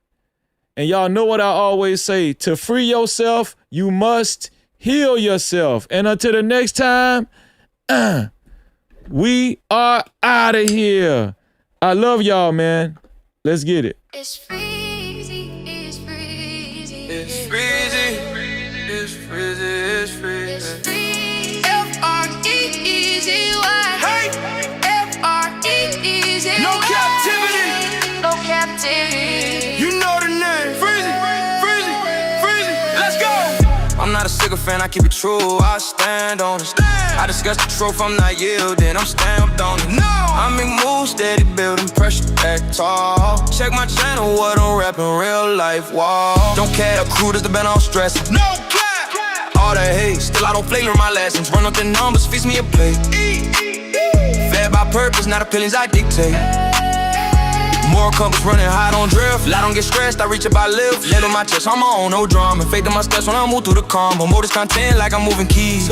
And y'all know what I always say, to free yourself, you must heal yourself. And until the next time, we are out of here. I love y'all, man. Let's get it. It's freezing, it's freezing, it's freezing, it's freezing, it's freezing. F-R-E-E-Z-Y. Hey! F-R-E-E-Z-Y. No captivity. No captivity. You know the name. Freezing, freezing, freezing. Let's go. not a sycophant, I keep it true, I stand on it. I discuss the truth, I'm not yielding, I'm stamped on it. I make moves, steady building pressure, act tall. Check my channel, what I'm rapping, real life, wall. Don't care, the crew does the been all stress. No cap! All that hate, still I don't flavor my lessons. Run up the numbers, feast me a plate. Fed by purpose, not opinions I dictate. More compass running high, don't drift. I don't get stressed, I reach up, I live. Let on my chest, I'm on, no drama. Faith in my steps when I move through the calm. More this content like I'm moving keys.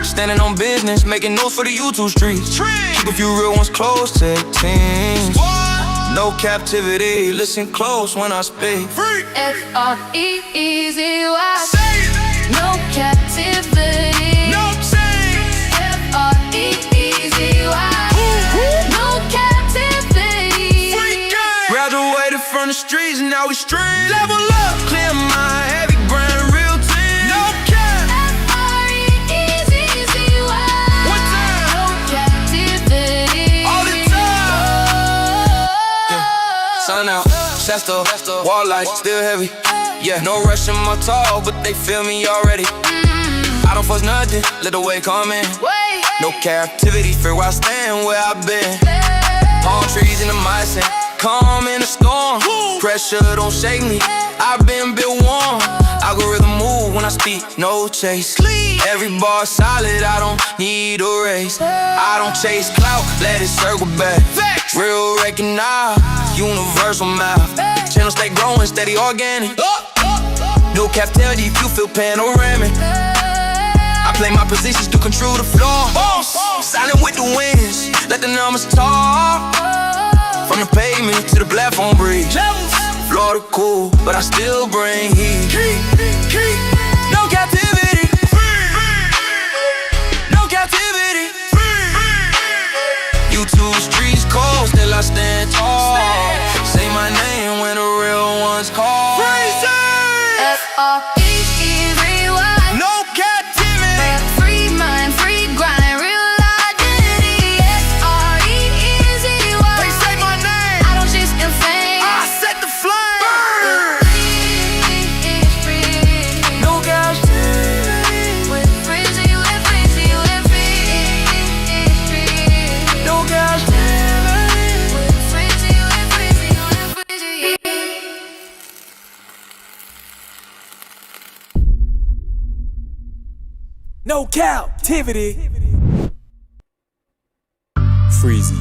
Standing on business, making notes for the YouTube streets. Keep a few real ones close to teams. No captivity, listen close when I speak. F-R-E-E-Z-Y. No captivity. No change. F-R-E-E-Z-Y. No captivity. Graduated from the streets, now we stream. Level up, clear my heavy grind, real team. No cap. F-R-E-E-Z-Z-Y. One time. No captivity. All the time. Sun out, Shasta, wall light, still heavy. Yeah, no rush in my talk, but they feel me already. I don't force nothing, let the way come in. No captivity, fear where I stand, where I've been. Palm trees in the mindset, calm in the storm. Pressure don't shake me, I've been built warm. Algorithm move when I speak, no chase. Every bar solid, I don't need a race. I don't chase clout, let it circle back. Real recognize, universal math. Channel stay growing, steady organic. No captivity if you feel panoramic. I play my positions to control the floor. Silent with the winds, let the numbers talk. From the pavement to the platform bridge. Florida cool, but I still bring heat. No captivity. No captivity. YouTube streets cold, still I stand tall. Say my name when the real ones call. F-R-E-E-Z-Y. No captivity. Free mind, free grind, real identity. F-R-E-E-Z-Y. They say my name, I don't chase in fame. I set the flame. Free. No captivity. With freeze, you live free, you live free. No captivity. With freeze, you live free, you live free. No captivity. Freezy.